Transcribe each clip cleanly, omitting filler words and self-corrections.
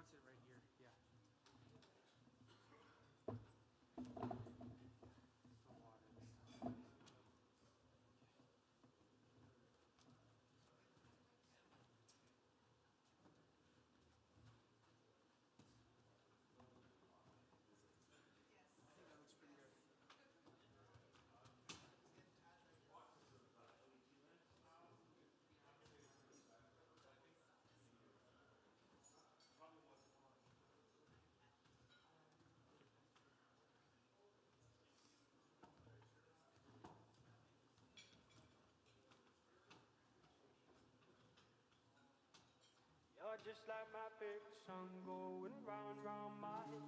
wants it right here. Yeah. The water. I think that looks pretty good. You're just like my favorite song going round, round my head.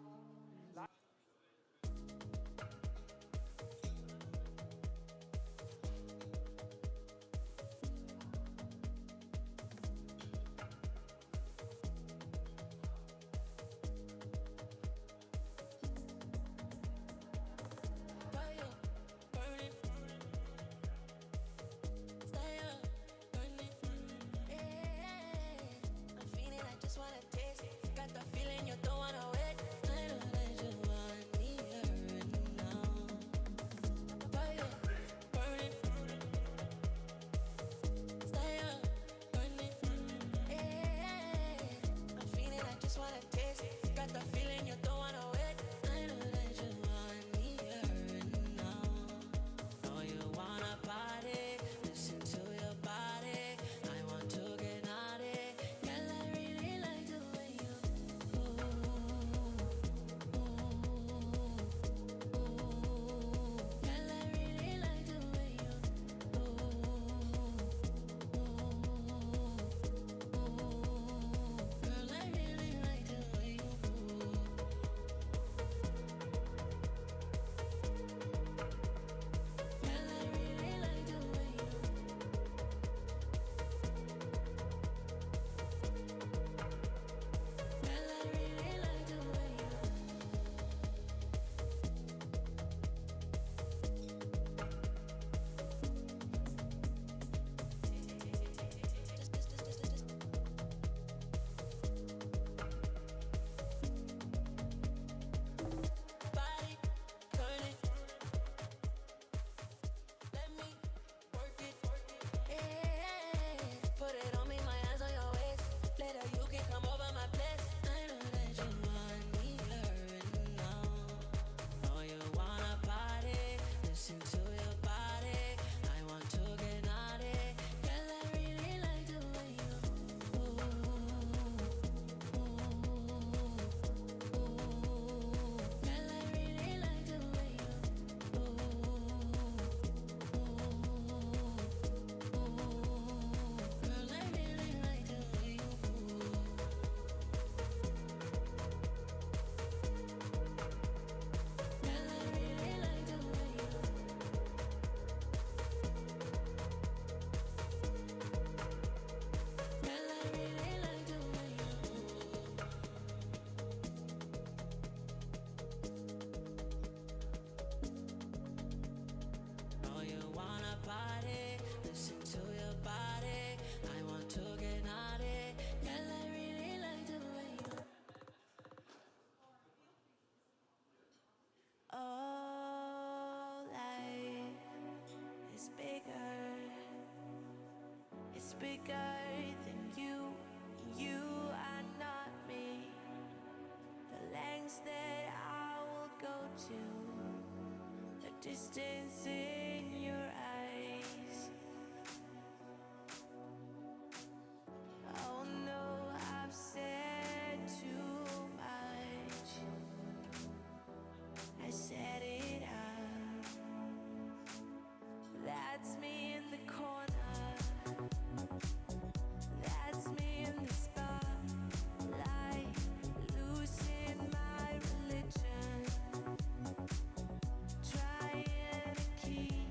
Trying to keep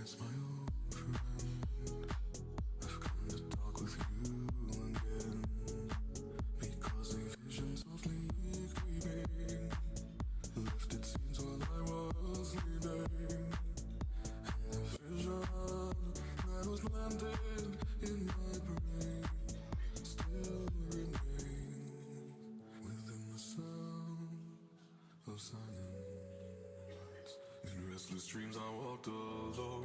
it's my old friend. I've come to talk with you again, because a vision softly creeping left its scenes while I was sleeping, and the vision that was planted in my brain still remains within the sound of silence. In restless dreams I walked alone,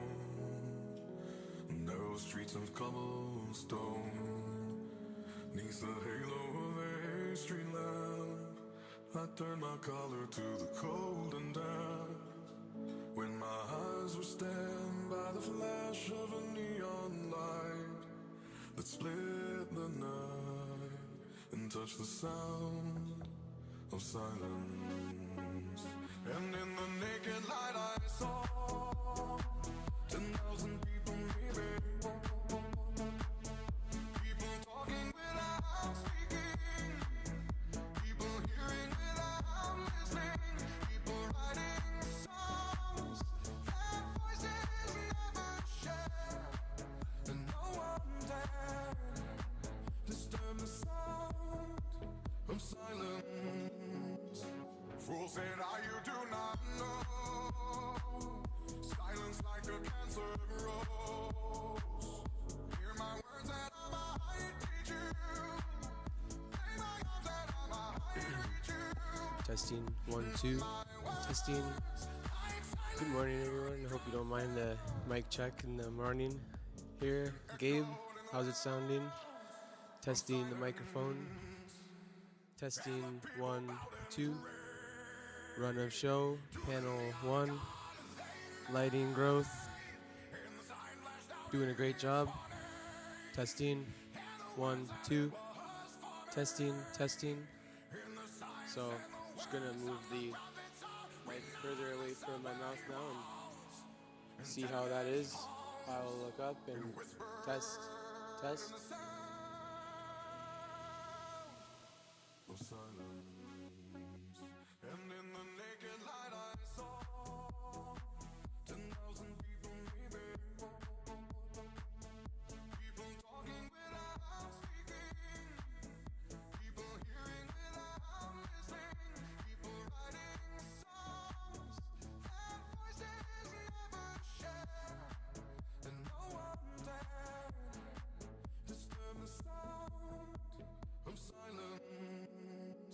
narrow streets of cobblestone, neath the halo of a street lamp. I turned my collar to the cold and damp, when my eyes were stabbed by the flash of a neon light that split the night and touched the sound of silence. And in the naked light I saw 10,000 people maybe, people talking without speaking, people hearing without listening, people writing songs that voices never share, and no one dared disturb the sound of silence. Fools said, you do not know. Silence like a cancer grows. Hear my words that I might teach you. Play my arms that I might reach you. Testing 1 2. Testing. Good morning, everyone. I hope you don't mind the mic check in the morning. Here, Gabe, how's it sounding? Testing the microphone. Testing 1 2. Run of show, panel 1. Lighting growth. Doing a great job. Testing 1 2. Testing, testing. So, just gonna move the mic further away from my mouth now and see how that is. I'll look up and test, test. Of silence. And in the naked light I saw 10,000 people maybe, people talking without speaking, people hearing without listening, people writing songs that voices never share, and no one dared disturb the sound of silence.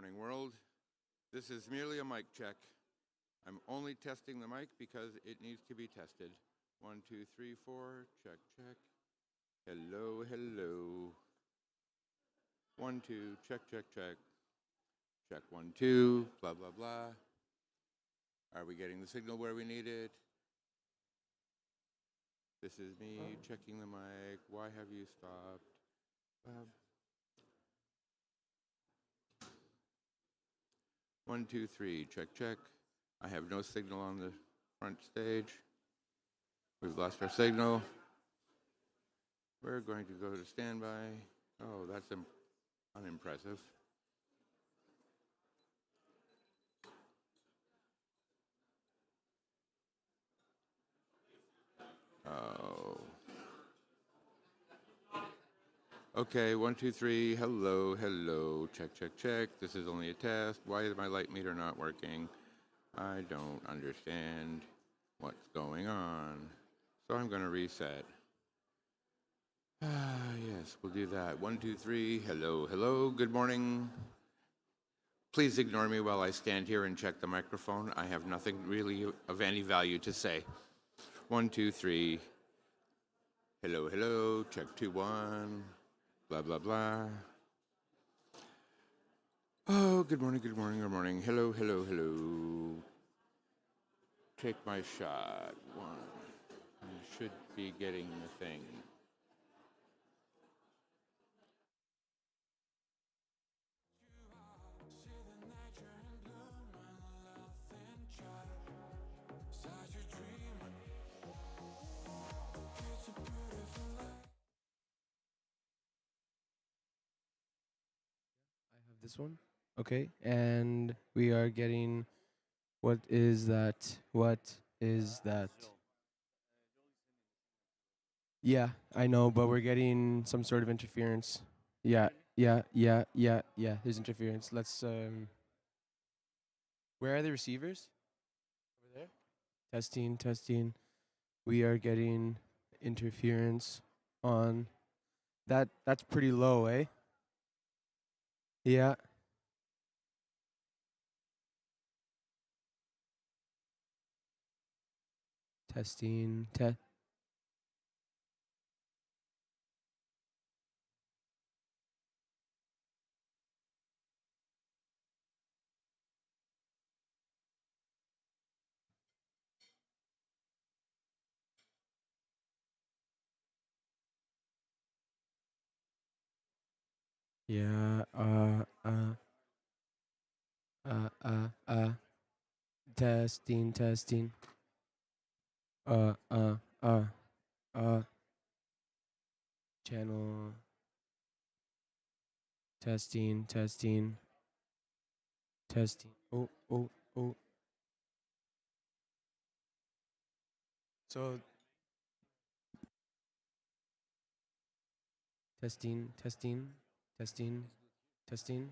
morning, world. This is merely a mic check. I'm only testing the mic because it needs to be tested. 1, 2, 3, 4. Check, check. Hello, hello. 1, 2. Check, check, check. Check 1, 2. Blah, blah, blah. Are we getting the signal where we need it? This is me checking the mic. Why have you stopped? 1, 2, 3. Check, check. I have no signal on the front stage. We've lost our signal. We're going to go to standby. Oh, that's unimpressive. Oh. Okay, 1, 2, 3. Hello, hello. Check, check, check. This is only a test. Why is my light meter not working? I don't understand what's going on. So I'm going to reset. Yes, we'll do that. 1, 2, 3. Hello, hello. Good morning. Please ignore me while I stand here and check the microphone. I have nothing really of any value to say. 1, 2, 3. Hello, hello. Check 2, 1. Blah, blah, blah. Oh, good morning, good morning, good morning. Hello, hello, hello. Take my shot. 1. I should be getting the thing. This one. Okay, and we are getting. What is that? What is that? Yeah, I know, but we're getting some sort of interference. Yeah, yeah. There's interference. Let's. Where are the receivers? Over there. Testing, testing. We are getting interference on. That's pretty low, eh? Yeah. Testing. Yeah. Testing, testing. Uh. Uh. Uh. Uh. Channel. Testing, testing. Testing. Oh. Oh. Oh. So. Testing, testing, testing, testing.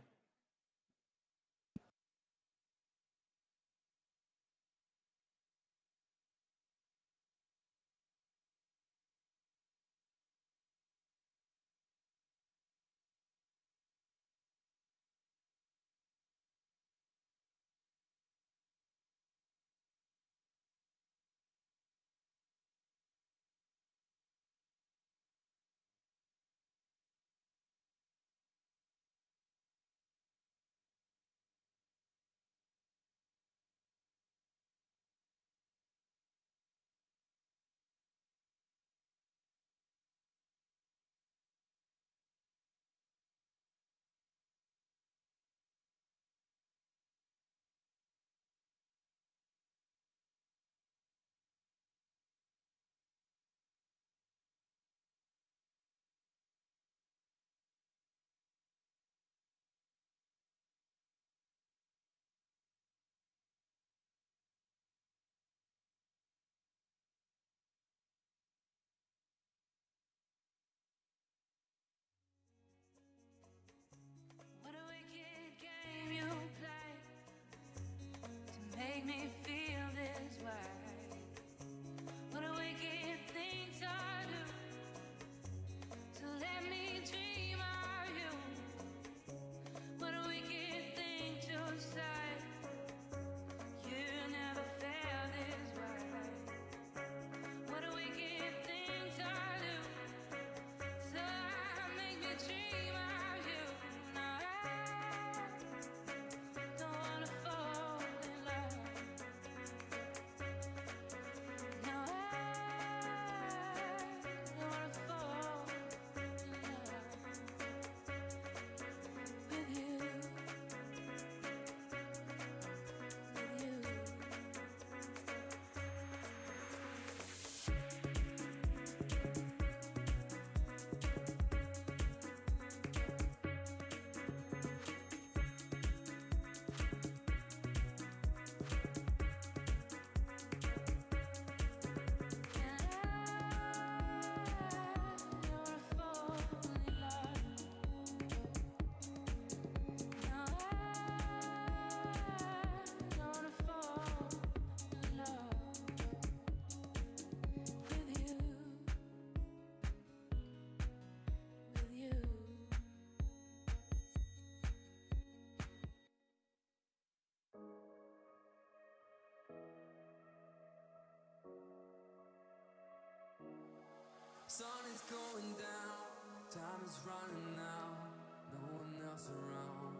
is going down, time is running out, no one else around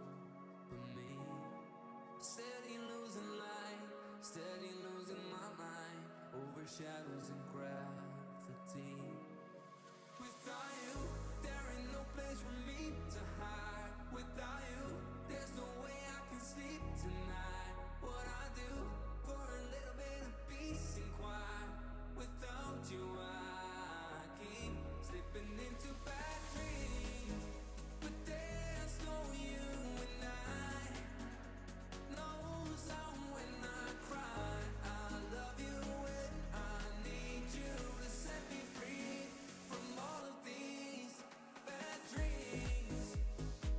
but me. Steady losing light, steady losing my mind, over shadows and gravity. Without you, there ain't no place for me to hide. Without you, there's no way I can sleep tonight. What I do for a little bit of peace and quiet. Without you, I keep slipping into bad dreams. But there's no you and I. No sound when I cry. I love you and I need you to set me free from all of these bad dreams.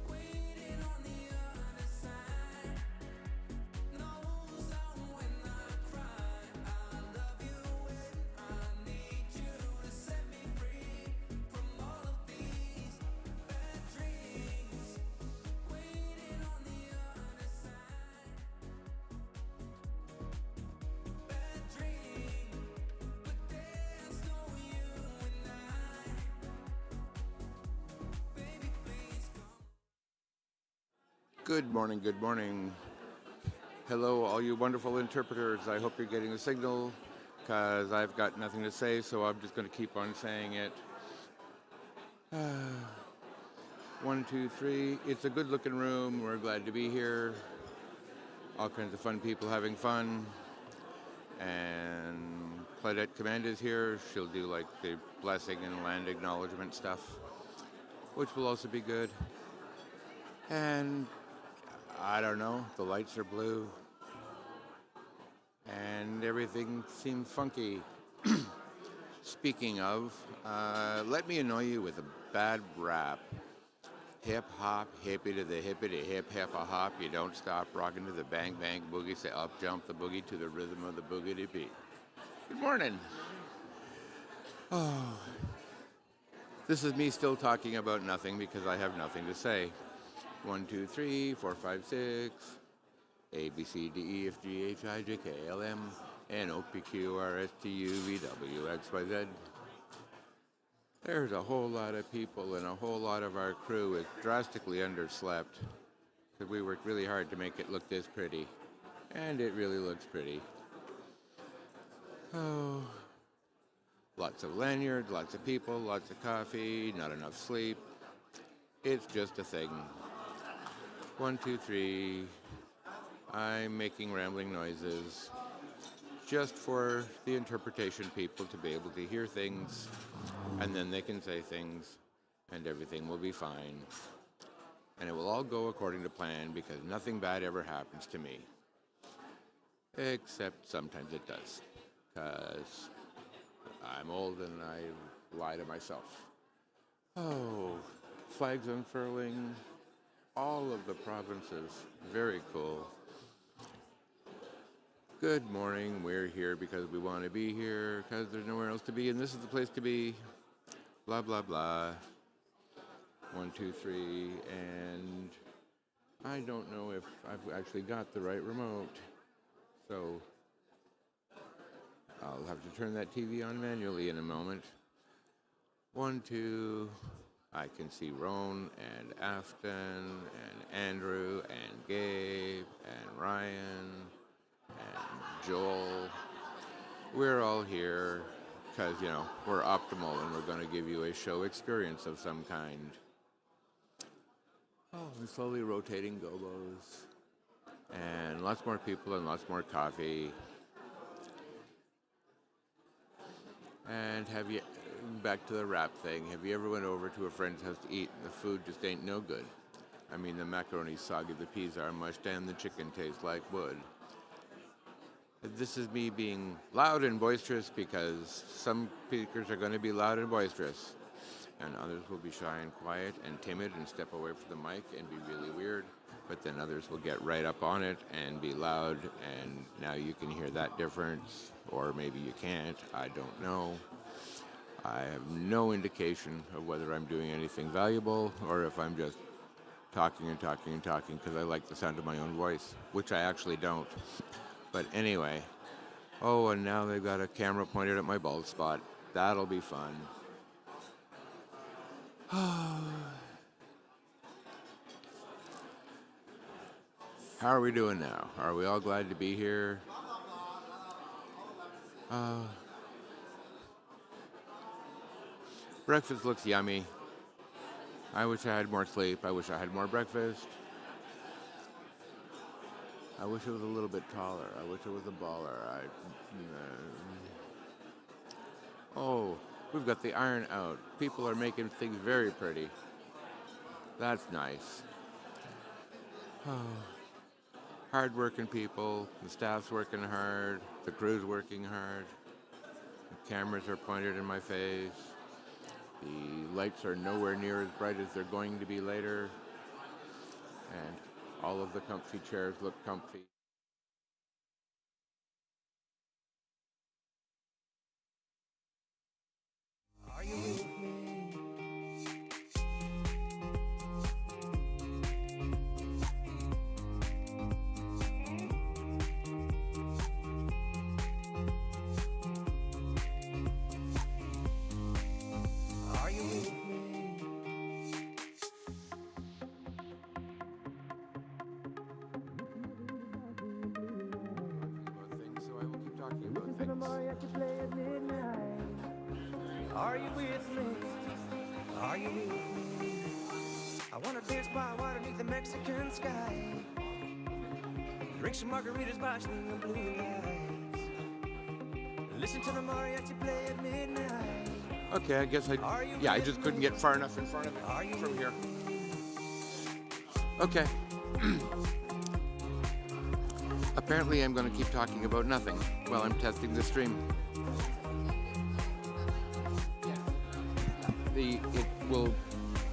Waiting on the other side. No sound when I cry. I love you and I need you to set me free from all of these bad dreams. Waiting on the other side. Bad dream, but there's no you and I. Baby, please come. Good morning, good morning. Hello, all you wonderful interpreters. I hope you're getting the signal, because I've got nothing to say, so I'm just going to keep on saying it. 1, 2, 3. It's a good-looking room. We're glad to be here. All kinds of fun people having fun. And Claudette Command is here. She'll do like the blessing and land acknowledgement stuff, which will also be good. And I don't know, the lights are blue. And everything seems funky. Speaking of, let me annoy you with a bad rap. Hip hop, hippie to the hippity hip hip a hop. You don't stop rocking to the bang bang boogie. Say up jump the boogie to the rhythm of the boogity beat. Good morning. Oh, this is me still talking about nothing because I have nothing to say. 1, 2, 3, 4, 5, 6. A B C D E F G H I J K L M N O P Q R S T U V W X Y Z. There's a whole lot of people, and a whole lot of our crew is drastically underslept, because we worked really hard to make it look this pretty, and it really looks pretty. Oh, lots of lanyards, lots of people, lots of coffee, not enough sleep. It's just a thing. 1, 2, 3. I'm making rambling noises just for the interpretation people to be able to hear things, and then they can say things, and everything will be fine. And it will all go according to plan, because nothing bad ever happens to me. Except sometimes it does, because I'm old and I lie to myself. Oh, flags unfurling, all of the provinces, very cool. Good morning, we're here because we want to be here, because there's nowhere else to be, and this is the place to be. Blah, blah, blah. 1, 2, 3, and I don't know if I've actually got the right remote, so I'll have to turn that TV on manually in a moment. 1, 2, I can see Roan and Afton and Andrew and Gabe and Ryan and Joel. We're all here because, we're optimal and we're going to give you a show experience of some kind. Oh, and slowly rotating gobos. And lots more people and lots more coffee. And back to the rap thing, have you ever went over to a friend's house to eat and the food just ain't no good? I mean, the macaroni's soggy, the peas are mushed, and the chicken tastes like wood. This is me being loud and boisterous, because some speakers are going to be loud and boisterous, and others will be shy and quiet and timid and step away from the mic and be really weird, but then others will get right up on it and be loud, and now you can hear that difference, or maybe you can't, I don't know. I have no indication of whether I'm doing anything valuable or if I'm just talking and talking and talking because I like the sound of my own voice, which I actually don't. But anyway, oh, and now they've got a camera pointed at my bald spot. That'll be fun. How are we doing now? Are we all glad to be here? Breakfast looks yummy. I wish I had more sleep. I wish I had more breakfast. I wish it was a little bit taller. I wish it was a baller. Oh, we've got the iron out. People are making things very pretty. That's nice. Hard-working people. The staff's working hard. The crew's working hard. The cameras are pointed in my face. The lights are nowhere near as bright as they're going to be later. And all of the comfy chairs look comfy. Are you with me? Are you with me? So I will keep talking about things. Are you with me? Are you with me? I wanna dance by water beneath the Mexican sky. Drink some margaritas by swinging blue lights. Listen to the mariachi play at midnight. Okay, I guess I just couldn't get far enough in front of it from here. Okay. Apparently I'm going to keep talking about nothing while I'm testing the stream. It will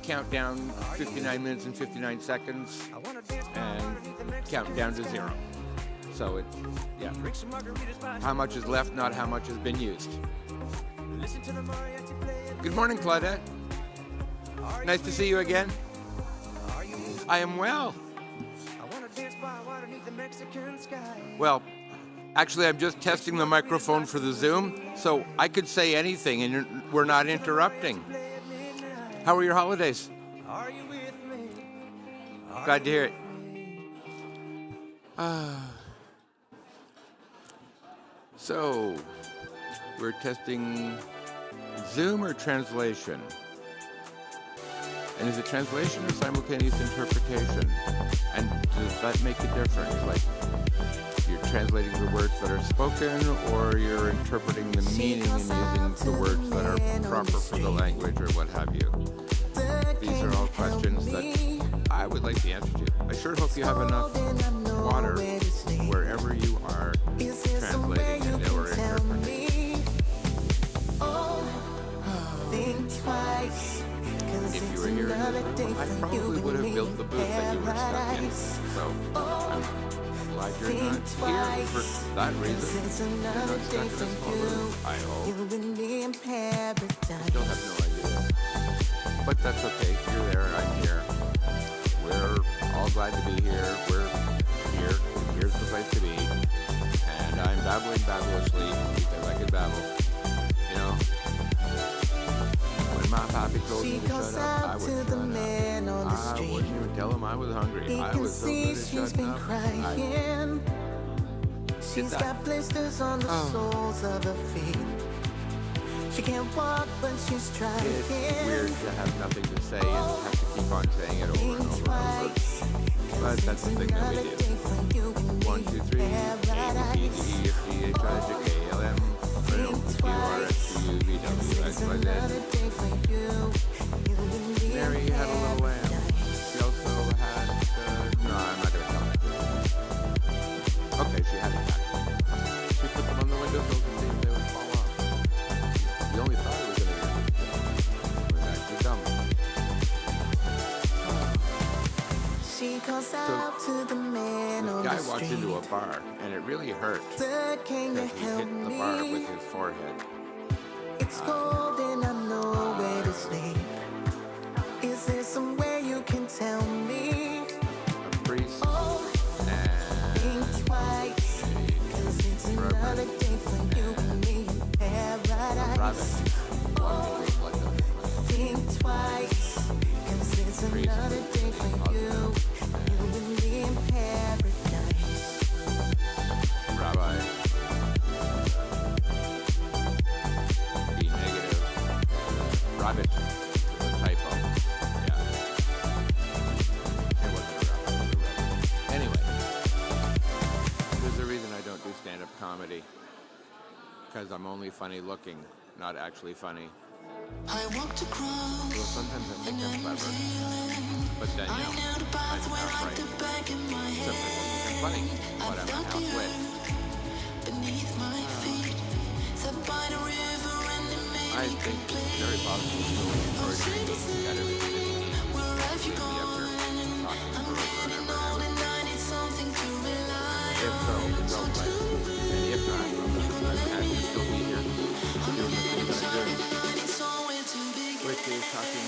count down 59 minutes and 59 seconds and count down to 0. So it's, yeah. How much is left, not how much has been used. Good morning, Claudette. Nice to see you again. I am well. Well, actually, I'm just testing the microphone for the Zoom, so I could say anything and we're not interrupting. How were your holidays? Glad to hear it. So, we're testing Zoom or translation? And is it translation or simultaneous interpretation? And does that make a difference? Like, you're translating the words that are spoken, or you're interpreting the meaning and using the words that are proper for the language, or what have you? These are all questions that I would like the answer to. I sure hope you have enough water wherever you are translating and or interpreting. If you were here, I probably would have built the booth that you were stuck in. So I'm glad you're not here for that reason. You're not stuck in a small room, I hope. I still have no idea. But that's okay. You're there, I'm here. We're all glad to be here. We're here. Here's the place to be. And I'm babbling babblishly because I can babble. You know? When my papi told me to shut up, I would shut up. I wouldn't even tell him I was hungry. I was so good at shutting up. She's got blisters on the soles of her feet. She can't walk, but she's trying. It's weird to have nothing to say and have to keep on saying it over and over and over. But that's the thing that we do. 1, 2, 3, A, B, C, D, E, F, G, H, I, J, K, L, M, N, O, P, Q, R, S, T, U, V, W, X, Y, Z. Mary had a little lamb. She also had, no, I'm not going to tell that. Okay, she had a cat. She put them on the windowsills and see if they would fall off. You only thought it was going to be. It was actually dumb. She calls out to the man on The guy the walked street. into a bar, and it really hurt Sir, can you because he help hit the bar me? with his forehead. It's cold and I'm nowhere to sleep. Is there somewhere you can tell me? A priest Oh, think and twice, 'cause it's another day for you and me in a rabbit. paradise. One that looked like a Think twice. comedy. Because I'm only funny looking, not actually funny. I walked across So sometimes I think I'm clever, but then, you know, I'm half right. Sometimes I think I'm funny, but I'm half-wit. beneath my feet, sat by the river and it made I think it's very possible to encourage me that everything where have you is be up here gone? talking I'm for getting forever old and and I need something to rely ever. If so, go play. And if not, I'm happy to still be here, doing the thing that I'm doing, on. I need somewhere to begin. which is talking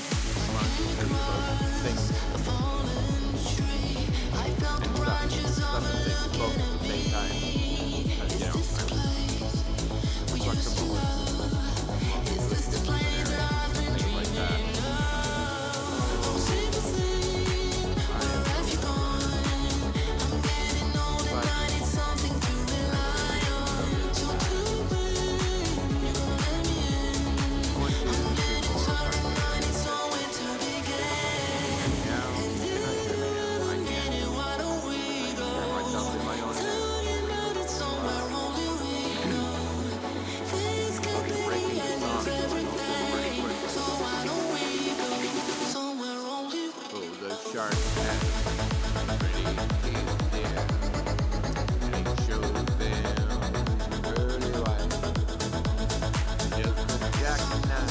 amongst about things A fallen tree, I felt the and branches stuff of and a things both at the same time. Because, you know, I'm flexible with is this the place that I've been things like that. where have you gone? I'm getting old and I need something to rely on. So too bad you're gonna let me in. I'm getting tired and I need somewhere to begin. And if why don't we go? Myself in my own head. Talking about it somewhere only we know. This could be the end of everything. So why don't we go somewhere only we know? Oh, the shark head. Pretty kids there. They show them early life. Just Jack now.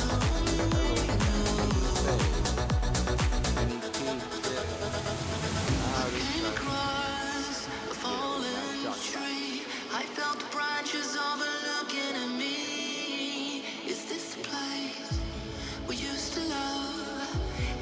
Any kids there. Came across a fallen tree. I felt the branches of it looking at me. Is this the place we used to love?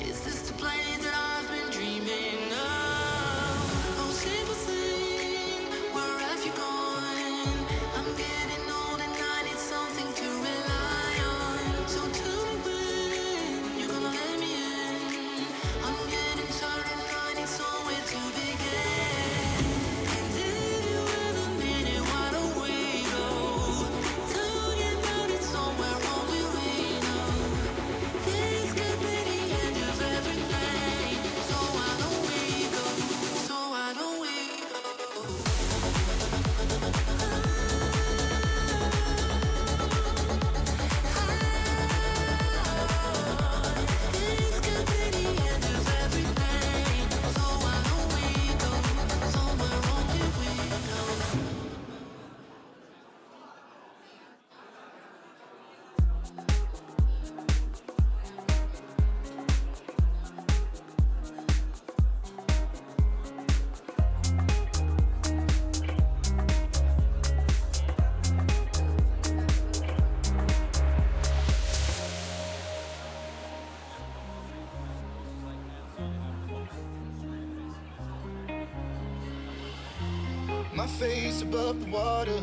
Is this the place that I've been dreaming of? Oh, simple thing, where have you gone? I'm getting old and I need something to rely on. So tell me when you're gonna let me in. I'm getting tired and I need somewhere to begin. And if you ever mean it, why don't we go? Talking about it somewhere only we know. This could be the end of everything. So why don't we go? So why don't we go? This could be the end of everything. So why don't we go somewhere only we know? My face above the water.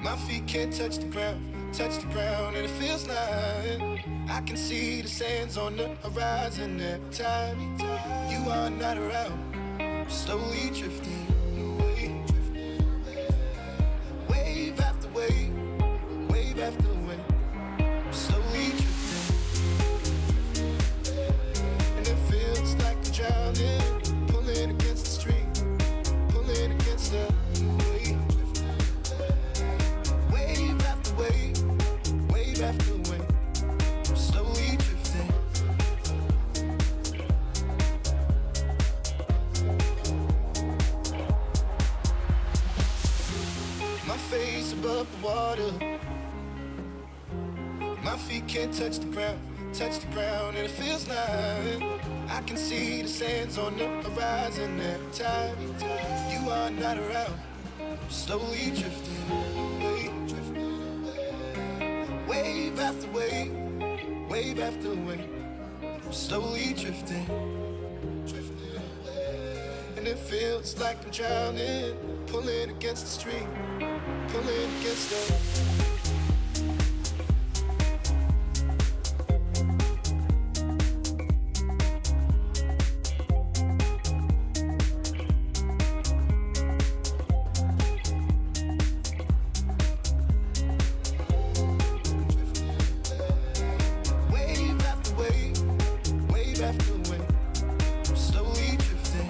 My feet can't touch the ground, and it feels like I can see the sands on the horizon every time you are not around. I'm slowly drifting away, wave after wave, wave after wave. I'm slowly drifting, and it feels like I'm drowning, pulling against the stream, pulling against the wave. Wave after wave, wave after wave. I'm slowly drifting. My face above the water. My feet can't touch the ground, and it feels like I can see the sands on the horizon every time you are not around. I'm slowly drifting away, wave after wave, wave after wave. I'm slowly drifting, and it feels like I'm drowning, pulling against the stream, pulling against the. Wave after wave, wave after wave. I'm slowly drifting.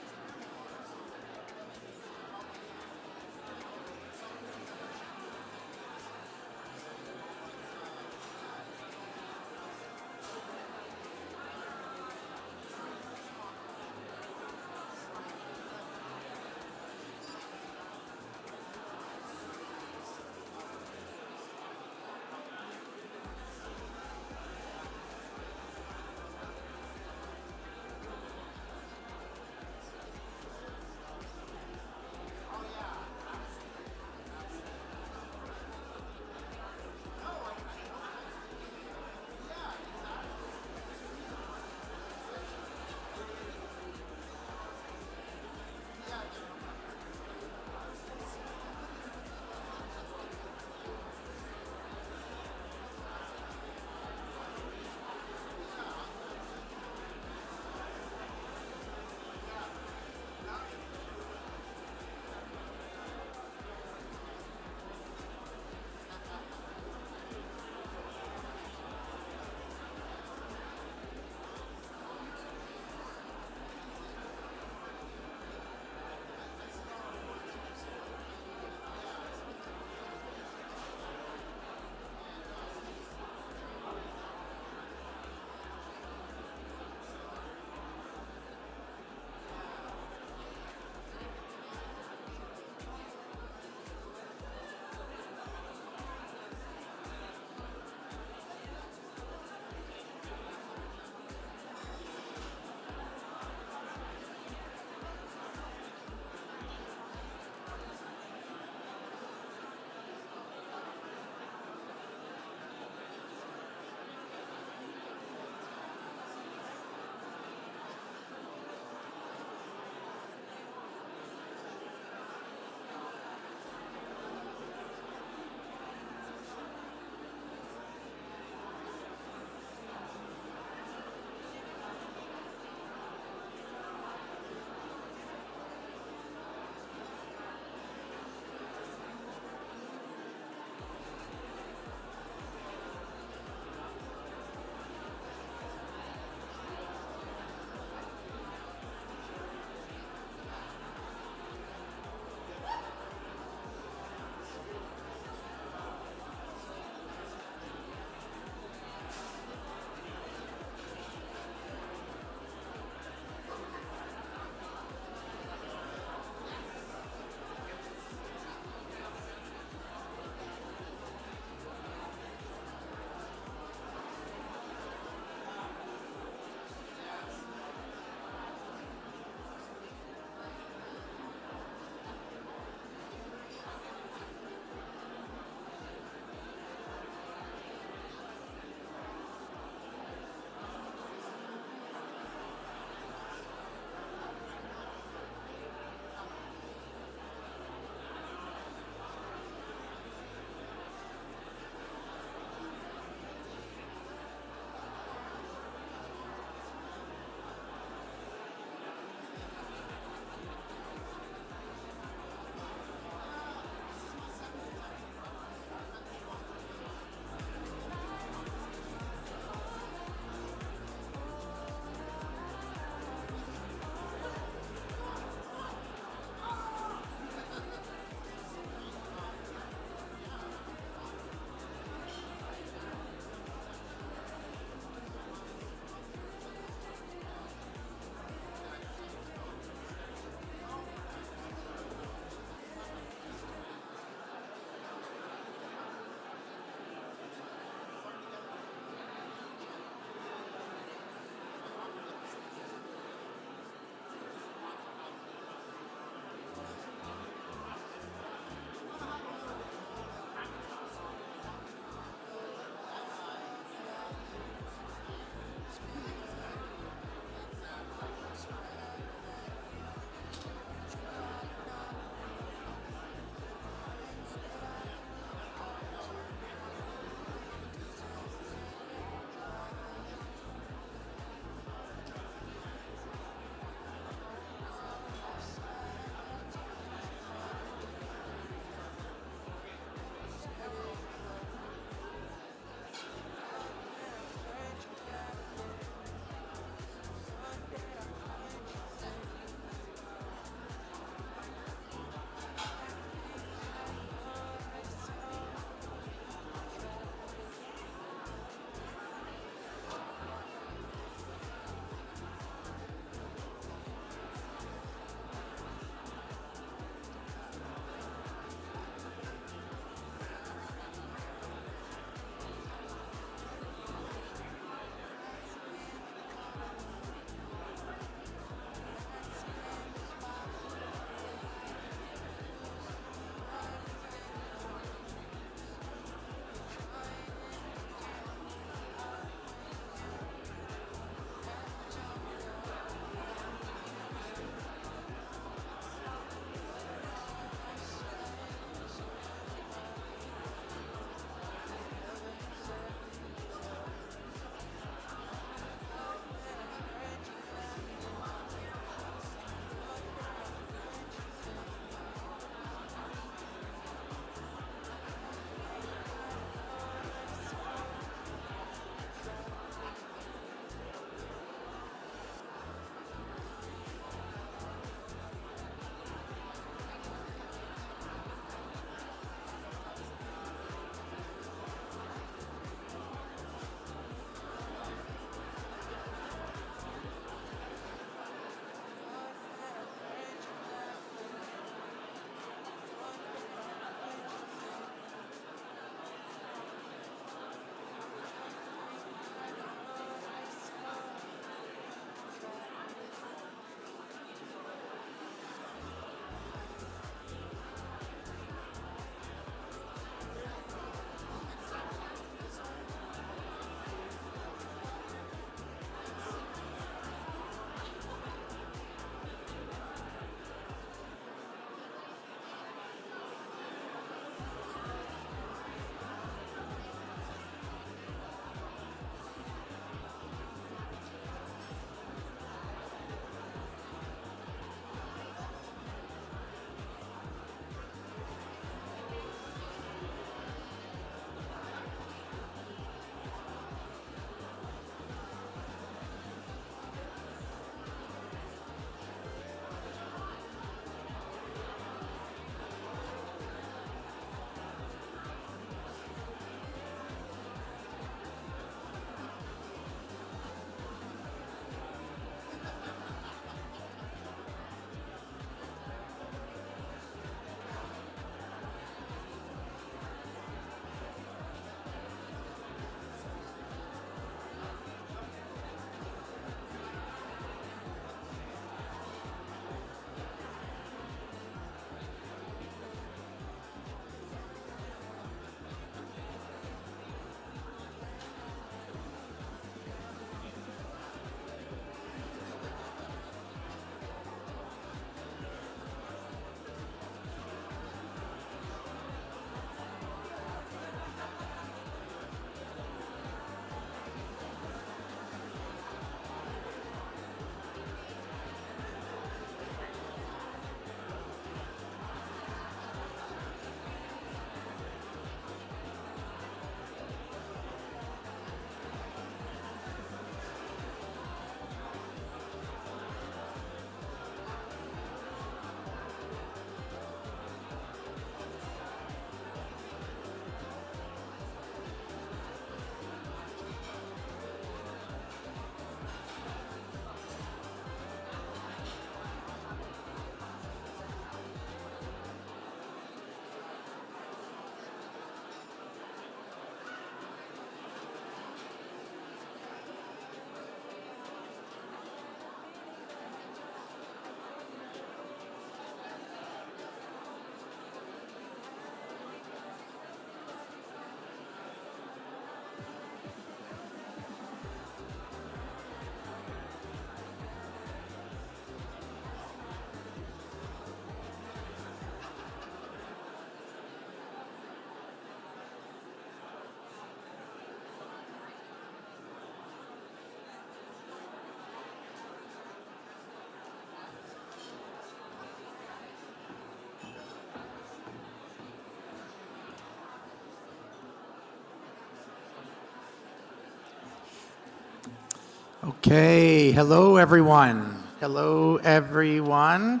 Okay, hello everyone. Hello everyone.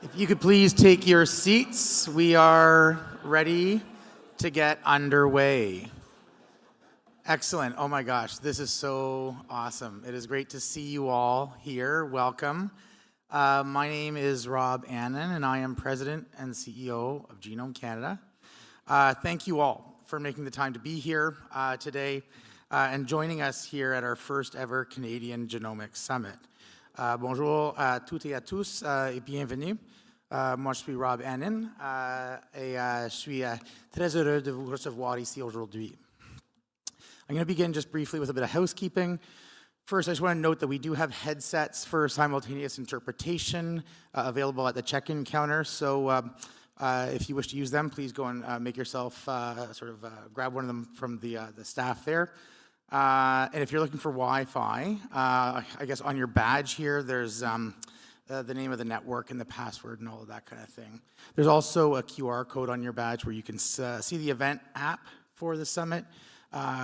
If you could please take your seats, we are ready to get underway. Excellent. Oh my gosh, this is so awesome. It is great to see you all here. Welcome. My name is Rob Annan, and I am President and CEO of Genome Canada. Thank you all for making the time to be here today and joining us here at our first ever Canadian Genomics Summit. Bonjour à toutes et à tous et bienvenue. Moi, je suis Rob Annan et je suis très heureux de vous recevoir ici aujourd'hui. I'm going to begin just briefly with a bit of housekeeping. First, I just want to note that we do have headsets for simultaneous interpretation available at the check-in counter. So if you wish to use them, please go and make yourself grab one of them from the staff there. And if you're looking for Wi-Fi, I guess on your badge here, there's the name of the network and the password and all of that kind of thing. There's also a QR code on your badge where you can see the event app for the summit.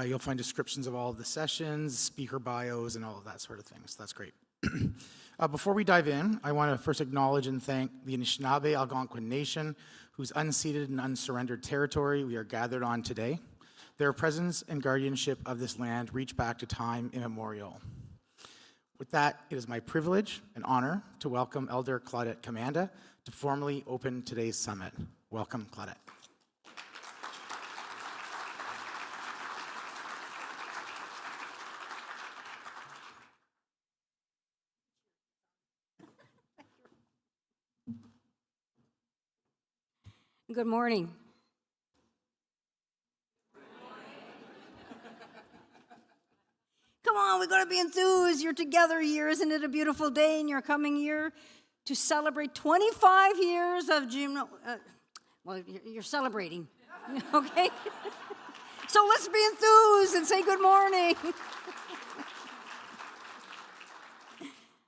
You'll find descriptions of all of the sessions, speaker bios, and all of that sort of thing. So that's great. Before we dive in, I want to first acknowledge and thank the Anishinaabe Algonquin Nation, whose unceded and unsurrendered territory we are gathered on today. Their presence and guardianship of this land reach back to time immemorial. With that, it is my privilege and honor to welcome Elder Claudette Commanda to formally open today's summit. Welcome, Claudette. Good morning. Come on, we got to be enthused. You're together here. Isn't it a beautiful day? And you're coming here to celebrate 25 years of well, you're celebrating, okay? So let's be enthused and say good morning.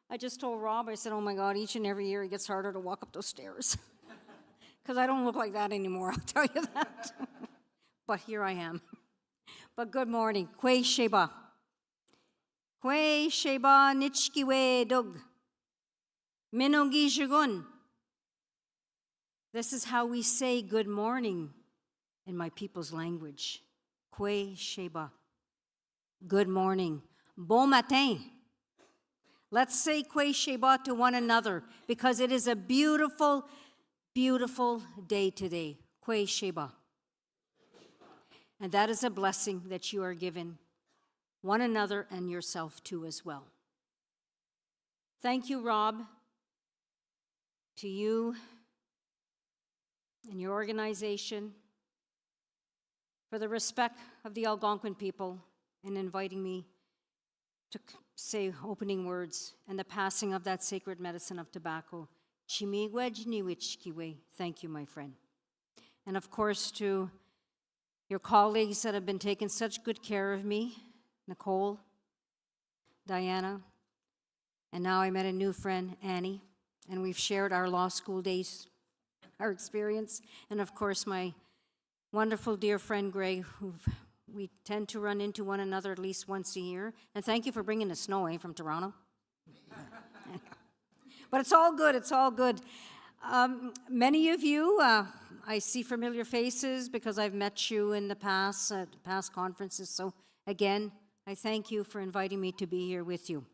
I just told Rob, I said, oh my God, each and every year it gets harder to walk up those stairs. Because I don't look like that anymore, I'll tell you that. But here I am. But good morning. Kwe Sheba. Kwe Sheba Nichkiwe Dug. Minongi Shagun. This is how we say good morning in my people's language. Kwe Sheba. Good morning. Bon matin. Let's say Kwe Sheba to one another because it is a beautiful day today. Kwe Sheba. And that is a blessing that you are given one another and yourself too as well. Thank you, Rob, to you and your organization for the respect of the Algonquin people in inviting me to say opening words and the passing of that sacred medicine of tobacco. Thank you, my friend. And of course, to your colleagues that have been taking such good care of me, Nicole, Diana, and now I met a new friend, Annie, and we've shared our law school days, our experience, and of course, my wonderful dear friend, Greg, who we tend to run into one another at least once a year. And thank you for bringing the snow, from Toronto. But it's all good, it's all good. Many of you, I see familiar faces because I've met you in the past, at past conferences. So again, I thank you for inviting me to be here with you.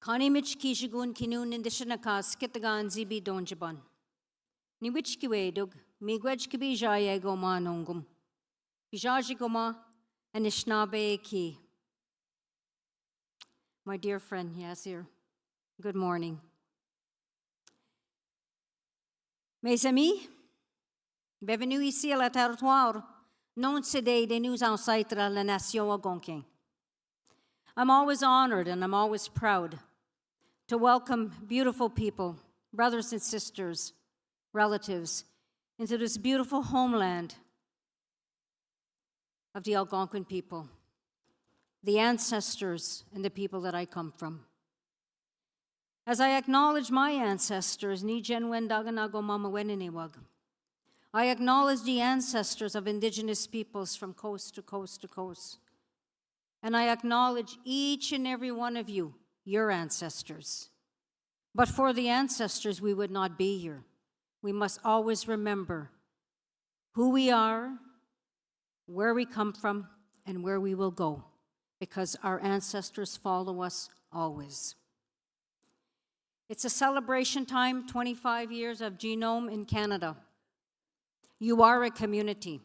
Kanimich kishigun kinun indishanakas kitagan zibi donjaban. Niwich kiwedug, migwedge kibijaya goma nongum. Bijaji goma Anishinaabe ki. My dear friend, Yasir, good morning. Mes amis, bienvenue ici à la territoire non cédé de nous ancêtres à la nation algonquin. I'm always honored and I'm always proud to welcome beautiful people, brothers and sisters, relatives, into this beautiful homeland of the Algonquin people, the ancestors and the people that I come from. As I acknowledge my ancestors, I acknowledge the ancestors of indigenous peoples from coast to coast to coast. And I acknowledge each and every one of you, your ancestors. But for the ancestors, we would not be here. We must always remember who we are, where we come from, and where we will go, because our ancestors follow us always. It's a celebration time, 25 years of Genome in Canada. You are a community,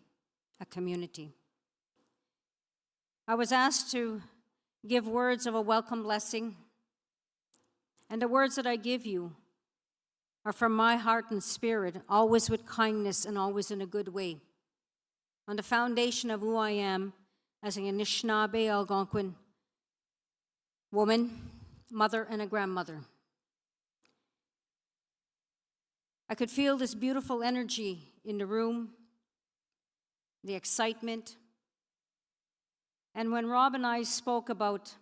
a community. I was asked to give words of a welcome blessing, and the words that I give you are from my heart and spirit, always with kindness and always in a good way. On the foundation of who I am as an Anishinaabe Algonquin woman, mother, and a grandmother. I could feel this beautiful energy in the room, the excitement. And when Rob and I spoke about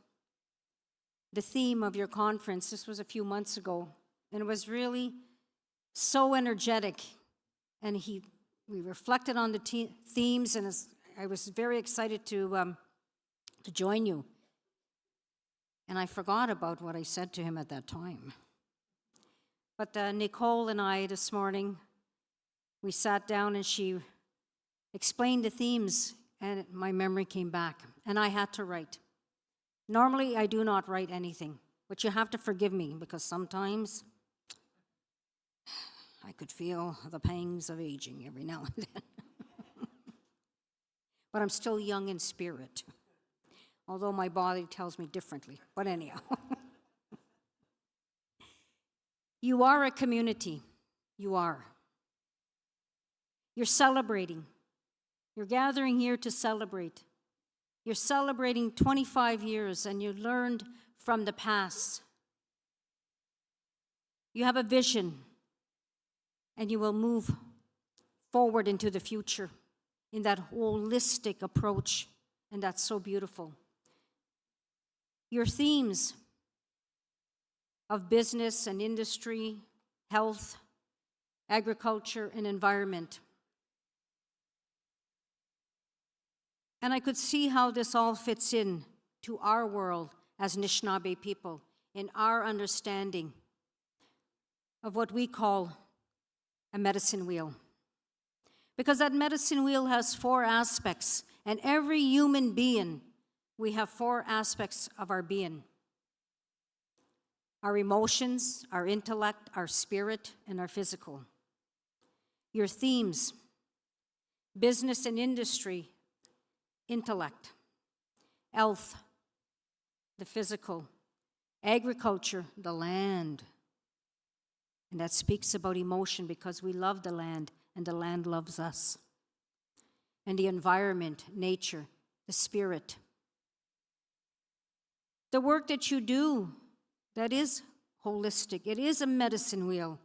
the theme of your conference, this was a few months ago, and it was really so energetic. And we reflected on the themes, and I was very excited to join you. And I forgot about what I said to him at that time. But Nicole and I this morning, we sat down and she explained the themes, and my memory came back, and I had to write. Normally, I do not write anything, but you have to forgive me because sometimes I could feel the pangs of aging every now and then. But I'm still young in spirit, although my body tells me differently. But anyhow, you are a community. You are. You're celebrating. You're gathering here to celebrate. You're celebrating 25 years, and you learned from the past. You have a vision, and you will move forward into the future in that holistic approach, and that's so beautiful. Your themes of business and industry, health, agriculture, and environment. And I could see how this all fits in to our world as Anishinaabe people, in our understanding of what we call a medicine wheel. Because that medicine wheel has 4 aspects, and every human being, we have 4 aspects of our being. Our emotions, our intellect, our spirit, and our physical. Your themes, business and industry, intellect, health, the physical, agriculture, the land. And that speaks about emotion because we love the land and the land loves us. And the environment, nature, the spirit. The work that you do, that is holistic. It is a medicine wheel.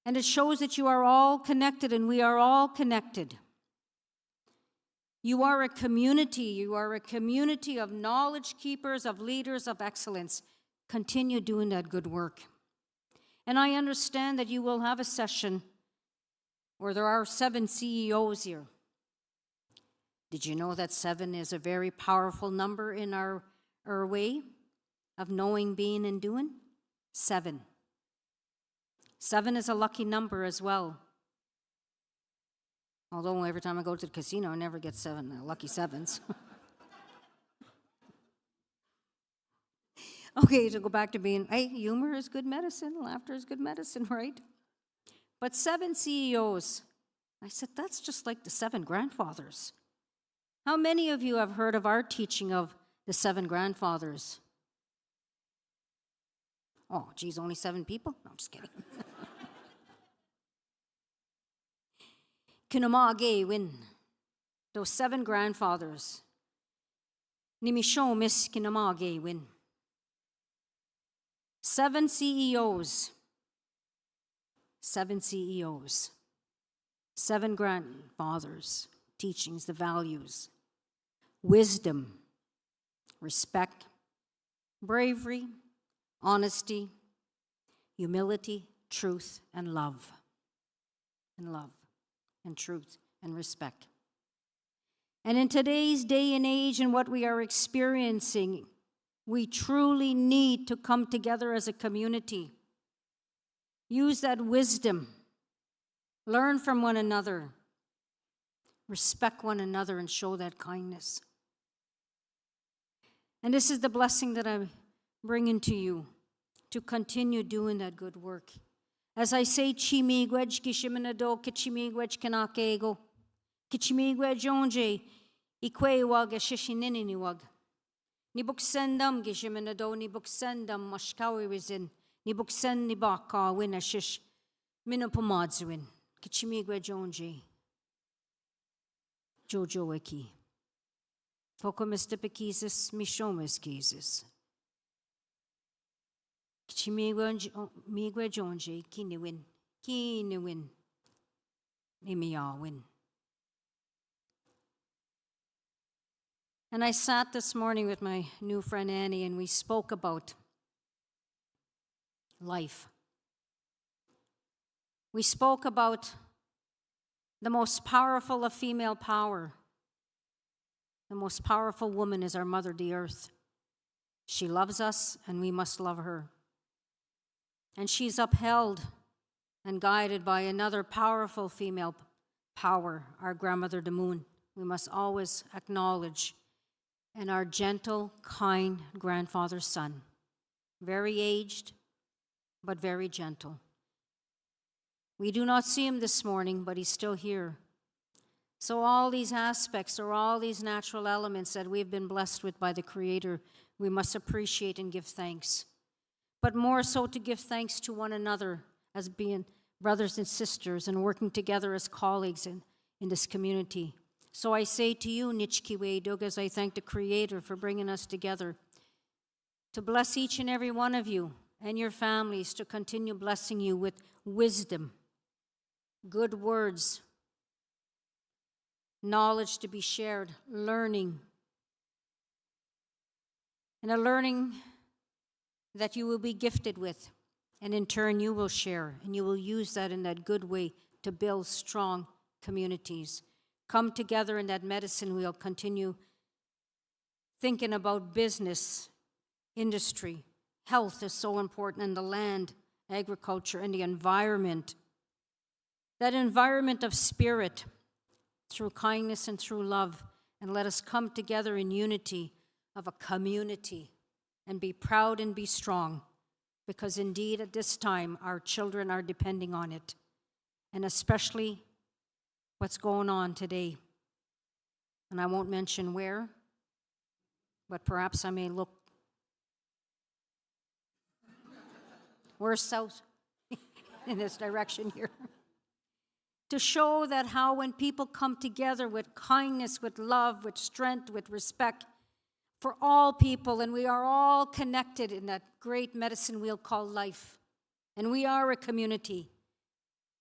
And it shows that you are all connected and we are all connected. You are a community. You are a community of knowledge keepers, of leaders of excellence. Continue doing that good work. And I understand that you will have a session where there are 7 CEOs here. Did you know that 7 is a very powerful number in our way of knowing, being, and doing? 7. 7 is a lucky number as well. Although every time I go to the casino, I never get 7 lucky 7s. Okay, to go back to being, hey, humor is good medicine, laughter is good medicine, right? But 7 CEOs. I said, that's just like the 7 grandfathers. How many of you have heard of our teaching of the 7 grandfathers? Oh, geez, only 7 people? No, I'm just kidding. Kinamage win. Those 7 grandfathers. Nimisho miss Kinamage win. 7 CEOs. 7 CEOs. 7 grandfathers. Teachings, the values. Wisdom. Respect. Bravery. Honesty. Humility. Truth and love. And love. And truth and respect. And in today's day and age and what we are experiencing, we truly need to come together as a community. Use that wisdom. Learn from one another. Respect one another and show that kindness. And this is the blessing that I'm bringing to you, to continue doing that good work. As I say, chimigwej kishiminado kichimigwej kanakego, kichimigwej onje ikwewag shishinininiwag. Nibuksendam gishiminado nibuksendam mashkawizin, nibuksen nibaka win a shish minapomadzuin, kichimigwej onje. Jojo eki. Foko Mr. Pekisis, Mishomis Kisis. Kichimigwe Jonje, Kiniwin, Nimiawin. And I sat this morning with my new friend Annie, and we spoke about life. We spoke about the most powerful of female power. The most powerful woman is our mother, the earth. She loves us, and we must love her. And she's upheld and guided by another powerful female power, our grandmother, the moon. We must always acknowledge. And our gentle, kind grandfather, son. Very aged, but very gentle. We do not see him this morning, but he's still here. So all these aspects, or all these natural elements that we've been blessed with by the Creator, we must appreciate and give thanks. But more so to give thanks to one another as being brothers and sisters and working together as colleagues in this community. So I say to you, Nichkiwe Dug, as I thank the Creator for bringing us together, to bless each and every one of you and your families, to continue blessing you with wisdom, good words, knowledge to be shared, learning. And a learning that you will be gifted with, and in turn you will share, and you will use that in that good way to build strong communities. Come together in that medicine wheel, continue thinking about business, industry. Health is so important, and the land, agriculture, and the environment. That environment of spirit, through kindness and through love, and let us come together in unity of a community and be proud and be strong, because indeed at this time our children are depending on it, and especially what's going on today. And I won't mention where, but perhaps I may look. We're south in this direction here. To show that how when people come together with kindness, with love, with strength, with respect for all people, and we are all connected in that great medicine wheel called life, and we are a community,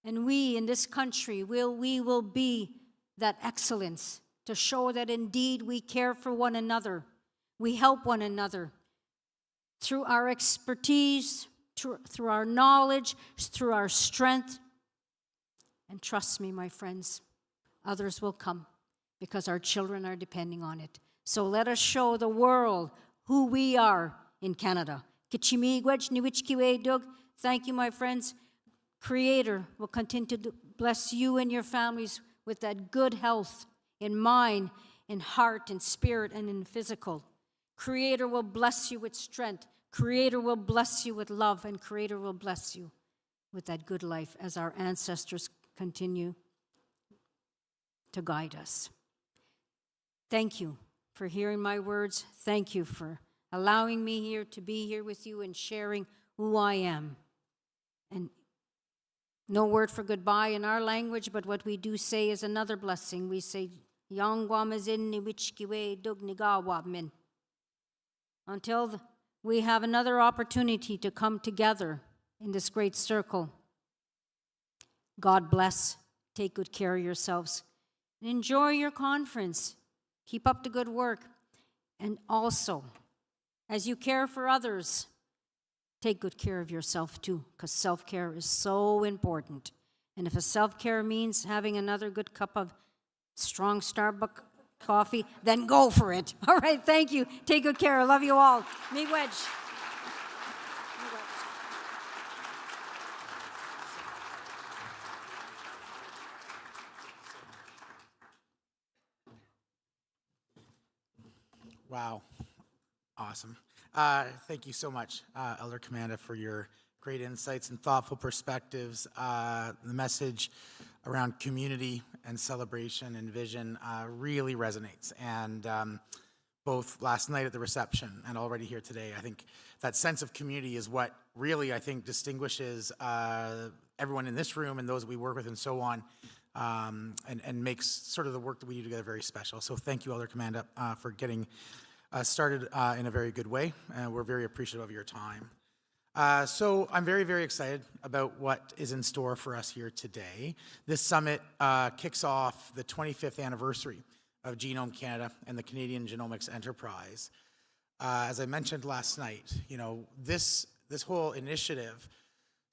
and we in this country we will be that excellence to show that indeed we care for one another, we help one another through our expertise, through our knowledge, through our strength. And trust me, my friends, others will come because our children are depending on it. So let us show the world who we are in Canada. Thank you, my friends. Creator will continue to bless you and your families with that good health in mind, in heart, in spirit, and in physical. Creator will bless you with strength. Creator will bless you with love, and Creator will bless you with that good life as our ancestors continue to guide us. Thank you for hearing my words. Thank you for allowing me here to be here with you and sharing who I am. And no word for goodbye in our language, but what we do say is another blessing. We say, until we have another opportunity to come together in this great circle. God bless. Take good care of yourselves. And enjoy your conference. Keep up the good work. And also, as you care for others, take good care of yourself too, because self-care is so important. And if a self-care means having another good cup of strong Starbucks coffee, then go for it. All right, thank you. Take good care. I love you all. Miigwech. Wow. Awesome. Thank you so much, Elder Commanda, for your great insights and thoughtful perspectives. The message around community and celebration and vision really resonates. And both last night at the reception and already here today, I think that sense of community is what really, I think, distinguishes everyone in this room and those we work with and so on, and makes sort of the work that we do together very special. So thank you, Elder Commanda, for getting started in a very good way, and we're very appreciative of your time. So I'm very, very excited about what is in store for us here today. This summit kicks off the 25th anniversary of Genome Canada and the Canadian Genomics enterprise. As I mentioned last night, you know, this whole initiative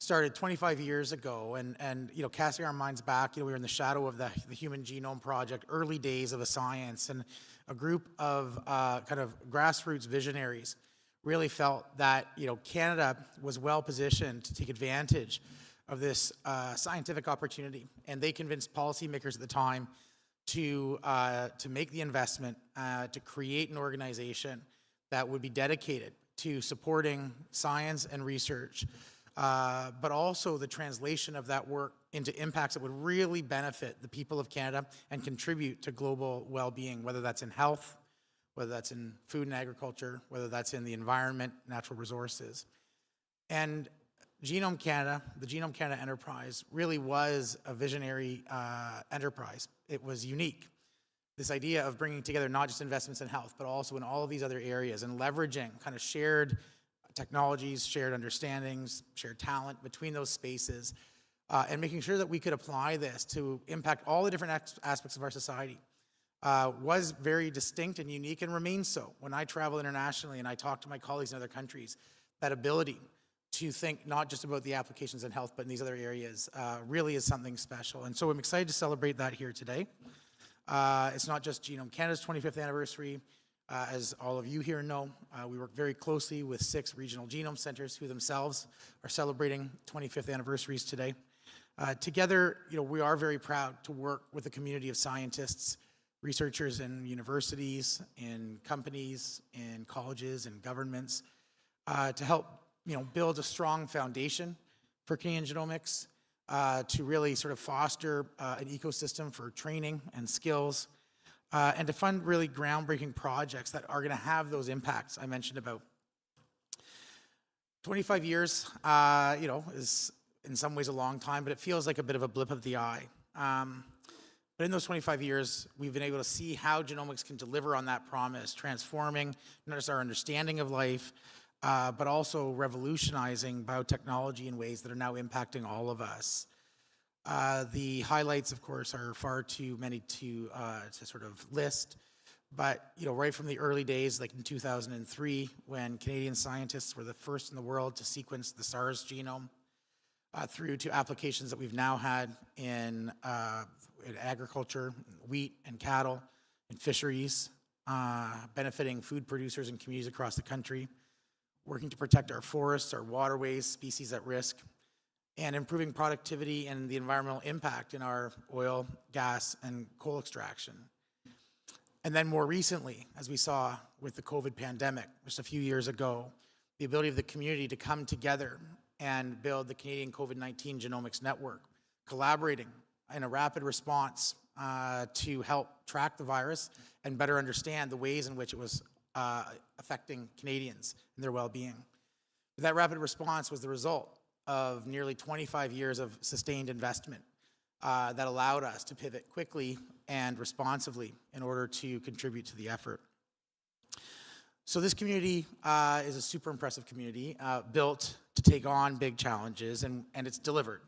started 25 years ago, and you know, casting our minds back, you know, we were in the shadow of the Human Genome Project, early days of the science, and a group of kind of grassroots visionaries really felt that, you know, Canada was well positioned to take advantage of this scientific opportunity, and they convinced policymakers at the time to make the investment to create an organization that would be dedicated to supporting science and research, but also the translation of that work into impacts that would really benefit the people of Canada and contribute to global well-being, whether that's in health, whether that's in food and agriculture, whether that's in the environment, natural resources. And Genome Canada, the Genome Canada enterprise, really was a visionary enterprise. It was unique. This idea of bringing together not just investments in health, but also in all of these other areas and leveraging kind of shared technologies, shared understandings, shared talent between those spaces, and making sure that we could apply this to impact all the different aspects of our society was very distinct and unique, and remains so. When I travel internationally and I talk to my colleagues in other countries, that ability to think not just about the applications in health, but in these other areas really is something special. And so I'm excited to celebrate that here today. It's not just Genome Canada's 25th anniversary. As all of you here know, we work very closely with 6 regional genome centers who themselves are celebrating 25th anniversaries today. Together, you know, we are very proud to work with a community of scientists, researchers in universities, in companies, in colleges, and governments to help, you know, build a strong foundation for Canadian genomics, to really sort of foster an ecosystem for training and skills, and to fund really groundbreaking projects that are going to have those impacts I mentioned about. 25 years, you know, is in some ways a long time, but it feels like a bit of a blip of the eye. But in those 25 years, we've been able to see how genomics can deliver on that promise, transforming not just our understanding of life, but also revolutionizing biotechnology in ways that are now impacting all of us. The highlights, of course, are far too many to sort of list. But, you know, right from the early days, like in 2003, when Canadian scientists were the first in the world to sequence the SARS genome, through to applications that we've now had in agriculture, wheat and cattle, and fisheries, benefiting food producers and communities across the country, working to protect our forests, our waterways, species at risk, and improving productivity and the environmental impact in our oil, gas, and coal extraction. And then more recently, as we saw with the COVID pandemic just a few years ago, the ability of the community to come together and build the Canadian COVID-19 Genomics Network, collaborating in a rapid response to help track the virus and better understand the ways in which it was affecting Canadians and their well-being. That rapid response was the result of nearly 25 years of sustained investment that allowed us to pivot quickly and responsively in order to contribute to the effort. So this community is a super impressive community built to take on big challenges, and it's delivered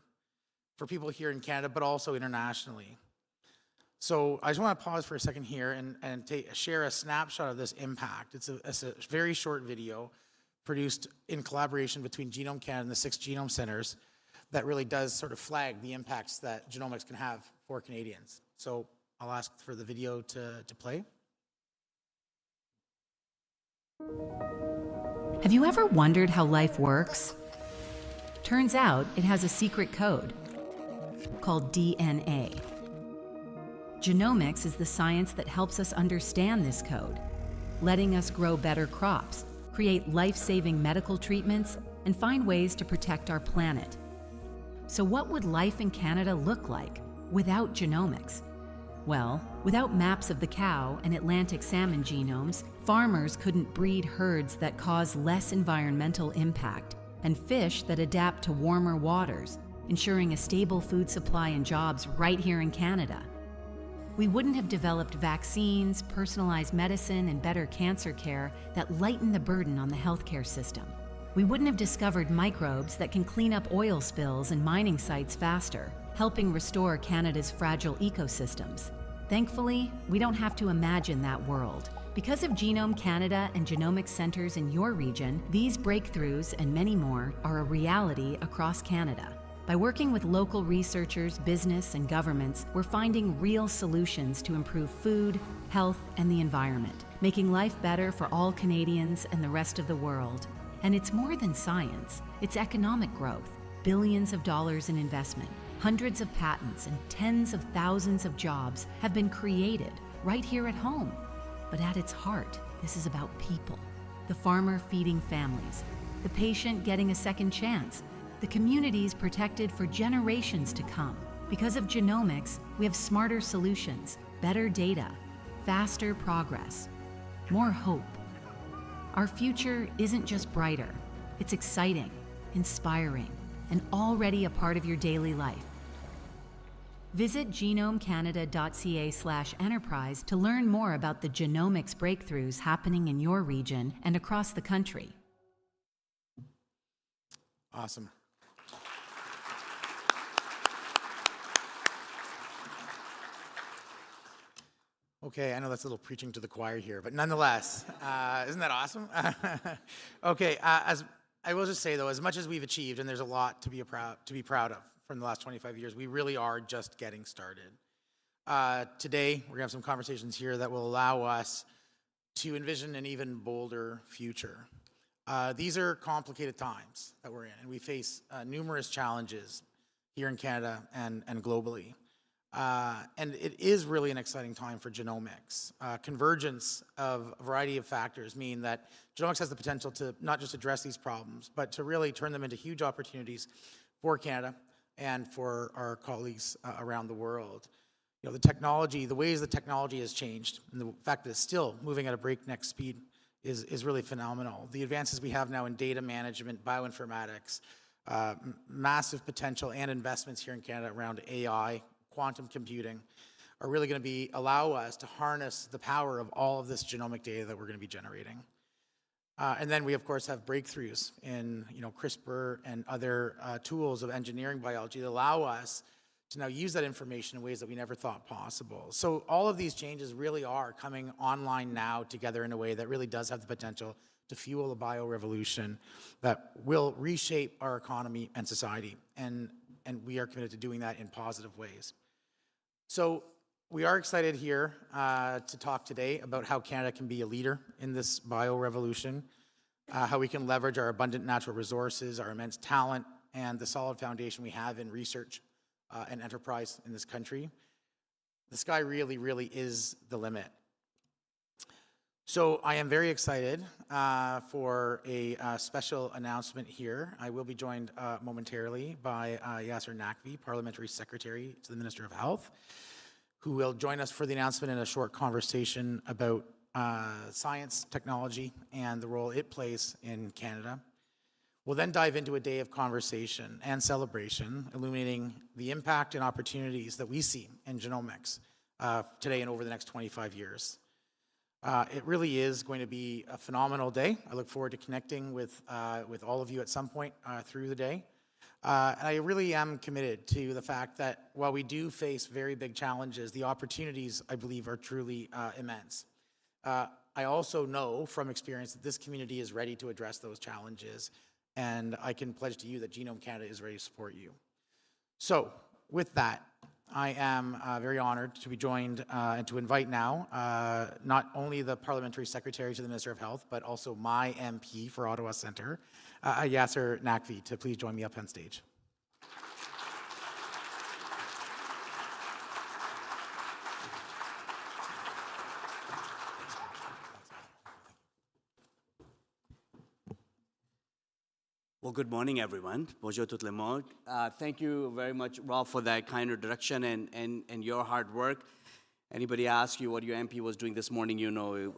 for people here in Canada, but also internationally. So I just want to pause for a second here and share a snapshot of this impact. It's a very short video produced in collaboration between Genome Canada and the 6 genome centers that really does sort of flag the impacts that genomics can have for Canadians. So I'll ask for the video to play. Have you ever wondered how life works? Turns out it has a secret code called DNA. Genomics is the science that helps us understand this code, letting us grow better crops, create life-saving medical treatments, and find ways to protect our planet. So what would life in Canada look like without genomics? Well, without maps of the cow and Atlantic salmon genomes, farmers couldn't breed herds that cause less environmental impact and fish that adapt to warmer waters, ensuring a stable food supply and jobs right here in Canada. We wouldn't have developed vaccines, personalized medicine, and better cancer care that lighten the burden on the healthcare system. We wouldn't have discovered microbes that can clean up oil spills and mining sites faster, helping restore Canada's fragile ecosystems. Thankfully, we don't have to imagine that world. Because of Genome Canada and genomics centers in your region, these breakthroughs and many more are a reality across Canada. By working with local researchers, business, and governments, we're finding real solutions to improve food, health, and the environment, making life better for all Canadians and the rest of the world. And it's more than science, it's economic growth, billions of dollars in investment, hundreds of patents, and tens of thousands of jobs have been created right here at home. But at its heart, this is about people. The farmer feeding families, the patient getting a second chance, the communities protected for generations to come. Because of genomics, we have smarter solutions, better data, faster progress, more hope. Our future isn't just brighter, it's exciting, inspiring, and already a part of your daily life. Visit genomecanada.ca/enterprise to learn more about the genomics breakthroughs happening in your region and across the country. Awesome. Okay, I know that's a little preaching to the choir here, but nonetheless, isn't that awesome? Okay, as I will just say though, as much as we've achieved, and there's a lot to be proud of from the last 25 years, we really are just getting started. Today, we're gonna have some conversations here that will allow us to envision an even bolder future. These are complicated times that we're in, and we face numerous challenges here in Canada and globally. And it is really an exciting time for genomics. Convergence of a variety of factors mean that genomics has the potential to not just address these problems, but to really turn them into huge opportunities for Canada and for our colleagues around the world. You know, the technology, the ways the technology has changed, and the fact that it's still moving at a breakneck speed is really phenomenal. The advances we have now in data management, bioinformatics, massive potential and investments here in Canada around AI, quantum computing, are really going to allow us to harness the power of all of this genomic data that we're going to be generating. And then we, of course, have breakthroughs in CRISPR and other tools of engineering biology that allow us to now use that information in ways that we never thought possible. So all of these changes really are coming online now together in a way that really does have the potential to fuel a bio-revolution that will reshape our economy and society. And we are committed to doing that in positive ways. So we are excited here to talk today about how Canada can be a leader in this bio-revolution, how we can leverage our abundant natural resources, our immense talent, and the solid foundation we have in research and enterprise in this country. The sky really, really is the limit. So I am very excited for a special announcement here. I will be joined momentarily by Yasser Naqvi, Parliamentary Secretary to the Minister of Health, who will join us for the announcement in a short conversation about science, technology, and the role it plays in Canada. We'll then dive into a day of conversation and celebration, illuminating the impact and opportunities that we see in genomics today and over the next 25 years. It really is going to be a phenomenal day. I look forward to connecting with all of you at some point through the day. And I really am committed to the fact that while we do face very big challenges, the opportunities, I believe, are truly immense. I also know from experience that this community is ready to address those challenges, and I can pledge to you that Genome Canada is ready to support you. So with that, I am very honored to be joined and to invite now not only the Parliamentary Secretary to the Minister of Health, but also my MP for Ottawa Centre, Yasser Naqvi, to please join me up on stage. Well, good morning, everyone. Bonjour tout le monde. Thank you very much, Rob, for that kind introduction and your hard work. Anybody ask you what your MP was doing this morning, you know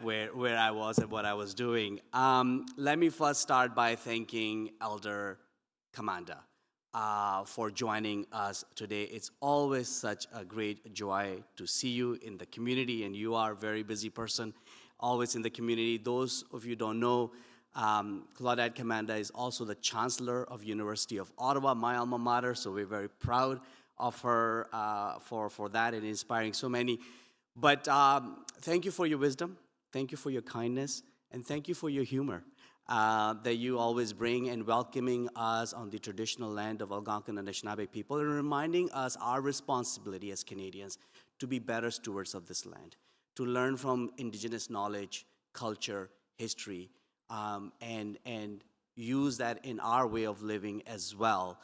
where I was and what I was doing. Let me first start by thanking Elder Kamanda for joining us today. It's always such a great joy to see you in the community, and you are a very busy person, always in the community. Those of you who don't know, Claudette Kamanda is also the Chancellor of University of Ottawa, my alma mater, so we're very proud of her for that and inspiring so many. But thank you for your wisdom, thank you for your kindness, and thank you for your humor that you always bring in welcoming us on the traditional land of Algonquin and Anishinaabe people and reminding us our responsibility as Canadians to be better stewards of this land, to learn from Indigenous knowledge, culture, history, and use that in our way of living as well,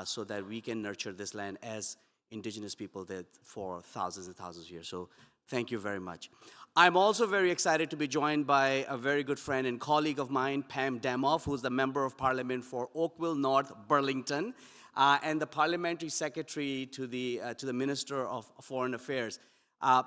so that we can nurture this land as Indigenous people did for thousands and thousands of years. So thank you very much. I'm also very excited to be joined by a very good friend and colleague of mine, Pam Damoff, who's the Member of Parliament for Oakville North Burlington, and the Parliamentary Secretary to the Minister of Foreign Affairs.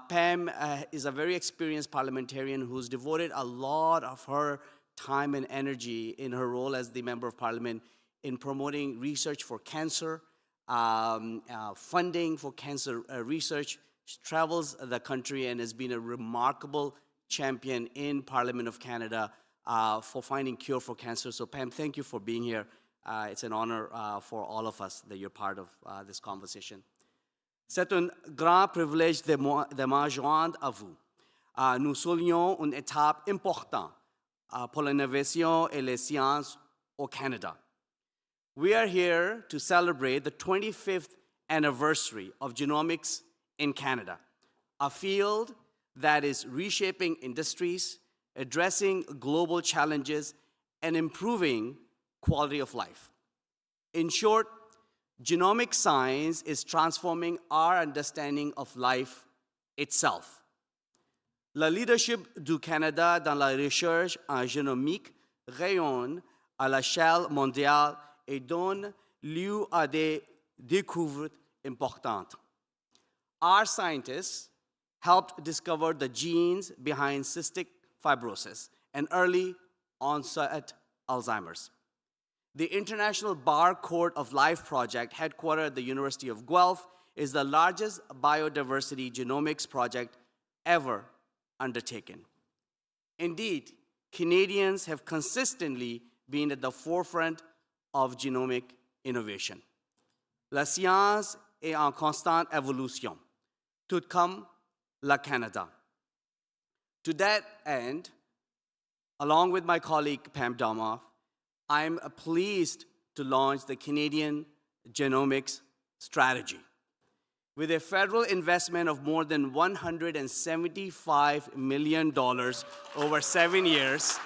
Pam is a very experienced parliamentarian who's devoted a lot of her time and energy in her role as the Member of Parliament in promoting research for cancer, funding for cancer research. She travels the country and has been a remarkable champion in Parliament of Canada for finding cure for cancer. So Pam, thank you for being here. It's an honor for all of us that you're part of this conversation. C'est un grand privilège de me joindre à vous. Nous soulignons une étape importante pour l'innovation et les sciences au Canada. We are here to celebrate the 25th anniversary of genomics in Canada, a field that is reshaping industries, addressing global challenges, and improving quality of life. In short, genomic science is transforming our understanding of life itself. Le leadership du Canada dans la recherche en génomique rayonne à l'échelle mondiale et donne lieu à des découvertes importantes. Our scientists helped discover the genes behind cystic fibrosis and early onset Alzheimer's. The International Bar Court of Life project, headquartered at the University of Guelph, is the largest biodiversity genomics project ever undertaken. Indeed, Canadians have consistently been at the forefront of genomic innovation. La science est en constante évolution, tout comme le Canada. To that end, along with my colleague Pam Damoff, I'm pleased to launch the Canadian Genomics Strategy. With a federal investment of more than $175 million over 7 years,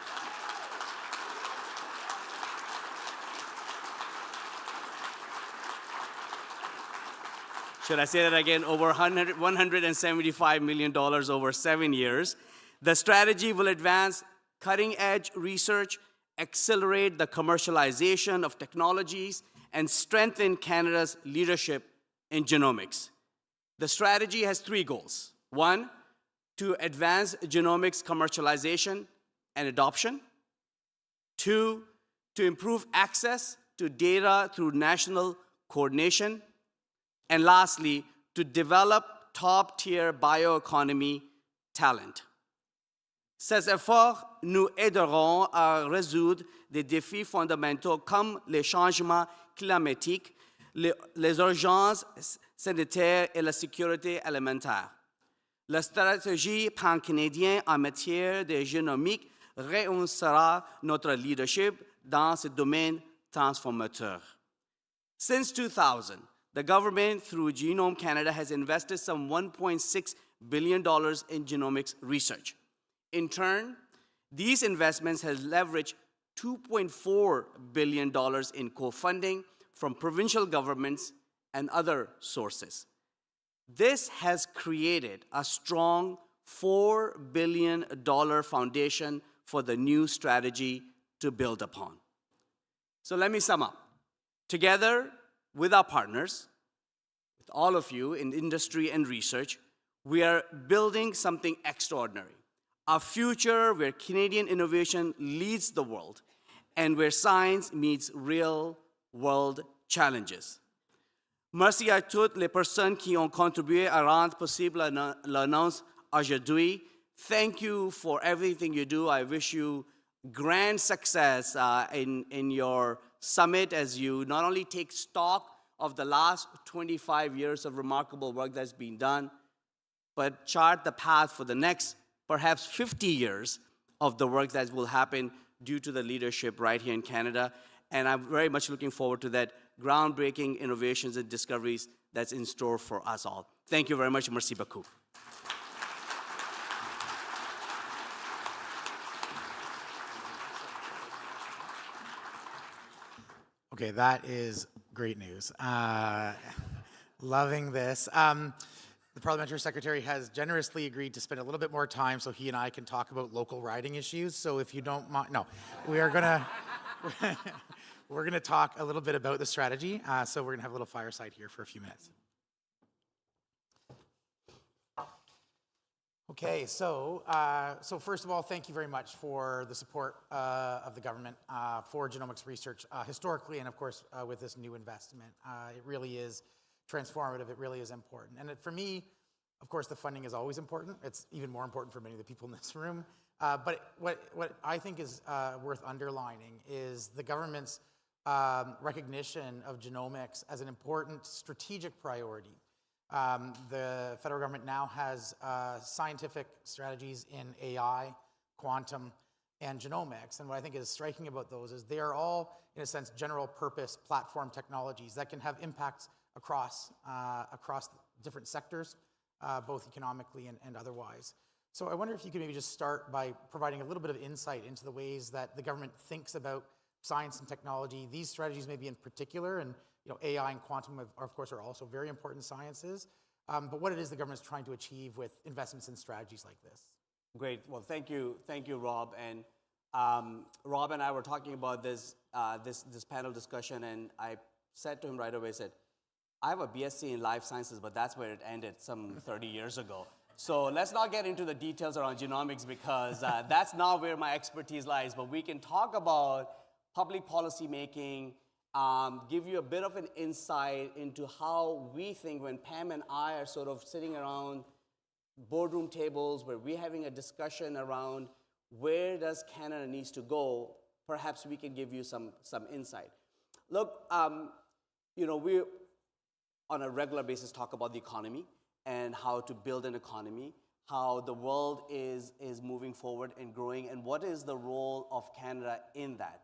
should I say that again? Over $175 million over 7 years. The strategy will advance cutting-edge research, accelerate the commercialization of technologies, and strengthen Canada's leadership in genomics. The strategy has 3 goals. 1, to advance genomics commercialization and adoption. 2, to improve access to data through national coordination. And lastly, to develop top-tier bioeconomy talent. Ces efforts nous aideront à résoudre des défis fondamentaux comme les changements climatiques, les urgences sanitaires et la sécurité alimentaire. La stratégie pan-canadienne en matière de génomique réunira notre leadership dans ce domaine transformateur. Since 2000, The government, through Genome Canada, has invested some $1.6 billion in genomics research. In turn, these investments have leveraged $2.4 billion in co-funding from provincial governments and other sources. This has created a strong $4 billion foundation for the new strategy to build upon. So let me sum up. Together with our partners, with all of you in industry and research, we are building something extraordinary. A future where Canadian innovation leads the world and where science meets real-world challenges. Merci à toutes les personnes qui ont contribué à rendre possible l'annonce aujourd'hui. Thank you for everything you do. I wish you grand success in your summit as you not only take stock of the last 25 years of remarkable work that's been done, but chart the path for the next perhaps 50 years of the work that will happen due to the leadership right here in Canada. And I'm very much looking forward to that groundbreaking innovations and discoveries that's in store for us all. Thank you very much. Merci beaucoup. Okay, that is great news. Loving this. The parliamentary secretary has generously agreed to spend a little bit more time so he and I can talk about local riding issues. So if you don't mind, no, we are gonna we're gonna talk a little bit about the strategy. So we're gonna have a little fireside here for a few minutes. Okay, so first of all, thank you very much for the support of the government for genomics research historically, and of course with this new investment. It really is transformative. It really is important. And for me, of course, the funding is always important. It's even more important for many of the people in this room. But what I think is worth underlining is the government's recognition of genomics as an important strategic priority. The federal government now has scientific strategies in AI, quantum, and genomics. And what I think is striking about those is they are all, in a sense, general purpose platform technologies that can have impacts across different sectors, both economically and otherwise. So I wonder if you could maybe just start by providing a little bit of insight into the ways that the government thinks about science and technology, these strategies maybe in particular, and AI and quantum of course are also very important sciences, but what it is the government is trying to achieve with investments in strategies like this. Great. Well, thank you, Rob. And Rob and I were talking about this panel discussion, and I said to him right away, I said, I have a BSc in life sciences, but that's where it ended some 30 years ago. So let's not get into the details around genomics because that's not where my expertise lies. But we can talk about public policy making, give you a bit of an insight into how we think when Pam and I are sort of sitting around boardroom tables where we're having a discussion around where does Canada needs to go. Perhaps we can give you some insight. Look, we on a regular basis talk about the economy and how to build an economy, how the world is moving forward and growing, and what is the role of Canada in that.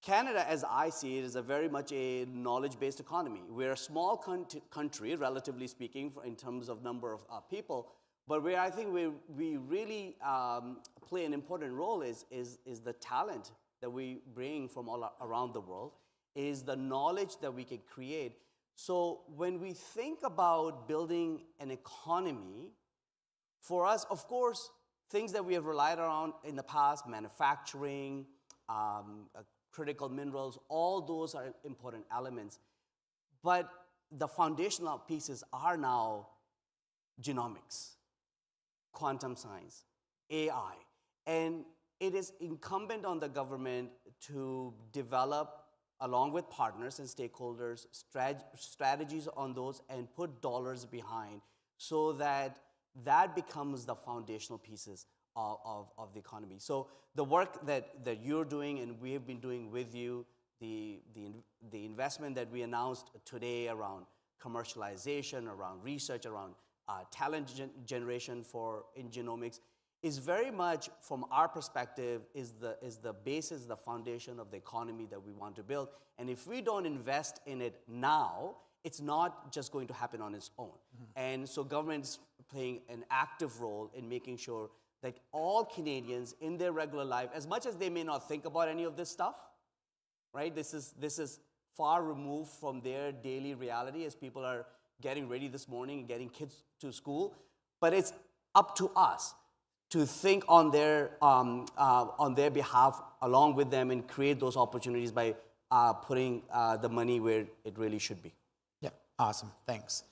Canada, as I see it, is a very much a knowledge-based economy. We're a small country, relatively speaking, in terms of number of people, but where I think we really play an important role is the talent that we bring from all around the world, is the knowledge that we can create. So when we think about building an economy, for us, of course, things that we have relied on in the past, manufacturing, critical minerals, all those are important elements. But the foundational pieces are now genomics, quantum science, AI. And it is incumbent on the government to develop, along with partners and stakeholders, strategies on those and put dollars behind so that becomes the foundational pieces of the economy. So the work that you're doing and we have been doing with you, the investment that we announced today around commercialization, around research, around talent generation in genomics, is very much, from our perspective, is the basis, the foundation of the economy that we want to build. And if we don't invest in it now, it's not just going to happen on its own. And so government is playing an active role in making sure that all Canadians in their regular life, as much as they may not think about any of this stuff, right? This is far removed from their daily reality as people are getting ready this morning and getting kids to school. But it's up to us to think on their behalf along with them and create those opportunities by putting the money where it really should be. Yeah, awesome, thanks.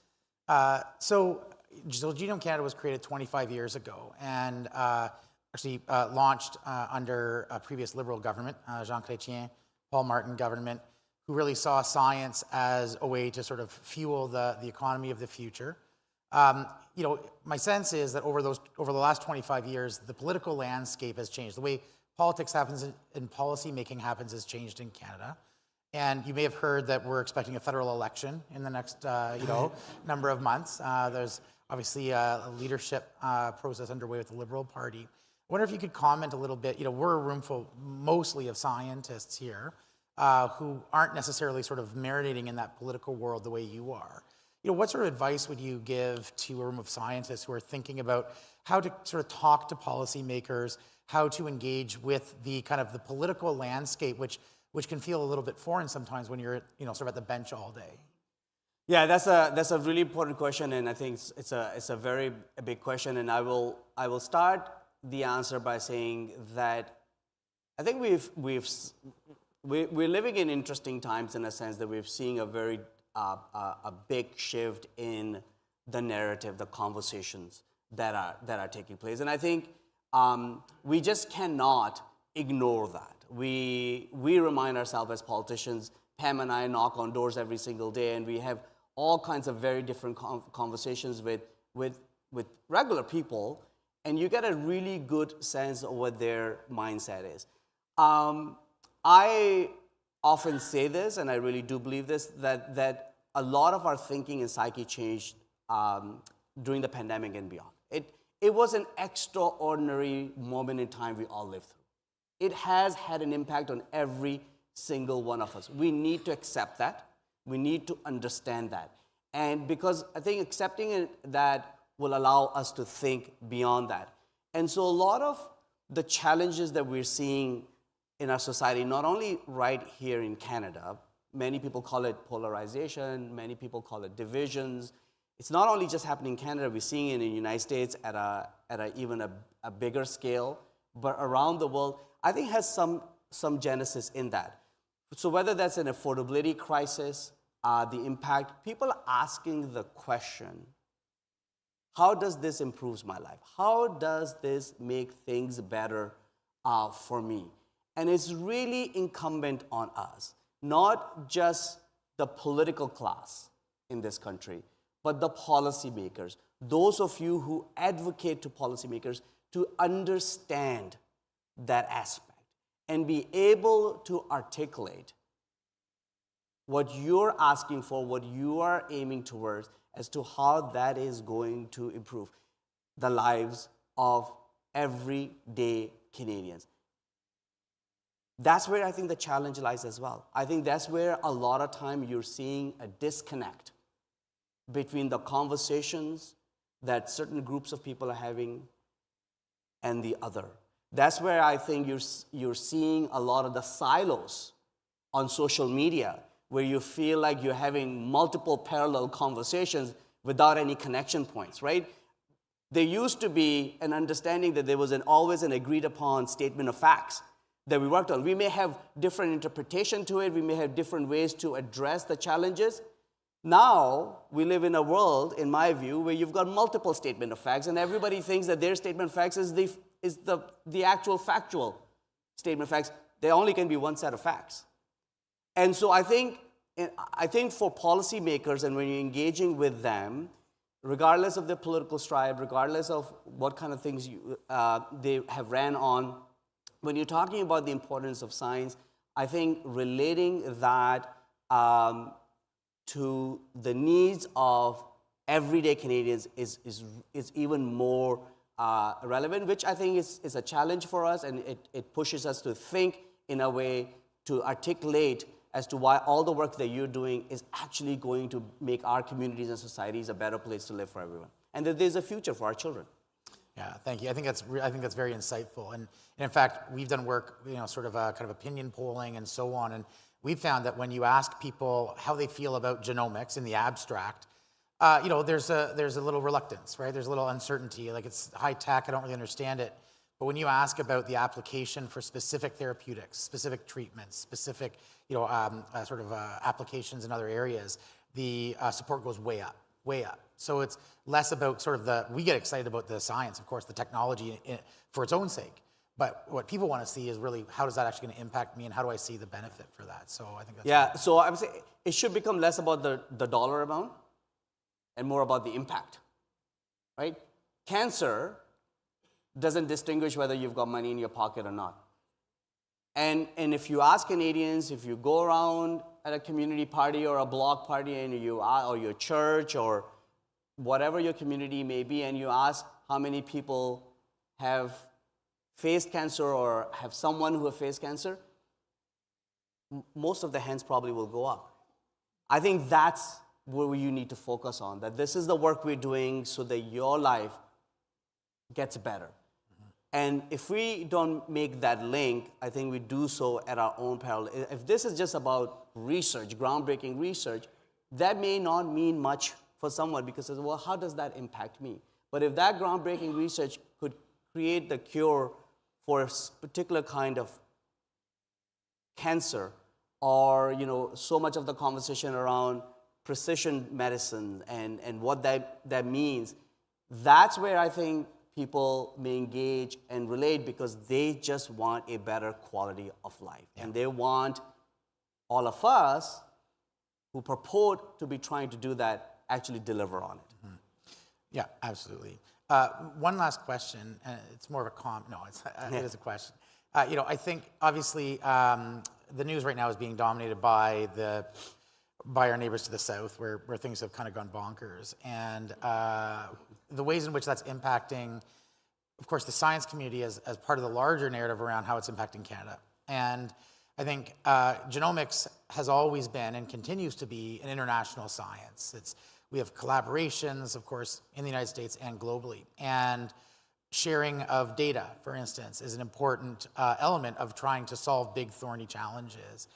So Genome Canada was created 25 years ago and actually launched under a previous Liberal government, Jean Chrétien, Paul Martin government, who really saw science as a way to sort of fuel the economy of the future. My sense is that over the last 25 years, the political landscape has changed. The way politics happens and policy making happens has changed in Canada. And you may have heard that we're expecting a federal election in the next, number of months. There's obviously a leadership process underway with the Liberal Party. I wonder if you could comment a little bit. We're a room full mostly of scientists here who aren't necessarily sort of marinating in that political world the way you are. What sort of advice would you give to a room of scientists who are thinking about how to sort of talk to policymakers, how to engage with the kind of the political landscape, which can feel a little bit foreign sometimes when you're, sort of at the bench all day? Yeah, that's a really important question, and I think it's a very big question. And I will start the answer by saying that I think we're living in interesting times in a sense that we're seeing a very a big shift in the narrative, the conversations that are taking place, and I think we just cannot ignore that. We remind ourselves as politicians. Pam and I knock on doors every single day, and we have all kinds of very different conversations with regular people, and you get a really good sense of what their mindset is. I often say this, and I really do believe this, that a lot of our thinking and psyche changed during the pandemic and beyond. It was an extraordinary moment in time we all lived through. It has had an impact on every single one of us. We need to accept that. We need to understand that. And because I think accepting that will allow us to think beyond that. And so a lot of the challenges that we're seeing in our society, not only right here in Canada, many people call it polarization, many people call it divisions. It's not only just happening in Canada, we're seeing it in the United States at even a bigger scale, but around the world, I think has some genesis in that. So whether that's an affordability crisis, the impact, people are asking the question, how does this improve my life? How does this make things better for me? And it's really incumbent on us, not just the political class in this country, but the policymakers, those of you who advocate to policymakers to understand that aspect and be able to articulate what you're asking for, what you are aiming towards, as to how that is going to improve the lives of everyday Canadians. That's where I think the challenge lies as well. I think that's where a lot of time you're seeing a disconnect between the conversations that certain groups of people are having and the other. That's where I think you're seeing a lot of the silos on social media, where you feel like you're having multiple parallel conversations without any connection points, right? There used to be an understanding that there was always an agreed upon statement of facts that we worked on. We may have different interpretation to it, we may have different ways to address the challenges. Now, we live in a world, in my view, where you've got multiple statement of facts, and everybody thinks that their statement of facts is the actual factual statement of facts. There only can be one set of facts. And so I think for policymakers, and when you're engaging with them, regardless of their political stripe, regardless of what kind of things they have ran on, when you're talking about the importance of science, I think relating that to the needs of everyday Canadians is even more relevant, which I think is a challenge for us, and it pushes us to think in a way to articulate as to why all the work that you're doing is actually going to make our communities and societies a better place to live for everyone, and that there's a future for our children. Yeah, thank you. I think that's very insightful. And in fact, we've done work, sort of kind of opinion polling and so on. And we've found that when you ask people how they feel about genomics in the abstract, there's a little reluctance, right? There's a little uncertainty. Like, it's high tech. I don't really understand it. But when you ask about the application for specific therapeutics, specific treatments, specific applications in other areas, the support goes way up, way up. So it's less about sort of we get excited about the science, of course, the technology for its own sake. But what people want to see is really, how is that actually going to impact me, and how do I see the benefit for that? So I think that's... Yeah, so I would say it should become less about the dollar amount and more about the impact, right? Cancer doesn't distinguish whether you've got money in your pocket or not. And if you ask Canadians, if you go around at a community party or a block party, and or your church or whatever your community may be, and you ask how many people have faced cancer or have someone who have faced cancer, most of the hands probably will go up. I think that's where you need to focus on, that this is the work we're doing so that your life gets better. And if we don't make that link, I think we do so at our own peril. If this is just about research, groundbreaking research, that may not mean much for someone, because, well, how does that impact me? But if that groundbreaking research could create the cure for a particular kind of cancer, or so much of the conversation around precision medicine and what that means, that's where I think people may engage and relate, because they just want a better quality of life. Yeah. And they want all of us who purport to be trying to do that actually deliver on it. Mm-hmm. Yeah, absolutely. One last question, and it's more of a comment. No, it is a question. I think obviously the news right now is being dominated by our neighbors to the south, where things have kind of gone bonkers, and the ways in which that's impacting, of course, the science community as part of the larger narrative around how it's impacting Canada. And I think genomics has always been and continues to be an international science. We have collaborations, of course, in the United States and globally. And sharing of data, for instance, is an important element of trying to solve big, thorny challenges.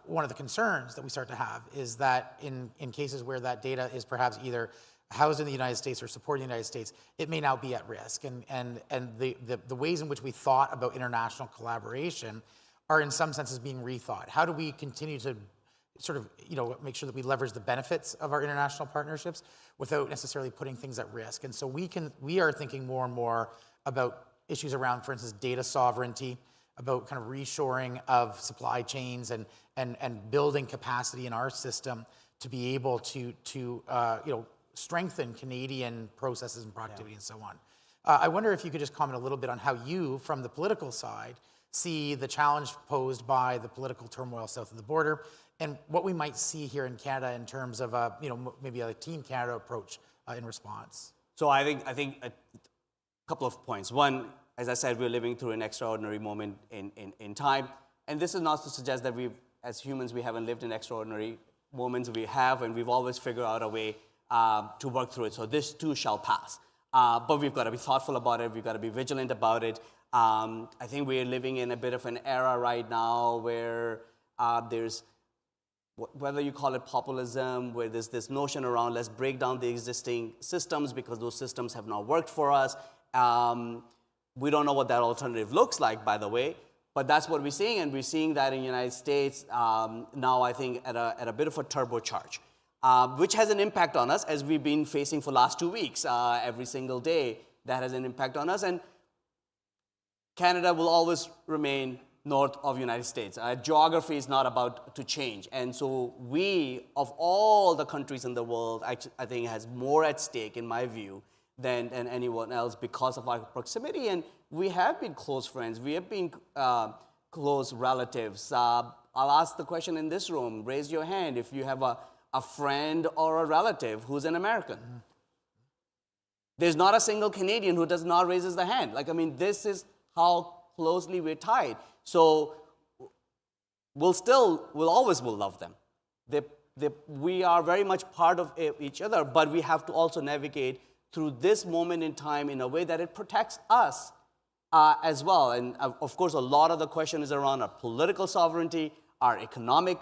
One of the concerns that we start to have is that in cases where that data is perhaps either housed in the United States or supporting the United States, it may now be at risk. And the ways in which we thought about international collaboration are in some senses being rethought. How do we continue to sort of make sure that we leverage the benefits of our international partnerships without necessarily putting things at risk? And so we are thinking more and more about issues around, for instance, data sovereignty, about kind of reshoring of supply chains and building capacity in our system to be able to strengthen Canadian processes and productivity and so on. I wonder if you could just comment a little bit on how you, from the political side, see the challenge posed by the political turmoil south of the border, and what we might see here in Canada in terms of maybe a Team Canada approach in response. So I think a couple of points. One, as I said, we're living through an extraordinary moment in time, and this is not to suggest that as humans, we haven't lived in extraordinary moments. We have, and we've always figured out a way to work through it. So this too shall pass. But we've got to be thoughtful about it. We've got to be vigilant about it. I think we're living in a bit of an era right now where there's, whether you call it populism, where there's this notion around let's break down the existing systems because those systems have not worked for us. We don't know what that alternative looks like, by the way, but that's what we're seeing, and we're seeing that in the United States now, I think, at a bit of a turbocharge, which has an impact on us, as we've been facing for the last 2 weeks. Every single day, that has an impact on us, and Canada will always remain north of the United States. Geography is not about to change, and so we, of all the countries in the world, I think has more at stake, in my view, than anyone else because of our proximity, and we have been close friends. We have been close relatives. I'll ask the question in this room. Raise your hand if you have a friend or a relative who's an American. There's not a single Canadian who does not raise his hand. This is how closely we're tied. So we'll always love them. We are very much part of each other, but we have to also navigate through this moment in time in a way that it protects us as well. And of course, a lot of the question is around our political sovereignty, our economic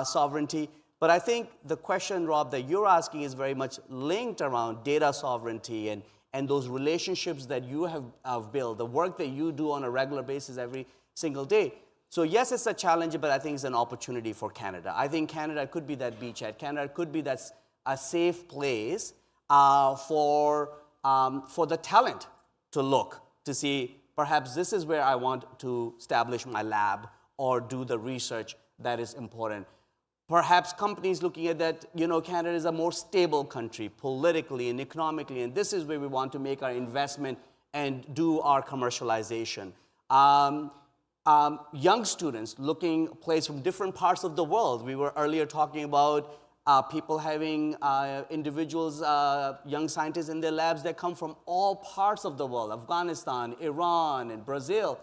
sovereignty. But I think the question, Rob, that you're asking is very much linked around data sovereignty and those relationships that you have built, the work that you do on a regular basis every single day. So yes, it's a challenge, but I think it's an opportunity for Canada. I think Canada could be that beachhead. Canada could be that a safe place for the talent to look, to see perhaps this is where I want to establish my lab or do the research that is important. Perhaps companies looking at that, Canada is a more stable country politically and economically, and this is where we want to make our investment and do our commercialization. Young students looking at place from different parts of the world. We were earlier talking about people having individuals, young scientists in their labs that come from all parts of the world, Afghanistan, Iran, and Brazil.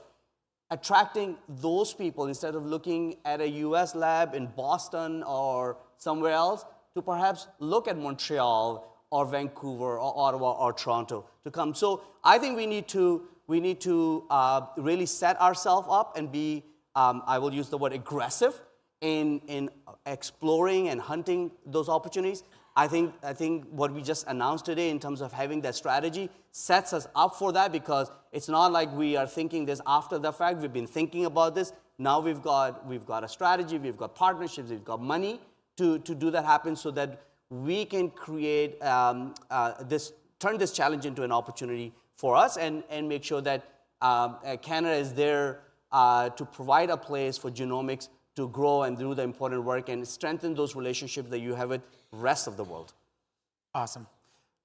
Attracting those people instead of looking at a US lab in Boston or somewhere else to perhaps look at Montreal or Vancouver or Ottawa or Toronto to come. So I think we need to really set ourselves up and be, I will use the word aggressive in exploring and hunting those opportunities. I think what we just announced today in terms of having that strategy sets us up for that, because it's not like we are thinking this after the fact. We've been thinking about this. Now we've got a strategy, we've got partnerships, we've got money to do that happen so that we can create turn this challenge into an opportunity for us and make sure that Canada is there to provide a place for genomics to grow and do the important work and strengthen those relationships that you have with the rest of the world. Awesome.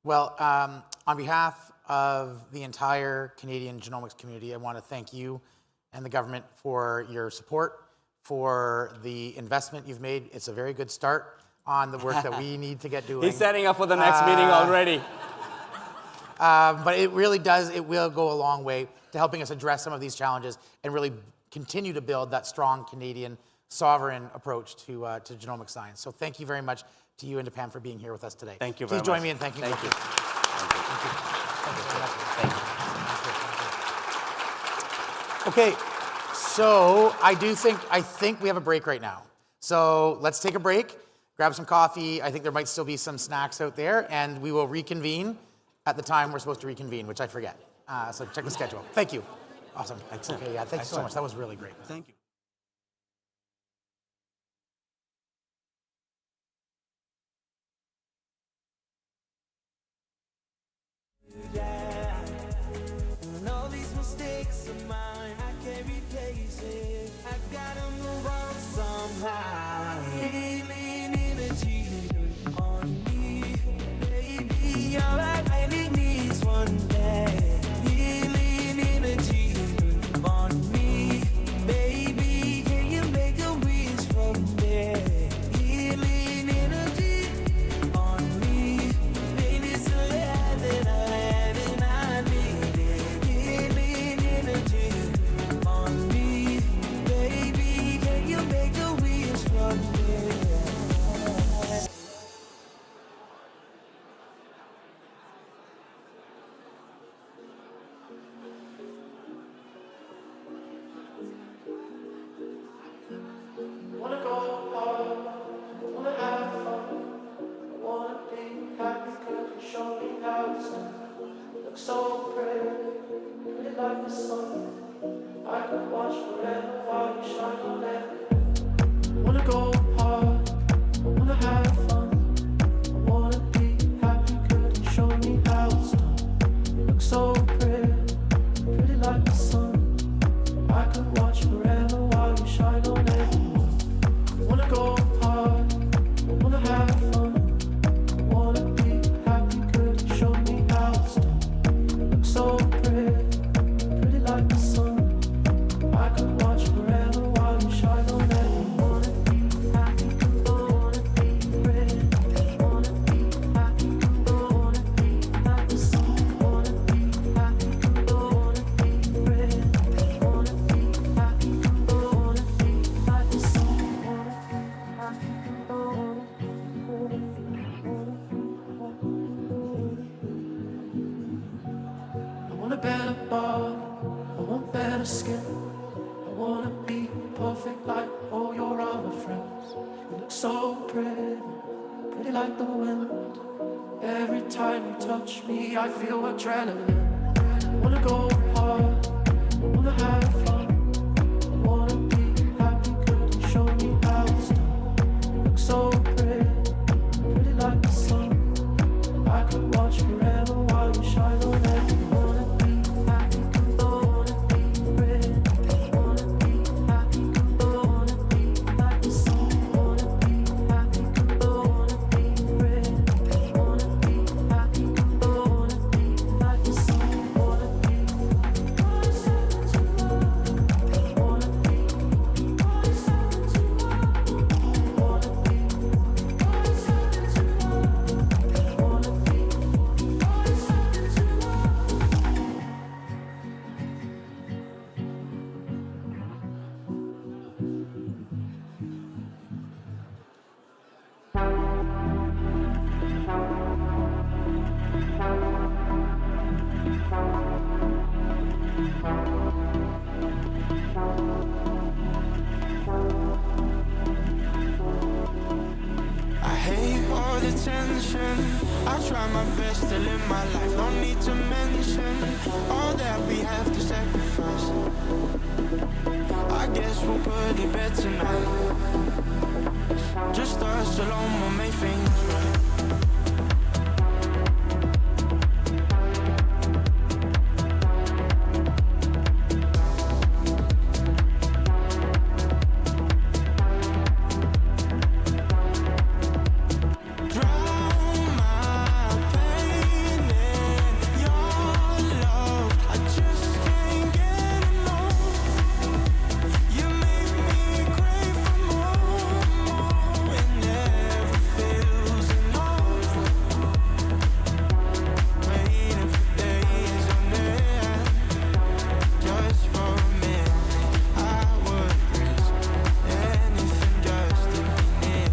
Well, on behalf of the entire Canadian genomics community, I want to thank you and the government for your support, for the investment you've made. It's a very good start on the work that we need to get doing. He's setting up for the next meeting already. But it really does, it will go a long way to helping us address some of these challenges and really continue to build that strong Canadian sovereign approach to genomic science. So thank you very much to you and to Pam for being here with us today. Thank you very much. Please join me in thanking you. Thank you. Okay, so I think we have a break right now. So let's take a break, grab some coffee. I think there might still be some snacks out there, and we will reconvene at the time we're supposed to reconvene, which I forget. So check the schedule. Thank you. Awesome. Excellent. Okay, yeah, thank you so much. That was really great. Thank you. And all these mistakes of mine, I can't replace it. I gotta move on somehow. Healing energy on me, baby. All I really need's one day. Healing energy on me, baby. Can you make a wish from there? Healing energy on me, baby. It's a heaven I need it. Healing energy better skin. I wanna be perfect like all your other friends. You look so pretty, pretty like the wind. Every time you touch me, I feel adrenaline. I wanna go hard, I wanna have fun. I wanna be happy, could you show me how it's done? You look so pretty, pretty like the sun. I could watch forever while you shine on every wanna be happy, could I wanna be pretty. Wanna be happy, could I wanna be like the sun. Wanna be happy, could I wanna be pretty. Wanna be happy, could I wanna be like the sun. Wanna be something to love. Wanna be something to love. Wanna be something to love. Wanna be something to love. I hate all the tension. I try my best to live my life. No need to mention all that we have to sacrifice. I guess we'll put it bed tonight. Just us alone will make things right. Drown my pain in your love. I just can't get enough. You make me crave for more. It never feels enough. Waiting for days on end, just for a minute. I would risk anything just to be near.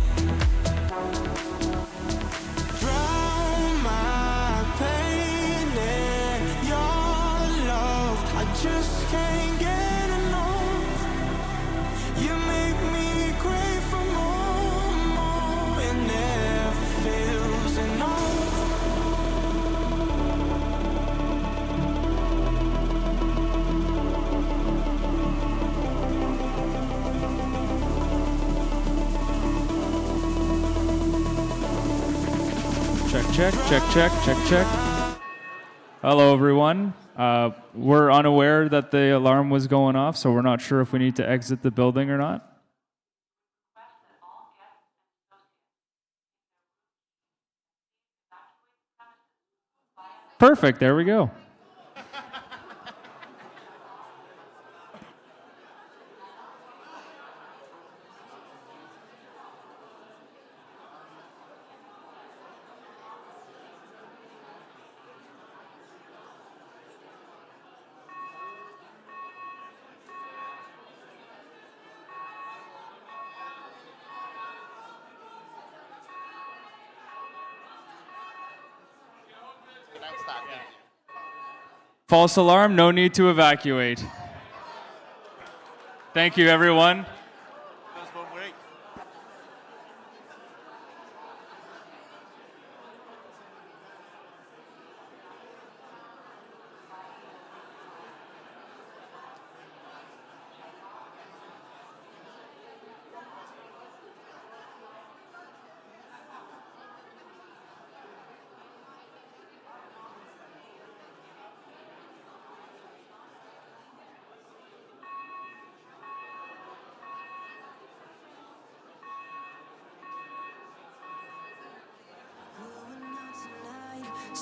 Drown my pain in your love. I just can't get enough. You make me crave for more. It never feels enough. Check. Hello, everyone. We're unaware that the alarm was going off, so we're not sure if we need to exit the building or not. Perfect, there we go. False alarm, no need to evacuate. Thank you, everyone.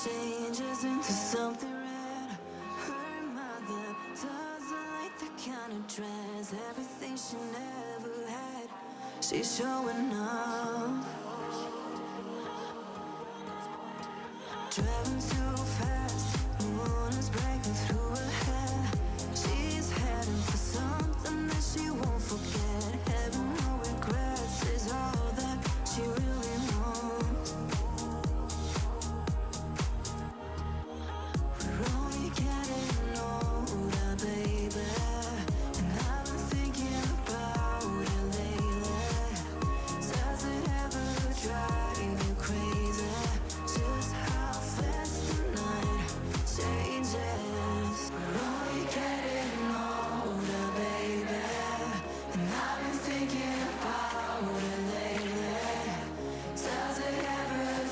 Changes into something red. Her mother doesn't like the kind of dress, everything she never had. She's showing up. Driving too fast, moon is breaking through her hair. She's heading for something that she won't forget. Having no regrets is all that she really wants. We're only getting older, baby.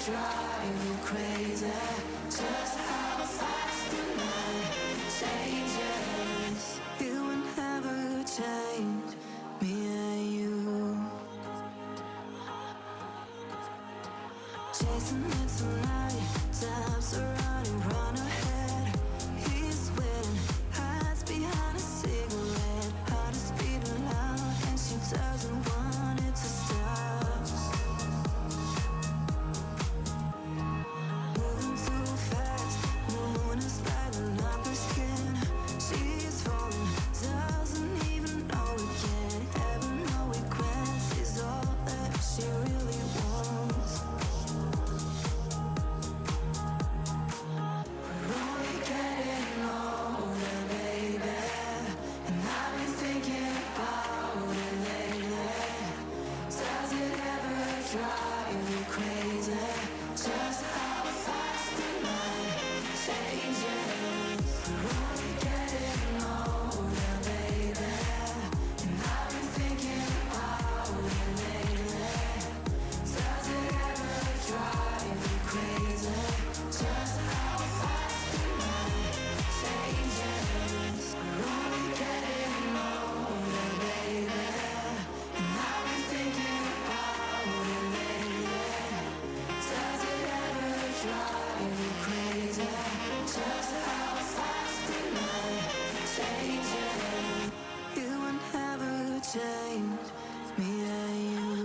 drive you crazy. Just how fast the night changes. You will never change me and you. Chasing it tonight, times are running, run ahead. He's winning, hides behind a cigarette. Heart is beating loud, and she doesn't want it to stop. Moving too fast, moon is lighting up her skin. She's falling, doesn't even know it yet. Having no regrets is all that she really wants. We're only getting older, baby, and I've been thinking about it lately. Does it ever drive you crazy? Just how fast the night changes. We're only getting older, baby, and I've been thinking about it lately. Does it ever drive you crazy? Just how fast the night changes. We're only getting older, baby, and I've been thinking about it lately. Does it ever drive you crazy? Just how fast the night changes. You will never change me and you.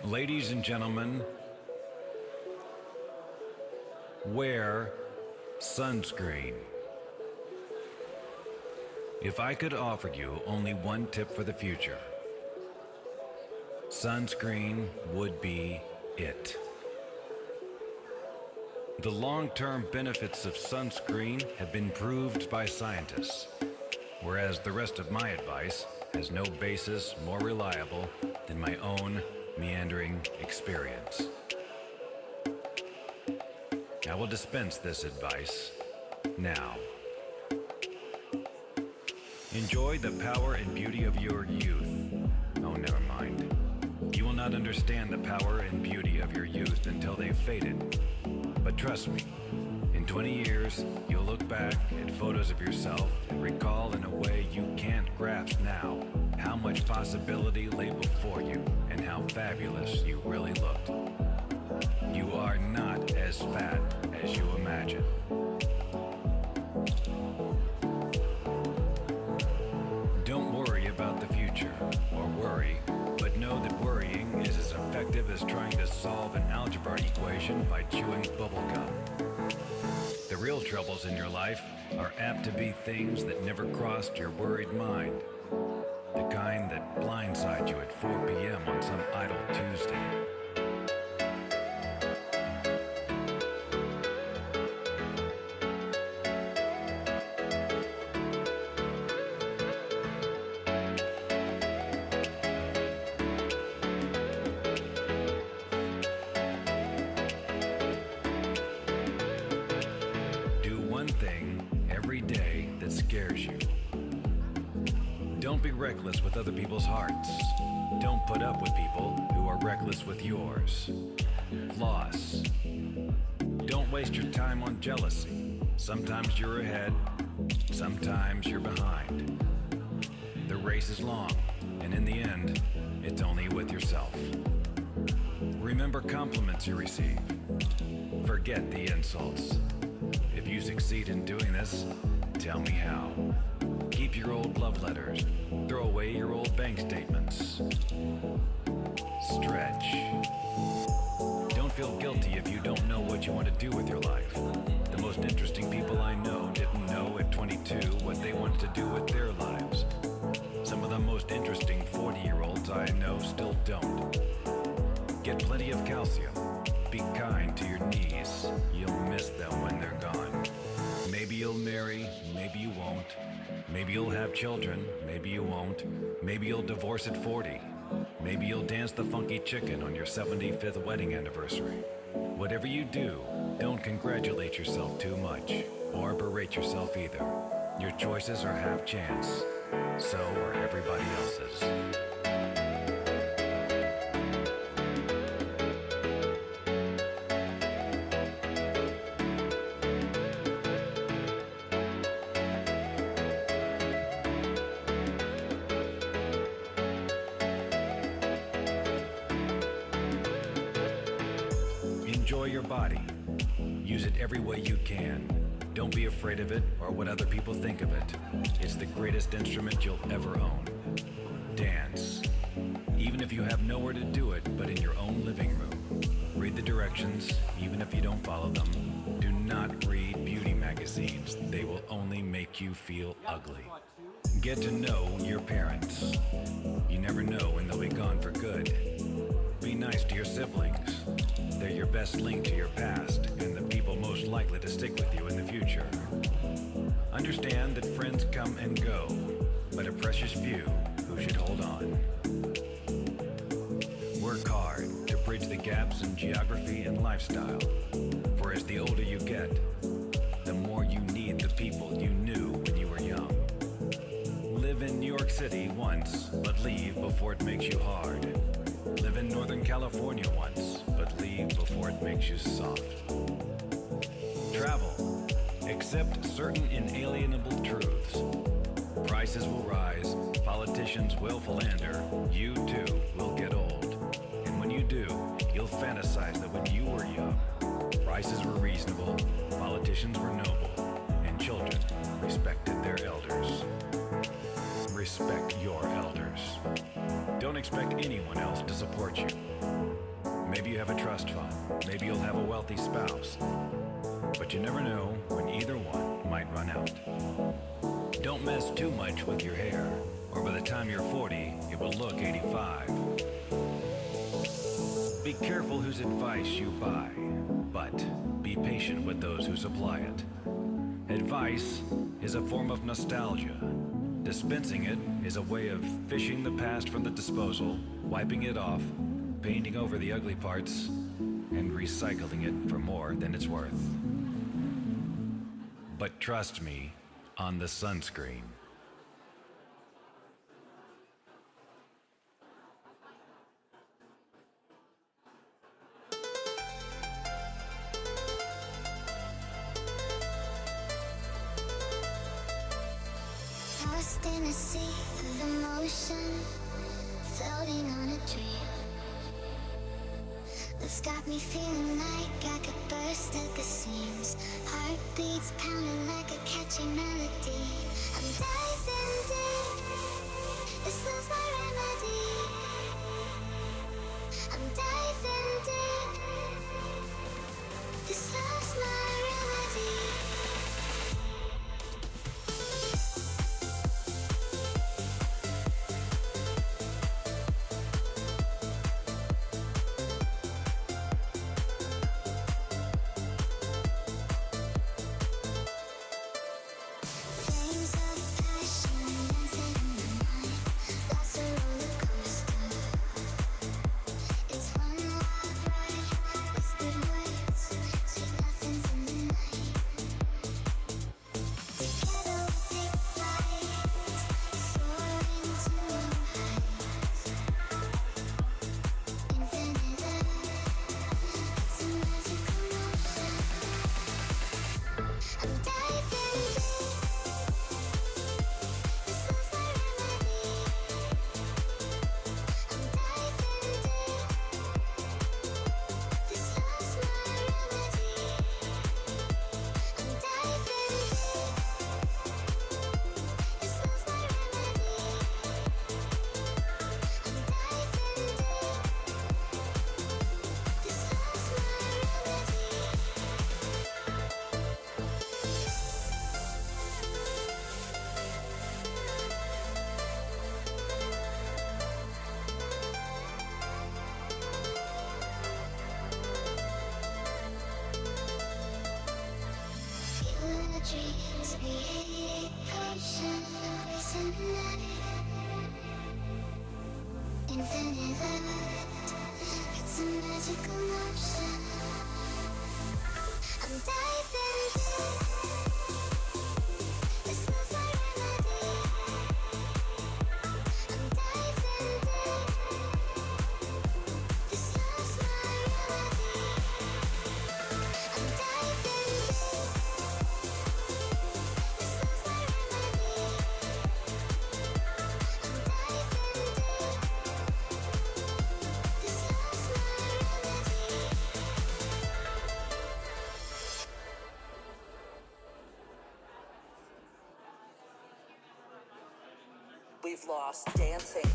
Ladies and gentlemen, wear sunscreen. If I could offer you only one tip for the future, sunscreen would be it. The long-term benefits of sunscreen have been proved by scientists, whereas the rest of my advice has no basis more reliable than my own meandering experience. I will dispense this advice now. Enjoy the power and beauty of your youth. Oh, never mind. You will not understand the power and beauty of your youth until they've faded. But trust me, in 20 years, you'll look back at photos of yourself and recall in a way you can't grasp now how much possibility lay before you and how fabulous you really looked. You are not as fat as you imagine. Don't worry about the future, or worry, but know that worrying is as effective as trying to solve an algebra equation by chewing bubble gum. The real troubles in your life are apt to be things that never crossed your worried mind. The kind that blindside you at 4 p.m. on some idle Tuesday. Do one thing every day that scares you. Don't be reckless with other people's hearts. Don't put up with people who are reckless with yours. Floss. Don't waste your time on jealousy. Sometimes you're ahead, sometimes you're behind. The race is long, and in the end, it's only with yourself. Remember compliments you receive. Forget the insults. If you succeed in doing this, tell me how. Keep your old love letters. Throw away your old bank statements. Stretch. Don't feel guilty if you don't know what you want to do with your life. The most interesting people I know didn't know at 22 what they wanted to do with their lives. Some of the most interesting 40-year-olds I know still don't. Get plenty of calcium. Be kind to your knees. You'll miss them when they're gone. Maybe you'll marry, maybe you won't. Maybe you'll have children, maybe you won't. Maybe you'll divorce at 40. Maybe you'll dance the funky chicken on your 75th wedding anniversary. Whatever you do, don't congratulate yourself too much, or berate yourself either. Your choices are half chance. So are everybody else's. Enjoy your body. Use it every way you can. Don't be afraid of it or what other people think of it. It's the greatest instrument you'll ever own. Dance. Even if you have nowhere to do it but in your own living room. Read the directions, even if you don't follow them. Do not read beauty magazines. They will only make you feel ugly. Get to know your parents. You never know when they'll be gone for good. Be nice to your siblings. They're your best link to your past and the people most likely to stick with you in the future. Understand that friends come and go, but a precious few who should hold on. Work hard to bridge the gaps in geography and lifestyle. For as the older you get, the more you need the people you knew when you were young. Live in New York City once, but leave before it makes you hard. Live in Northern California once, but leave before it makes you soft. Travel. Accept certain inalienable truths. Prices will rise, politicians will philander, you too will get old. And when you do, you'll fantasize that when you were young, prices were reasonable, politicians were noble, and children respected their elders. Respect your elders. Don't expect anyone else to support you. Maybe you have a trust fund. Maybe you'll have a wealthy spouse. But you never know when either one might run out. Don't mess too much with your hair, or by the time you're 40, it will look 85. Be careful whose advice you buy, but be patient with those who supply it. Advice is a form of nostalgia. Dispensing it is a way of fishing the past from the disposal, wiping it off, painting over the ugly parts, and recycling it for more than it's worth. But trust me on the sunscreen. Lost in a sea of emotion, floating on a dream. It's got me feeling like I could burst at the seams. Heartbeats pounding like a catchy melody. I'm diving deep, this love's my remedy. I'm diving deep, this love's my remedy. Dreams create potion, racing the night. Infinite love, it's a magical motion. I'm diving deep, this love's my remedy. I'm diving deep, this love's my remedy. I'm diving deep. We've lost dancing.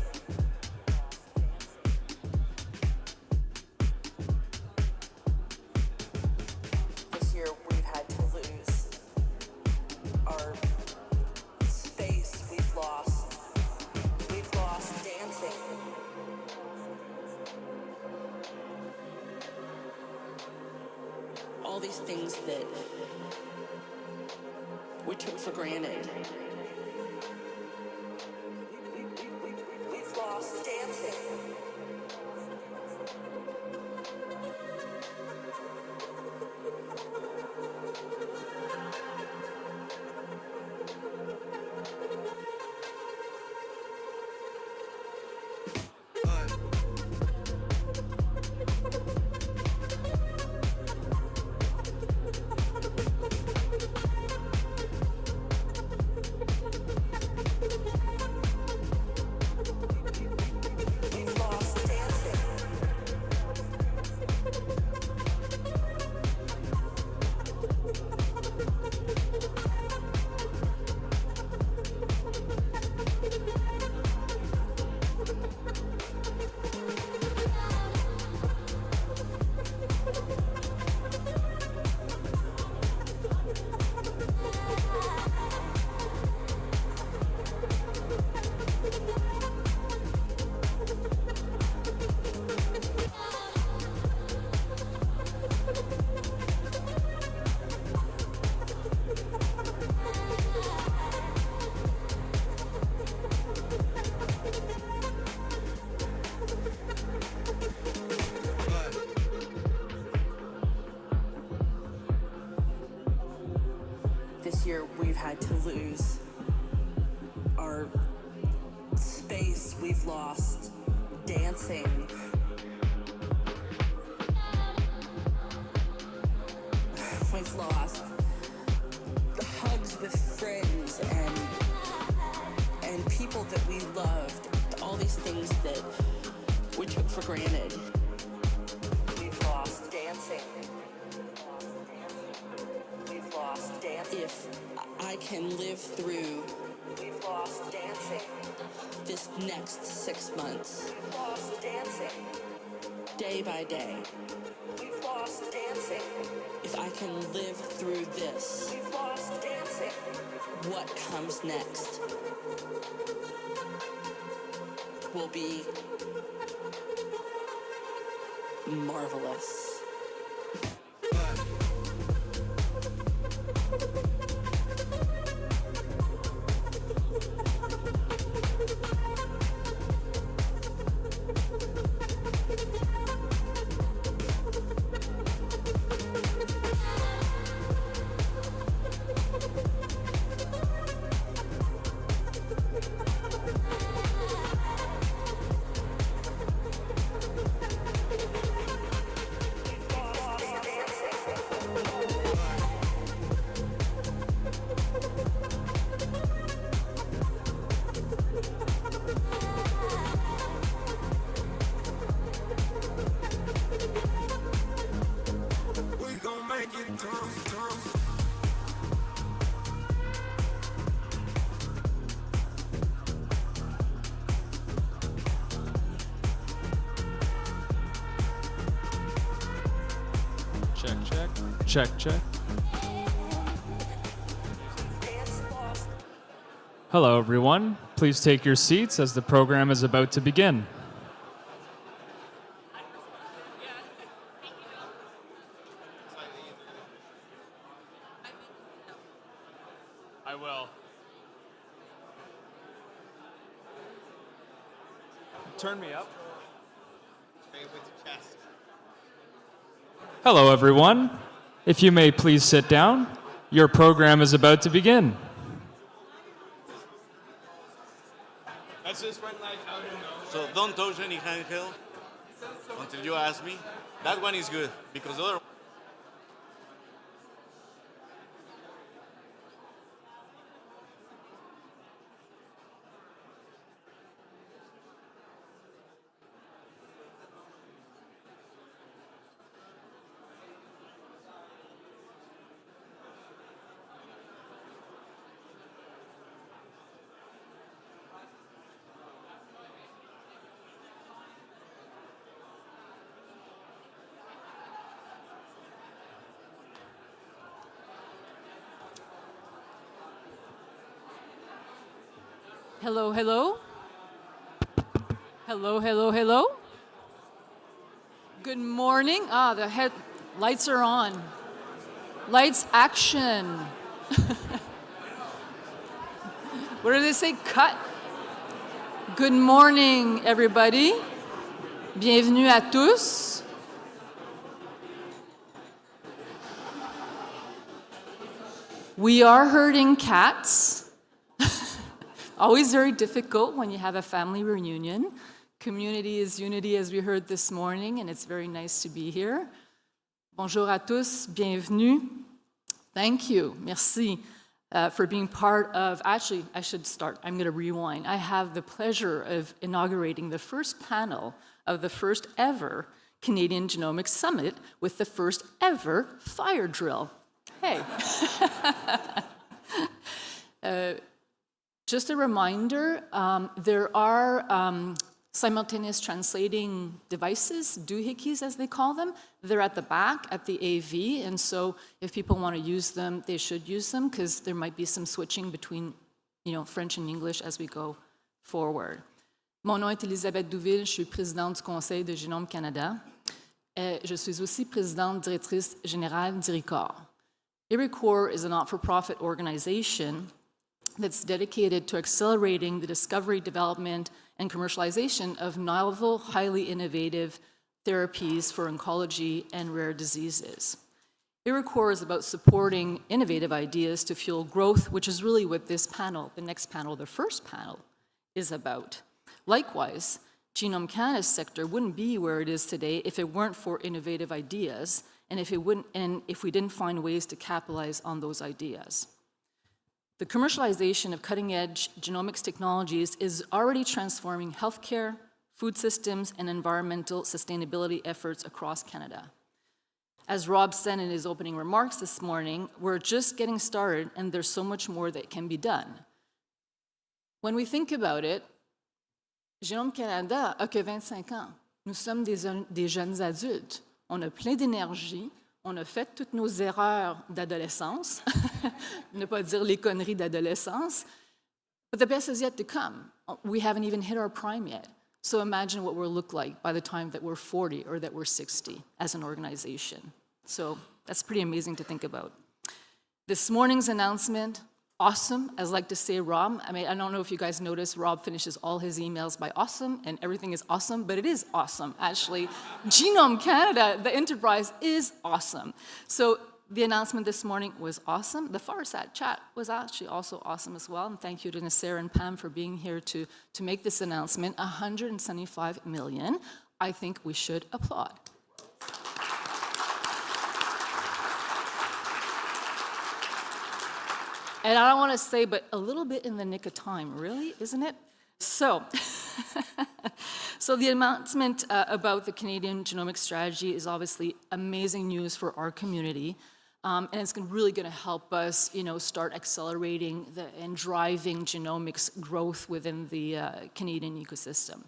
This year we've had to lose our space. We've lost dancing. All these things that we took for granted. We've lost dancing. year we've had to lose our space, we've lost dancing. We've lost the hugs with friends and people that we loved, all these things that we took for granted. We've lost dancing. We've lost dancing. If I can live through, we've lost dancing. This next 6 months, we've lost dancing. Day by day, we've lost dancing. If I can live through this, we've lost dancing. What comes next will be marvelous. Check. Hello, everyone. Please take your seats as the program is about to begin. I will. Turn me up. Hello, everyone. If you may please sit down, your program is about to begin. That's just went like, so don't touch any handheld until you ask me. That one is good because other. Hello, hello. Hello, hello, hello. Good morning. The lights are on. Lights, action. What do they say? Cut. Good morning, everybody. Bienvenue à tous. We are herding cats. Always very difficult when you have a family reunion. Community is unity, as we heard this morning, and it's very nice to be here. Bonjour à tous, bienvenue. Thank you, merci, for being part of, actually, I should start, I'm gonna rewind. I have the pleasure of inaugurating the first panel of the first ever Canadian Genomics Summit with the first ever fire drill. Hey. Just a reminder, there are simultaneous translating devices, doohickeys as they call them. They're at the back at the AV, and so if people want to use them, they should use them because there might be some switching between French and English as we go forward. Mon nom est Elisabeth Douville, je suis présidente du Conseil de Génome Canada. Je suis aussi présidente directrice générale d'IRICOR. IRICOR is a not-for-profit organization that's dedicated to accelerating the discovery, development, and commercialization of novel, highly innovative therapies for oncology and rare diseases. Iroquois is about supporting innovative ideas to fuel growth, which is really what this panel, the next panel, the first panel, is about. Likewise, Genome Canada's sector wouldn't be where it is today if it weren't for innovative ideas and if we didn't find ways to capitalize on those ideas. The commercialization of cutting-edge genomics technologies is already transforming healthcare, food systems, and environmental sustainability efforts across Canada. As Rob said in his opening remarks this morning, we're just getting started and there's so much more that can be done. When we think about it, Génomique Canada a que 25 ans. Nous sommes des jeunes adultes. On a plein d'énergie, on a fait toutes nos erreurs d'adolescence, ne pas dire les conneries d'adolescence, but the best is yet to come. We haven't even hit our prime yet. So imagine what we'll look like by the time that we're 40 or that we're 60 as an organization. So that's pretty amazing to think about. This morning's announcement, awesome, as I like to say, Rob. I mean, I don't know if you guys noticed, Rob finishes all his emails by awesome, and everything is awesome, but it is awesome, actually. Genome Canada, the enterprise, is awesome. So the announcement this morning was awesome. The Fireside Chat was actually also awesome as well, and thank you to Nasser and Pam for being here to make this announcement. $175 million. I think we should applaud. And I don't want to say, but a little bit in the nick of time, really, isn't it? So, so the announcement about the Canadian genomics strategy is obviously amazing news for our community. And it's really going to help us, start accelerating and driving genomics growth within the Canadian ecosystem.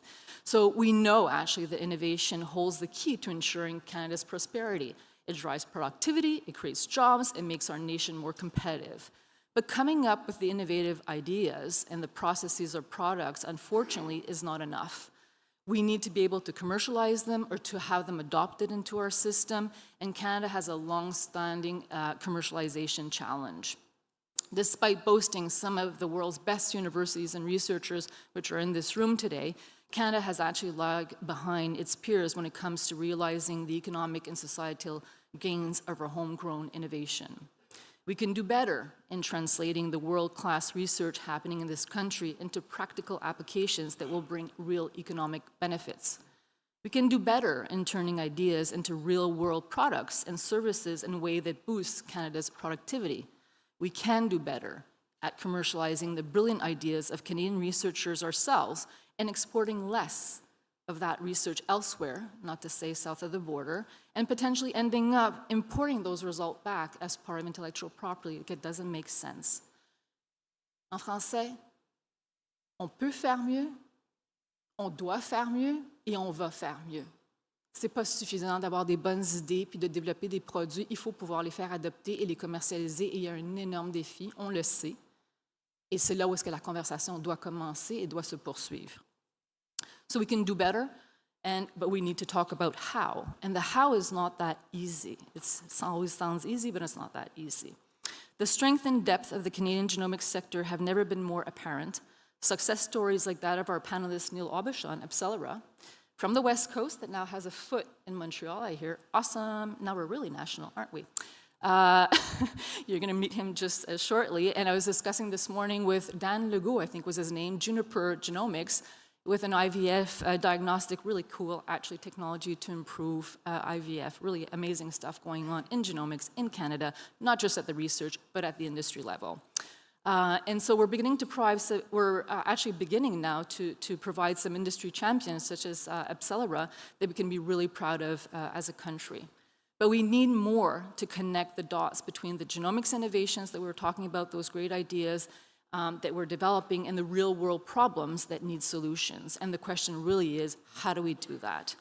So we know, actually, that innovation holds the key to ensuring Canada's prosperity. It drives productivity, it creates jobs, it makes our nation more competitive. But coming up with the innovative ideas and the processes or products, unfortunately, is not enough. We need to be able to commercialize them or to have them adopted into our system, and Canada has a long-standing commercialization challenge. Despite boasting some of the world's best universities and researchers, which are in this room today, Canada has actually lagged behind its peers when it comes to realizing the economic and societal gains of our homegrown innovation. We can do better in translating the world-class research happening in this country into practical applications that will bring real economic benefits. We can do better in turning ideas into real-world products and services in a way that boosts Canada's productivity. We can do better at commercializing the brilliant ideas of Canadian researchers ourselves and exporting less of that research elsewhere, not to say south of the border, and potentially ending up importing those results back as part of intellectual property. It doesn't make sense. En français, on peut faire mieux, on doit faire mieux, et on va faire mieux. C'est pas suffisant d'avoir des bonnes idées puis de développer des produits. Il faut pouvoir les faire adopter et les commercialiser. Et il y a un énorme défi, on le sait. Et c'est là où est-ce que la conversation doit commencer et doit se poursuivre. So we can do better, but we need to talk about how. And the how is not that easy. It always sounds easy, but it's not that easy. The strength and depth of the Canadian genomics sector have never been more apparent. Success stories like that of our panelist Neil Aubuchon, Accelera, from the West Coast that now has a foot in Montreal, I hear. Awesome. Now we're really national, aren't we? You're going to meet him just shortly. And I was discussing this morning with Dan Legault, I think was his name, Juniper Genomics, with an IVF diagnostic, really cool, actually, technology to improve IVF. Really amazing stuff going on in genomics in Canada, not just at the research, but at the industry level. And so we're beginning to we're actually beginning now to provide some industry champions, such as Accelera, that we can be really proud of as a country. But we need more to connect the dots between the genomics innovations that we were talking about, those great ideas, that we're developing and the real-world problems that need solutions. And the question really is, how do we do that?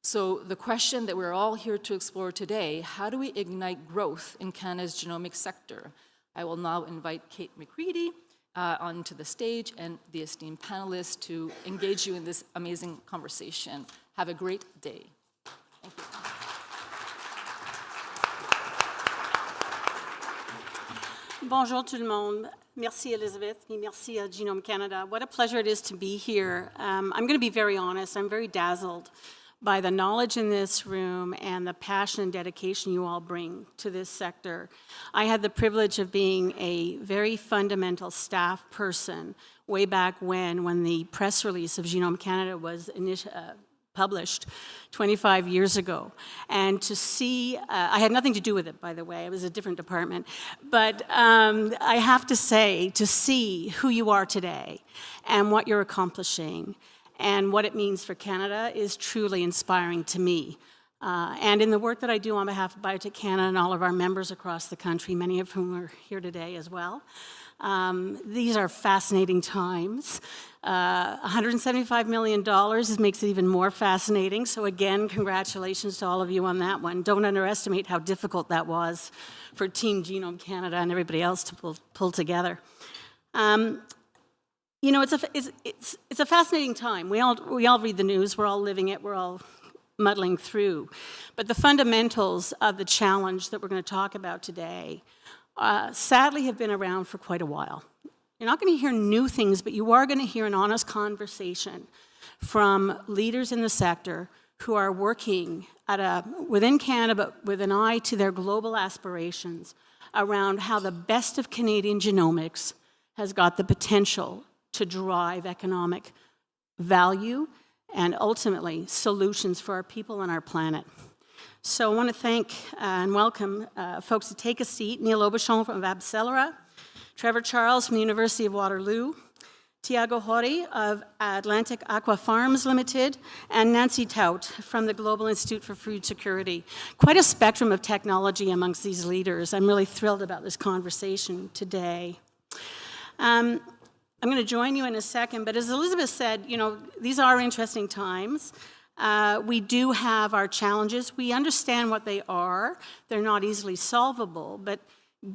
So the question that we're all here to explore today, how do we ignite growth in Canada's genomics sector? I will now invite Kate McCready onto the stage and the esteemed panelists to engage you in this amazing conversation. Have a great day. Thank you. Bonjour tout le monde. Merci Elizabeth, et merci Genome Canada. What a pleasure it is to be here. I'm going to be very honest, I'm very dazzled by the knowledge in this room and the passion and dedication you all bring to this sector. I had the privilege of being a very fundamental staff person way back when the press release of Genome Canada was published 25 years ago. And to see, I had nothing to do with it, by the way, it was a different department, but I have to say, to see who you are today and what you're accomplishing and what it means for Canada is truly inspiring to me. And in the work that I do on behalf of Biotech Canada and all of our members across the country, many of whom are here today as well, these are fascinating times. $175 million makes it even more fascinating. So again, congratulations to all of you on that one. Don't underestimate how difficult that was for Team Genome Canada and everybody else to pull together. You know, it's a fascinating time. We all read the news. We're all living it. We're all muddling through. But the fundamentals of the challenge that we're going to talk about today sadly have been around for quite a while. You're not going to hear new things, but you are going to hear an honest conversation from leaders in the sector who are working within Canada, but with an eye to their global aspirations around how the best of Canadian genomics has got the potential to drive economic value and ultimately solutions for our people and our planet. So I want to thank and welcome folks to take a seat. Neil Aubuchon from AbCellera, Trevor Charles from the University of Waterloo, Tiago Hori of Atlantic Aqua Farms Limited, and Nancy Tout from the Global Institute for Food Security. Quite a spectrum of technology amongst these leaders. I'm really thrilled about this conversation today. I'm going to join you in a second, but as Elizabeth said, you know, these are interesting times. We do have our challenges. We understand what they are. They're not easily solvable, but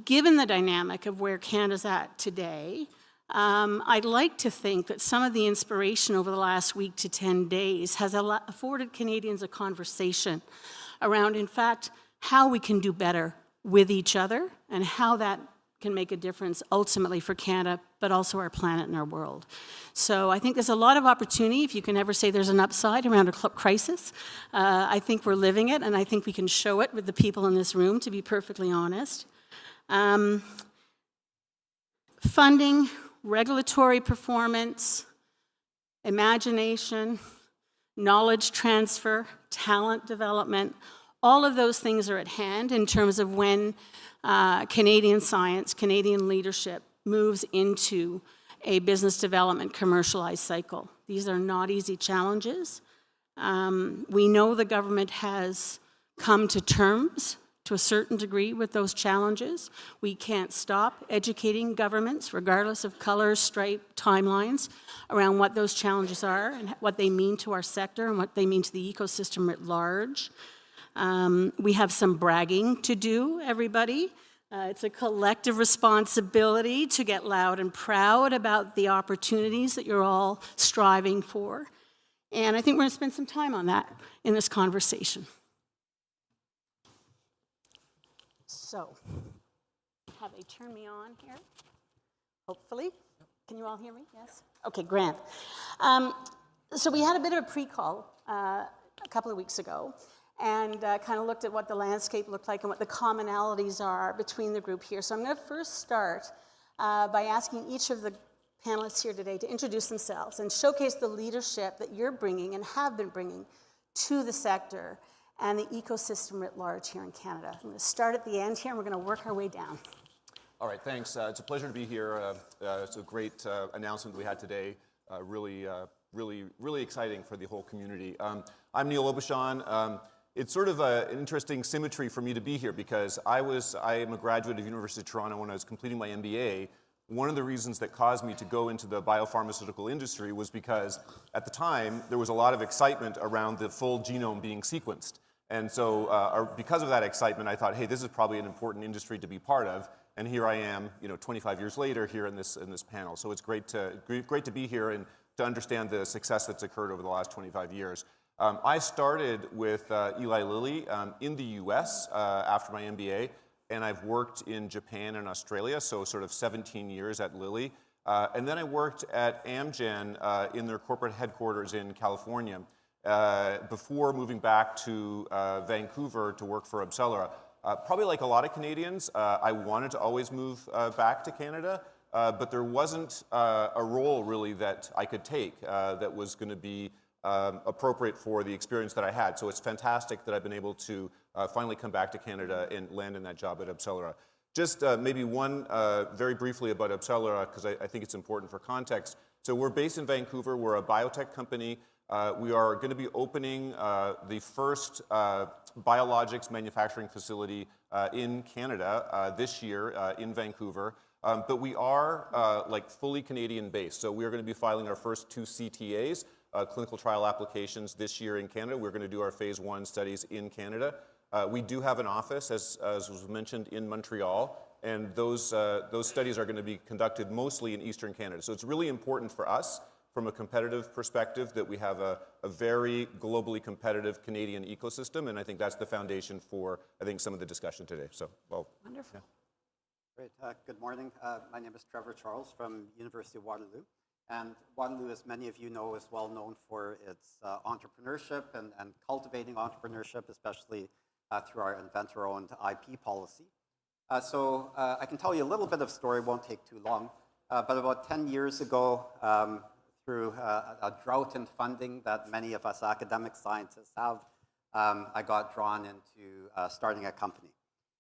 given the dynamic of where Canada's at today, I'd like to think that some of the inspiration over the last week to 10 days has afforded Canadians a conversation around, in fact, how we can do better with each other and how that can make a difference ultimately for Canada, but also our planet and our world. So I think there's a lot of opportunity, if you can ever say there's an upside around a crisis. I think we're living it, and I think we can show it with the people in this room, to be perfectly honest. Funding, regulatory performance, imagination, knowledge transfer, talent development, all of those things are at hand in terms of when Canadian science, Canadian leadership moves into a business development commercialized cycle. These are not easy challenges. We know the government has come to terms to a certain degree with those challenges. We can't stop educating governments, regardless of color, stripe, timelines, around what those challenges are and what they mean to our sector and what they mean to the ecosystem at large. We have some bragging to do, everybody. It's a collective responsibility to get loud and proud about the opportunities that you're all striving for. And I think we're going to spend some time on that in this conversation. So, have they turned me on here? Hopefully. Can you all hear me? Yes? Okay, grand. So we had a bit of a pre-call a couple of weeks ago, and kind of looked at what the landscape looked like and what the commonalities are between the group here. So I'm going to first start by asking each of the panelists here today to introduce themselves and showcase the leadership that you're bringing and have been bringing to the sector and the ecosystem writ large here in Canada. I'm going to start at the end here, and we're going to work our way down. All right, thanks. It's a pleasure to be here. It's a great announcement we had today. Really exciting for the whole community. I'm Neil Aubuchon. It's sort of an interesting symmetry for me to be here because I am a graduate of University of Toronto when I was completing my MBA. One of the reasons that caused me to go into the biopharmaceutical industry was because at the time there was a lot of excitement around the full genome being sequenced. And so because of that excitement, I thought, hey, this is probably an important industry to be part of. And here I am, 25 years later, here in this panel. So it's great to be here and to understand the success that's occurred over the last 25 years. I started with Eli Lilly in the US after my MBA, and I've worked in Japan and Australia, so sort of 17 years at Lilly. And then I worked at Amgen in their corporate headquarters in California. before moving back to Vancouver to work for AbCellera. Probably like a lot of Canadians, I wanted to always move back to Canada, but there wasn't a role really that I could take that was going to be appropriate for the experience that I had. So it's fantastic that I've been able to finally come back to Canada and land in that job at AbCellera. Just maybe one very briefly about AbCellera, because I think it's important for context. So we're based in Vancouver. We're a biotech company. We are going to be opening the first biologics manufacturing facility in Canada this year in Vancouver. But we are like fully Canadian based. So we are going to be filing our first 2 CTAs, clinical trial applications this year in Canada. We're going to do our phase 1 studies in Canada. We do have an office, as was mentioned, in Montreal. And those studies are going to be conducted mostly in Eastern Canada. So it's really important for us from a competitive perspective that we have a very globally competitive Canadian ecosystem, and I think that's the foundation for, I think, some of the discussion today. So, well, wonderful. Yeah. Great. Good morning. My name is Trevor Charles from University of Waterloo. And Waterloo, as many of you know, is well known for its entrepreneurship and cultivating entrepreneurship, especially through our inventor-owned IP policy. So I can tell you a little bit of story, won't take too long. But about 10 years ago, through a drought in funding that many of us academic scientists have, I got drawn into starting a company.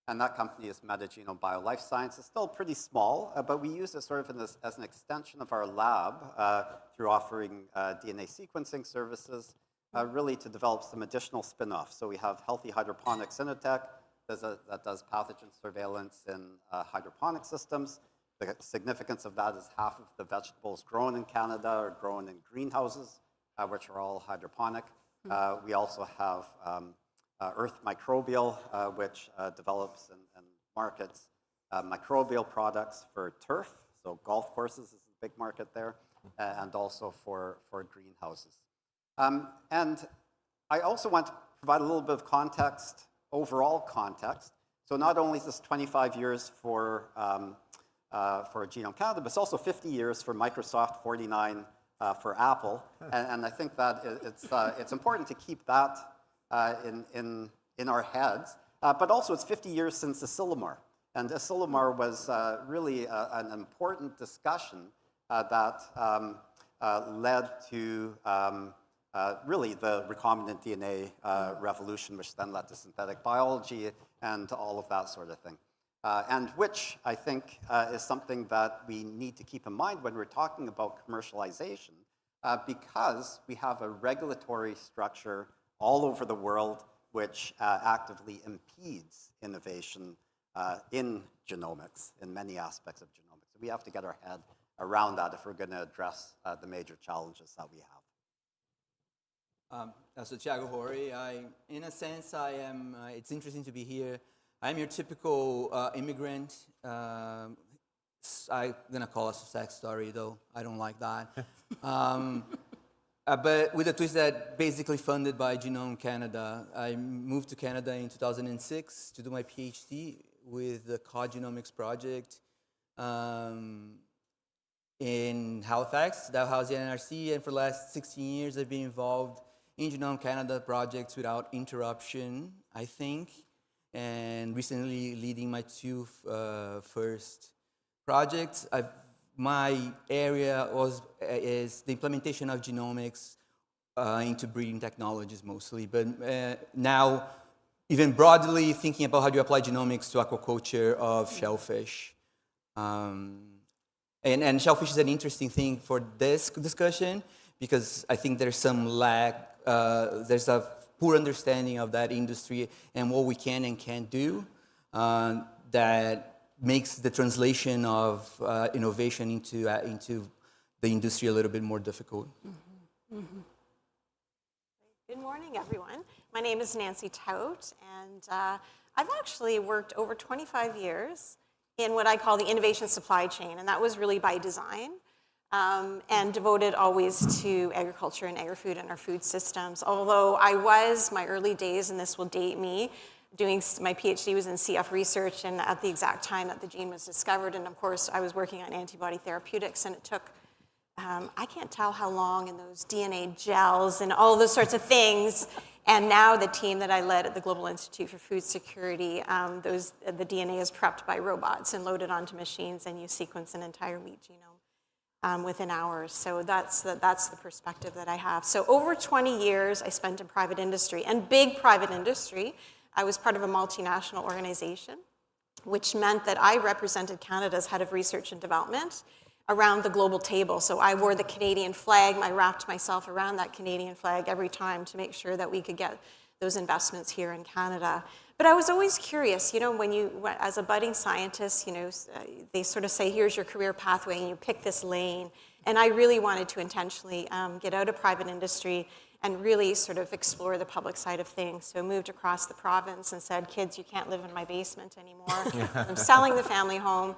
And that company is Metagenome Biolife Science. It's still pretty small, but we use it sort of as an extension of our lab through offering DNA sequencing services, really to develop some additional spin-offs. So we have Healthy Hydroponics Inotech that does pathogen surveillance in hydroponic systems. The significance of that is half of the vegetables grown in Canada are grown in greenhouses, which are all hydroponic. We also have Earth Microbial, which develops and markets microbial products for turf, so golf courses is a big market there, and also for greenhouses. And I also want to provide a little bit of context, overall context. So not only is this 25 years for Genome Canada, but it's also 50 years for Microsoft, 49 for Apple, and I think that it's important to keep that in our heads. But also, it's 50 years since Asilomar, and Asilomar was really an important discussion that led to really the recombinant DNA revolution, which then led to synthetic biology and all of that sort of thing. And which I think is something that we need to keep in mind when we're talking about commercialization, because we have a regulatory structure all over the world which actively impedes innovation in genomics, in many aspects of genomics. We have to get our head around that if we're going to address the major challenges that we have. So Thiago Hori, in a sense, it's interesting to be here. I'm your typical immigrant. I'm going to call it a success story, though I don't like that. But with a twist that basically funded by Genome Canada. I moved to Canada in 2006 to do my PhD with the COD Genomics project in Halifax, Dalhousie NRC, and for the last 16 years I've been involved in Genome Canada projects without interruption, I think, and recently leading my 2 first projects. My area is the implementation of genomics into breeding technologies mostly, but now even broadly thinking about how do you apply genomics to aquaculture of shellfish. And shellfish is an interesting thing for this discussion because I think there's some lack, there's a poor understanding of that industry and what we can and can't do that makes the translation of innovation into the industry a little bit more difficult. Mm-hmm. Mm-hmm. Good morning, everyone. My name is Nancy Tout, and I've actually worked over 25 years in what I call the innovation supply chain, and that was really by design, and devoted always to agriculture and agri-food and our food systems. Although my early days, and this will date me, doing my PhD was in CF research, and at the exact time that the gene was discovered, and of course I was working on antibody therapeutics, and it took I can't tell how long, and those DNA gels and all those sorts of things. And now the team that I led at the Global Institute for Food Security, the DNA is prepped by robots and loaded onto machines, and you sequence an entire meat genome within hours. So that's the perspective that I have. So over 20 years I spent in private industry, and big private industry. I was part of a multinational organization, which meant that I represented Canada as head of research and development around the global table. So I wore the Canadian flag. I wrapped myself around that Canadian flag every time to make sure that we could get those investments here in Canada. But I was always curious, as a budding scientist, they sort of say, here's your career pathway, and you pick this lane. And I really wanted to intentionally get out of private industry and really sort of explore the public side of things. So I moved across the province and said, kids, you can't live in my basement anymore. I'm selling the family home.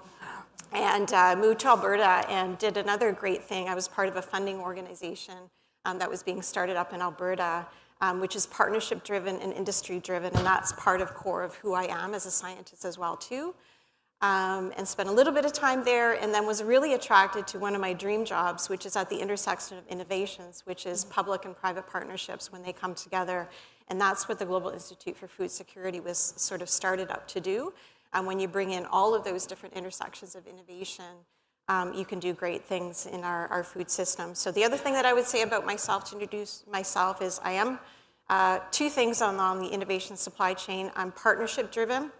And moved to Alberta and did another great thing. I was part of a funding organization that was being started up in Alberta, which is partnership-driven and industry-driven, and that's part of core of who I am as a scientist as well, too. And spent a little bit of time there, and then was really attracted to one of my dream jobs, which is at the intersection of innovations, which is public and private partnerships when they come together. And that's what the Global Institute for Food Security was sort of started up to do. And when you bring in all of those different intersections of innovation, you can do great things in our food system. So the other thing that I would say about myself, to introduce myself, is I am two things along the innovation supply chain. I'm partnership-driven,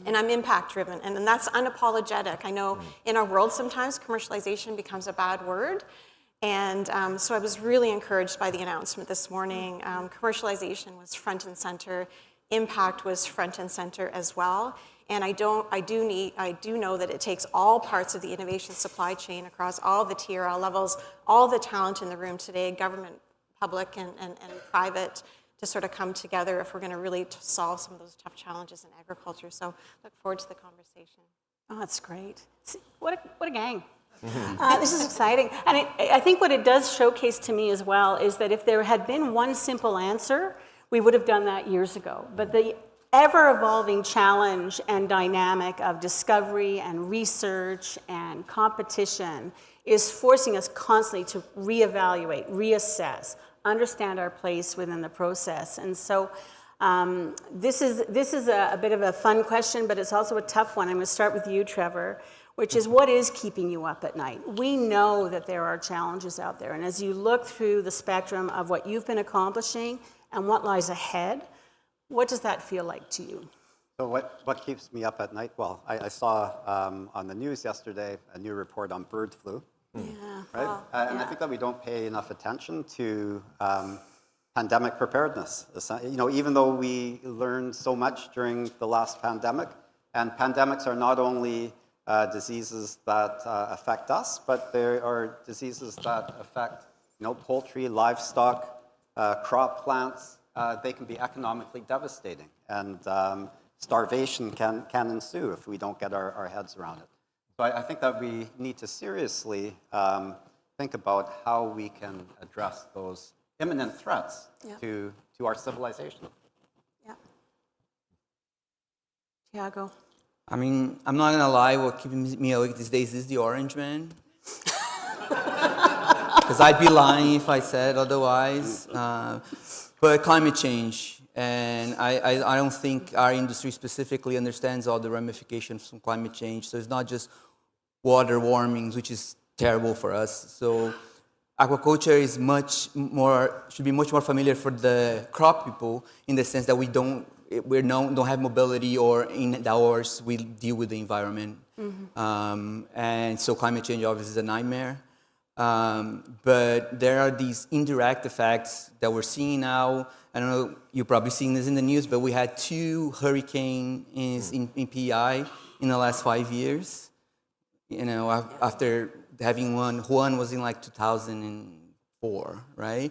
and I'm impact-driven, and that's unapologetic. I know in our world sometimes commercialization becomes a bad word, and so I was really encouraged by the announcement this morning. Commercialization was front and center. Impact was front and center as well. And I do know that it takes all parts of the innovation supply chain across all the TRL levels, all the talent in the room today, government, public, and private, to sort of come together if we're going to really solve some of those tough challenges in agriculture. So look forward to the conversation. Oh, that's great. What a gang. This is exciting. And I think what it does showcase to me as well is that if there had been one simple answer, we would have done that years ago. But the ever-evolving challenge and dynamic of discovery and research and competition is forcing us constantly to reevaluate, reassess, understand our place within the process. And so this is a bit of a fun question, but it's also a tough one. I'm going to start with you, Trevor, which is, what is keeping you up at night? We know that there are challenges out there, and as you look through the spectrum of what you've been accomplishing and what lies ahead, what does that feel like to you? So what keeps me up at night? Well, I saw on the news yesterday a new report on bird flu. Yeah. Right? And I think that we don't pay enough attention to pandemic preparedness. Even though we learned so much during the last pandemic, and pandemics are not only diseases that affect us, but there are diseases that affect poultry, livestock, crop plants. They can be economically devastating, and starvation can ensue if we don't get our heads around it. So I think that we need to seriously think about how we can address those imminent threats to our civilization. Yeah. Tiago. I mean, I'm not gonna lie, what keeps me awake these days is the Orange Man. Because I'd be lying if I said otherwise. But climate change, and I don't think our industry specifically understands all the ramifications from climate change. So it's not just water warming, which is terrible for us. So aquaculture is should be much more familiar for the crop people, in the sense that we don't have mobility, or indoors we deal with the environment. Mm-hmm. And so climate change obviously is a nightmare. But there are these indirect effects that we're seeing now. I don't know, you're probably seeing this in the news, but we had 2 hurricanes in PEI in the last 5 years. After having one was in like 2004, right?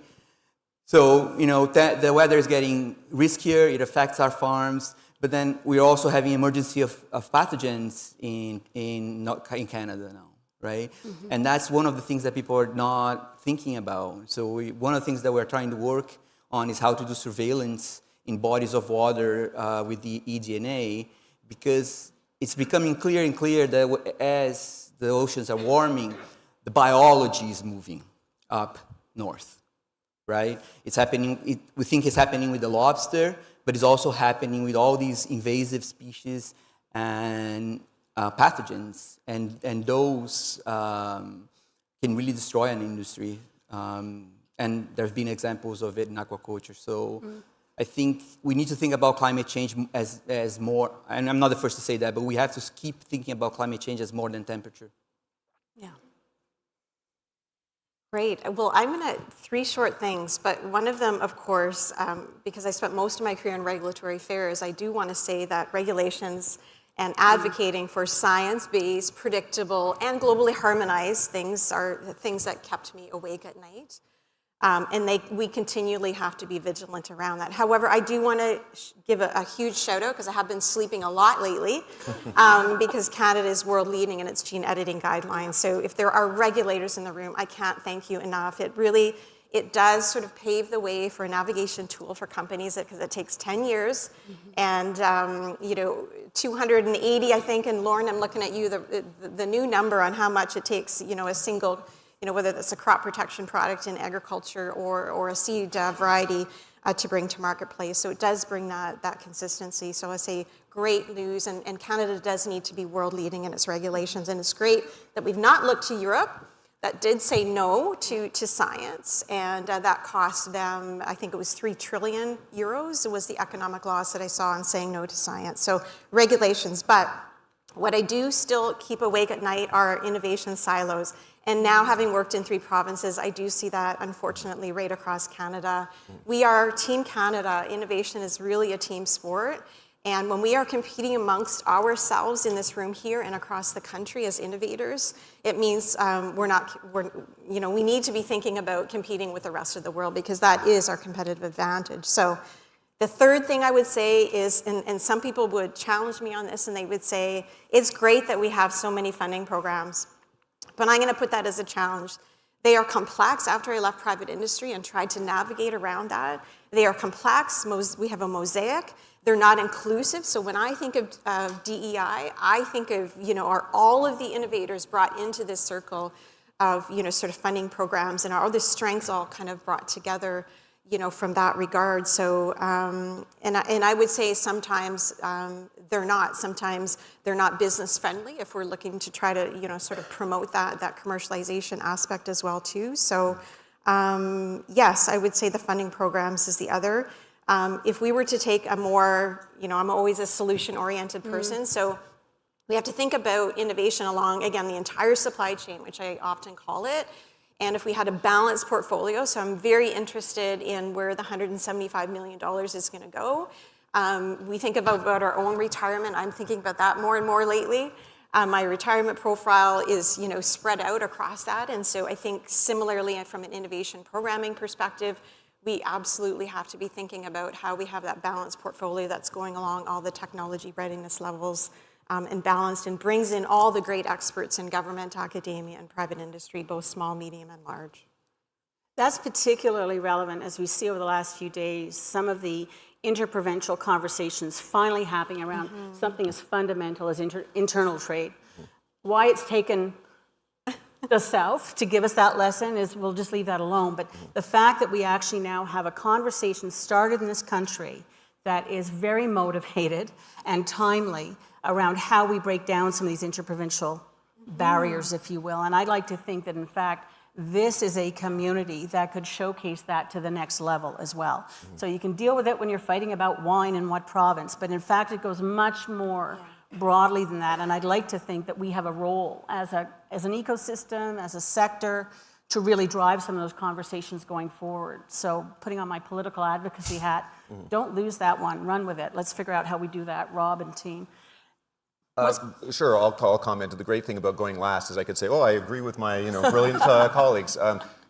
So, the weather is getting riskier, it affects our farms, but then we're also having emergency of pathogens in Canada now. Right? Mm-hmm. And that's one of the things that people are not thinking about. So one of the things that we're trying to work on is how to do surveillance in bodies of water with the eDNA, because it's becoming clear and clear that as the oceans are warming, the biology is moving up north, right? It's happening, we think it's happening with the lobster, but it's also happening with all these invasive species and pathogens, and those can really destroy an industry. And there have been examples of it in aquaculture. So I think we need to think about climate change as more, and I'm not the first to say that, but we have to keep thinking about climate change as more than temperature. Yeah. Great. Well, I'm going to, 3 short things, but one of them, of course, because I spent most of my career in regulatory affairs, I do want to say that regulations and advocating for science-based, predictable, and globally harmonized things are the things that kept me awake at night. And we continually have to be vigilant around that. However, I do want to give a huge shout out, because I have been sleeping a lot lately, because Canada is world leading in its gene editing guidelines. So if there are regulators in the room, I can't thank you enough. It does sort of pave the way for a navigation tool for companies, because it takes 10 years. And, 280, I think, and Lauren, I'm looking at you, the new number on how much it takes, a single, whether that's a crop protection product in agriculture or a seed variety to bring to marketplace. So it does bring that consistency. So I say great news, and Canada does need to be world leading in its regulations. And it's great that we've not looked to Europe, that did say no to science, and that cost them, I think it was 3 trillion euros. It was the economic loss that I saw in saying no to science. So regulations, but what I do still keep awake at night are innovation silos. And now, having worked in 3 provinces, I do see that, unfortunately, right across Canada. We are Team Canada. Innovation is really a team sport. And when we are competing amongst ourselves in this room here and across the country as innovators, it means we need to be thinking about competing with the rest of the world, because that is our competitive advantage. So the third thing I would say is, and some people would challenge me on this, and they would say, it's great that we have so many funding programs, but I'm going to put that as a challenge. They are complex. After I left private industry and tried to navigate around that, they are complex. We have a mosaic. They're not inclusive. So when I think of DEI, I think of, are all of the innovators brought into this circle of, sort of funding programs, and are all the strengths all kind of brought together, from that regard. So, and I would say sometimes they're not. Sometimes they're not business friendly if we're looking to try to, sort of promote that commercialization aspect as well too. So, yes, I would say the funding programs is the other. If we were to take a more, I'm always a solution-oriented person, so we have to think about innovation along, again, the entire supply chain, which I often call it. And if we had a balanced portfolio, so I'm very interested in where the $175 million is going to go. We think about our own retirement. I'm thinking about that more and more lately. My retirement profile is, spread out across that. And so I think similarly, from an innovation programming perspective, we absolutely have to be thinking about how we have that balanced portfolio that's going along all the technology readiness levels, and balanced, and brings in all the great experts in government, academia, and private industry, both small, medium, and large. That's particularly relevant as we see over the last few days some of the interprovincial conversations finally happening around something as fundamental as internal trade. Why it's taken the South to give us that lesson is, we'll just leave that alone. But the fact that we actually now have a conversation started in this country that is very motivated and timely around how we break down some of these interprovincial barriers, if you will. And I'd like to think that, in fact, this is a community that could showcase that to the next level as well. So you can deal with it when you're fighting about wine in what province, but in fact, it goes much more broadly than that. And I'd like to think that we have a role as an ecosystem, as a sector, to really drive some of those conversations going forward. So putting on my political advocacy hat, don't lose that one, run with it. Let's figure out how we do that, Rob and team. Sure, I'll comment. The great thing about going last is I could say, I agree with my brilliant colleagues.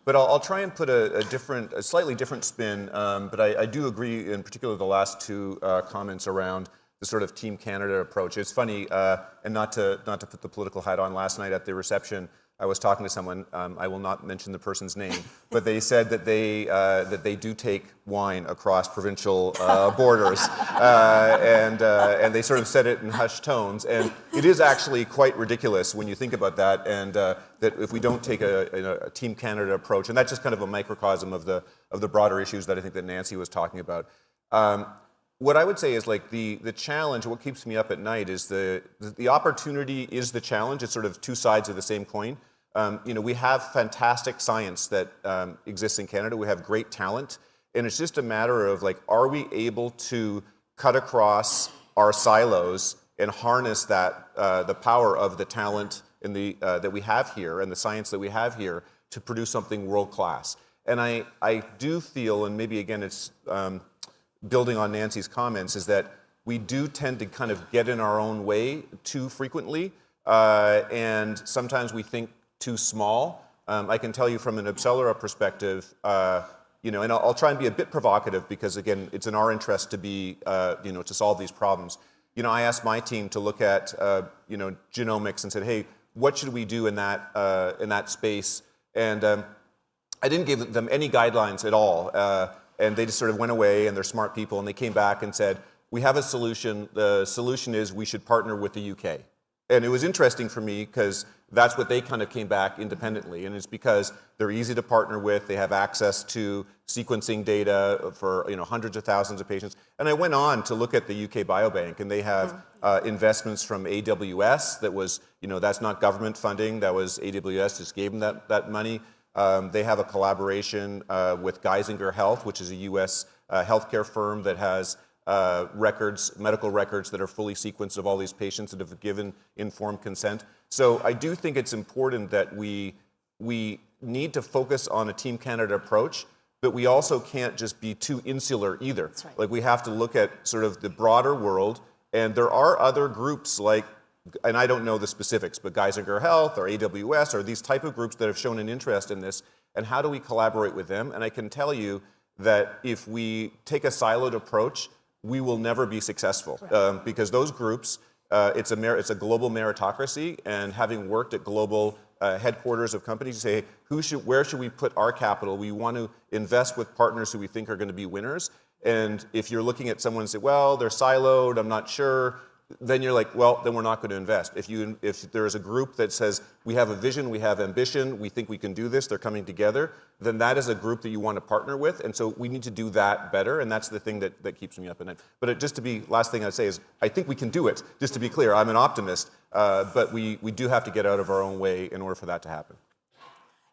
But I'll try and put a slightly different spin. But I do agree, in particular, the last 2 comments around the sort of Team Canada approach. It's funny, and not to put the political hat on, last night at the reception, I was talking to someone, I will not mention the person's name, but they said that they do take wine across provincial borders, and they sort of said it in hushed tones, and it is actually quite ridiculous when you think about that, and that if we don't take a Team Canada approach, and that's just kind of a microcosm of the broader issues that I think that Nancy was talking about. What I would say is like the challenge, what keeps me up at night is the opportunity is the challenge. It's sort of two sides of the same coin. We have fantastic science that exists in Canada. We have great talent. And it's just a matter of like, are we able to cut across our silos and harness that, the power of the talent in that we have here and the science that we have here to produce something world-class. And I do feel, and maybe again it's building on Nancy's comments, is that we do tend to kind of get in our own way too frequently, and sometimes we think too small. I can tell you from an Obselera perspective, and I'll try and be a bit provocative because again, it's in our interest to be, to solve these problems. I asked my team to look at, genomics and said, hey, what should we do in that space? And I didn't give them any guidelines at all. And they just sort of went away, and they're smart people, and they came back and said, we have a solution. The solution is we should partner with the UK. And it was interesting for me because that's what they kind of came back independently. And it's because they're easy to partner with. They have access to sequencing data for hundreds of thousands of patients. And I went on to look at the UK Biobank, and they have investments from AWS that was, that's not government funding. That was AWS just gave them that money. They have a collaboration with Geisinger Health, which is a US healthcare firm that has medical records that are fully sequenced of all these patients that have given informed consent. So I do think it's important that we need to focus on a Team Canada approach, but we also can't just be too insular either. That's right. Like we have to look at sort of the broader world, and there are other groups like, and I don't know the specifics, but Geisinger Health or AWS or these type of groups that have shown an interest in this, and how do we collaborate with them? And I can tell you that if we take a siloed approach, we will never be successful because those groups, it's a global meritocracy, and having worked at global headquarters of companies, you say, where should we put our capital? We want to invest with partners who we think are going to be winners. And if you're looking at someone and say, well, they're siloed, I'm not sure, then you're like, well, then we're not going to invest. If there is a group that says, we have a vision, we have ambition, we think we can do this, they're coming together, then that is a group that you want to partner with. And so we need to do that better, and that's the thing that keeps me up at night. But last thing I'd say is, I think we can do it. Just to be clear, I'm an optimist, but we do have to get out of our own way in order for that to happen.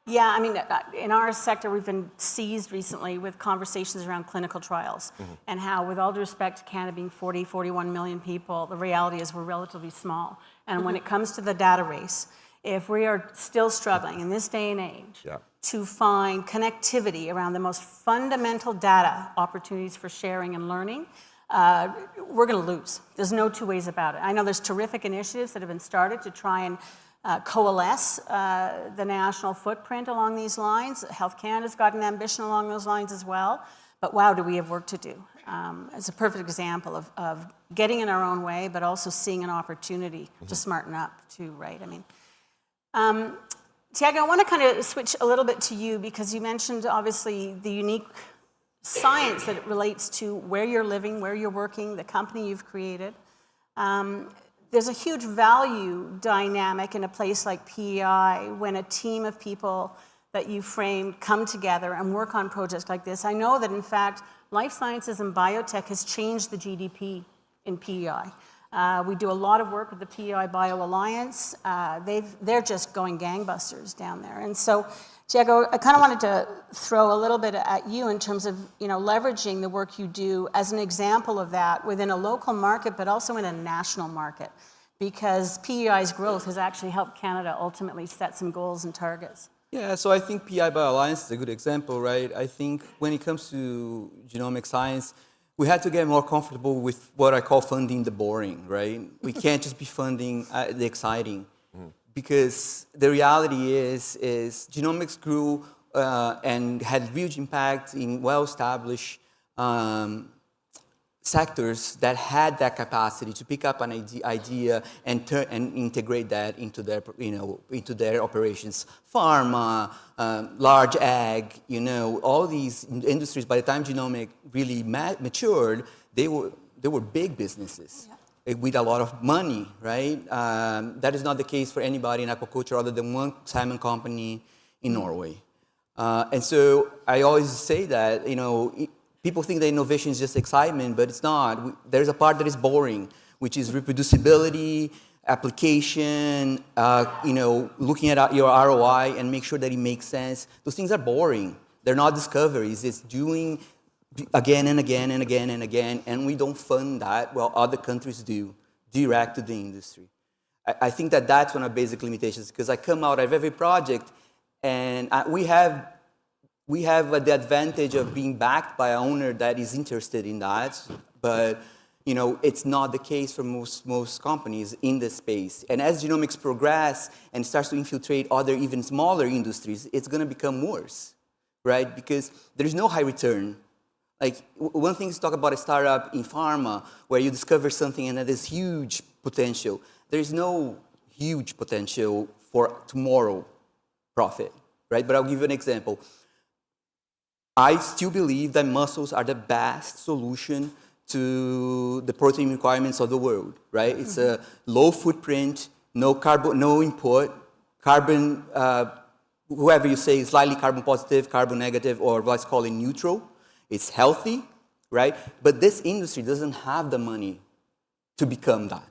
Yeah, I mean, in our sector, we've been seized recently with conversations around clinical trials and how, with all due respect to Canada being 41 million people, the reality is we're relatively small. And when it comes to the data race, if we are still struggling in this day and age to find connectivity around the most fundamental data opportunities for sharing and learning, we're going to lose. There's no two ways about it. I know there's terrific initiatives that have been started to try and coalesce the national footprint along these lines. Health Canada's got an ambition along those lines as well. But wow, do we have work to do. It's a perfect example of getting in our own way, but also seeing an opportunity to smarten up too, right? I mean, Tiago, I want to kind of switch a little bit to you because you mentioned obviously the unique science that it relates to where you're living, where you're working, the company you've created. There's a huge value dynamic in a place like PEI when a team of people that you framed come together and work on projects like this. I know that, in fact, life sciences and biotech has changed the GDP in PEI. We do a lot of work with the PEI Bio Alliance. They're just going gangbusters down there. And so, Tiago, I kind of wanted to throw a little bit at you in terms of leveraging the work you do as an example of that within a local market, but also in a national market, because PEI's growth has actually helped Canada ultimately set some goals and targets. Yeah, so I think PEI Bio Alliance is a good example, right? I think when it comes to genomic science, we had to get more comfortable with what I call funding the boring, right? We can't just be funding the exciting. Because the reality is genomics grew and had huge impact in well-established sectors that had that capacity to pick up an idea and integrate that into their, into their operations. Pharma, large ag, all these industries. By the time Genomics really matured, they were big businesses with a lot of money, right? That is not the case for anybody in aquaculture other than one salmon company in Norway. And so I always say that, people think that innovation is just excitement, but it's not. There's a part that is boring, which is reproducibility, application, looking at your ROI and make sure that it makes sense. Those things are boring. They're not discoveries. It's doing again and again and again and again, and we don't fund that while other countries do, direct to the industry. I think that that's one of the basic limitations, because I come out of every project, and we have the advantage of being backed by an owner that is interested in that, but it's not the case for most companies in this space. And as genomics progress and starts to infiltrate other even smaller industries, it's going to become worse, right? Because there's no high return. Like, one thing is to talk about a startup in pharma where you discover something and there's huge potential. There's no huge potential for tomorrow profit, right? But I'll give you an example. I still believe that mussels are the best solution to the protein requirements of the world, right? Mm-hmm. It's a low footprint, no carbon, no input, carbon, whoever you say, slightly carbon positive, carbon negative, or let's call it neutral. It's healthy, right? But this industry doesn't have the money to become that.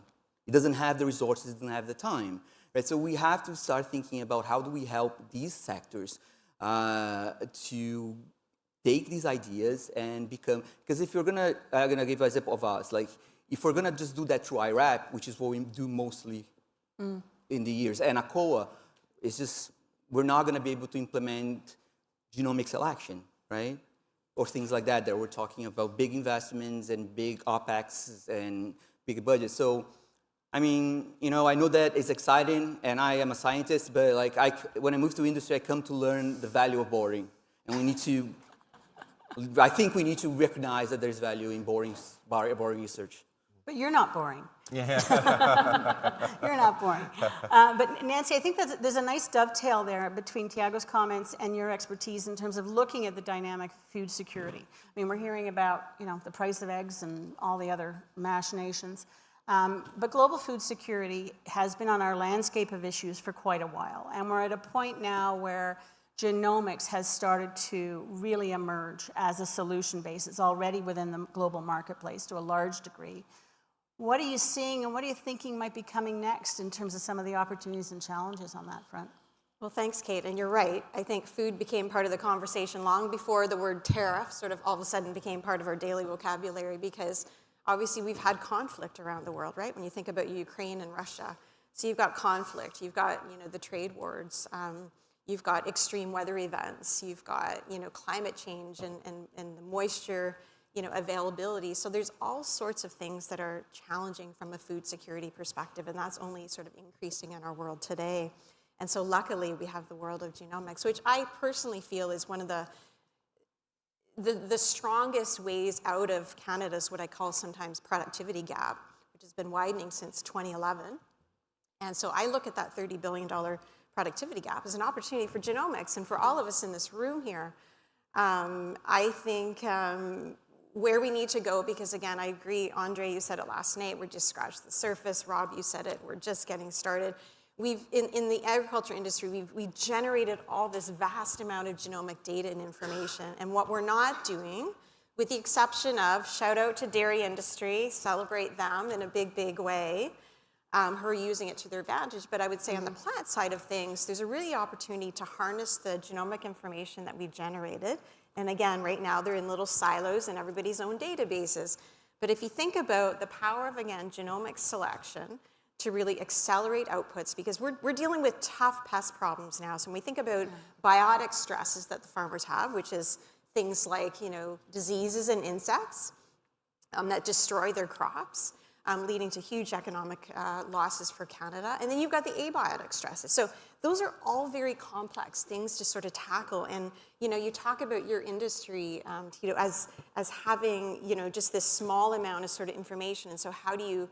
It doesn't have the resources, it doesn't have the time, right? So we have to start thinking about how do we help these sectors to take these ideas and become, because if you're gonna give an example of us, like if we're gonna just do that through IRAP, which is what we do mostly in the years, and ACOA, it's just, we're not gonna be able to implement genomic selection, right? Or things like that we're talking about big investments and big OpEx and big budgets. So, I mean, I know that it's exciting and I am a scientist, but like when I move to industry, I come to learn the value of boring. And I think we need to recognize that there's value in boring research. But you're not boring. Yeah. You're not boring. But Nancy, I think there's a nice dovetail there between Tiago's comments and your expertise in terms of looking at the dynamic food security. I mean, we're hearing about, the price of eggs and all the other machinations. But global food security has been on our landscape of issues for quite a while. And we're at a point now where genomics has started to really emerge as a solution base. It's already within the global marketplace to a large degree. What are you seeing and what are you thinking might be coming next in terms of some of the opportunities and challenges on that front? Well, thanks, Kate, and you're right. I think food became part of the conversation long before the word tariff sort of all of a sudden became part of our daily vocabulary, because obviously we've had conflict around the world, right? When you think about Ukraine and Russia. So you've got conflict, you've got, the trade wars, you've got extreme weather events, you've got, climate change and the moisture, availability. So there's all sorts of things that are challenging from a food security perspective, and that's only sort of increasing in our world today. And so luckily we have the world of genomics, which I personally feel is one of the strongest ways out of Canada's what I call sometimes productivity gap, which has been widening since 2011. And so I look at that $30 billion productivity gap as an opportunity for genomics and for all of us in this room here. I think where we need to go, because again, I agree, Andre, you said it last night, we're just scratched the surface. Rob, you said it, we're just getting started. In the agriculture industry, we've generated all this vast amount of genomic data and information, and what we're not doing, with the exception of, shout out to dairy industry, celebrate them in a big, big way, who are using it to their advantage, but I would say on the plant side of things, there's a really opportunity to harness the genomic information that we've generated. And again, right now they're in little silos in everybody's own databases. But if you think about the power of, again, genomic selection to really accelerate outputs, because we're dealing with tough pest problems now. So when we think about biotic stresses that the farmers have, which is things like, diseases and insects that destroy their crops, leading to huge economic losses for Canada. And then you've got the abiotic stresses. So those are all very complex things to sort of tackle. And, you know, you talk about your industry, Tito, as having, you know, just this small amount of sort of information. And so how do you,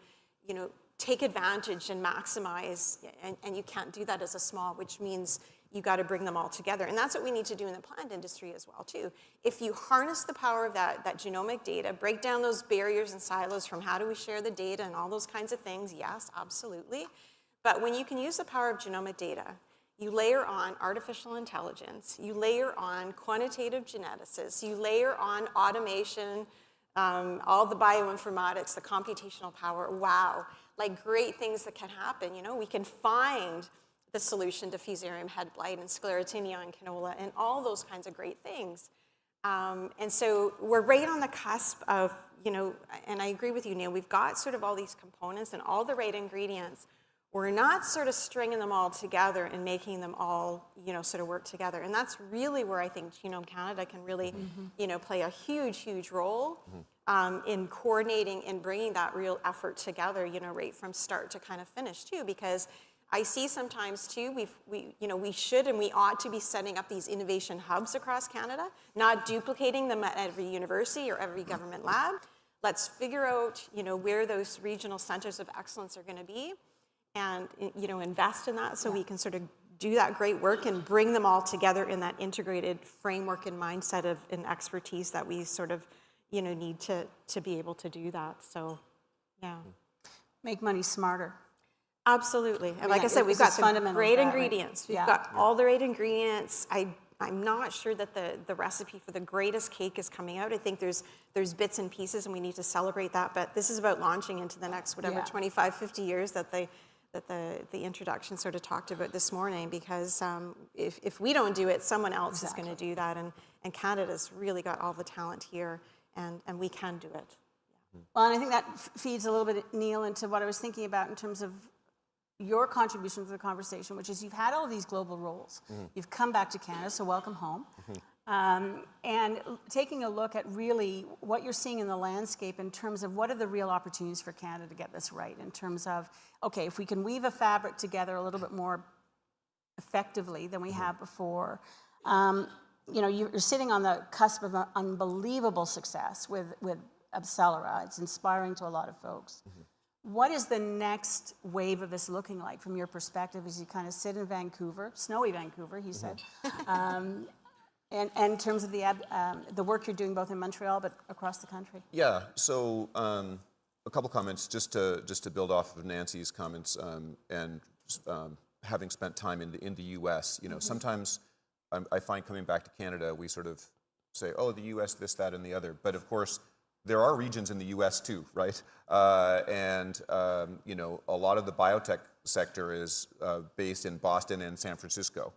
you know, take advantage and maximize, and you can't do that as a small, which means you got to bring them all together. And that's what we need to do in the plant industry as well, too. If you harness the power of that genomic data, break down those barriers and silos from how do we share the data and all those kinds of things, yes, absolutely. But when you can use the power of genomic data, you layer on artificial intelligence, you layer on quantitative geneticists, you layer on automation, all the bioinformatics, the computational power, wow, like great things that can happen. You know, we can find the solution to fusarium head blight and sclerotinia and canola and all those kinds of great things. And so we're right on the cusp of, you know, and I agree with you, Neil, we've got sort of all these components and all the right ingredients. We're not sort of stringing them all together and making them all, you know, sort of work together. And that's really where I think Genome Canada can really, you know, play a huge, huge role in coordinating and bringing that real effort together, you know, right from start to kind of finish too, because I see sometimes too, we should and we ought to be setting up these innovation hubs across Canada, not duplicating them at every university or every government lab. Let's figure out, you know, where those regional centers of excellence are going to be, and, you know, invest in that so we can sort of do that great work and bring them all together in that integrated framework and mindset of and expertise that we sort of, you know, need to be able to do that. So, yeah. Make money smarter. Absolutely. And like I said, we've got some great ingredients. Right? We've got all the right ingredients. I'm not sure that the recipe for the greatest cake is coming out. I think there's bits and pieces, and we need to celebrate that. But this is about launching into the next, 25, 50 years that the introduction sort of talked about this morning, because if we don't do it, someone else is going to do that. And Canada's really got all the talent here, and we can do it. Well, and I think that feeds a little bit, Neil, into what I was thinking about in terms of your contribution to the conversation, which is you've had all of these global roles. You've come back to Canada, so welcome home. And taking a look at really what you're seeing in the landscape in terms of what are the real opportunities for Canada to get this right, in terms of, okay, if we can weave a fabric together a little bit more effectively than we have before. You know, you're sitting on the cusp of an unbelievable success with Abcelera. It's inspiring to a lot of folks. What is the next wave of this looking like from your perspective as you kind of sit in Vancouver, snowy Vancouver, he said, and in terms of the work you're doing both in Montreal but across the country? Yeah, so a couple comments just to build off of Nancy's comments, and having spent time in the U.S., you know, sometimes I find coming back to Canada, we sort of say, oh, the U.S., this, that, and the other, but of course, there are regions in the U.S. too, right? You know, a lot of the biotech sector is based in Boston and San Francisco.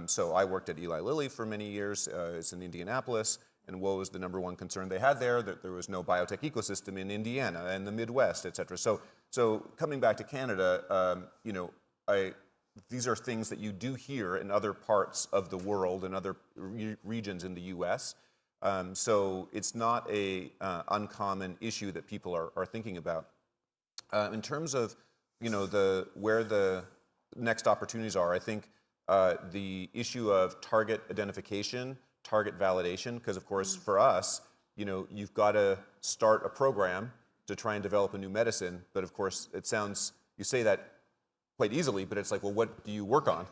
So I worked at Eli Lilly for many years. It's in Indianapolis. And what was the number one concern they had there? That there was no biotech ecosystem in Indiana and the Midwest, et cetera. So coming back to Canada, you know, these are things that you do hear in other parts of the world and other regions in the U.S., so it's not a uncommon issue that people are thinking about. In terms of, you know, where the next opportunities are, I think the issue of target identification, target validation, because of course for us, you know, you've got to start a program to try and develop a new medicine, but of course it sounds, you say that quite easily, but it's like, well, what do you work on?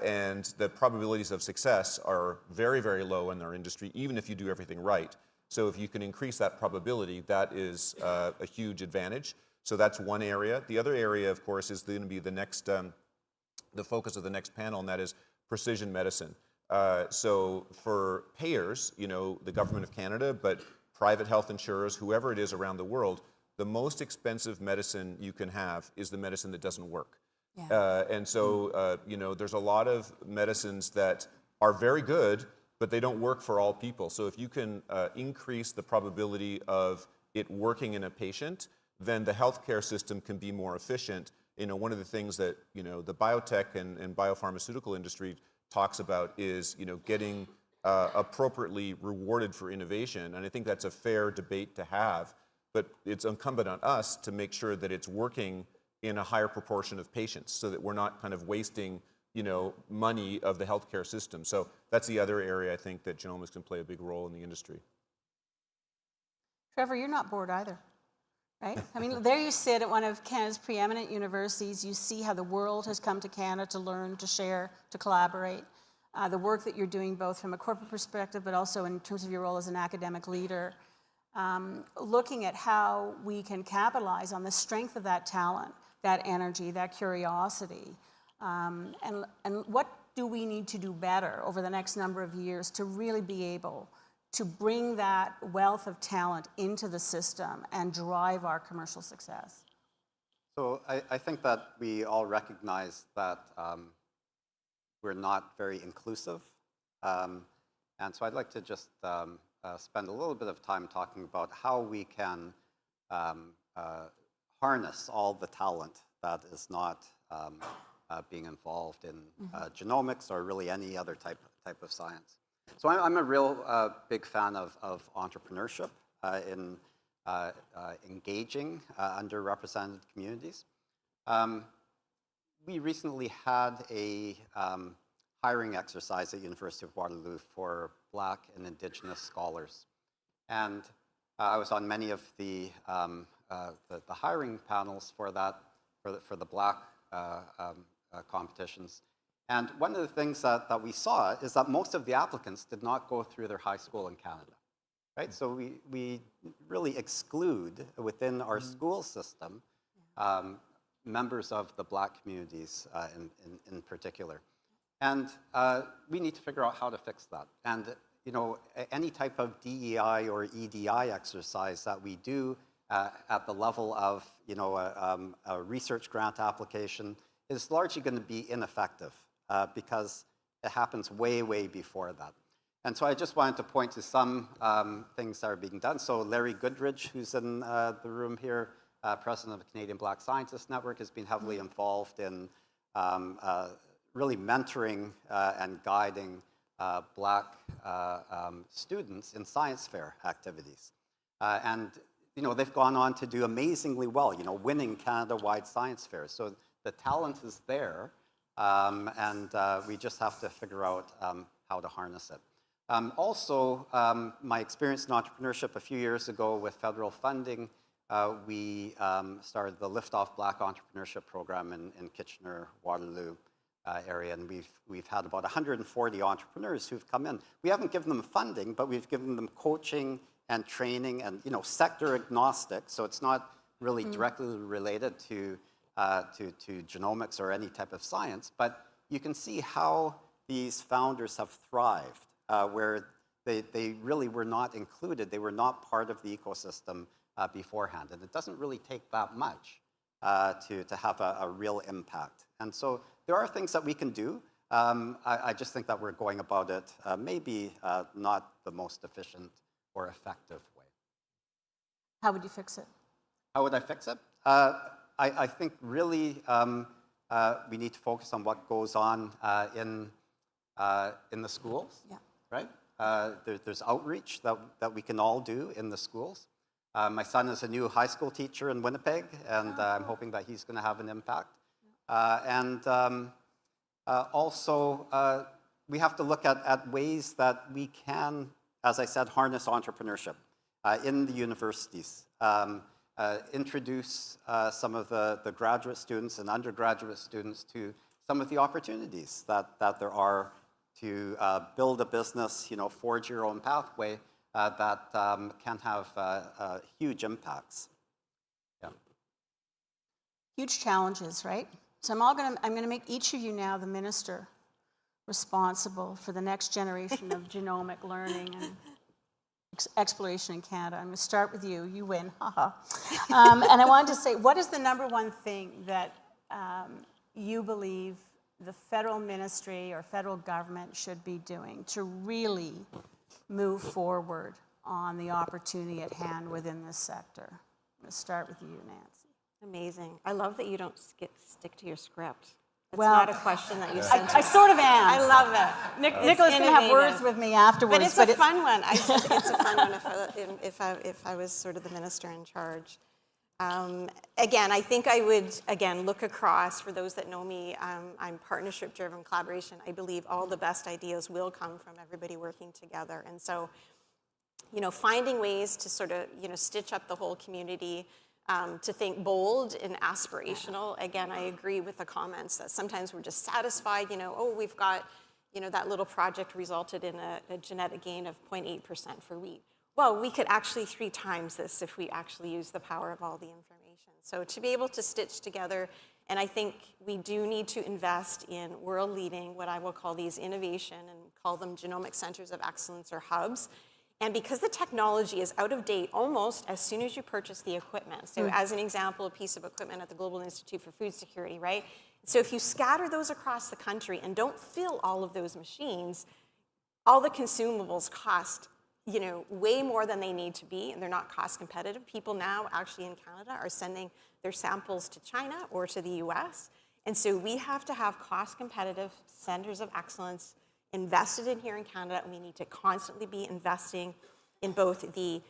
And the probabilities of success are very, very low in our industry, even if you do everything right. So if you can increase that probability, that is a huge advantage. So that's one area. The other area, of course, is going to be the next, the focus of the next panel, and that is precision medicine. So for payers, you know, the government of Canada, but private health insurers, whoever it is around the world, the most expensive medicine you can have is the medicine that doesn't work. And so, you know, there's a lot of medicines that are very good, but they don't work for all people. So if you can increase the probability of it working in a patient, then the healthcare system can be more efficient. You know, one of the things that, you know, the biotech and biopharmaceutical industry talks about is, you know, getting appropriately rewarded for innovation. And I think that's a fair debate to have. but it's incumbent on us to make sure that it's working in a higher proportion of patients so that we're not kind of wasting, money of the healthcare system. So that's the other area I think that genomics can play a big role in the industry. Trevor, you're not bored either, right? I mean, there you sit at one of Canada's preeminent universities. You see how the world has come to Canada to learn, to share, to collaborate. The work that you're doing both from a corporate perspective, but also in terms of your role as an academic leader, looking at how we can capitalize on the strength of that talent, that energy, that curiosity, and what do we need to do better over the next number of years to really be able to bring that wealth of talent into the system and drive our commercial success? So I think that we all recognize that we're not very inclusive. And so I'd like to just spend a little bit of time talking about how we can harness all the talent that is not being involved in genomics or really any other type of science. So I'm a real big fan of entrepreneurship in engaging underrepresented communities. We recently had a hiring exercise at University of Waterloo for Black and Indigenous scholars. And I was on many of the hiring panels for that, for the Black competitions. And one of the things that we saw is that most of the applicants did not go through their high school in Canada, right? So we really exclude within our school system members of the Black communities in particular. And we need to figure out how to fix that. And any type of DEI or EDI exercise that we do at the level of a research grant application is largely going to be ineffective because it happens way, way before that. And so I just wanted to point to some things that are being done. So Larry Goodridge, who's in the room here, president of the Canadian Black Scientists Network, has been heavily involved in really mentoring and guiding Black students in science fair activities. And they've gone on to do amazingly well, winning Canada-wide science fairs. So the talent is there, and we just have to figure out how to harness it. Also, my experience in entrepreneurship a few years ago with federal funding, we started the Liftoff Black Entrepreneurship Program in Kitchener-Waterloo area, and we've had about 140 entrepreneurs who've come in. We haven't given them funding, but we've given them coaching and training and sector agnostic, so it's not really directly related to genomics or any type of science, but you can see how these founders have thrived, where they really were not included, they were not part of the ecosystem beforehand, and it doesn't really take that much to have a real impact. And so there are things that we can do. I just think that we're going about it maybe not the most efficient or effective way. How would you fix it? How would I fix it? I think really we need to focus on what goes on in the schools, right? There's outreach that we can all do in the schools. My son is a new high school teacher in Winnipeg, and I'm hoping that he's going to have an impact. Also, we have to look at ways that we can, as I said, harness entrepreneurship in the universities. Introduce some of the graduate students and undergraduate students to some of the opportunities that there are to build a business, forge your own pathway that can have huge impacts. Yeah. Huge challenges, right? So I'm going to make each of you now the minister responsible for the next generation of genomic learning and exploration in Canada. I'm going to start with you. You win, haha. And I wanted to say, what is the number one thing that you believe the federal ministry or federal government should be doing to really move forward on the opportunity at hand within this sector? I'm going to start with you, Nancy. Amazing. I love that you don't stick to your script. It's not a question that you sent I sort of am. I love it. Nicholas can have words with me afterwards. But it's a fun one. It's a fun one if I was sort of the minister in charge. Again, I think I would, look across. For those that know me, I'm partnership-driven collaboration. I believe all the best ideas will come from everybody working together. And so, finding ways to sort of, stitch up the whole community, to think bold and aspirational. Again, I agree with the comments that sometimes we're just satisfied, we've got, that little project resulted in a genetic gain of 0.8% for wheat. Well, we could actually 3 times this if we actually use the power of all the information. So to be able to stitch together, and I think we do need to invest in world-leading, what I will call these innovation, and call them genomic centers of excellence or hubs. And because the technology is out of date almost as soon as you purchase the equipment. So as an example, a piece of equipment at the Global Institute for Food Security, right? So if you scatter those across the country and don't fill all of those machines, all the consumables cost, way more than they need to be, and they're not cost competitive. People now actually in Canada are sending their samples to China or to the US. And so we have to have cost competitive centers of excellence invested in here in Canada, and we need to constantly be investing in both the,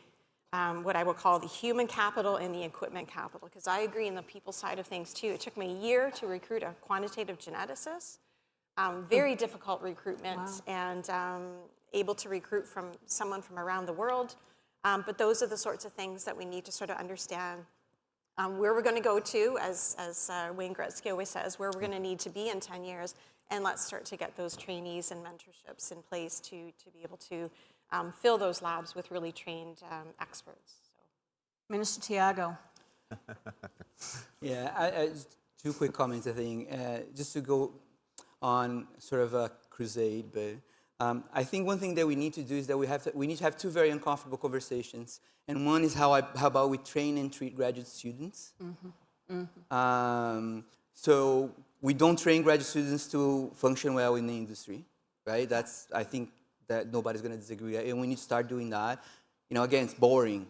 what I will call the human capital and the equipment capital. Because I agree in the people side of things too. It took me a year to recruit a quantitative geneticist. Very difficult recruitment, and able to recruit from someone from around the world. But those are the sorts of things that we need to sort of understand where we're going to go to, as Wayne Gretzky always says, where we're going to need to be in 10 years. And let's start to get those trainees and mentorships in place to be able to fill those labs with really trained experts. So. Minister Tiago. Yeah, 2 quick comments, I think. Just to go on sort of a crusade, but I think one thing that we need to do is that we need to have 2 very uncomfortable conversations. And one is how about we train and treat graduate students. So we don't train graduate students to function well in the industry, right? I think that nobody's going to disagree. And we need to start doing that. Again, it's boring.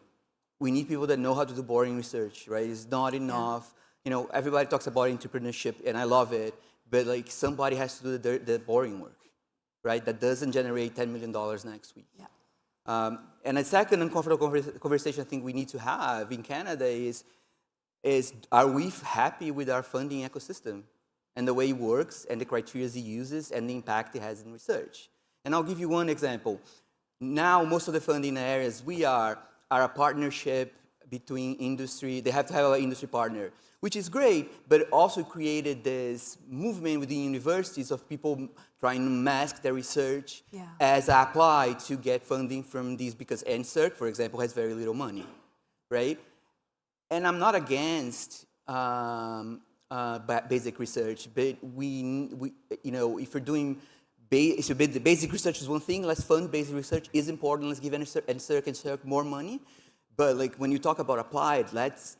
We need people that know how to do boring research, right? It's not enough. Everybody talks about entrepreneurship, and I love it. But somebody has to do the boring work, right? That doesn't generate $10 million next week. Yeah. And a second uncomfortable conversation I think we need to have in Canada is are we happy with our funding ecosystem and the way it works and the criteria it uses and the impact it has in research? And I'll give you one example. Now, most of the funding areas we are a partnership between industry. They have to have an industry partner, which is great, but it also created this movement within universities of people trying to mask their research as applied to get funding from these, because NSERC, for example, has very little money, right? And I'm not against basic research, but if you're doing the basic research is one thing, let's fund basic research is important, let's give NSERC more money. But when you talk about applied, let's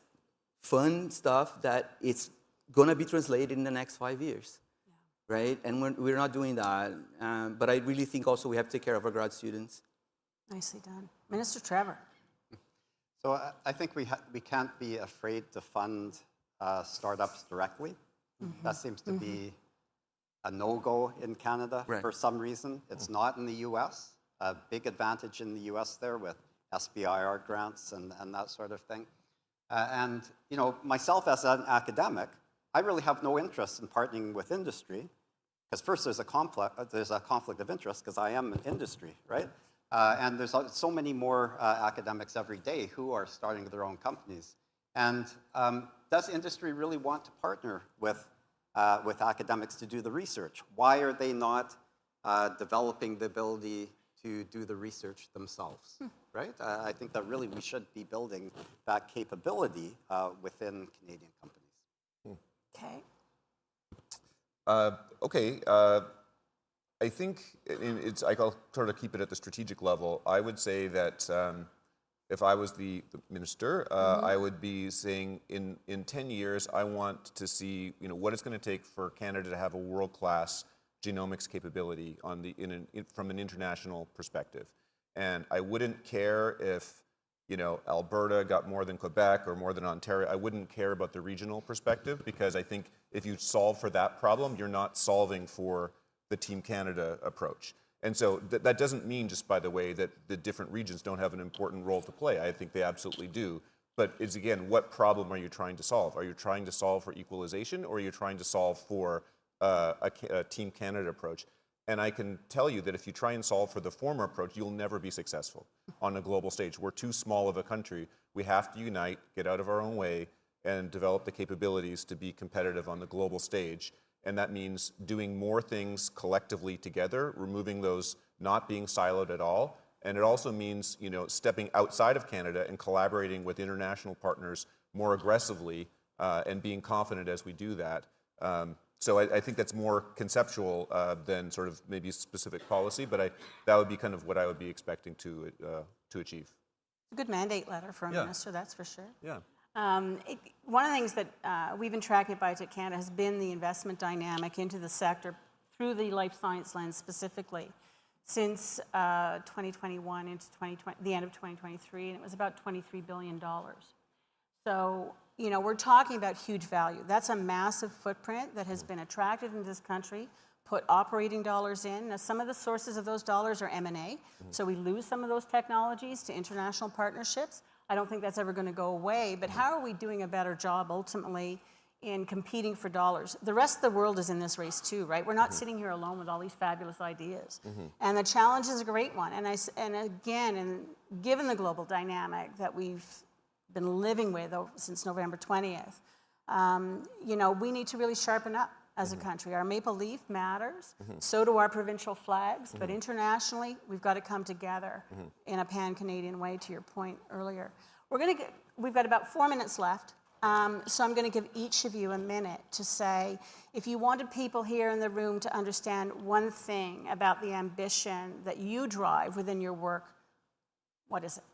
fund stuff that it's gonna be translated in the next 5 years, right? And we're not doing that. But I really think also we have to take care of our grad students. Nicely done. Minister Trevor. So I think we can't be afraid to fund startups directly. That seems to be a no-go in Canada for some reason. It's not in the US. A big advantage in the US there with SBIR grants and that sort of thing. And myself as an academic, I really have no interest in partnering with industry, because first there's a conflict of interest because I am in industry, right? And there's so many more academics every day who are starting their own companies. And does industry really want to partner with academics to do the research? Why are they not developing the ability to do the research themselves, right? I think that really we should be building that capability within Canadian companies. Okay. I think I'll sort of keep it at the strategic level. I would say that if I was the minister, I would be saying in 10 years, I want to see what it's going to take for Canada to have a world-class genomics capability from an international perspective. And I wouldn't care if Alberta got more than Quebec or more than Ontario. I wouldn't care about the regional perspective, because I think if you solve for that problem, you're not solving for the Team Canada approach. And so that doesn't mean, just by the way, that the different regions don't have an important role to play. I think they absolutely do. But it's, again, what problem are you trying to solve? Are you trying to solve for equalization, or are you trying to solve for a Team Canada approach? And I can tell you that if you try and solve for the former approach, you'll never be successful on a global stage. We're too small of a country. We have to unite, get out of our own way, and develop the capabilities to be competitive on the global stage. And that means doing more things collectively together, removing those, not being siloed at all. And it also means, stepping outside of Canada and collaborating with international partners more aggressively, and being confident as we do that. So I think that's more conceptual than sort of maybe specific policy, but that would be kind of what I would be expecting to achieve. A good mandate letter for a minister, that's for sure. Yeah. One of the things that we've been tracking at Biotech Canada has been the investment dynamic into the sector through the life science lens specifically since 2021 into the end of 2023, and it was about $23 billion. So, we're talking about huge value. That's a massive footprint that has been attracted into this country, put operating dollars in. Now, some of the sources of those dollars are M&A, so we lose some of those technologies to international partnerships. I don't think that's ever going to go away, but how are we doing a better job ultimately in competing for dollars? The rest of the world is in this race too, right? We're not sitting here alone with all these fabulous ideas. And the challenge is a great one. And given the global dynamic that we've been living with since November 20th, we need to really sharpen up as a country. Our maple leaf matters, so do our provincial flags, but internationally, we've got to come together in a pan-Canadian way, to your point earlier. We've got about 4 minutes left, so I'm going to give each of you a minute to say, if you wanted people here in the room to understand one thing about the ambition that you drive within your work, what is it?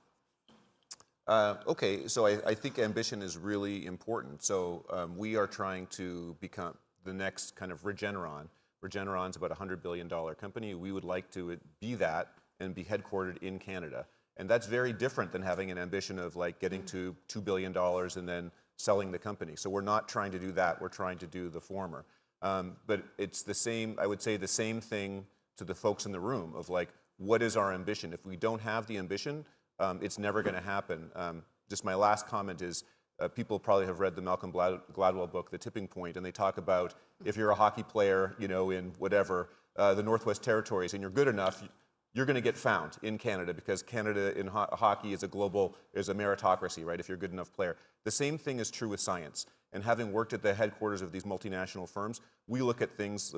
Okay, so I think ambition is really important. So we are trying to become the next kind of Regeneron. Regeneron's about a $100 billion company. We would like to be that and be headquartered in Canada. And that's very different than having an ambition of getting to $2 billion and then selling the company. So we're not trying to do that. We're trying to do the former. But it's the same, I would say the same thing to the folks in the room of what is our ambition? If we don't have the ambition, it's never going to happen. Just my last comment is, people probably have read the Malcolm Gladwell book, The Tipping Point, and they talk about if you're a hockey player, in whatever, the Northwest Territories, and you're good enough, you're going to get found in Canada, because Canada in hockey is a meritocracy, right, if you're a good enough player. The same thing is true with science. And having worked at the headquarters of these multinational firms, we would look at things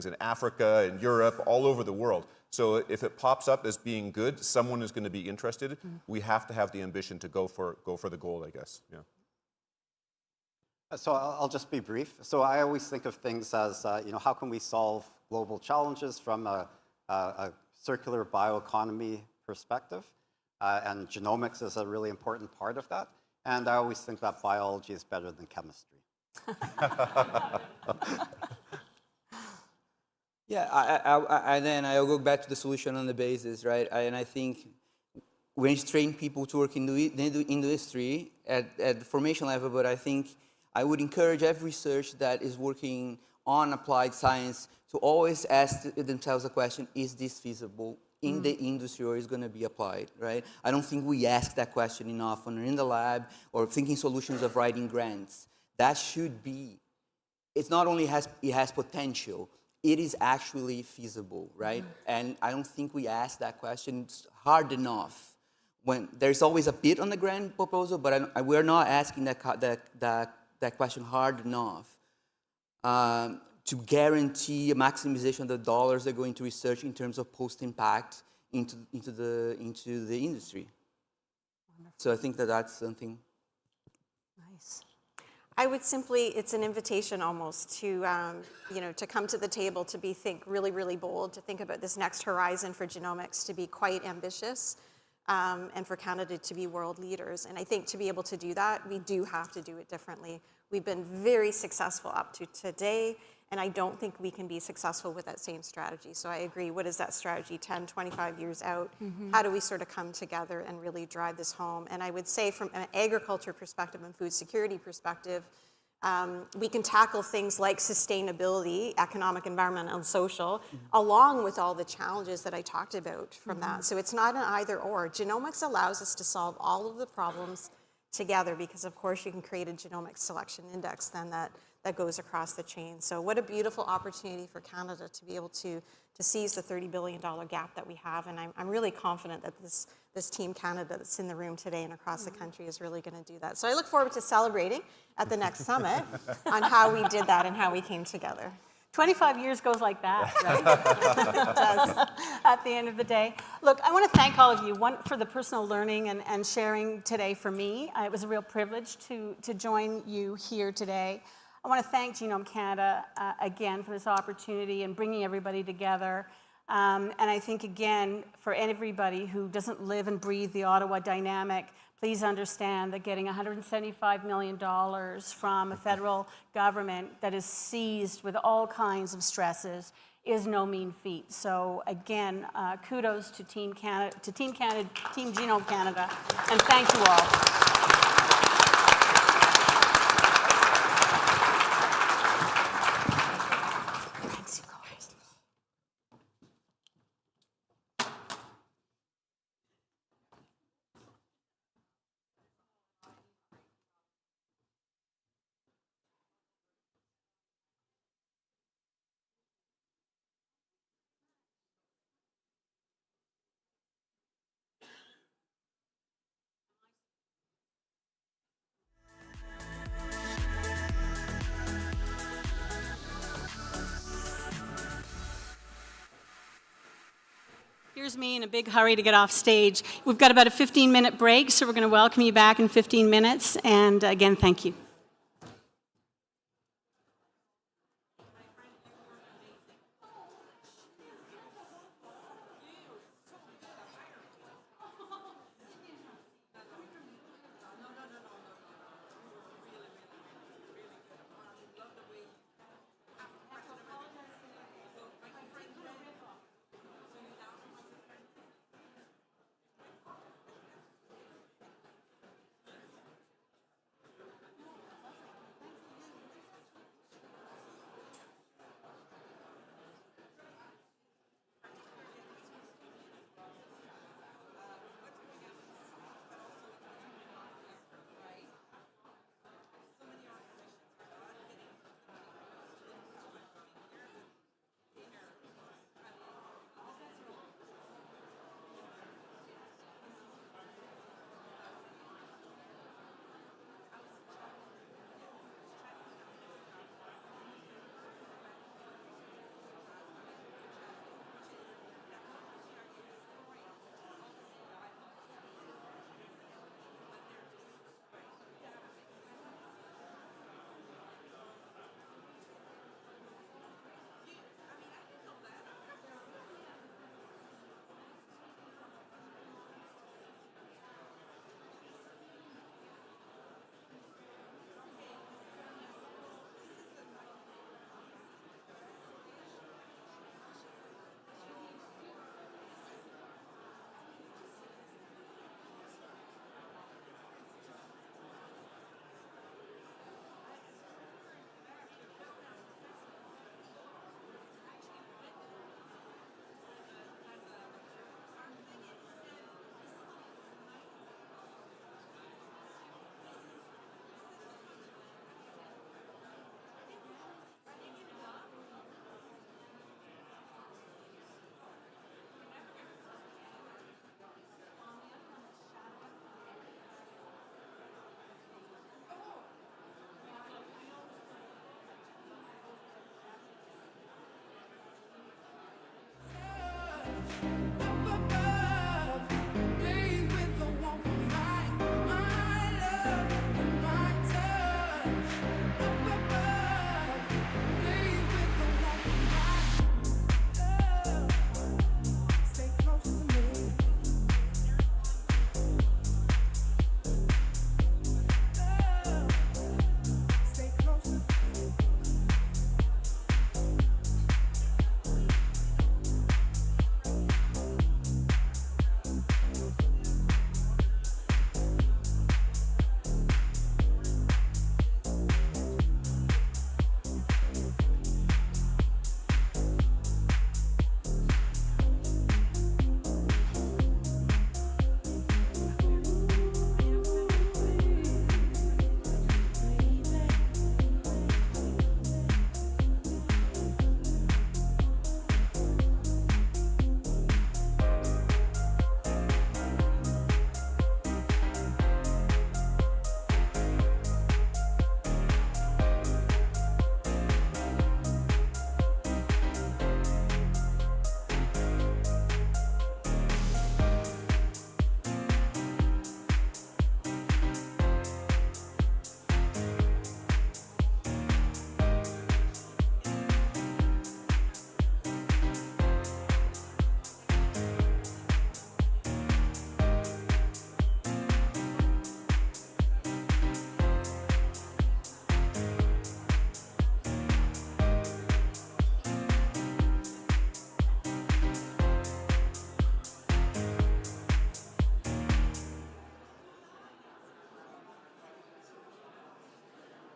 in Africa and Europe, all over the world. So if it pops up as being good, someone is going to be interested. We have to have the ambition to go for the gold, I guess. Yeah. So I'll just be brief. So I always think of things as, how can we solve global challenges from a circular bioeconomy perspective? And genomics is a really important part of that. And I always think that biology is better than chemistry. Yeah, then I'll go back to the solution on the basis, right? And I think when you train people to work in the industry at the formation level, but I think I would encourage every research that is working on applied science to always ask themselves the question, is this feasible in the industry, or is going to be applied, right? I don't think we ask that question enough when we're in the lab or thinking solutions of writing grants. That should be, it's not only it has potential, it is actually feasible, right? And I don't think we ask that question hard enough. When there's always a bid on the grant proposal, but we're not asking that question hard enough to guarantee a maximization of the dollars that go into research in terms of post-impact into the industry. Wonderful. So I think that's something. Nice. I would simply, it's an invitation almost to, to come to the table, to think really, really bold, to think about this next horizon for genomics, to be quite ambitious. and for Canada to be world leaders. And I think to be able to do that, we do have to do it differently. We've been very successful up to today, and I don't think we can be successful with that same strategy. So I agree. What is that strategy 10, 25 years out? How do we sort of come together and really drive this home? And I would say from an agriculture perspective and food security perspective, we can tackle things like sustainability, economic, environmental, and social, along with all the challenges that I talked about from that. So it's not an either or. Genomics allows us to solve all of the problems together because, of course, you can create a genomic selection index then that goes across the chain. So what a beautiful opportunity for Canada to be able to seize the $30 billion gap that we have. And I'm really confident that this Team Canada that's in the room today and across the country is really going to do that. So I look forward to celebrating at the next summit on how we did that and how we came together. 25 years goes like that, right? It does, at the end of the day. Look, I want to thank all of you, one, for the personal learning and sharing today for me. It was a real privilege to join you here today. I want to thank Genome Canada again for this opportunity and bringing everybody together. And I think, again, for everybody who doesn't live and breathe the Ottawa dynamic, please understand that getting $175 million from a federal government that is seized with all kinds of stresses is no mean feat. So again, kudos to Team Genome Canada, and thank you all. Here's me in a big hurry to get off stage. We've got about a 15-minute break, so we're going to welcome you back in 15 minutes. And again, thank you.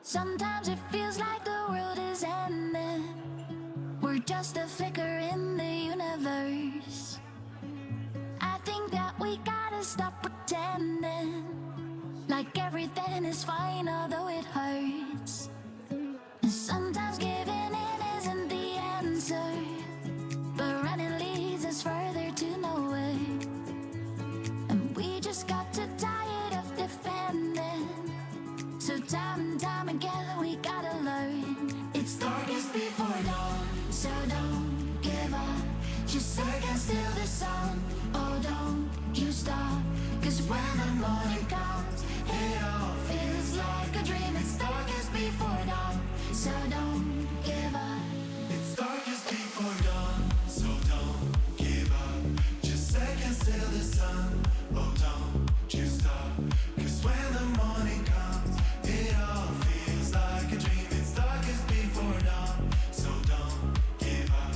Sometimes it feels like the world is ending. We're just a flicker in the universe. I think that we gotta stop pretending like everything is fine, although it hurts. And sometimes giving in isn't the answer, but running leads us further to nowhere. And we just got too tired of defending. So time and time again we gotta learn. It's darkest before dawn, so don't give up. Just seconds till the sun. Oh, don't you stop, 'cause when the morning comes, it all feels like a dream. It's darkest before dawn, so don't give up. It's darkest before dawn, so don't give up. Just seconds till the sun. Oh, don't you stop, 'cause when the morning comes, it all feels like a dream. It's darkest before dawn, so don't give up.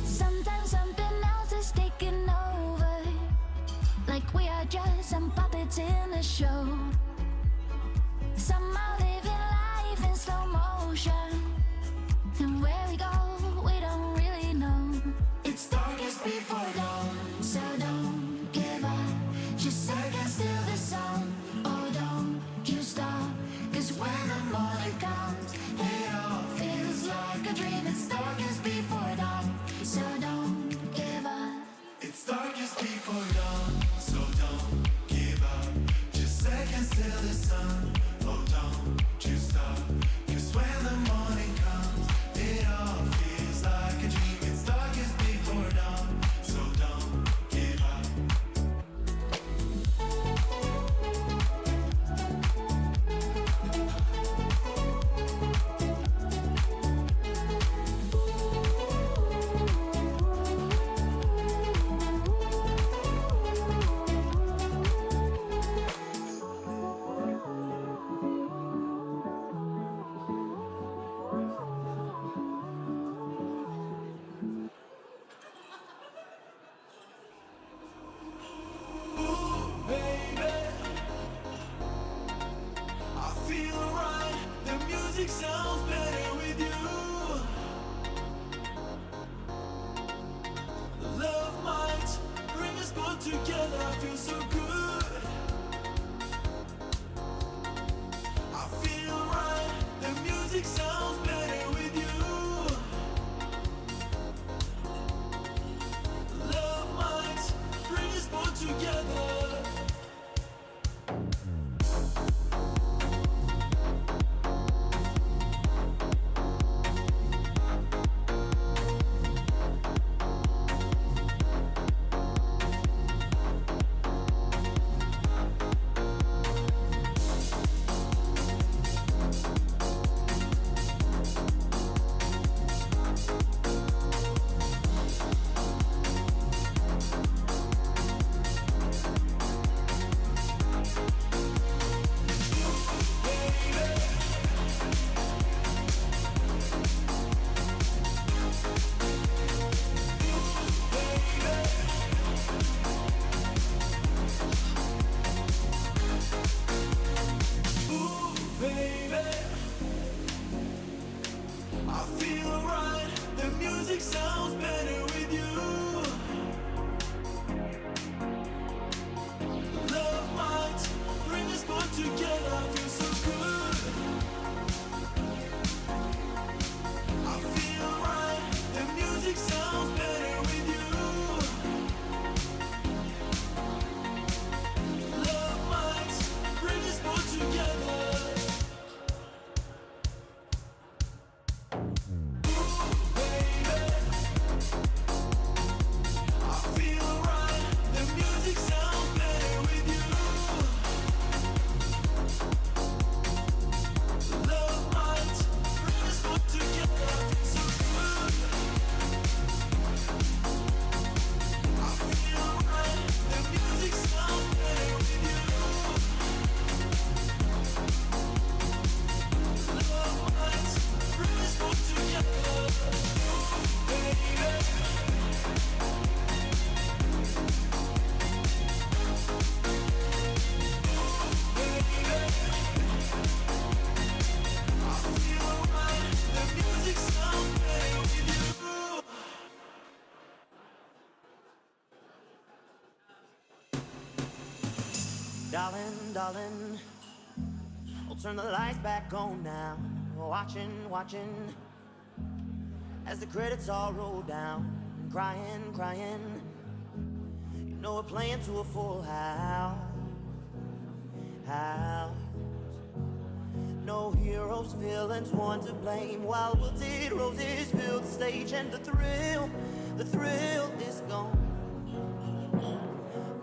Sometimes something else is taking over, like we are just some puppets in a show. Somehow living life in slow motion, and where we go, we don't really know. It's darkest before dawn, so don't give up. Just seconds till the sun. Oh, don't you stop, 'cause when the morning comes, it all feels like a dream. It's darkest before dawn, so don't give up. It's darkest before dawn, so don't give up. Just seconds till the sun. Oh, don't you stop, 'cause when the morning Darling, darling, I'll turn the lights back on now. Watching, watching, as the credits all roll down. Crying, crying, you know we're playing to a full house. No heroes, villains, one to blame. While wilted roses fill the stage, and the thrill is gone.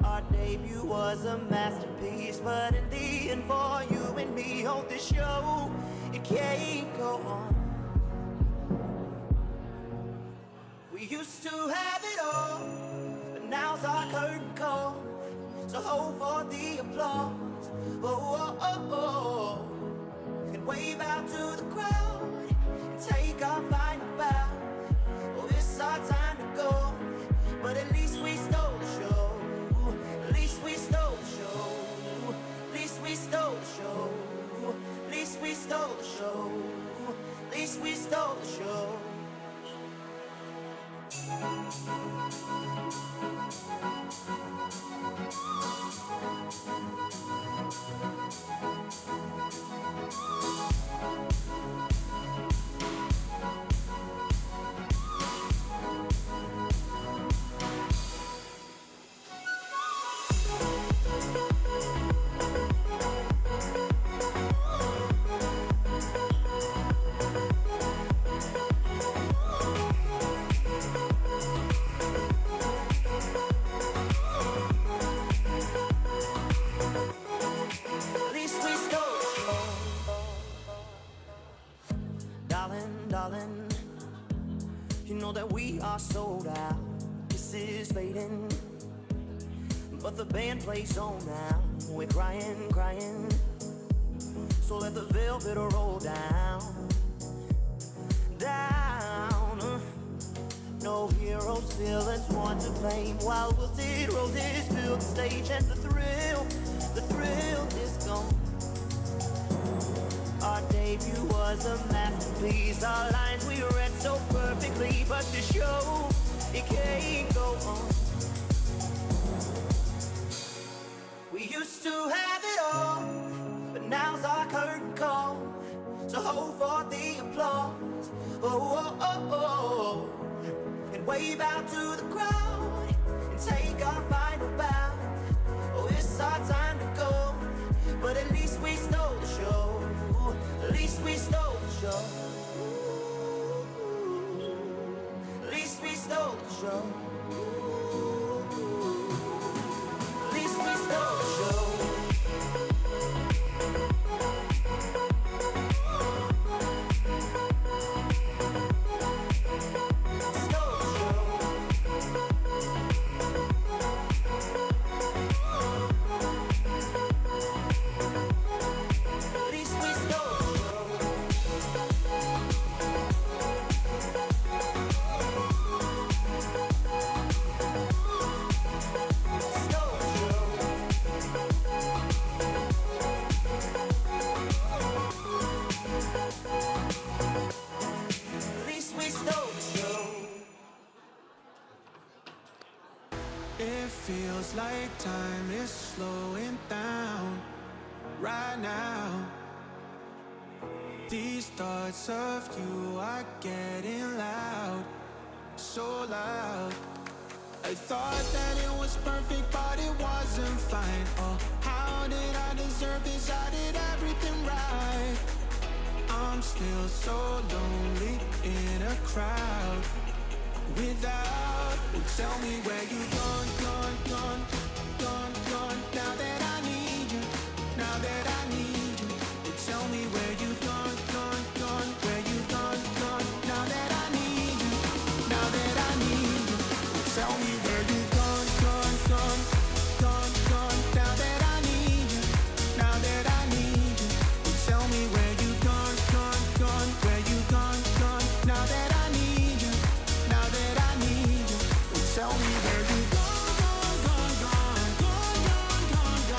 Our debut was a masterpiece, but in the end, for you and me, hold this show, it can't go on. We used to have it all, but now's our curtain call. So hold for the applause. Oh, oh, oh, oh. And wave out to the crowd and take our final bow. Oh, it's our time to go, but at least we stole the show. At least we stole the show. At least we stole the show. At least we stole the show. At least we stole the show. Darling, you know that we are sold out. This is fading, but the band plays on now. We're crying, crying, so let the velvet roll down, down. No heroes, villains, one to blame. While wilted roses fill the stage, and the thrill is gone. Our debut was a masterpiece. Our lines we read so perfectly, but the show, it can't go on. We used to have it all, but now's our curtain call. So hold for the applause. Oh, oh, oh, oh. And wave out to the crowd and take our final bow. Oh, it's our time to go, but at least we stole the show. At least we stole the show. At least we stole the show. At least we stole the show. It feels like time is slowing down right now. These thoughts of you are getting loud, so loud. I thought that it was perfect, but it wasn't fine. Oh, how did I deserve this? I did everything right. I'm still so lonely in a crowd without. Well, tell me where you've gone, gone, gone, gone, gone. Now that I need you, now that I need you. Well, tell me where you've gone, gone, gone, where you've gone, gone. Now that I need you, now that I need you. Well, tell me where you've gone, gone, gone, gone, gone. Now that I need you, now that I need you. Well, tell me where you've gone, gone, gone, where you've gone, gone. Now that I need you, now that I need you. Well, tell me where you've gone, gone, gone, gone, gone, gone, gone,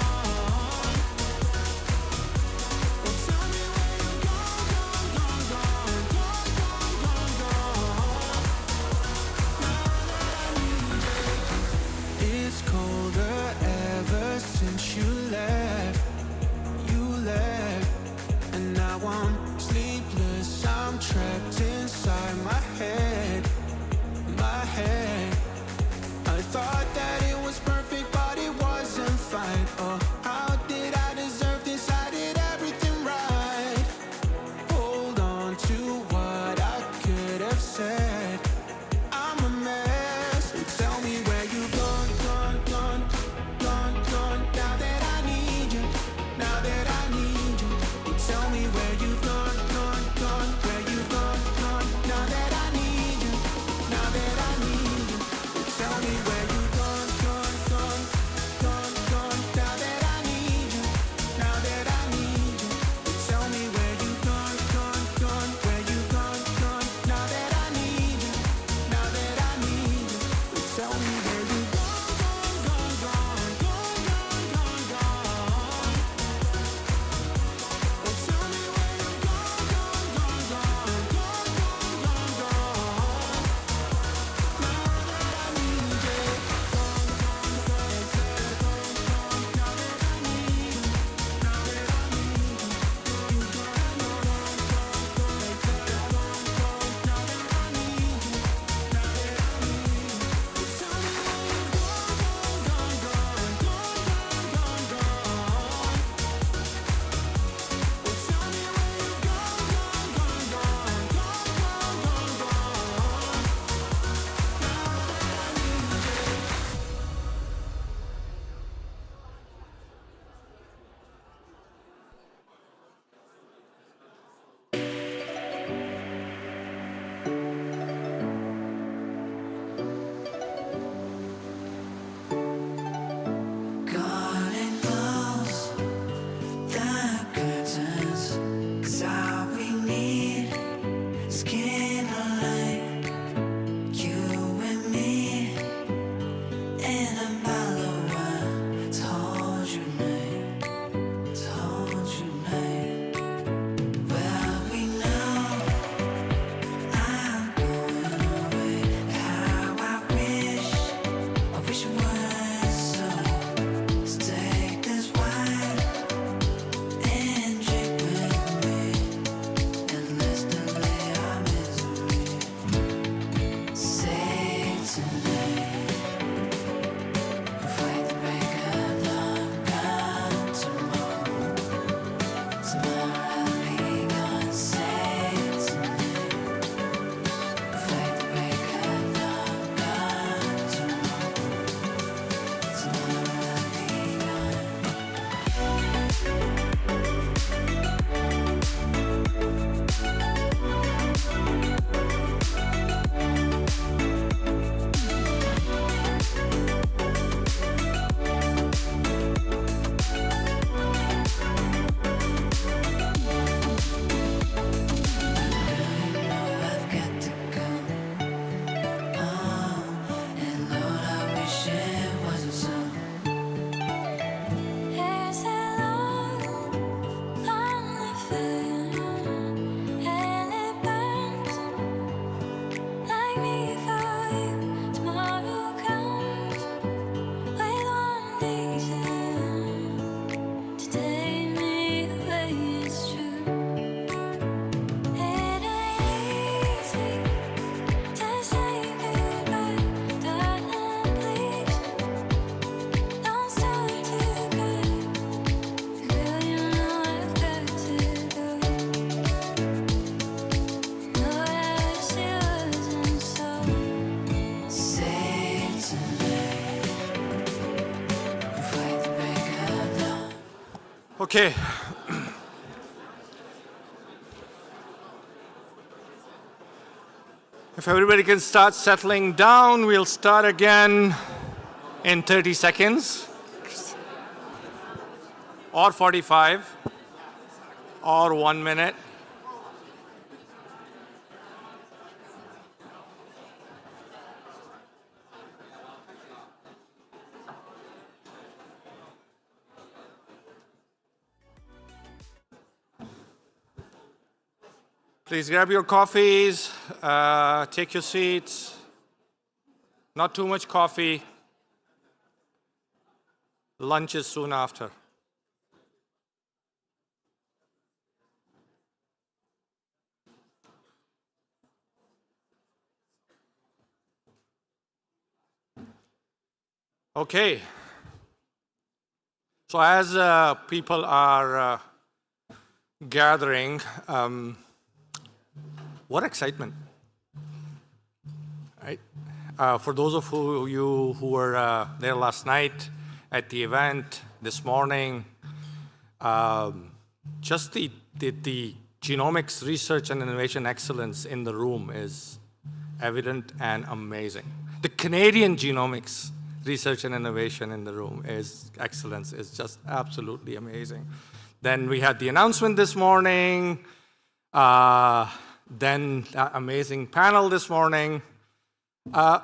Okay. If everybody can start settling down, we'll start again in 30 seconds, or 45, or 1 minute. Please grab your coffees, take your seats. Not too much coffee. Lunch is soon after. Okay. So as people are gathering, what excitement, right? For those of you who were there last night at the event, this morning, just the genomics research and innovation excellence in the room is evident and amazing. The Canadian genomics research and innovation in the room is excellence, is just absolutely amazing. Then we had the announcement this morning, then that amazing panel this morning. I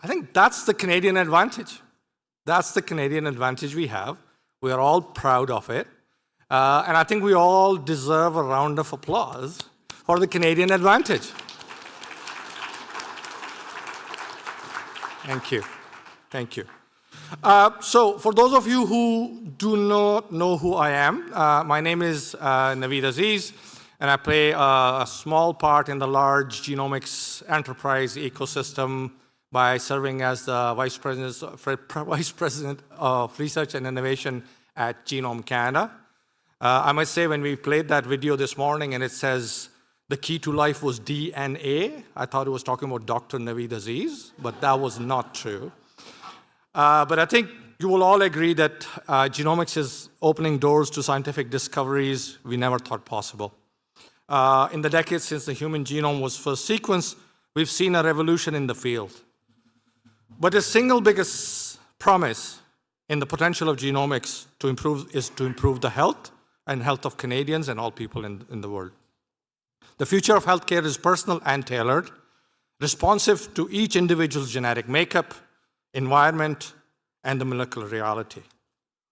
think that's the Canadian advantage. That's the Canadian advantage we have. We are all proud of it. And I think we all deserve a round of applause for the Canadian advantage. Thank you. Thank you. So for those of you who do not know who I am, my name is Naveed Aziz, and I play a small part in the large genomics enterprise ecosystem by serving as the Vice President of Research and Innovation at Genome Canada. I must say, when we played that video this morning and it says the key to life was DNA, I thought it was talking about Dr. Naveed Aziz, but that was not true. But I think you will all agree that genomics is opening doors to scientific discoveries we never thought possible. In the decades since the human genome was first sequenced, we've seen a revolution in the field. But the single biggest promise in the potential of genomics is to improve the health of Canadians and all people in the world. The future of healthcare is personal and tailored, responsive to each individual's genetic makeup, environment, and the molecular reality.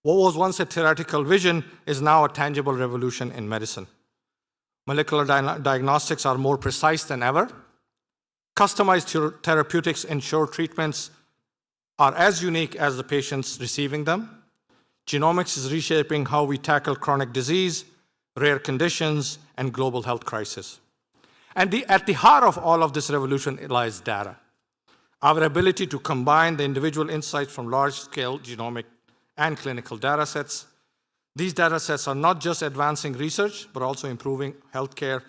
What was once a theoretical vision is now a tangible revolution in medicine. Molecular diagnostics are more precise than ever. Customized therapeutics ensure treatments are as unique as the patients receiving them. Genomics is reshaping how we tackle chronic disease, rare conditions, and global health crisis. And at the heart of all of this revolution lies data. Our ability to combine the individual insights from large-scale genomic and clinical data sets. These data sets are not just advancing research, but also improving healthcare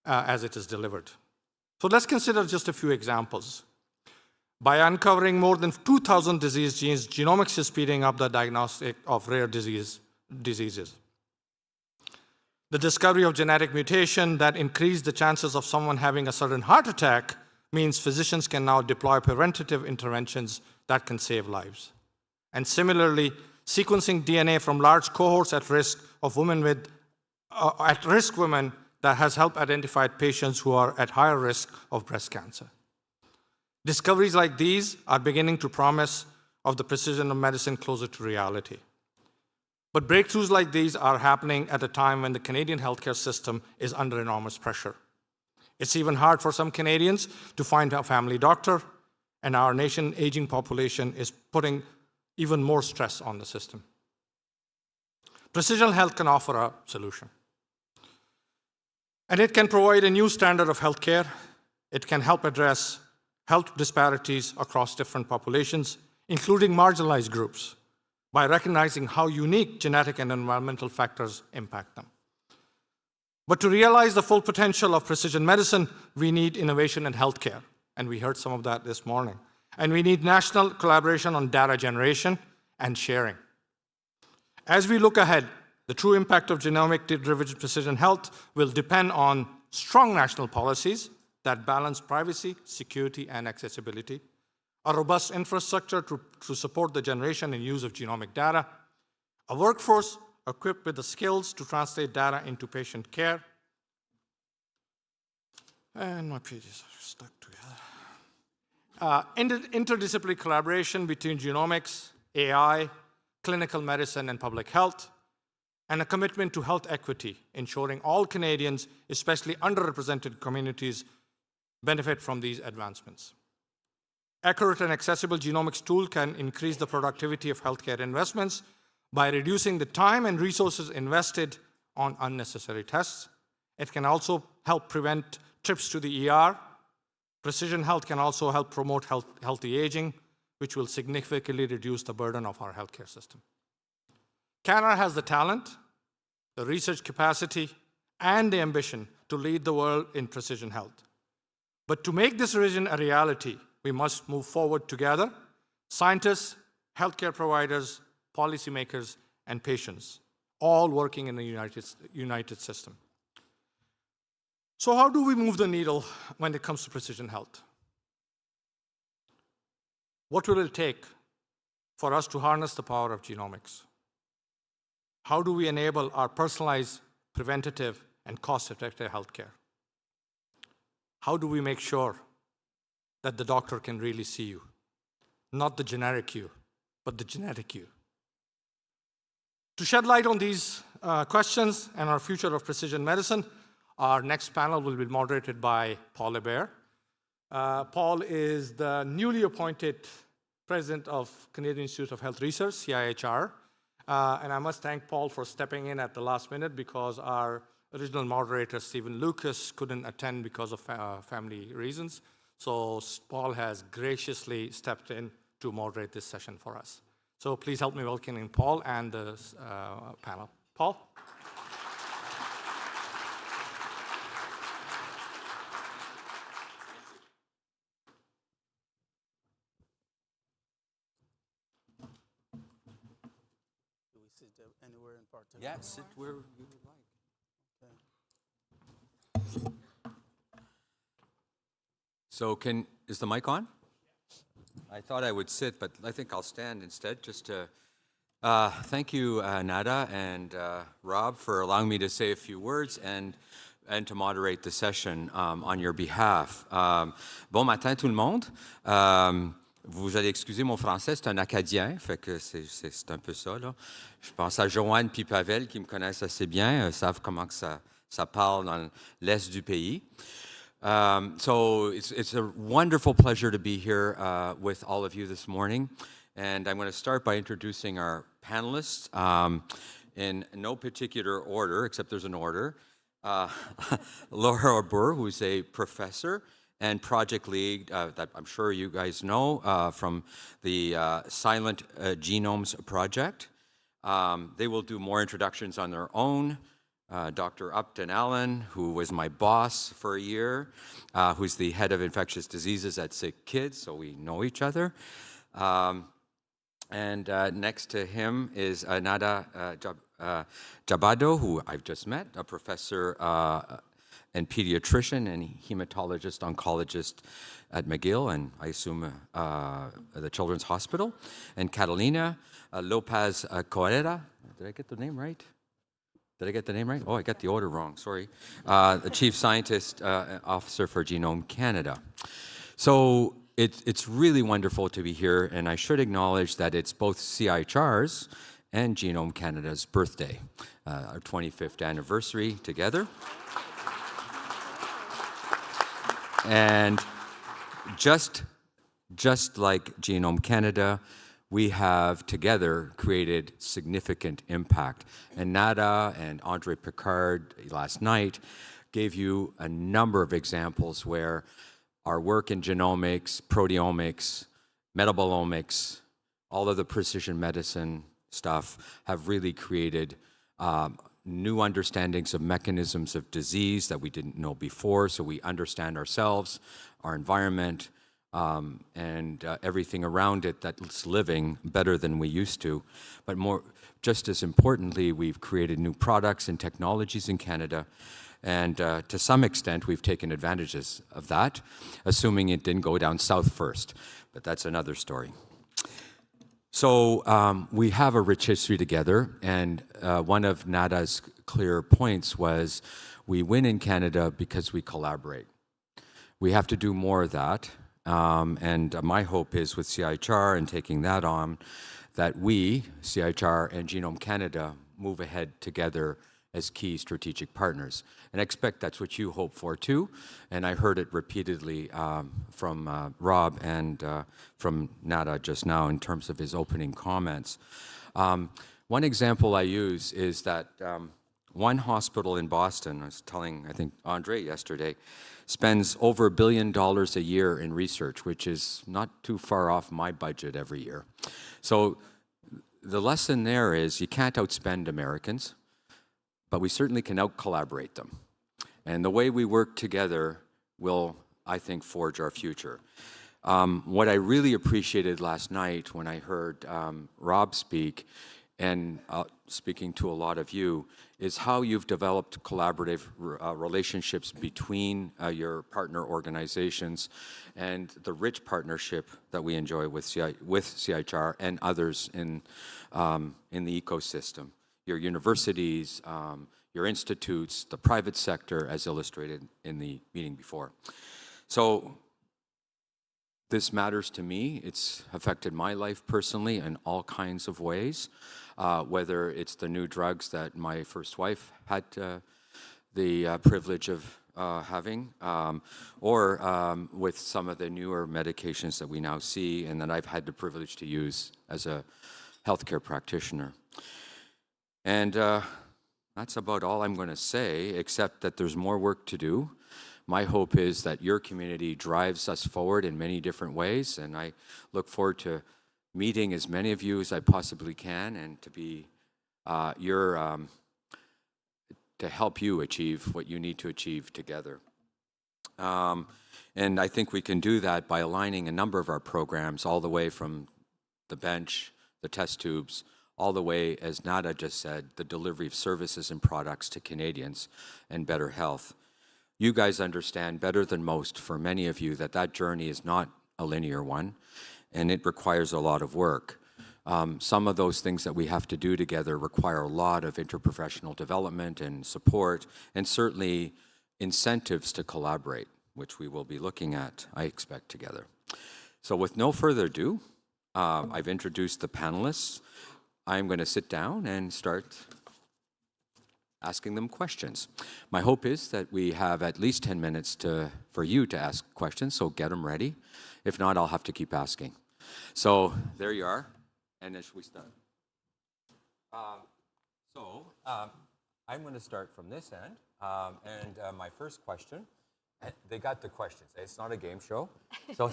as it is delivered. So let's consider just a few examples. By uncovering more than 2,000 disease genes, genomics is speeding up the diagnostic of rare diseases. The discovery of genetic mutation that increase the chances of someone having a sudden heart attack means physicians can now deploy preventative interventions that can save lives. And similarly, sequencing DNA from large cohorts at risk women that has helped identify patients who are at higher risk of breast cancer. Discoveries like these are beginning to promise of the precision of medicine closer to reality. But breakthroughs like these are happening at a time when the Canadian healthcare system is under enormous pressure. It's even hard for some Canadians to find a family doctor, and our nation's aging population is putting even more stress on the system. Precision health can offer a solution. And it can provide a new standard of healthcare. It can help address health disparities across different populations, including marginalized groups, by recognizing how unique genetic and environmental factors impact them. But to realize the full potential of precision medicine, we need innovation in healthcare, and we heard some of that this morning. And we need national collaboration on data generation and sharing. As we look ahead, The true impact of genomic-driven precision health will depend on strong national policies that balance privacy, security, and accessibility, a robust infrastructure to support the generation and use of genomic data, a workforce equipped with the skills to translate data into patient care, and my pages are stuck together. Interdisciplinary collaboration between genomics, AI, clinical medicine, and public health, and a commitment to health equity, ensuring all Canadians, especially underrepresented communities, benefit from these advancements. Accurate and accessible genomics tool can increase the productivity of healthcare investments by reducing the time and resources invested on unnecessary tests. It can also help prevent trips to the ER. Precision health can also help promote healthy aging, which will significantly reduce the burden of our healthcare system. Canada has the talent, the research capacity, and the ambition to lead the world in precision health. But to make this vision a reality, we must move forward together, scientists, healthcare providers, policymakers, and patients, all working in a united system. So how do we move the needle when it comes to precision health? What will it take for us to harness the power of genomics? How do we enable our personalized, preventative, and cost-effective healthcare? How do we make sure that the doctor can really see you? Not the generic you, but the genetic you. To shed light on these questions and our future of precision medicine, our next panel will be moderated by Paul Hebert. Paul is the newly appointed president of Canadian Institute of Health Research, CIHR. And I must thank Paul for stepping in at the last minute because our original moderator, Stephen Lucas, couldn't attend because of family reasons. So Paul has graciously stepped in to moderate this session for us. So please help me welcoming Paul and the panel. Paul? Anywhere in particular? Yeah, sit where you would like. So is the mic on? I thought I would sit, but I think I'll stand instead just to thank you, Nada and Rob, for allowing me to say a few words and to moderate the session on your behalf. Bon matin tout le monde. Vous allez excuser mon français, c'est un Acadien, fait que c'est un peu ça, là. Je pense à Joanne puis Pavel qui me connaissent assez bien, savent comment que ça parle dans l'est du pays. So it's a wonderful pleasure to be here with all of you this morning. And I'm going to start by introducing our panelists in no particular order, except there's an order. Laura Burr, who's a professor and project lead that I'm sure you guys know from the Silent Genomes Project. They will do more introductions on their own. Dr. Upton Allen, who was my boss for a year, who's the head of infectious diseases at Sick Kids, so we know each other. And next to him is Nada Jabado, who I've just met, a professor and pediatrician and hematologist oncologist at McGill and I assume the Children's Hospital. And Catalina Lopez Correa, did I get the name right? Did I get the name right? Oh, I got the order wrong, sorry. The Chief Scientist Officer for Genome Canada. So it's really wonderful to be here, and I should acknowledge that it's both CIHR's and Genome Canada's birthday, our 25th anniversary together. And just like Genome Canada, we have together created significant impact. And Nada and Andre Picard last night gave you a number of examples where our work in genomics, proteomics, metabolomics, all of the precision medicine stuff have really created new understandings of mechanisms of disease that we didn't know before, so we understand ourselves, our environment, and everything around it that's living better than we used to. But just as importantly, we've created new products and technologies in Canada, and to some extent, we've taken advantages of that, assuming it didn't go down south first. But that's another story. So we have a rich history together, and one of Nada's clear points was we win in Canada because we collaborate. We have to do more of that, and my hope is with CIHR and taking that on, that we, CIHR and Genome Canada, move ahead together as key strategic partners. And I expect that's what you hope for too, and I heard it repeatedly from Rob and from Nada just now in terms of his opening comments. One example I use is that one hospital in Boston, I was telling, I think, Andre yesterday, spends over $1 billion a year in research, which is not too far off my budget every year. So the lesson there is you can't outspend Americans, but we certainly can out-collaborate them. And the way we work together will, I think, forge our future. What I really appreciated last night when I heard Rob speak, and speaking to a lot of you, is how you've developed collaborative relationships between your partner organizations and the rich partnership that we enjoy with CIHR and others in the ecosystem. Your universities, your institutes, the private sector, as illustrated in the meeting before. So this matters to me. It's affected my life personally in all kinds of ways, whether it's the new drugs that my first wife had the privilege of having, or with some of the newer medications that we now see and that I've had the privilege to use as a healthcare practitioner. And that's about all I'm going to say, except that there's more work to do. My hope is that your community drives us forward in many different ways, and I look forward to meeting as many of you as I possibly can and to be to help you achieve what you need to achieve together. And I think we can do that by aligning a number of our programs all the way from the bench, the test tubes, all the way, as Nada just said, the delivery of services and products to Canadians and better health. You guys understand better than most, for many of you, that that journey is not a linear one, and it requires a lot of work. Some of those things that we have to do together require a lot of interprofessional development and support, and certainly incentives to collaborate, which we will be looking at, I expect, together. So with no further ado, I've introduced the panelists. I'm going to sit down and start asking them questions. My hope is that we have at least 10 minutes for you to ask questions, so get them ready. If not, I'll have to keep asking. So there you are, and then should we start? I'm going to start from this end, and my first question, they got the questions. It's not a game show, so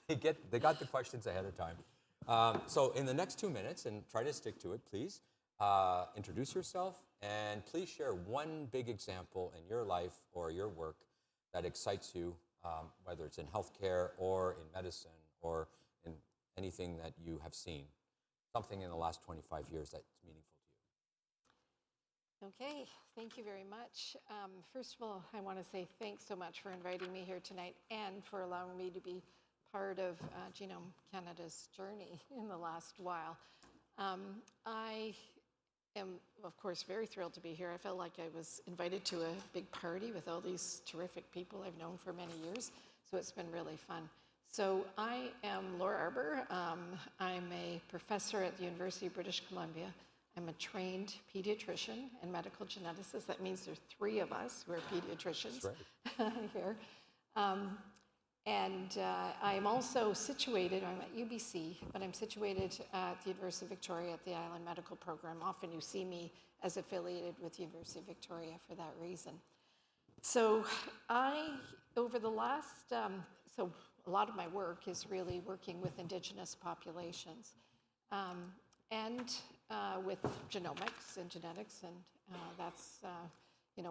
they got the questions ahead of time. So in the next 2 minutes, and try to stick to it, please, introduce yourself, and please share one big example in your life or your work that excites you, whether it's in healthcare or in medicine or in anything that you have seen, something in the last 25 years that's meaningful to you. Okay, thank you very much. First of all, I want to say thanks so much for inviting me here tonight and for allowing me to be part of Genome Canada's journey in the last while. I am, of course, very thrilled to be here. I felt like I was invited to a big party with all these terrific people I've known for many years, so it's been really fun. So I am Laura Arbour. I'm a professor at the University of British Columbia. I'm a trained pediatrician and medical geneticist. That means there's 3 of us who are pediatricians here. And I'm also situated, I'm at UBC, but I'm situated at the University of Victoria at the Island Medical Program. Often you see me as affiliated with the University of Victoria for that reason. So over the last, so a lot of my work is really working with Indigenous populations and with genomics and genetics, and that's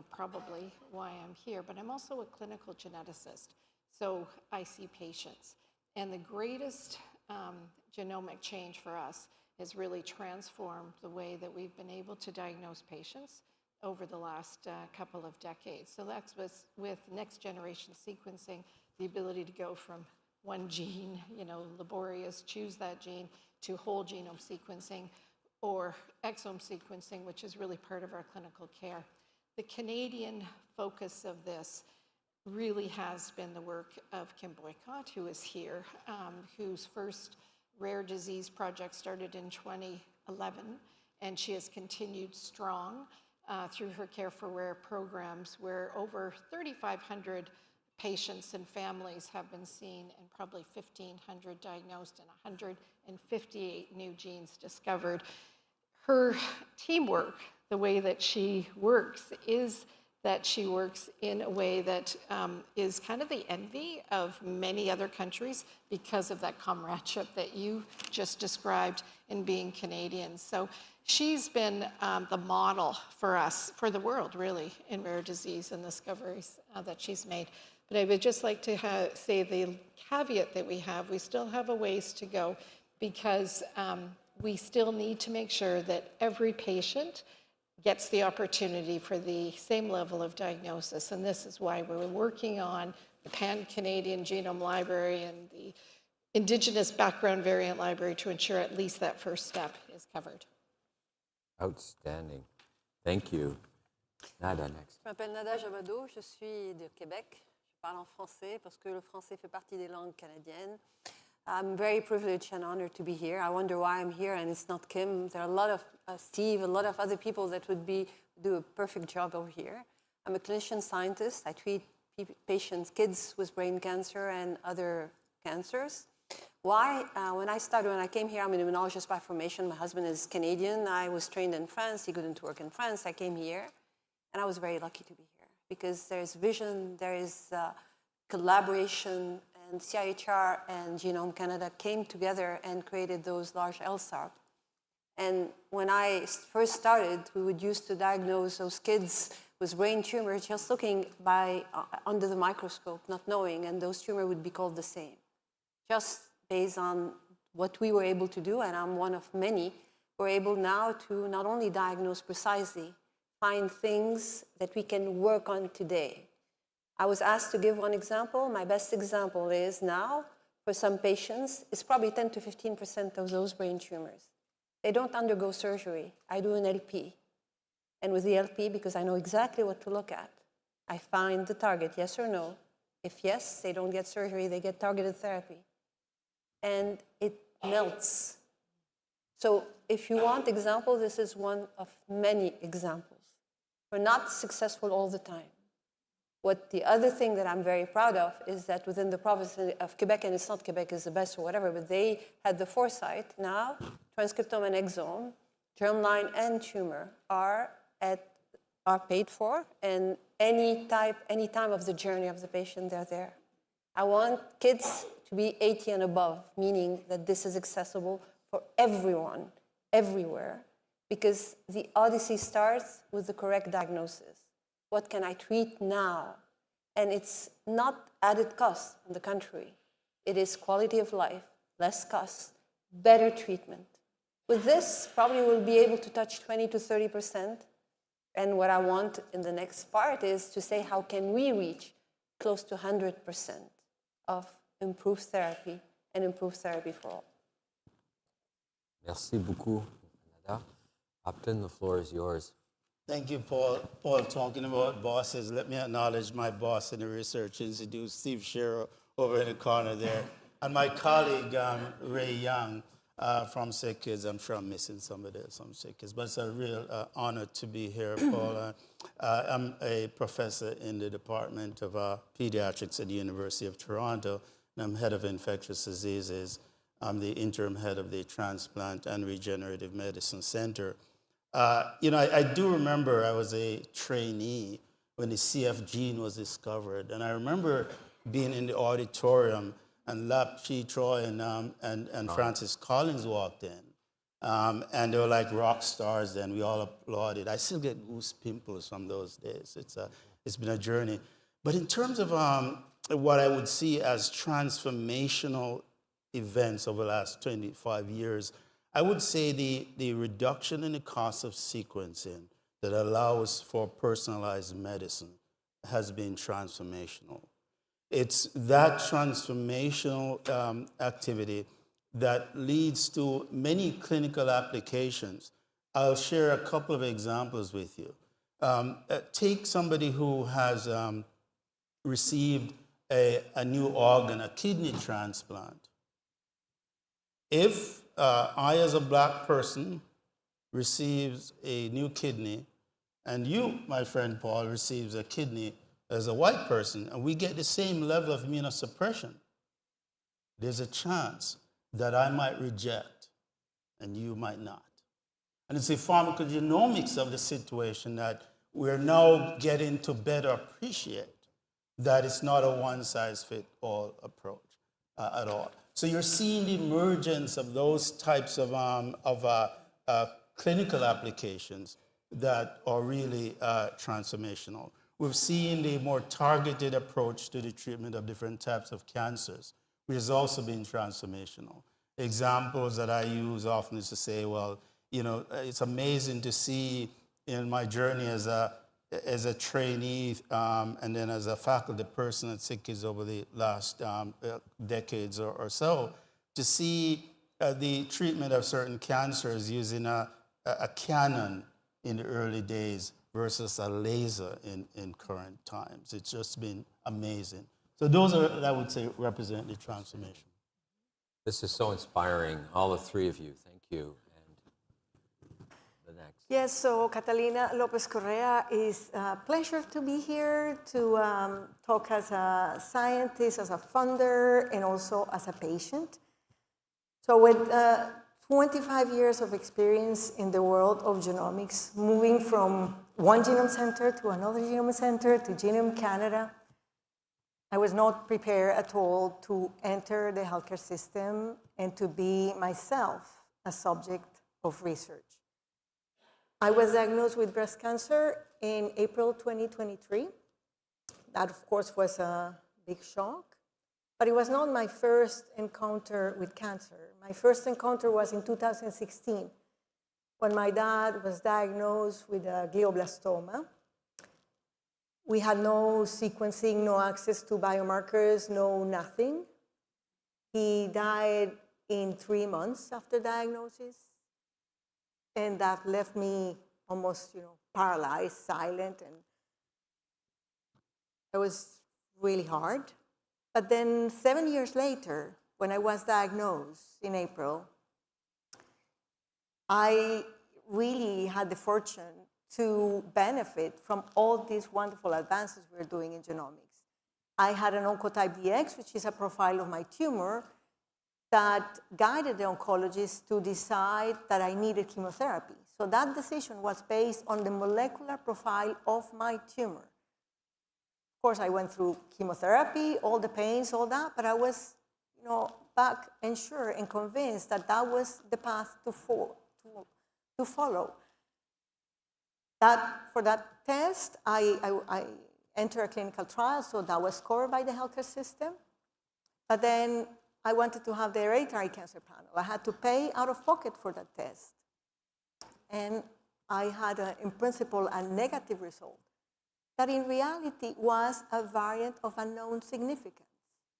probably why I'm here. But I'm also a clinical geneticist. So I see patients. And the greatest genomic change for us has really transformed the way that we've been able to diagnose patients over the last couple of decades. So that's with next generation sequencing, the ability to go from one gene, laborious, choose that gene, to whole genome sequencing or exome sequencing, which is really part of our clinical care. The Canadian focus of this really has been the work of Kim Boycott, who is here, whose first rare disease project started in 2011, and she has continued strong through her Care for Rare programs, where over 3,500 patients and families have been seen and probably 1,500 diagnosed and 158 new genes discovered. Her teamwork, the way that she works, is that she works in a way that is kind of the envy of many other countries because of that comradeship that you just described in being Canadian. So she's been the model for us, for the world really, in rare disease and discoveries that she's made. But I would just like to say the caveat that we still have a ways to go, because we still need to make sure that every patient gets the opportunity for the same level of diagnosis. And this is why we're working on the Pan-Canadian Genome Library and the Indigenous Background Variant Library to ensure at least that first step is covered. Outstanding. Thank you. Nada, next. Je m'appelle Nada Javado, je suis de Québec. Je parle en français parce que le français fait partie des langues canadiennes. I'm very privileged and honored to be here. I wonder why I'm here and it's not Kim. There are a lot of Steve, a lot of other people that would do a perfect job over here. I'm a clinician scientist. I treat patients, kids with brain cancer and other cancers. Why? When I came here, I'm an immunologist by formation. My husband is Canadian. I was trained in France. He couldn't work in France. I came here, and I was very lucky to be here because there's vision, there is collaboration, and CIHR and Genome Canada came together and created those large LSAR. And when I first started, we would used to diagnose those kids with brain tumors just looking under the microscope, not knowing, and those tumors would be called the same. Just based on what we were able to do, and I'm one of many, we're able now to not only diagnose precisely, find things that we can work on today. I was asked to give one example. My best example is now, for some patients, it's probably 10 to 15% of those brain tumors. They don't undergo surgery. I do an LP. And with the LP, because I know exactly what to look at, I find the target, yes or no. If yes, they don't get surgery, they get targeted therapy. And it melts. So if you want example, this is one of many examples. We're not successful all the time. The other thing that I'm very proud of is that within the province of Quebec, and it's not Quebec is the best or whatever, but they had the foresight. Now, transcriptome and exome, germline and tumor are paid for, and any time of the journey of the patient, they're there. I want kids to be 80 and above, meaning that this is accessible for everyone, everywhere, because the odyssey starts with the correct diagnosis. What can I treat now? And it's not added cost on the contrary. It is quality of life, less cost, better treatment. With this, probably we'll be able to touch 20 to 30%. And what I want in the next part is to say, how can we reach close to 100% of improved therapy and improved therapy for all? Merci beaucoup, Nada. Upton, the floor is yours. Thank you, Paul. Paul, talking about bosses, let me acknowledge my boss in the Research Institute, Steve Shearer, over in the corner there, and my colleague, Ray Young, from Sick Kids. I'm sure I'm missing some Sick Kids, but it's a real honor to be here, Paul. I'm a professor in the Department of Pediatrics at the University of Toronto, and I'm head of infectious diseases. I'm the interim head of the Transplant and Regenerative Medicine Center. I do remember I was a trainee when the CF gene was discovered, and I remember being in the auditorium and Lap Chi Troy and Francis Collins walked in, and they were like rock stars. Then we all applauded. I still get goose pimples from those days. It's been a journey. But in terms of what I would see as transformational events over the last 25 years, I would say the reduction in the cost of sequencing that allows for personalized medicine has been transformational. It's that transformational activity that leads to many clinical applications. I'll share a couple of examples with you. Take somebody who has received a new organ, a kidney transplant. If I, as a black person, receives a new kidney, and you, my friend Paul, receives a kidney as a white person, and we get the same level of immunosuppression, there's a chance that I might reject and you might not. And it's the pharmacogenomics of the situation that we're now getting to better appreciate that it's not a one-size-fits-all approach at all. So you're seeing the emergence of those types of clinical applications that are really transformational. We've seen the more targeted approach to the treatment of different types of cancers, which has also been transformational. Examples that I use often is to say, well, you know, it's amazing to see in my journey as a trainee and then as a faculty person at SickKids over the last decades or so, to see the treatment of certain cancers using a Canon in the early days versus a laser in current times. It's just been amazing. So those are, I would say, represent the transformation. This is so inspiring, all the three of you. Thank you. And the next. Yes, so Catalina Lopez Correa, is a pleasure to be here to talk as a scientist, as a funder, and also as a patient. So with 25 years of experience in the world of genomics, moving from one genome center to another genome center to Genome Canada, I was not prepared at all to enter the healthcare system and to be myself a subject of research. I was diagnosed with breast cancer in April 2023. That, of course, was a big shock. But it was not my first encounter with cancer. My first encounter was in 2016, when my dad was diagnosed with a glioblastoma. We had no sequencing, no access to biomarkers, no nothing. He died in 3 months after diagnosis. And that left me almost, paralyzed, silent, and it was really hard. But then 7 years later, when I was diagnosed in April, I really had the fortune to benefit from all these wonderful advances we're doing in genomics. I had an Oncotype DX, which is a profile of my tumor, that guided the oncologist to decide that I needed chemotherapy. So that decision was based on the molecular profile of my tumor. Of course, I went through chemotherapy, all the pains, all that, but I was, back and sure and convinced that that was the path to follow. For that test, I entered a clinical trial, so that was covered by the healthcare system. But then I wanted to have the hereditary cancer panel. I had to pay out of pocket for that test. And I had, in principle, a negative result that in reality was a variant of unknown significance,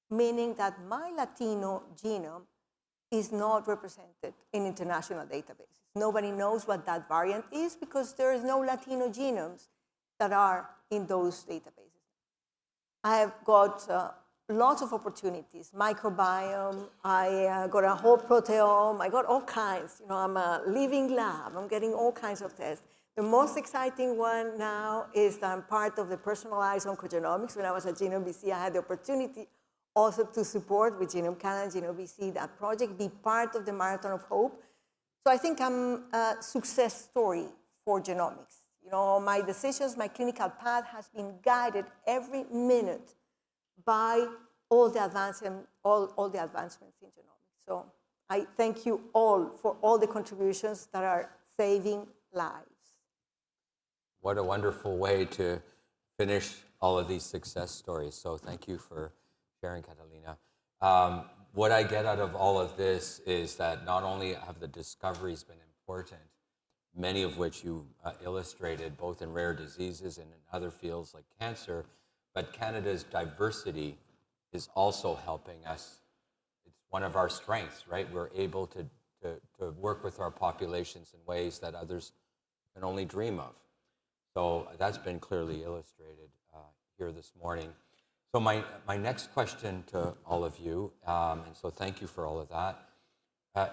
meaning that my Latino genome is not represented in international databases. Nobody knows what that variant is because there is no Latino genomes that are in those databases. I have got lots of opportunities, microbiome, I got a whole proteome, I got all kinds. I'm a living lab, I'm getting all kinds of tests. The most exciting one now is that I'm part of the personalized oncogenomics. When I was at Genome BC, I had the opportunity also to support with Genome Canada, Genome BC, that project, be part of the Marathon of Hope. So I think I'm a success story for genomics. My decisions, my clinical path has been guided every minute by all the advancements in genomics. So I thank you all for all the contributions that are saving lives. What a wonderful way to finish all of these success stories. So thank you for sharing, Catalina. what I get out of all of this is that not only have the discoveries been important, many of which you illustrated both in rare diseases and in other fields like cancer, but Canada's diversity is also helping us. It's one of our strengths, right? We're able to work with our populations in ways that others can only dream of. So that's been clearly illustrated here this morning. So my next question to all of you, and so thank you for all of that,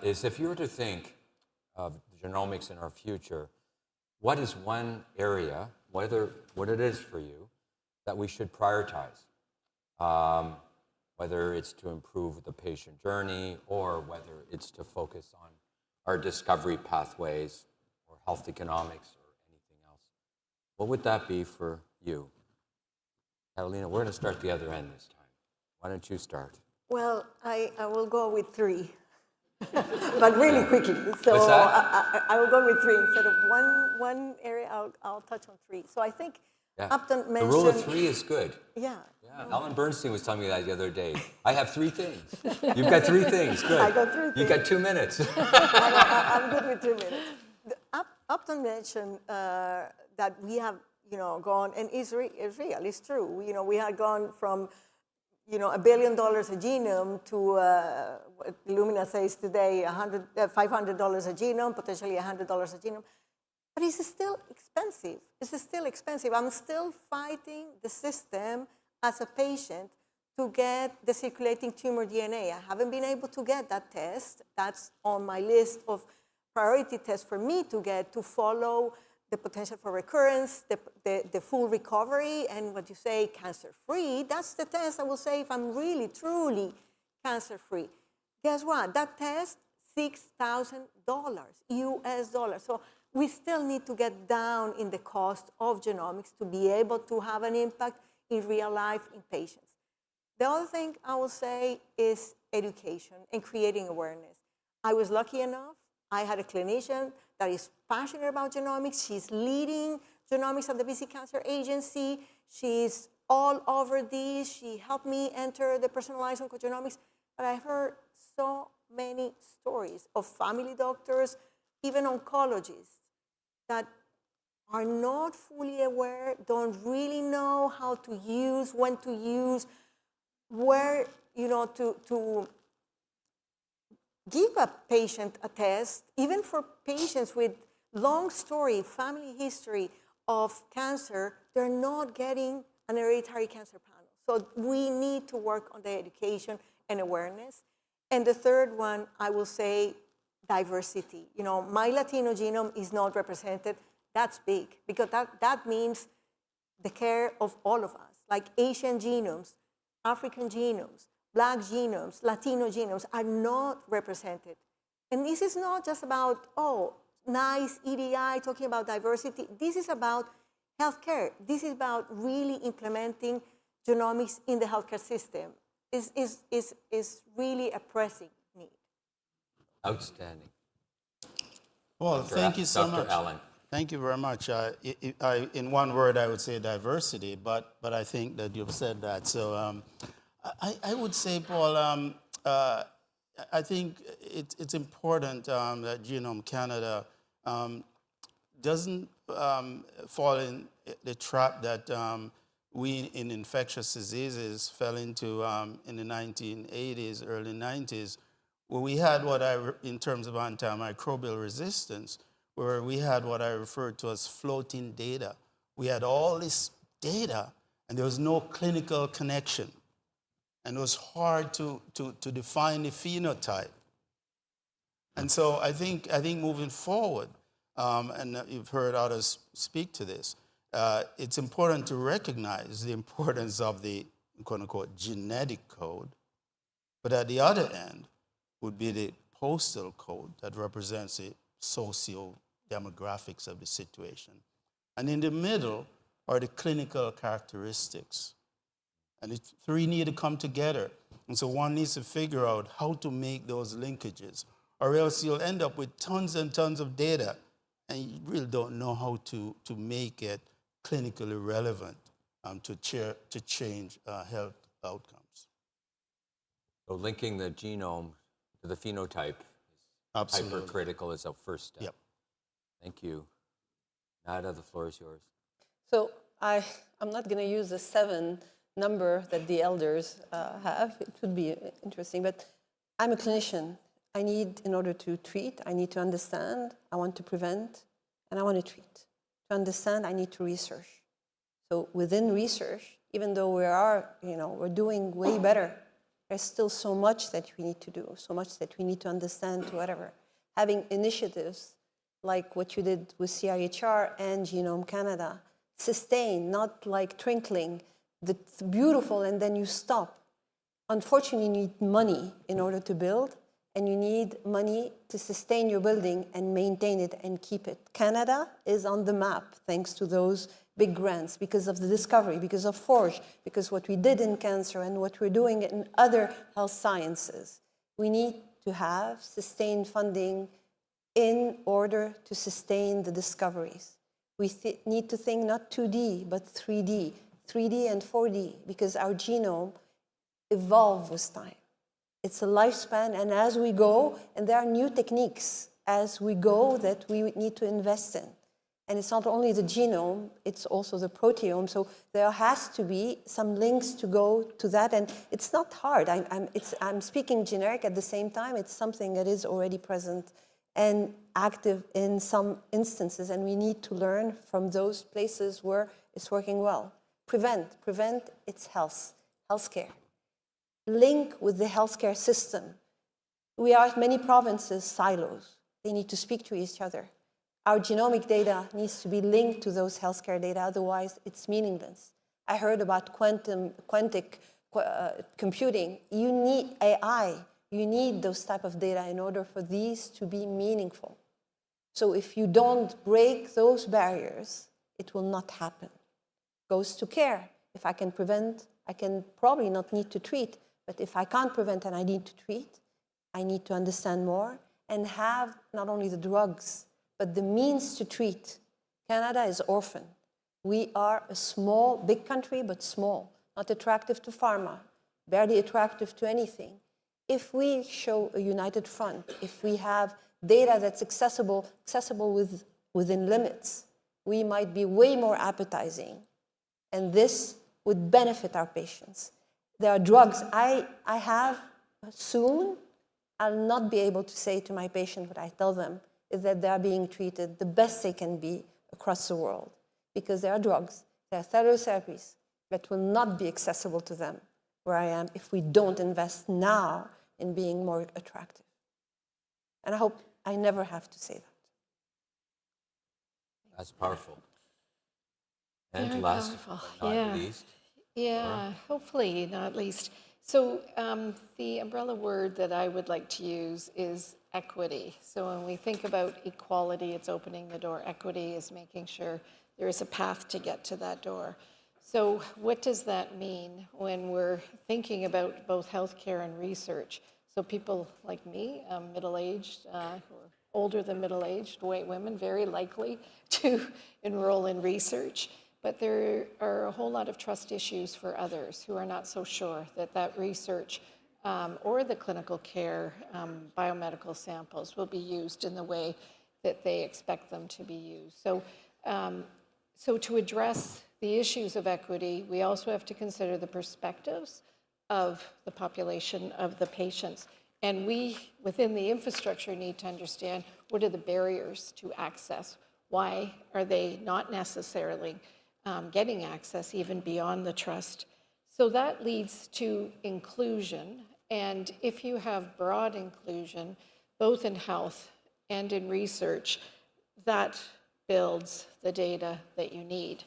is if you were to think of genomics in our future, what is one area, what it is for you, that we should prioritize? Whether it's to improve the patient journey or whether it's to focus on our discovery pathways or health economics or anything else. What would that be for you? Catalina, we're going to start the other end this time. Why don't you start? Well, I will go with 3, but really quickly. So What's that? I will go with 3 instead of one area. I'll touch on 3. So I think Upton The mentioned rule of 3 is good. Yeah. Alan Bernstein was telling me that the other day. I have 3 things. You've got 3 things. Good. I got 3 things. You got 2 minutes. I'm good with 2 minutes. Upton mentioned that we have, gone, and it's real, it's true. We had gone from, $1 billion a genome to what Illumina says today, $500 a genome, potentially $100 a genome. But it's still expensive. It's still expensive. I'm still fighting the system as a patient to get the circulating tumor DNA. I haven't been able to get that test. That's on my list of priority tests for me to get to follow the potential for recurrence, the full recovery, and what you say, cancer-free. That's the test I will say if I'm really, truly cancer-free. Guess what? That test, $6,000 US dollars. So we still need to get down in the cost of genomics to be able to have an impact in real life in patients. The other thing I will say is education and creating awareness. I was lucky enough, I had a clinician that is passionate about genomics. She's leading genomics at the BC Cancer Agency. She's all over this. She helped me enter the personalized oncogenomics. But I heard so many stories of family doctors, even oncologists, that are not fully aware, don't really know how to use, when to use, where, to give a patient a test, even for patients with long story, family history of cancer, they're not getting an hereditary cancer panel. So we need to work on the education and awareness. And the third one, I will say, diversity. My Latino genome is not represented. That's big, because that means the care of all of us, like Asian genomes, African genomes, Black genomes, Latino genomes are not represented. And this is not just about, nice EDI, talking about diversity. This is about healthcare. This is about really implementing genomics in the healthcare system. Is really a pressing need. Outstanding. Well, thank you so much. Dr. Allen. Thank you very much. In one word, I would say diversity, but I think that you've said that. So I would say, Paul, I think it's important that Genome Canada doesn't fall in the trap that we in infectious diseases fell into in the 1980s, early 90s, where we had in terms of antimicrobial resistance, where we had what I referred to as floating data. We had all this data, and there was no clinical connection. And it was hard to define the phenotype. And so I think moving forward, and you've heard others speak to this, it's important to recognize the importance of the quote-unquote genetic code, but at the other end would be the postal code that represents the socio-demographics of the situation. And in the middle are the clinical characteristics. And the 3 need to come together. And so one needs to figure out how to make those linkages, or else you'll end up with tons and tons of data, and you really don't know how to make it clinically relevant to change health outcomes. So linking the genome to the phenotype is Absolutely. hypercritical as a first step. Yep. Thank you. Nada, the floor is yours. So I'm not going to use the 7 number that the elders have. It would be interesting, but I'm a clinician. I need, in order to treat, I need to understand, I want to prevent, and I want to treat. To understand, I need to research. So within research, even though we're doing way better, there's still so much that we need to do, so much that we need to understand, to whatever. Having initiatives like what you did with CIHR and Genome Canada, sustain, not like twinkling, that's beautiful and then you stop. Unfortunately, you need money in order to build, and you need money to sustain your building and maintain it and keep it. Canada is on the map thanks to those big grants, because of the discovery, because of FORGE, because what we did in cancer and what we're doing in other health sciences. We need to have sustained funding in order to sustain the discoveries. We need to think not 2D, but 3D and 4D, because our genome evolves with time. It's a lifespan, and as we go, and there are new techniques as we go that we need to invest in. And it's not only the genome, it's also the proteome. So there has to be some links to go to that. And it's not hard. I'm speaking generic at the same time. It's something that is already present and active in some instances. And we need to learn from those places where it's working well. Prevent, it's healthcare. Link with the healthcare system. We are many provinces, silos. They need to speak to each other. Our genomic data needs to be linked to those healthcare data, otherwise it's meaningless. I heard about quantic computing. You need AI. You need those type of data in order for these to be meaningful. So if you don't break those barriers, it will not happen. Goes to care. If I can prevent, I can probably not need to treat, but if I can't prevent and I need to treat, I need to understand more and have not only the drugs, but the means to treat. Canada is orphan. We are a big country, but small, not attractive to pharma, barely attractive to anything. If we show a united front, if we have data that's accessible within limits, we might be way more appetizing. And this would benefit our patients. There are drugs I have soon. I'll not be able to say to my patient what I tell them is that they are being treated the best they can be across the world, because there are drugs, there are therapies that will not be accessible to them where I am if we don't invest now in being more attractive. And I hope I never have to say that. That's powerful. And Very last powerful. but not least. Yeah, hopefully not least. So the umbrella word that I would like to use is equity. So when we think about equality, it's opening the door. Equity is making sure there is a path to get to that door. So what does that mean when we're thinking about both healthcare and research? So people like me, middle-aged, or older than middle-aged, white women, very likely to enroll in research. But there are a whole lot of trust issues for others who are not so sure that that research or the clinical care biomedical samples will be used in the way that they expect them to be used. So, so to address the issues of equity, we also have to consider the perspectives of the population, of the patients. And we, within the infrastructure, need to understand what are the barriers to access. Why are they not necessarily getting access even beyond the trust? So that leads to inclusion. And if you have broad inclusion, both in health and in research, that builds the data that you need.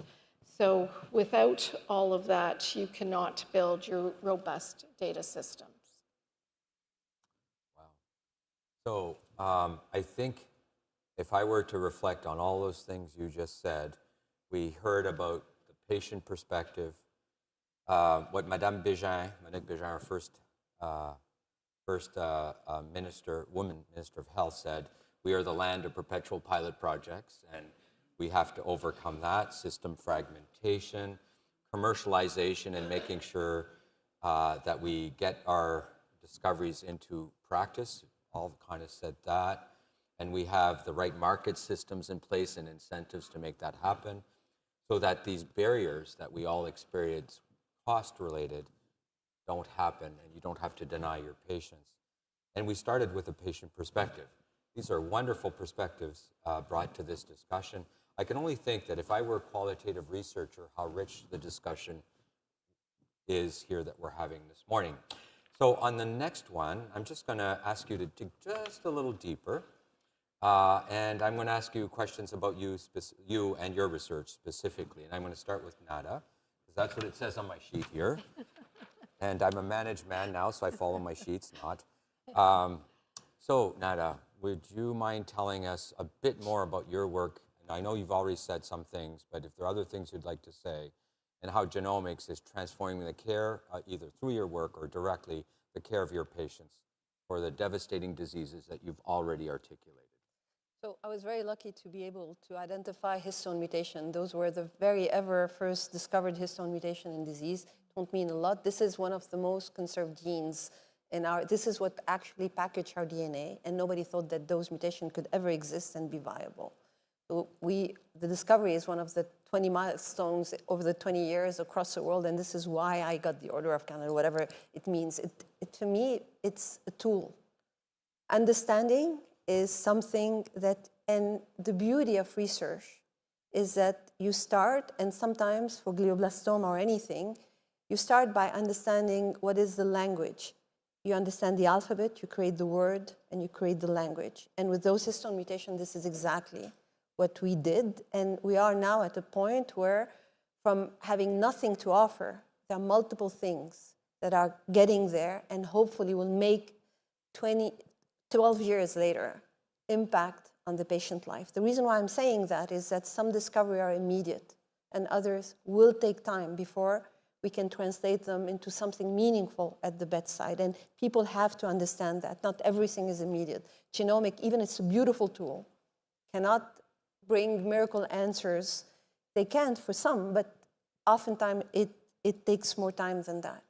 So without all of that, you cannot build your robust data systems. So I think if I were to reflect on all those things you just said, we heard about the patient perspective, what Madame Bégin, Monique Bégin, our first woman minister of health, said, we are the land of perpetual pilot projects, and we have to overcome that, system fragmentation, commercialization, and making sure that we get our discoveries into practice. All kind of said that. And we have the right market systems in place and incentives to make that happen so that these barriers that we all experience, cost-related, don't happen and you don't have to deny your patients. And we started with a patient perspective. These are wonderful perspectives brought to this discussion. I can only think that if I were a qualitative researcher, how rich the discussion is here that we're having this morning. So on the next one, I'm just going to ask you to dig just a little deeper. And I'm going to ask you questions about you and your research specifically. And I'm going to start with Nada, because that's what it says on my sheet here. And I'm a managed man now, so I follow my sheets, not. So Nada, would you mind telling us a bit more about your work? And I know you've already said some things, but if there are other things you'd like to say, and how genomics is transforming the care, either through your work or directly, the care of your patients for the devastating diseases that you've already articulated. So I was very lucky to be able to identify histone mutation. Those were the very ever first discovered histone mutation in disease. Don't mean a lot. This is one of the most conserved genes in our, this is what actually packaged our DNA, and nobody thought that those mutations could ever exist and be viable. So the discovery is one of the 20 milestones over the 20 years across the world, and this is why I got the Order of Canada, whatever it means. To me, it's a tool. Understanding is something that, and the beauty of research is that you start, and sometimes for glioblastoma or anything, you start by understanding what is the language. You understand the alphabet, you create the word, and you create the language. And with those histone mutations, this is exactly what we did. And we are now at a point where, from having nothing to offer, there are multiple things that are getting there and hopefully will make 12 years later impact on the patient life. The reason why I'm saying that is that some discovery are immediate and others will take time before we can translate them into something meaningful at the bedside. And people have to understand that. Not everything is immediate. Genomic, even it's a beautiful tool, cannot bring miracle answers. They can for some, but oftentimes it takes more time than that.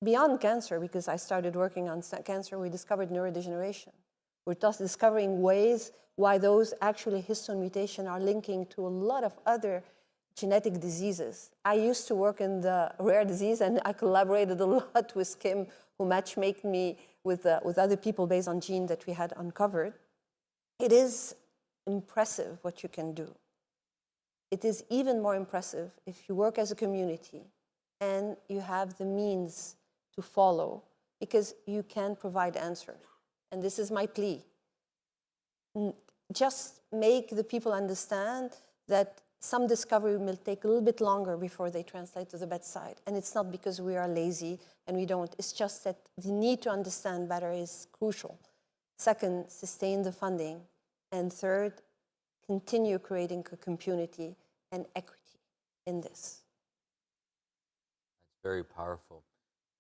Beyond cancer, because I started working on cancer, we discovered neurodegeneration. We're just discovering ways why those actually histone mutations are linking to a lot of other genetic diseases. I used to work in the rare disease, and I collaborated a lot with Kim, who matchmade me with other people based on gene that we had uncovered. It is impressive what you can do. It is even more impressive if you work as a community and you have the means to follow, because you can provide answers. And this is my plea. Just make the people understand that some discovery will take a little bit longer before they translate to the bedside. And it's not because we are lazy and we don't. It's just that the need to understand better is crucial. Second, sustain the funding. And third, continue creating a community and equity in this. That's very powerful.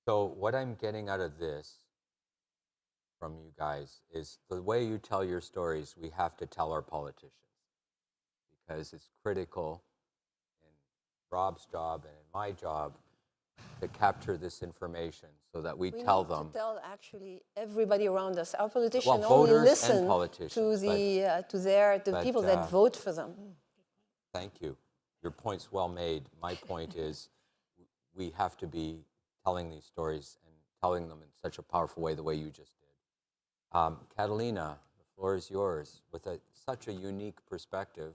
So what I'm getting out of this from you guys is the way you tell your stories, we have to tell our politicians, because it's critical in Rob's job and in my job to capture this information so that we tell them. We need to tell actually everybody around us. Our politicians Well, only voters listen and politicians, to the people that vote for them. Thank you. Your point's well made. My point is we have to be telling these stories and telling them in such a powerful way, the way you just did. Catalina, the floor is yours. With such a unique perspective,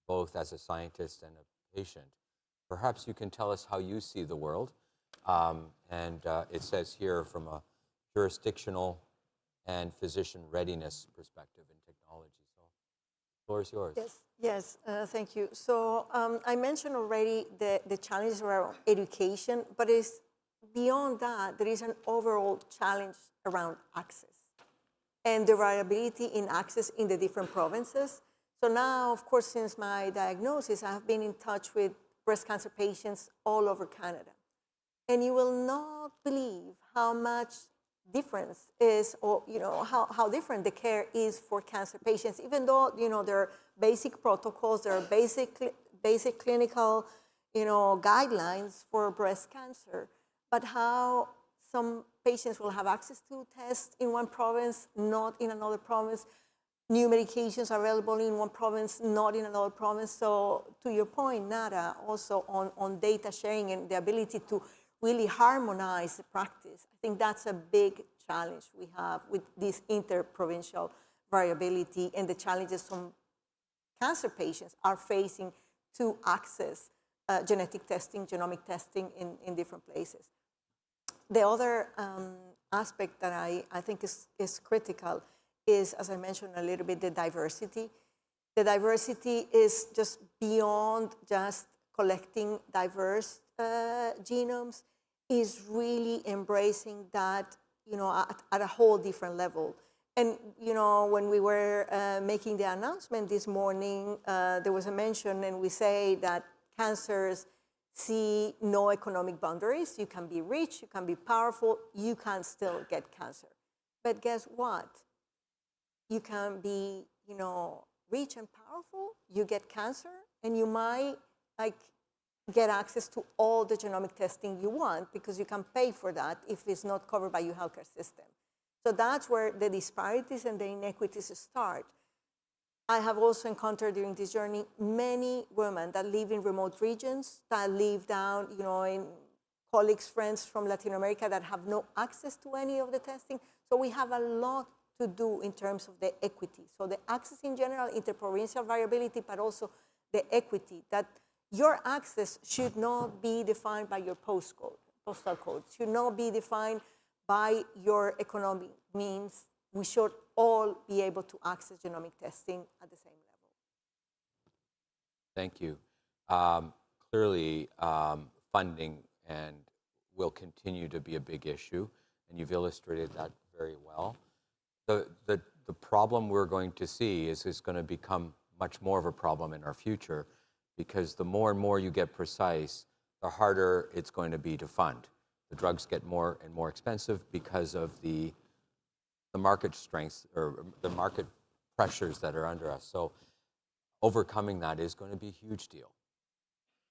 both as a scientist and a patient, perhaps you can tell us how you see the world. It says here from a jurisdictional and physician readiness perspective in technology. So the floor is yours. Yes, thank you. So I mentioned already the challenges around education, but it's beyond that, there is an overall challenge around access and the variability in access in the different provinces. So now, of course, since my diagnosis, I have been in touch with breast cancer patients all over Canada. And you will not believe how much difference is, or how different the care is for cancer patients, even though there are basic protocols, there are basic clinical guidelines for breast cancer, but how some patients will have access to tests in one province, not in another province. New medications are available in one province, not in another province. So to your point, Nada, also on data sharing and the ability to really harmonize the practice, I think that's a big challenge we have with this interprovincial variability and the challenges some cancer patients are facing to access genetic testing, genomic testing in different places. The other aspect that I think is critical is, as I mentioned a little bit, the diversity. The diversity is just beyond just collecting diverse genomes, is really embracing that, at a whole different level. And, when we were making the announcement this morning, there was a mention, and we say that cancers see no economic boundaries. You can be rich, you can be powerful, you can still get cancer. But guess what? You can be, rich and powerful, you get cancer, and you might get access to all the genomic testing you want because you can pay for that if it's not covered by your healthcare system. So that's where the disparities and the inequities start. I have also encountered during this journey many women that live in remote regions, that live down, in colleagues, friends from Latin America that have no access to any of the testing. So we have a lot to do in terms of the equity. So the access in general, interprovincial variability, but also the equity, that your access should not be defined by your postal code, should not be defined by your economic means. We should all be able to access genomic testing at the same level. Thank you. Clearly, funding and will continue to be a big issue, and you've illustrated that very well. The problem we're going to see is going to become much more of a problem in our future, because the more and more you get precise, the harder it's going to be to fund. The drugs get more and more expensive because of the market strengths or the market pressures that are under us. So overcoming that is going to be a huge deal.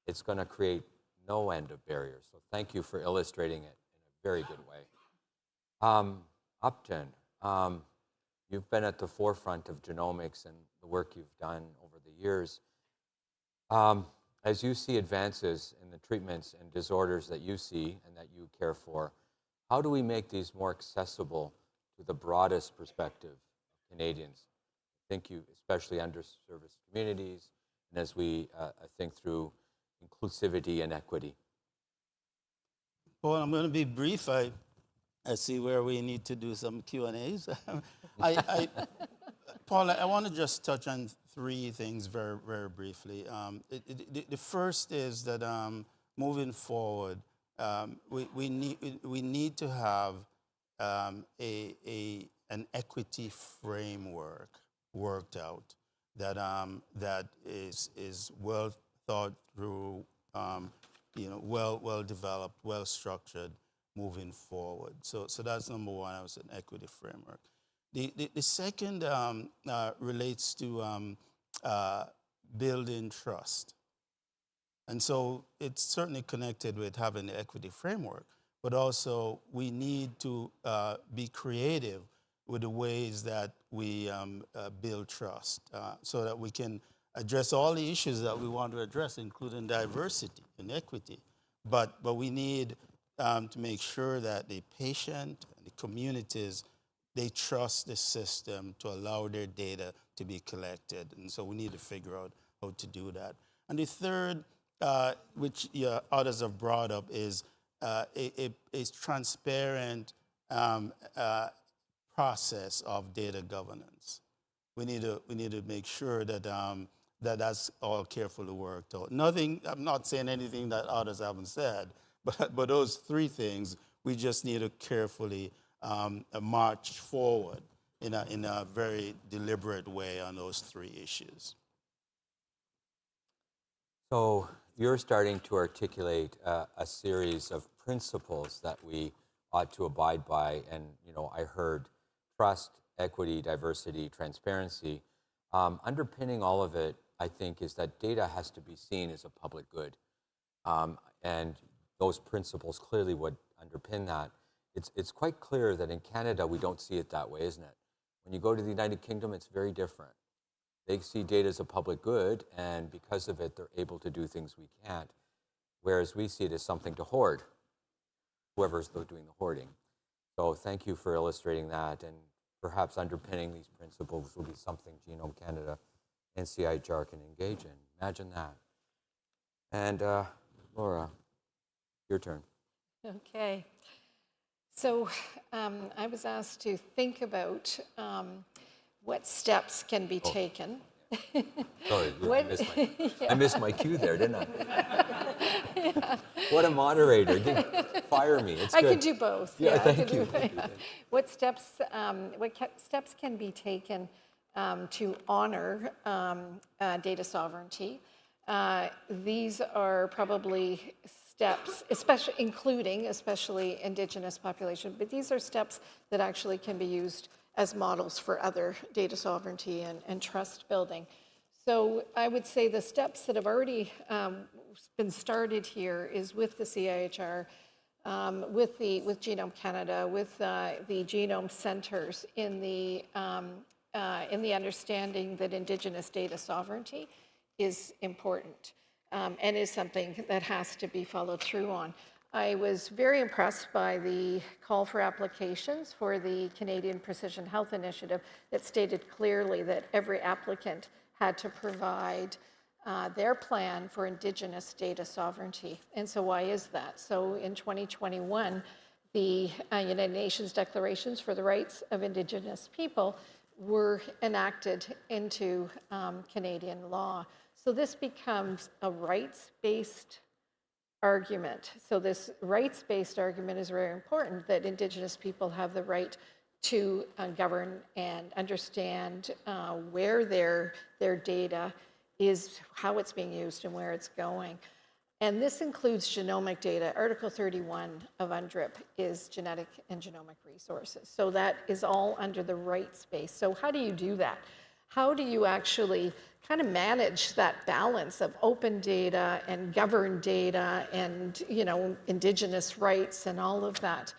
It's going to create no end of barriers. So thank you for illustrating it in a very good way. Upton, you've been at the forefront of genomics and the work you've done over the years. As you see advances in the treatments and disorders that you see and that you care for, how do we make these more accessible to the broadest perspective of Canadians? Think you, especially underserviced communities, and as we think through inclusivity and equity. Well, I'm going to be brief. I see where we need to do some Q&As. Paul, I want to just touch on three things very, very briefly. The first is that moving forward, we need to have an equity framework worked out that is well thought through, well developed, well structured, moving forward. So that's number one. That was an equity framework. The second relates to building trust. And so it's certainly connected with having the equity framework, but also we need to be creative with the ways that we build trust so that we can address all the issues that we want to address, including diversity and equity. But we need to make sure that the patient and the communities, they trust the system to allow their data to be collected. And so we need to figure out how to do that. And the third, which others have brought up, is a transparent process of data governance. We need to make sure that that's all carefully worked out. I'm not saying anything that others haven't said, but those three things, we just need to carefully march forward in a very deliberate way on those three issues. So you're starting to articulate a series of principles that we ought to abide by, and I heard trust, equity, diversity, transparency. Underpinning all of it, I think, is that data has to be seen as a public good, and those principles clearly would underpin that. it's quite clear that in Canada we don't see it that way, isn't it? When you go to the United Kingdom, it's very different. They see data as a public good, and because of it, they're able to do things we can't, whereas we see it as something to hoard, whoever's doing the hoarding. So thank you for illustrating that, and perhaps underpinning these principles will be something Genome Canada and CIHR can engage in. Imagine that. And Laura, your turn. Okay. So I was asked to think about what steps can be taken. Sorry, I missed my cue there, didn't I? Yeah. What a moderator. Fire me. It's good. I can do both. Yeah, thank you. What steps can be taken to honor data sovereignty? These are probably steps, including Indigenous population, but these are steps that actually can be used as models for other data sovereignty and trust building. So I would say the steps that have already been started here is with the CIHR, with Genome Canada, with the genome centers in the understanding that Indigenous data sovereignty is important and is something that has to be followed through on. I was very impressed by the call for applications for the Canadian Precision Health Initiative that stated clearly that every applicant had to provide their plan for Indigenous data sovereignty. And so why is that? So in 2021, the United Nations Declarations for the Rights of Indigenous People were enacted into Canadian law. So this becomes a rights-based argument. So this rights-based argument is very important, that Indigenous people have the right to govern and understand where their data is, how it's being used, and where it's going. And this includes genomic data. Article 31 of UNDRIP is genetic and genomic resources. So that is all under the rights space. So how do you do that? How do you actually kind of manage that balance of open data and governed data and, Indigenous rights and all of that?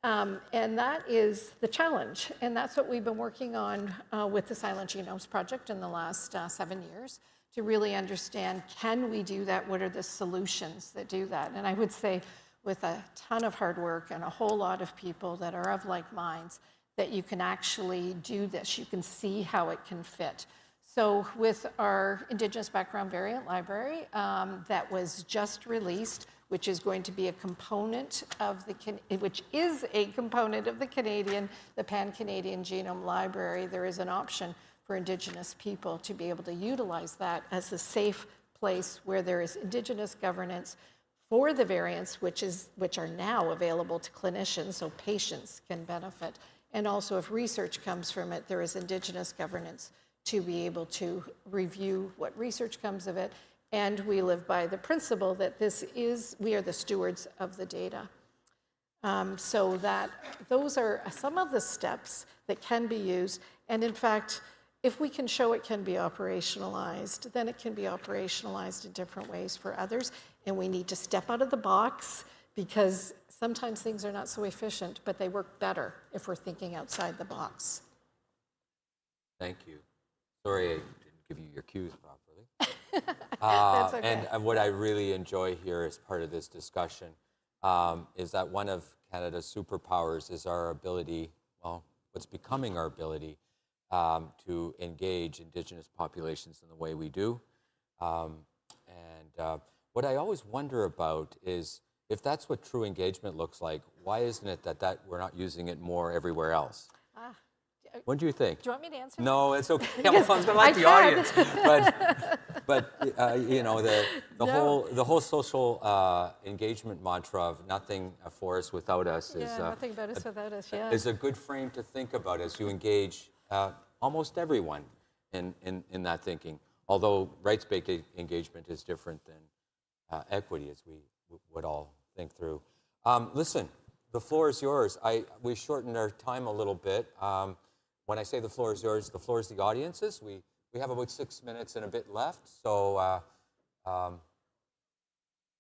And that is the challenge. And that's what we've been working on with the Silent Genomes Project in the last 7 years, to really understand, can we do that? What are the solutions that do that? And I would say with a ton of hard work and a whole lot of people that are of like minds, that you can actually do this. You can see how it can fit. So with our Indigenous Background Variant Library that was just released, which is going to be a component of the Pan-Canadian Genome Library, there is an option for Indigenous people to be able to utilize that as a safe place where there is Indigenous governance for the variants, which are now available to clinicians, so patients can benefit. And also, if research comes from it, there is Indigenous governance to be able to review what research comes of it. And we live by the principle that we are the stewards of the data. So that those are some of the steps that can be used. And in fact, if we can show it can be operationalized, then it can be operationalized in different ways for others. And we need to step out of the box, because sometimes things are not so efficient, but they work better if we're thinking outside the box. Thank you. Sorry I didn't give you your cues properly. That's okay. And what I really enjoy here as part of this discussion is that one of Canada's superpowers is our ability, what's becoming our ability to engage Indigenous populations in the way we do. What I always wonder about is, if that's what true engagement looks like, why isn't it that we're not using it more everywhere else? What do you think? Do you want me to answer? No, it's okay. I was going to like the audience, but the whole social engagement mantra of nothing for us without us nothing about us without us. Yeah, is a good frame to think about as you engage almost everyone in that thinking. Although rights-based engagement is different than equity, as we would all think through. Listen, the floor is yours. We shortened our time a little bit. When I say the floor is yours, the floor is the audience's. We have about 6 minutes and a bit left. So,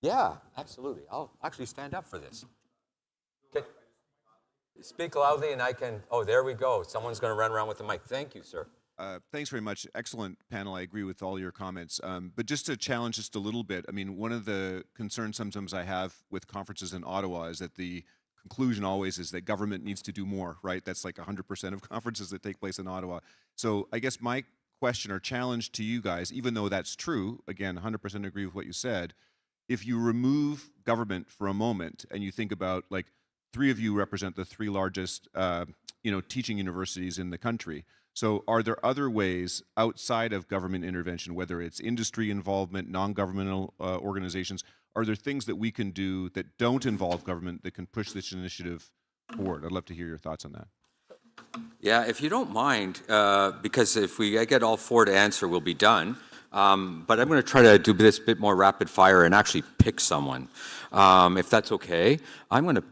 yeah, absolutely. I'll actually stand up for this. Okay. Speak loudly and I can, oh, there we go. Someone's going to run around with the mic. Thank you, sir. Thanks very much. Excellent panel. I agree with all your comments. But just to challenge just a little bit, I mean, one of the concerns sometimes I have with conferences in Ottawa is that the conclusion always is that government needs to do more, right? That's like 100% of conferences that take place in Ottawa. So I guess my question or challenge to you guys, even though that's true, again, 100% agree with what you said, if you remove government for a moment and you think about, like, 3 of you represent the 3 largest, teaching universities in the country. So are there other ways outside of government intervention, whether it's industry involvement, non-governmental organizations, are there things that we can do that don't involve government that can push this initiative forward? I'd love to hear your thoughts on that. Yeah, if you don't mind, because if I get all 4 to answer, we'll be done. But I'm going to try to do this a bit more rapid fire and actually pick someone. If that's okay, I'm going to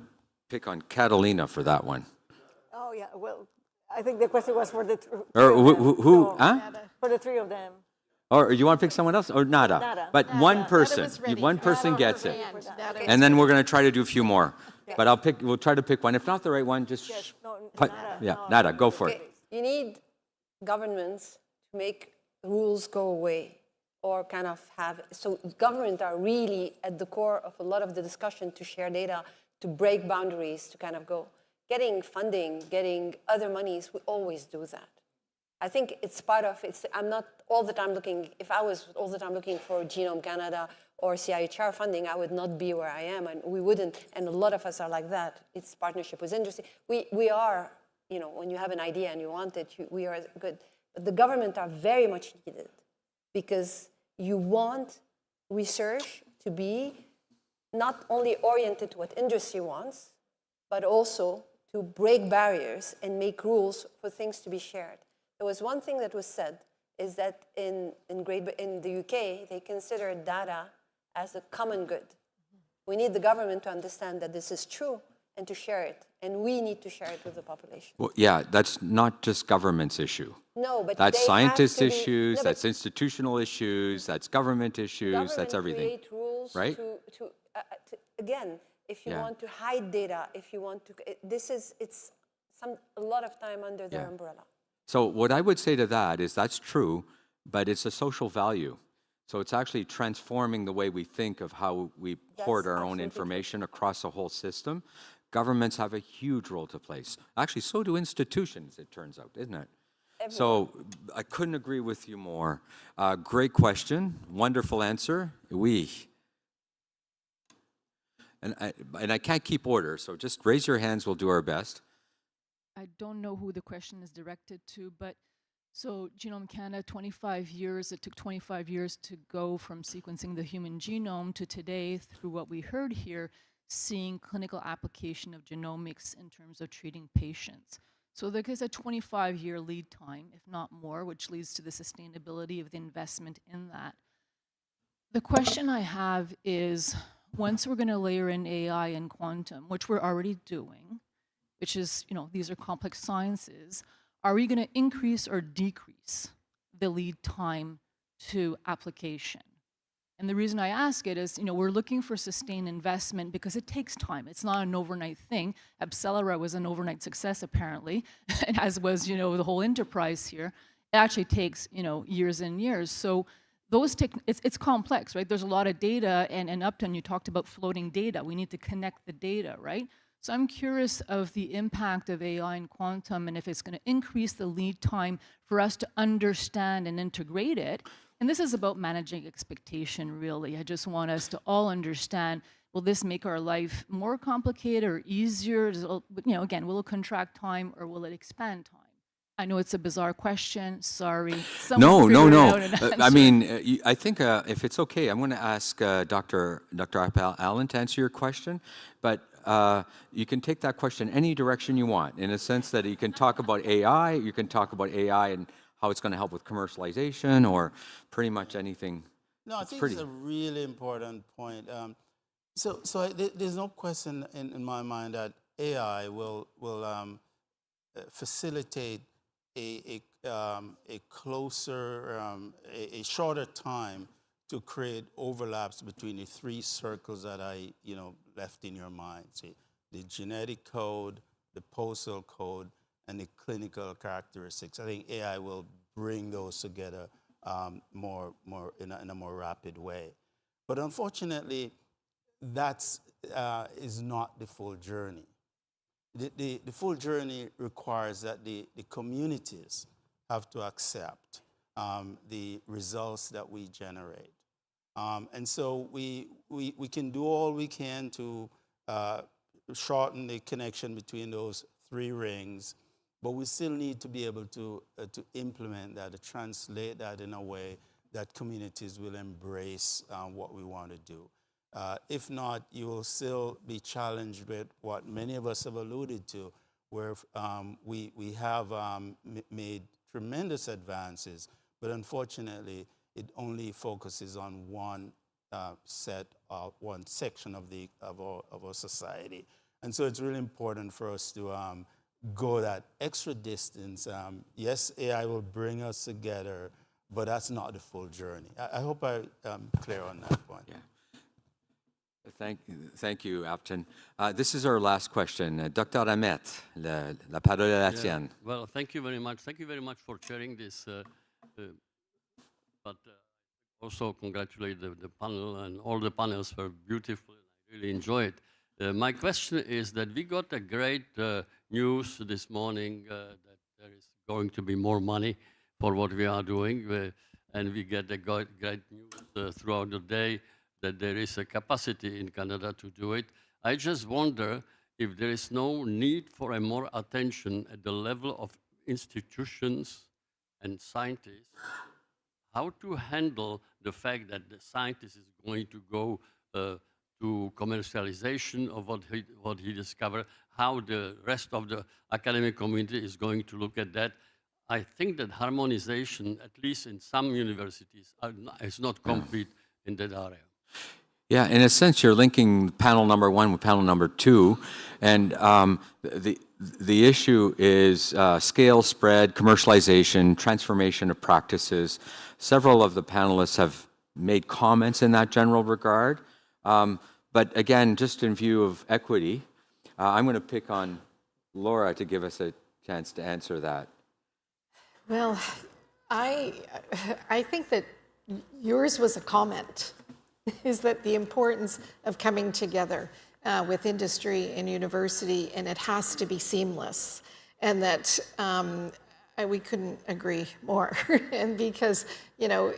pick on Catalina for that one. Oh, yeah, well, I think the question was for the Or who? Huh? for the 3 of them. Or you want to pick someone else? Or nada? Nada. But Nada. one Nada person. was ready. One person Nada gets was it. ready for that. Okay. And then we're going to try to do a few more. But we'll try to pick one. If not the right one, just... Yes, no, nada, go for it. You need governments to make rules go away or kind of have, so governments are really at the core of a lot of the discussion to share data, to break boundaries, to kind of go. Getting funding, getting other monies, we always do that. I think it's part of, I'm not all the time looking, if I was all the time looking for Genome Canada or CIHR funding, I would not be where I am, and we wouldn't, and a lot of us are like that. It's partnership with industry. We are, when you have an idea and you want it, we are good. But the government are very much needed because you want research to be not only oriented to what industry wants, but also to break barriers and make rules for things to be shared. There was one thing that was said, is that in the UK, they consider data as a common good. We need the government to understand that this is true and to share it, and we need to share it with the population. Well, yeah, that's not just government's issue. No, but that's they scientist have to issues, no, that's institutional issues, that's government issues, that's everything. Create rules right? to again, if you want to hide data, if you want to, it's a lot of time under their umbrella. So what I would say to that is that's true, but it's a social value. So it's actually transforming the way we think of how we hoard our own information across a whole system. Governments have a huge role to play. Actually, so do institutions, it turns out, isn't it? Everyone. So I couldn't agree with you more. Great question, wonderful answer. Oui. And I can't keep order, so just raise your hands, we'll do our best. I don't know who the question is directed to, but so Genome Canada, 25 years, it took 25 years to go from sequencing the human genome to today, through what we heard here, seeing clinical application of genomics in terms of treating patients. So there is a 25-year lead time, if not more, which leads to the sustainability of the investment in that. The question I have is, once we're going to layer in AI and quantum, which we're already doing, which is, these are complex sciences, are we going to increase or decrease the lead time to application? And the reason I ask it is, we're looking for sustained investment because it takes time. It's not an overnight thing. Accelera was an overnight success, apparently, and as was, the whole enterprise here. It actually takes, years and years. So it's complex, right? There's a lot of data, and Upton, you talked about floating data. We need to connect the data, right? So I'm curious of the impact of AI and quantum, and if it's going to increase the lead time for us to understand and integrate it. And this is about managing expectation, really. I just want us to all understand, will this make our life more complicated or easier? Again, will it contract time or will it expand time? I know it's a bizarre question, sorry. No. I mean, I think if it's okay, I'm going to ask Dr. Allen to answer your question, but you can take that question any direction you want, in a sense that you can talk about AI, and how it's going to help with commercialization, or pretty much anything. No, I think it's a really important point. There's no question in my mind that AI will facilitate a closer, a shorter time to create overlaps between the 3 circles that I left in your mind. See, the genetic code, the postal code, and the clinical characteristics. I think AI will bring those together more in a more rapid way. But unfortunately, that is not the full journey. The full journey requires that the communities have to accept the results that we generate. And so we can do all we can to shorten the connection between those three rings, but we still need to be able to implement that, to translate that in a way that communities will embrace what we want to do. If not, you will still be challenged with what many of us have alluded to, where we have made tremendous advances, but unfortunately, it only focuses on one one section of our society. And so it's really important for us to go that extra distance. Yes, AI will bring us together, but that's not the full journey. I hope I'm clear on that point. Yeah. Thank you, Upton. This is our last question. Dr. Ahmet, la parole est la tienne. Well, thank you very much. Thank you very much for sharing this. But also congratulate the panel, and all the panels were beautiful. I really enjoyed it. My question is that we got a great news this morning that there is going to be more money for what we are doing, and we get a great news throughout the day that there is a capacity in Canada to do it. I just wonder if there is no need for a more attention at the level of institutions and scientists, how to handle the fact that the scientist is going to go to commercialization of what he discovered, how the rest of the academic community is going to look at that. I think that harmonization, at least in some universities, is not complete in that area. Yeah, in a sense, you're linking panel number 1 with panel number 2, and the issue is scale, spread, commercialization, transformation of practices. Several of the panelists have made comments in that general regard, but again, just in view of equity, I'm going to pick on Laura to give us a chance to answer that. Well, I think that yours was a comment. Is that the importance of coming together with industry and university, and it has to be seamless, and that we couldn't agree more. And because, you know,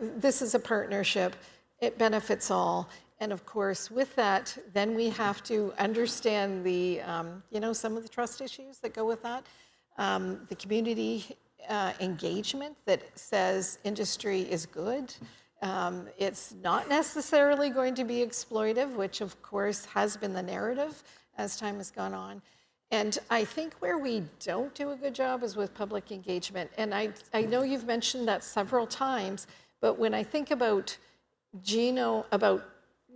this is a partnership, it benefits all. And of course, with that, then we have to understand the, you know, some of the trust issues that go with that, the community engagement that says industry is good. It's not necessarily going to be exploitive, which of course has been the narrative as time has gone on. And I think where we don't do a good job is with public engagement. And I know you've mentioned that several times, but when I think about about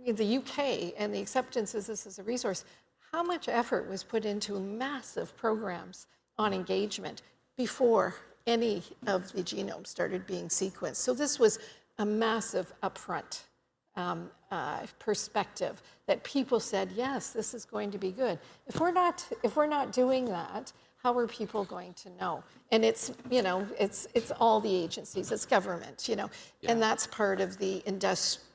the UK and the acceptance of this as a resource, how much effort was put into massive programs on engagement before any of the genomes started being sequenced. So this was a massive upfront perspective that people said, yes, this is going to be good. If we're not doing that, how are people going to know? And it's, you know, it's all the agencies, it's government, you know, and that's part of the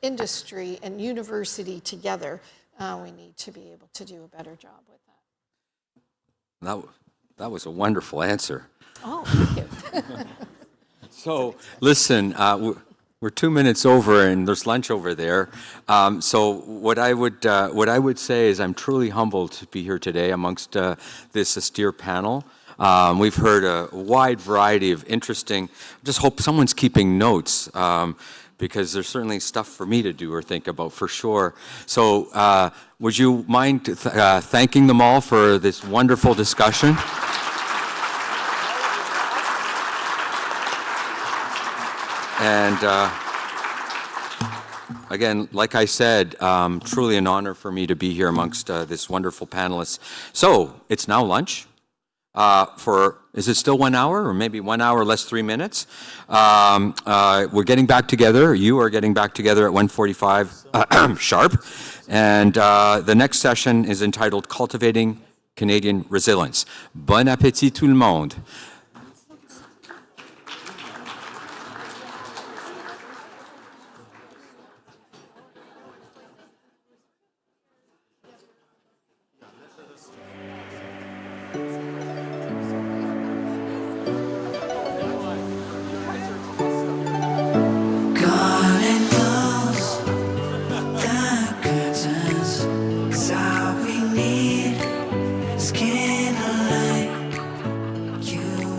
industry and university together. We need to be able to do a better job with that. That was a wonderful answer. Oh, thank you. So, listen, we're 2 minutes over, and there's lunch over there. So what I would say is I'm truly humbled to be here today amongst this austere panel. We've heard a wide variety of interesting. Just hope someone's keeping notes because there's certainly stuff for me to do or think about for sure. So would you mind thanking them all for this wonderful discussion? And again, like I said, truly an honor for me to be here amongst this wonderful panelists. So it's now lunch. Is it still 1 hour, or maybe 1 hour less 3 minutes? We're getting back together. You are getting back together at 1:45 sharp. And the next session is entitled Cultivating Canadian resilience. Bon appétit tout le monde. Gone and close the curtains, 'cause all we need is candlelight. You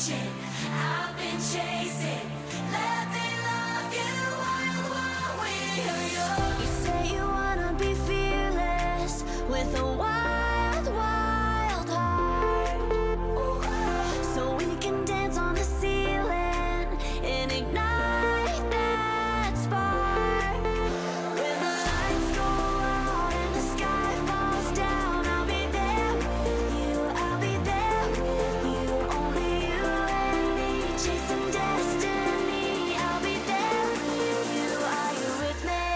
reaching, I've been chasing. Let me love you while we're young. You say you wanna be fearless with a wild, wild heart. So we can dance on the ceiling and ignite that spark. When the lights go out and the sky falls down, I'll be there with you, I'll be there with you. Only you and me, chasing destiny. I'll be there with you, are you with me?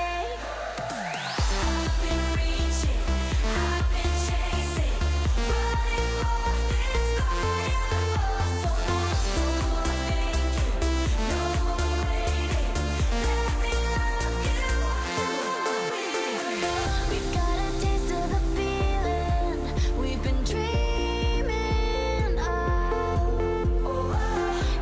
I've been reaching, I've been chasing, running for this fire. So no more thinking, no more waiting. Let me love you while we're young. We've got a taste of the feeling we've been dreaming of.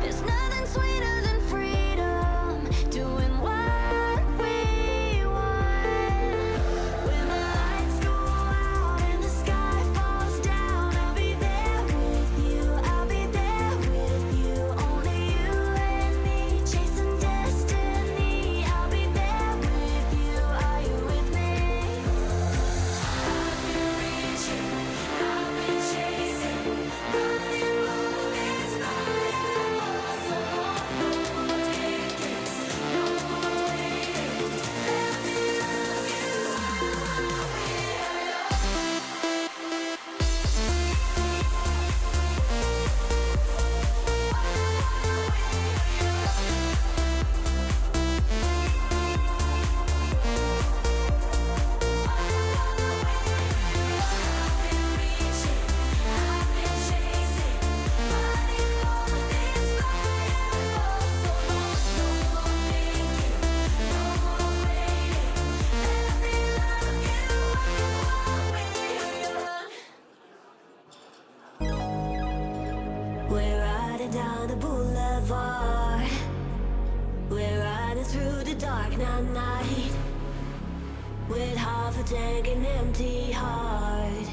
There's nothing sweeter than freedom, doing what we want. When the lights go out and the sky falls down, I'll be there with you, I'll be there with you. Only you and me, chasing destiny. I'll be there with you, are you with me? I've been reaching, I've been chasing, running for this fire. So no more thinking, no more waiting. Let me love you while we're riding down the boulevard. We're riding through the dark night with half a tank and empty heart.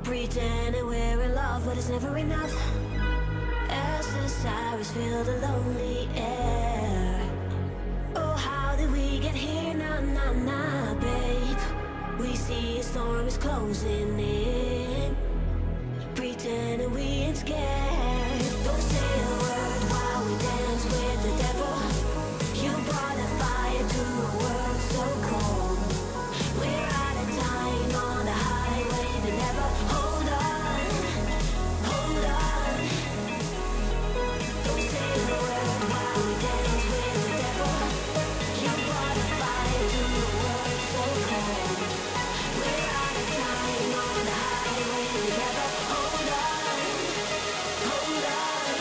Pretending we're in love, but it's never enough. As the sirens fill the lonely air. Oh, how did we get here? Nah, babe. We see a storm is closing in. Pretending we ain't scared. Don't say a word while we dance with the devil. You brought a fire to a world so cold. We're out of time on the highway that never. Hold on, hold on. Don't say a word while we dance with the devil. You brought a fire to a world so cold. We're out of time on the highway that never. Hold on, hold on.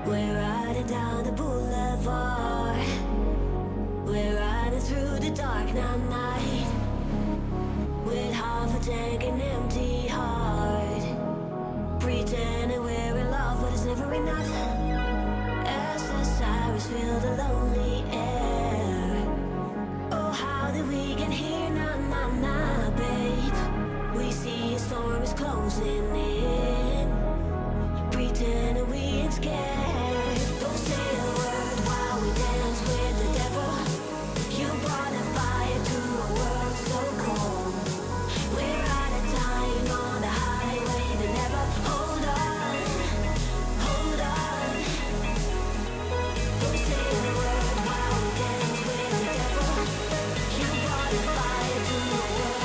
We're riding down the boulevard. We're riding through the dark night with half a tank and empty heart. Pretending we're in love, but it's never enough. As the sirens fill the lonely air. Oh, how did we get here? Nah, babe. We see a storm is closing in. Pretending we ain't scared. Don't say a word while we dance with the devil. You brought a fire to a world so cold. We're out of time on the highway that never. Hold on, hold on. Don't say a word while we dance with the devil. You brought a fire to a world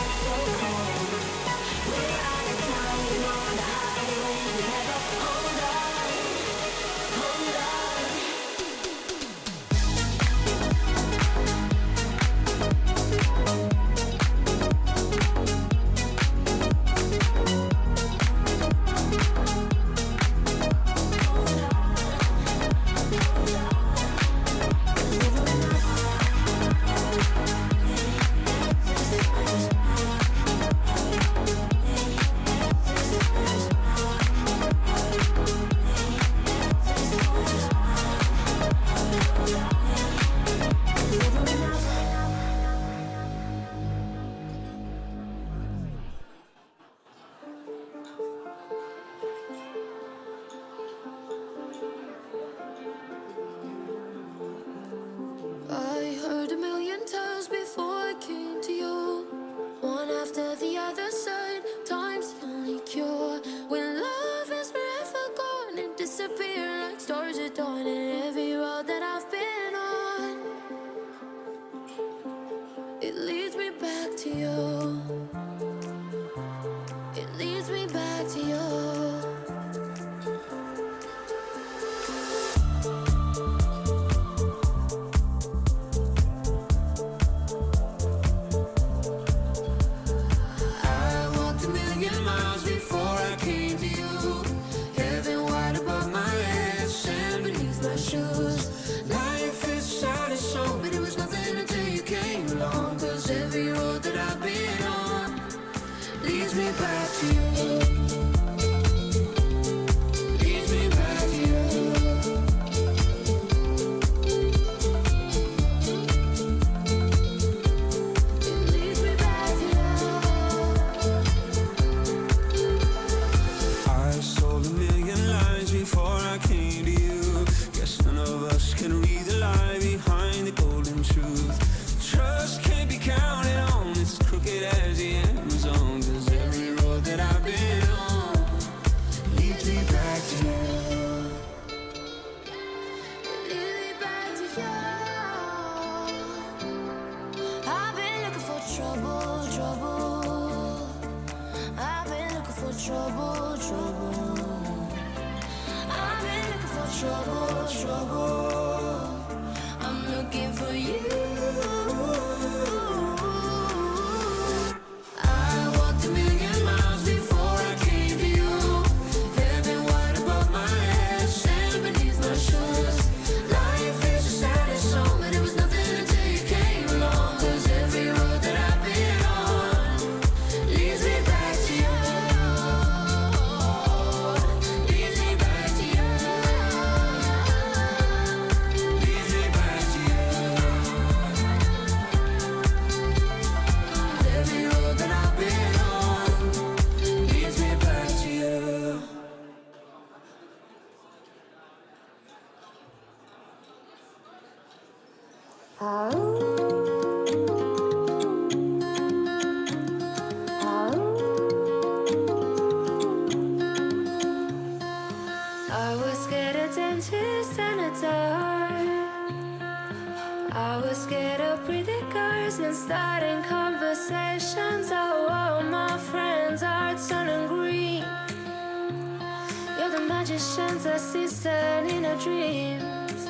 leads me back to you. Leads me back to you. It leads me back to you. I sold a million lies before I came to you. Guess none of us can read the lie behind the golden truth. Trust can't be counted on, it's as crooked as the Amazon. 'Cause every road that I've been on leads me back to you. Leads me back to you. I've been looking for trouble, trouble. I've been looking for trouble, trouble. I've been looking for trouble, trouble. I'm looking for you. I walked a million miles before I came to you. Heaven wide above my head, sand beneath my shoes. Life is the saddest song, but it was nothing until you came along. 'Cause every road that I've been on leads me back to you. Leads me back to you. Leads me back to you. Every road that I've been on leads me back to you. I was scared of dentists and a dark. I was scared of pretty cars and starting conversations. Oh, all my friends are turning green. You're the magician's assistant in our dreams.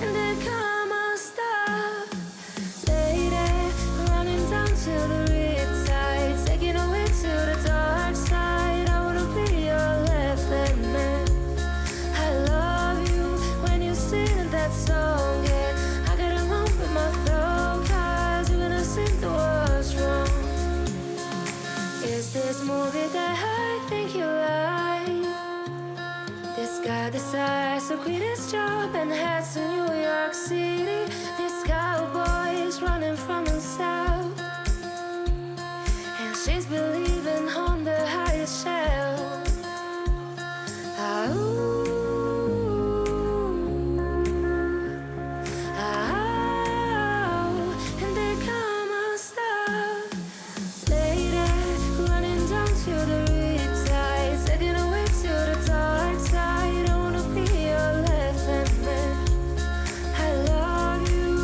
And they come unstuck. Lady, running down to the riptide, taking away to the dark side. I wanna be your left-hand man. I love you when you sing that song. Yeah, I got a lump in my throat, 'cause you're gonna sing the words wrong. Is this movie that I think you like? This guy decides to quit his job and heads to New York City. This cowboy is running from himself, and she's believing on the highest shelf. And they come unstuck. Lady, running down to the riptide, taking away to the dark side. I wanna be your left-hand man. I love you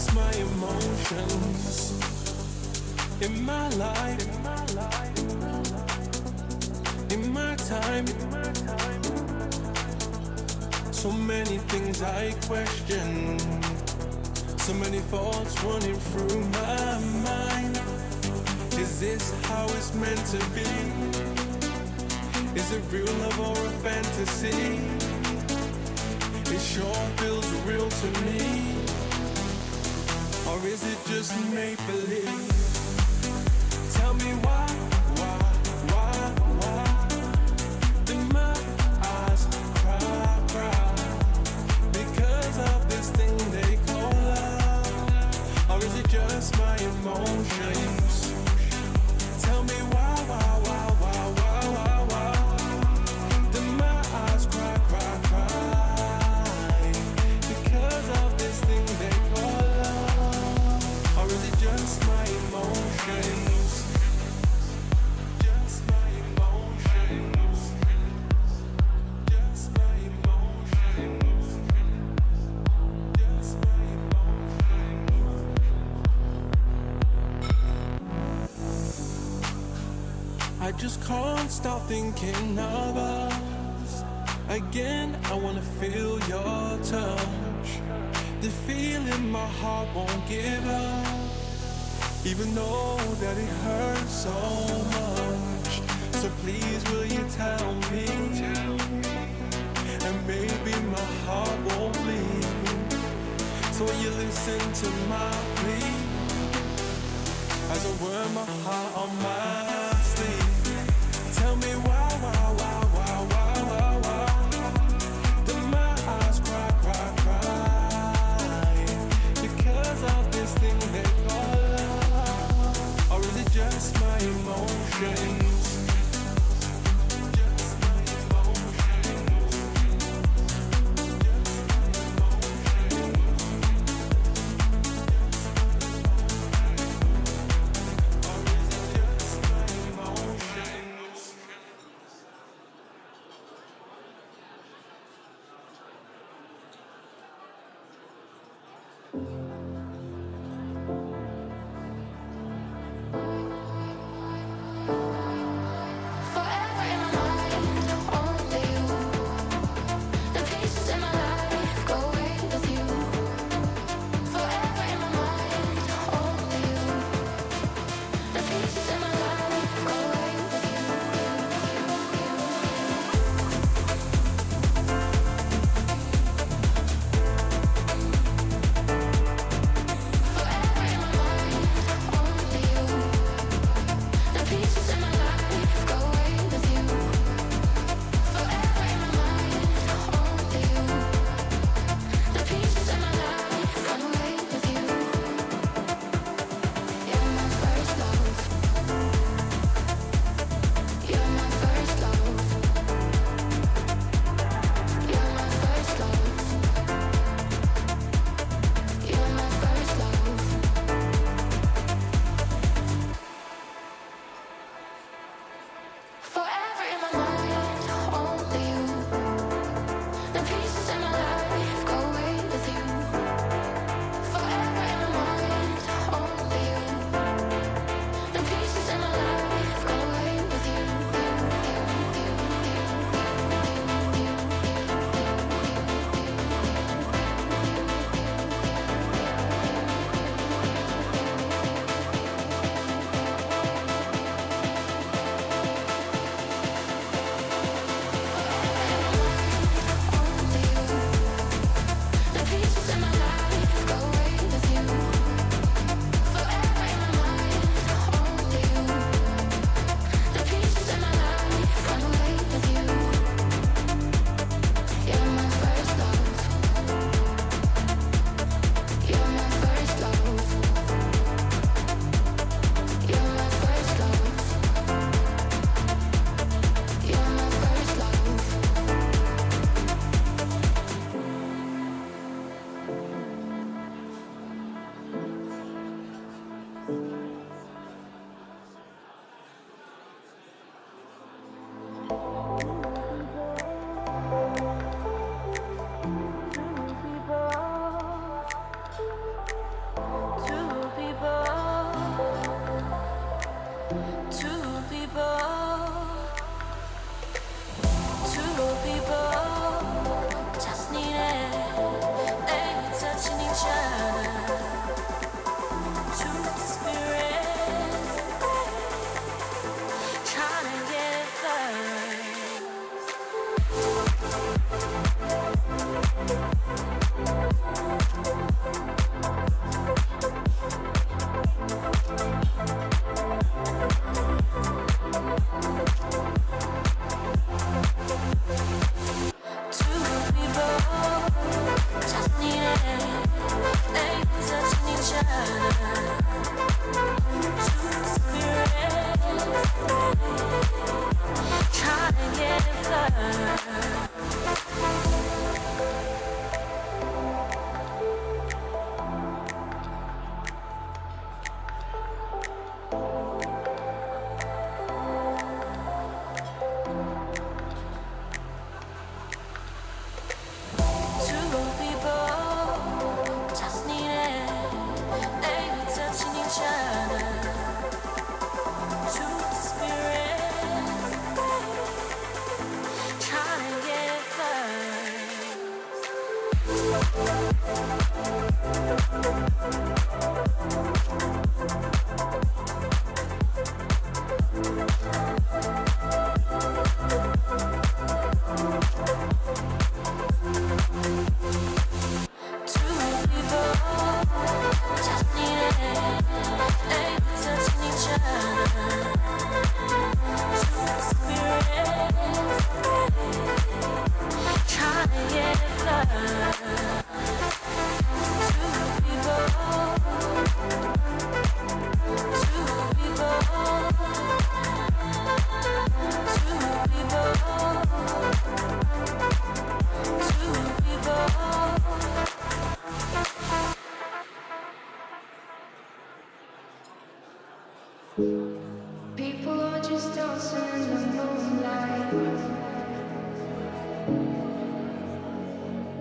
just my emotions in my life, in my time. So many things I question, so many thoughts running through my mind. Is this how it's meant to be? Is it real love or a fantasy? It sure feels real to me. Or is it just make-believe? Tell me why do my eyes cry because of this thing they call love? Or is it just my emotions? Tell me why do my eyes cry because of this thing they call love? Or is it just my emotions? Just my emotions. Just my emotions. Just my emotions. I just can't stop thinking of us. Again, I wanna feel your touch. The feeling my heart won't give up, even though that it hurts so much. So please will you tell me, and maybe my heart won't bleed. So will you listen to my plea, as I wear my heart on my sleeve? Tell me why do my eyes cry because of this thing they call love? Or is it just my emotions? Just my emotions. Or is it just my emotions? Forever in my mind, only you. The pieces in my life going with you. Forever in my mind, only you. The pieces in my life going with you.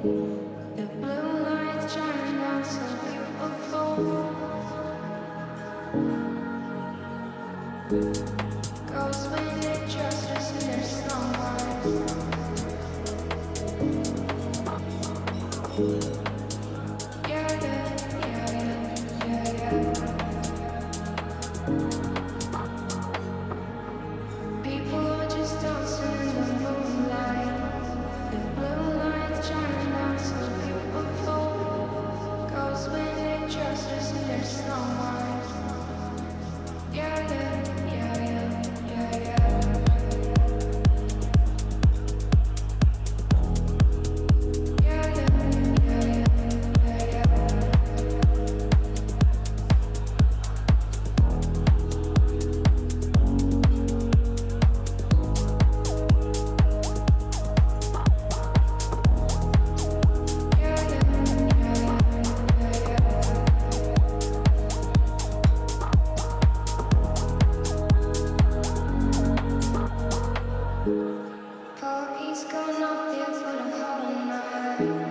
The blue lights shining down so beautiful. Girls when they dress us in their sunrise. Yeah, yeah, yeah, yeah, yeah. People are just dancing in the moonlight. The blue lights shining down so beautiful. Girls when they dress us in their sunrise. Yeah, yeah, yeah, yeah, yeah, yeah. Party's going up there for the whole night.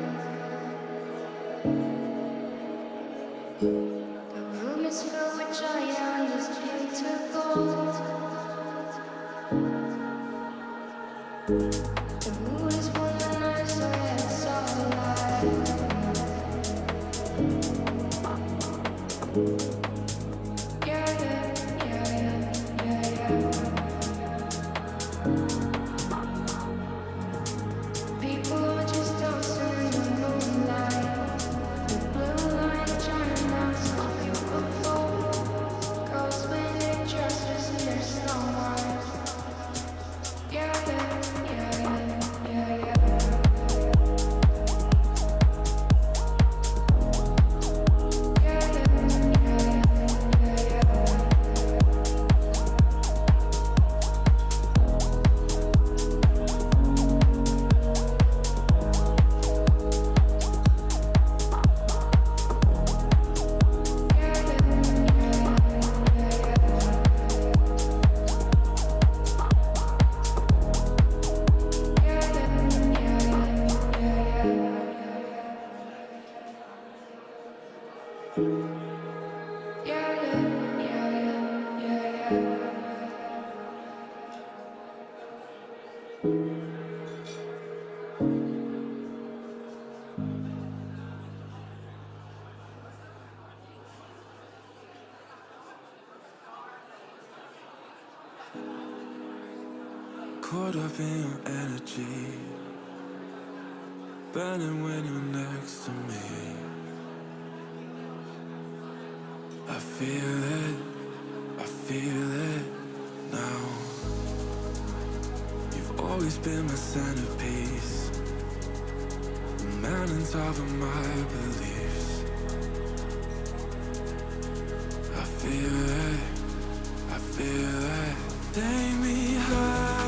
The room is filled with joy and it's beautiful. The mood is wonderful, so it's alright. Yeah, yeah, yeah, yeah, yeah. People are just dancing in the moonlight. The blue light shining down so beautiful. Girls when they dress us in their sunrise. Yeah, yeah, yeah, yeah, yeah. Caught up in your energy, burning when you're next to me. I feel it now. You've always been my centerpiece, the man on top of my beliefs. I feel it, take me high.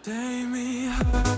Take me high.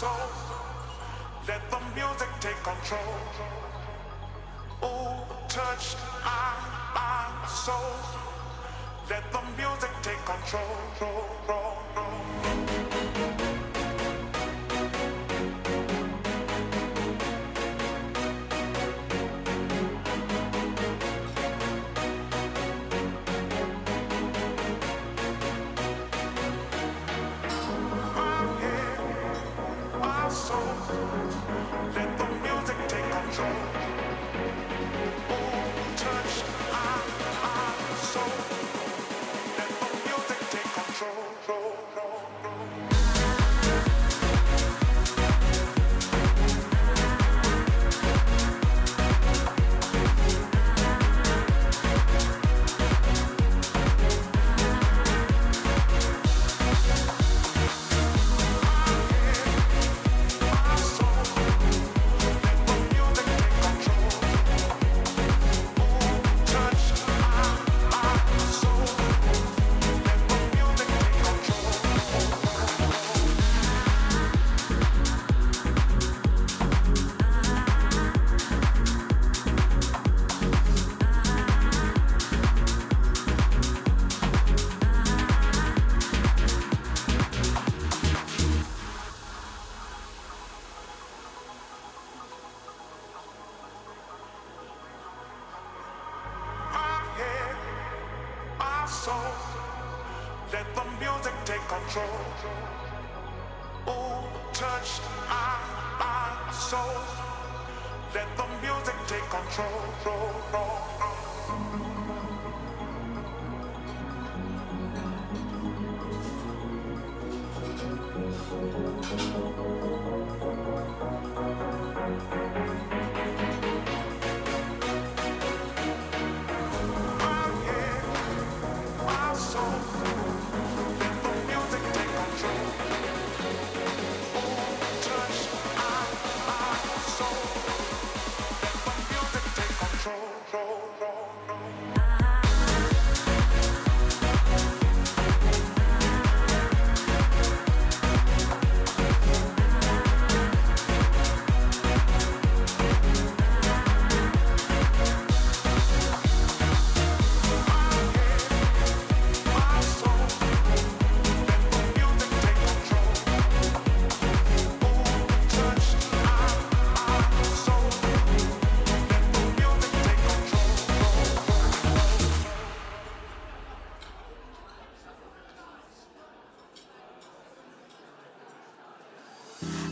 soul. Let the music take control. Oh, touch my soul. Let the music take control. Let the music take control. Oh, touch my soul. Let the music take control.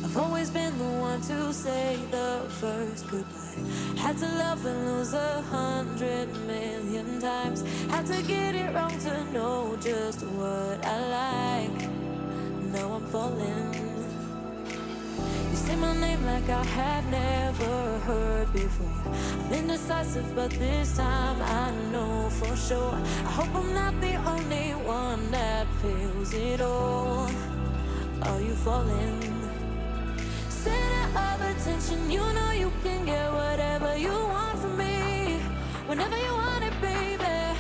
I've always been the one to say the first goodbye. Had to love and lose 100 million times. Had to get it wrong to know just what I like. Now I'm falling. You say my name like I have never heard before. I'm indecisive, but this time I know for sure. I hope I'm not the only one that feels it all. Are you falling? Center of attention, you know you can get whatever you want from me. Whenever you want it, baby.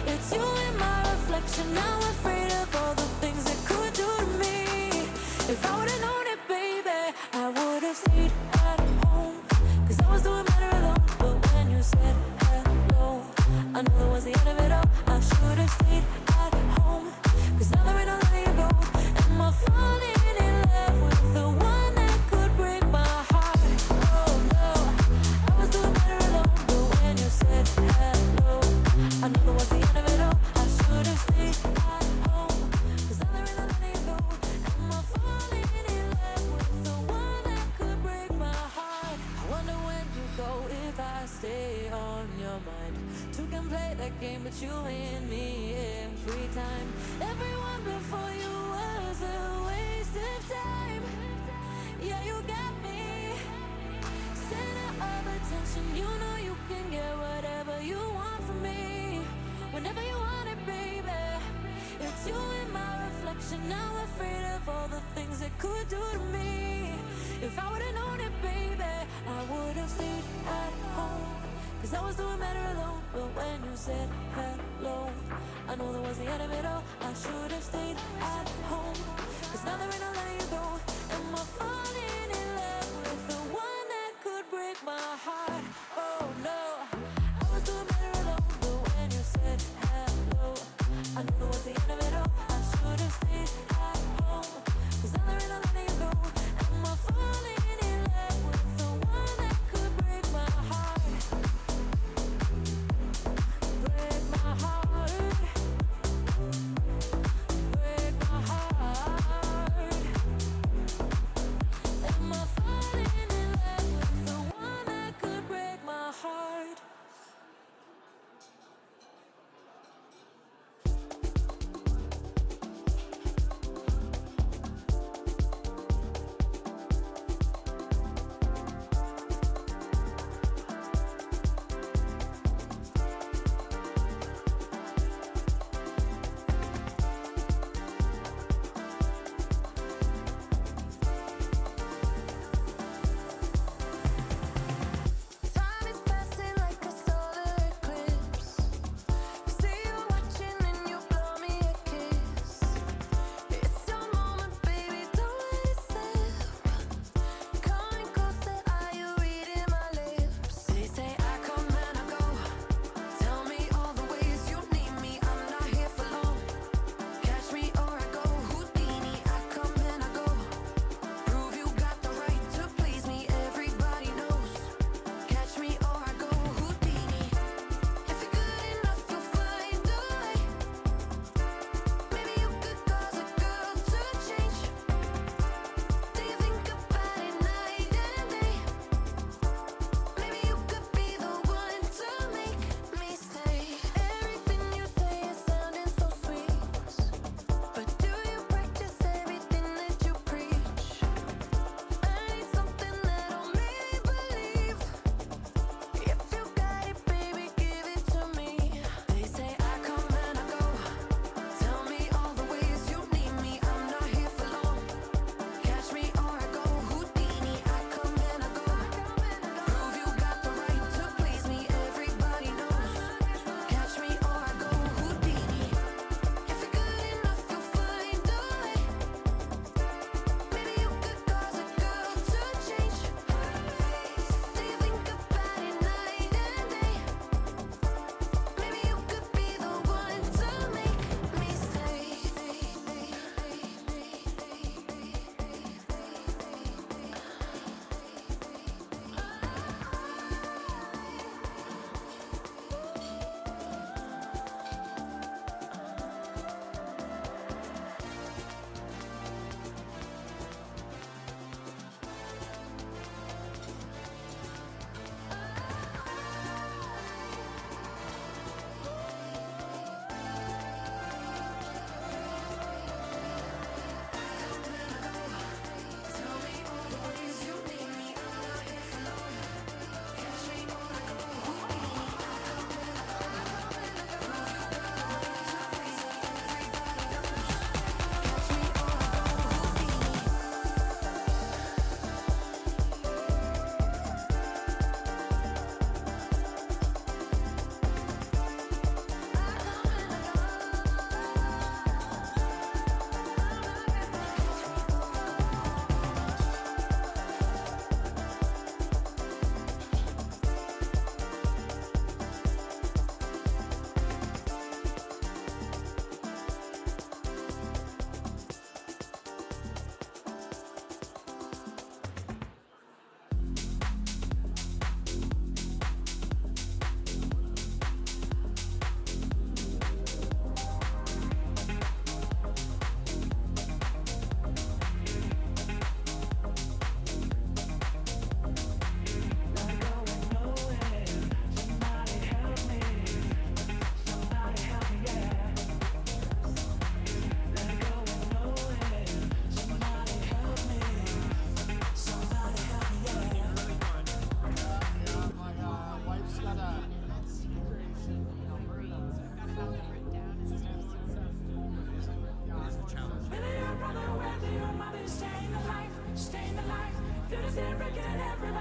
It's you in my reflection. Now I'm afraid of all the things it could do to me. If I would've known it, baby, I would've stayed at home. Cause I was doing better alone. But when you said hello, I knew that was the end of it all. I should've stayed at home. Cause now they're in a letting you go. Am I falling in love with the one that could break my heart? Oh no, I was doing better alone. But when you said hello, I knew that was the end of it all. I should've stayed at home. Cause now they're in a letting you go. Am I falling in love with the one that could break my heart? I wonder when you go if I stay on your mind. Two can play that game, but you and me every time. Everyone before you was a waste of time. Yeah, you got me. Center of attention, you know you can get whatever you want from me. Whenever you want it, baby. It's you in my reflection. Now I'm afraid of all the things it could do to me. If I would've known it, baby, I would've stayed at home. Cause I was doing better alone. But when you said hello, I know that was the end of it all. I should've stayed at home. Cause now they're in a letting you go. Am I falling?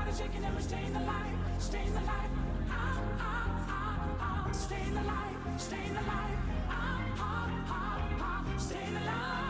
everybody shaking, and we're staying alive, staying alive. Staying alive, staying alive. Staying alive.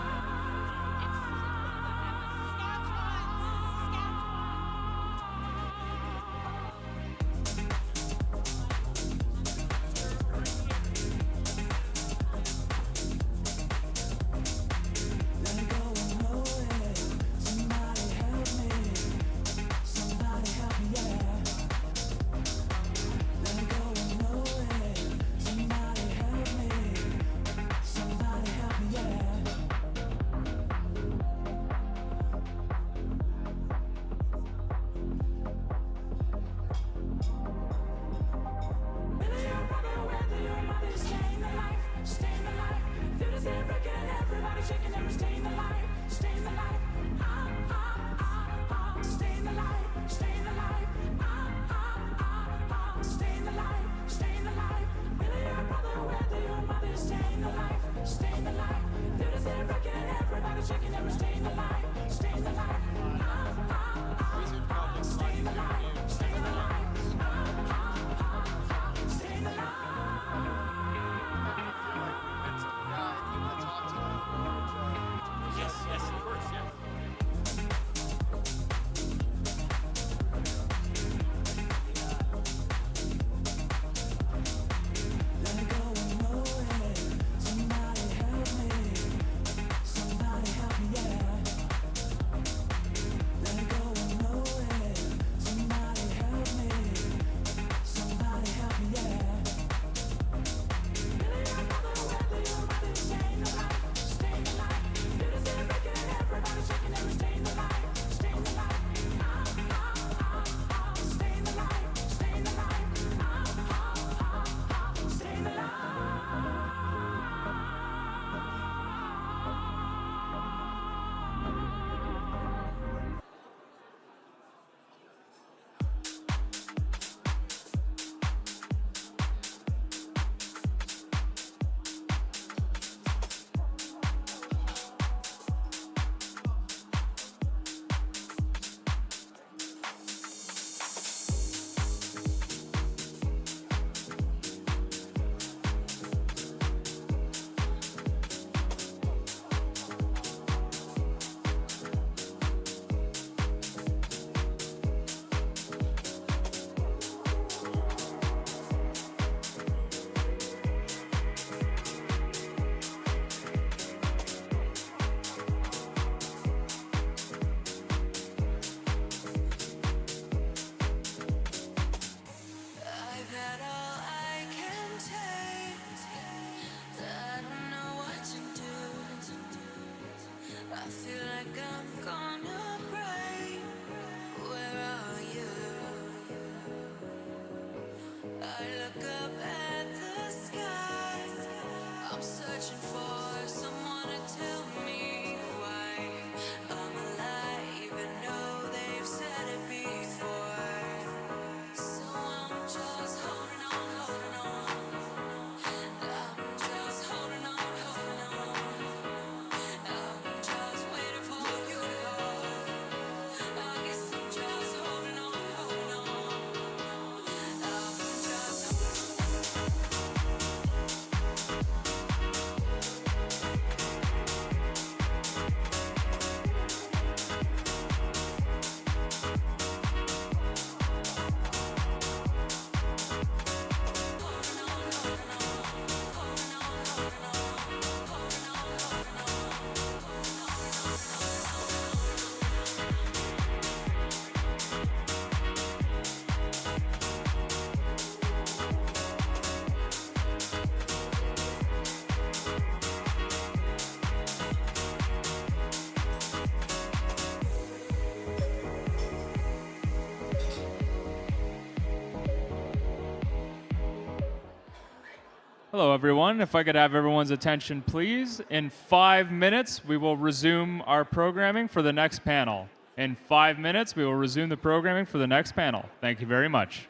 Hello, everyone. If I could have everyone's attention, please. In 5 minutes, we will resume our programming for the next panel. In 5 minutes, we will resume the programming for the next panel. Thank you very much.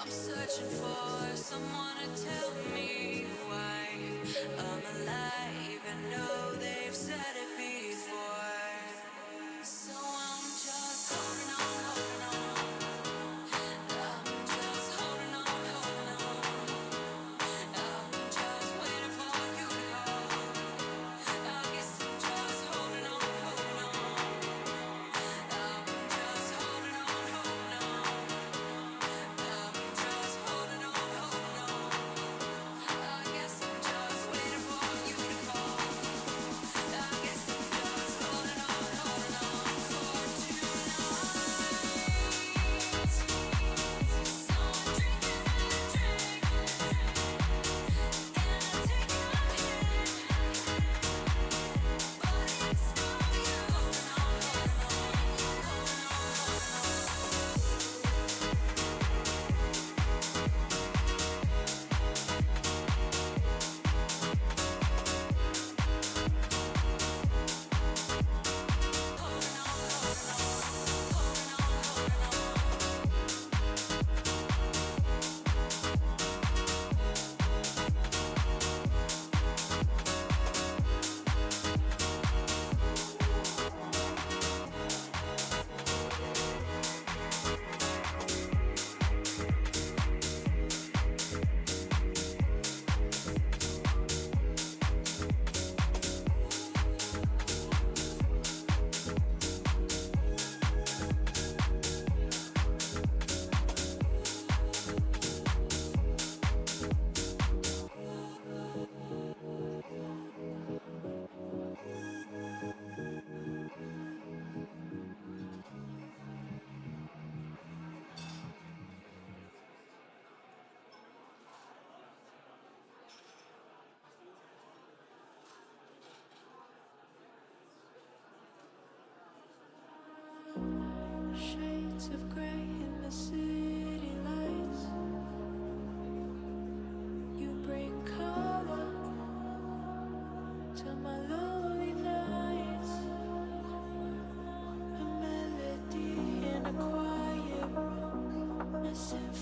I'm searching for someone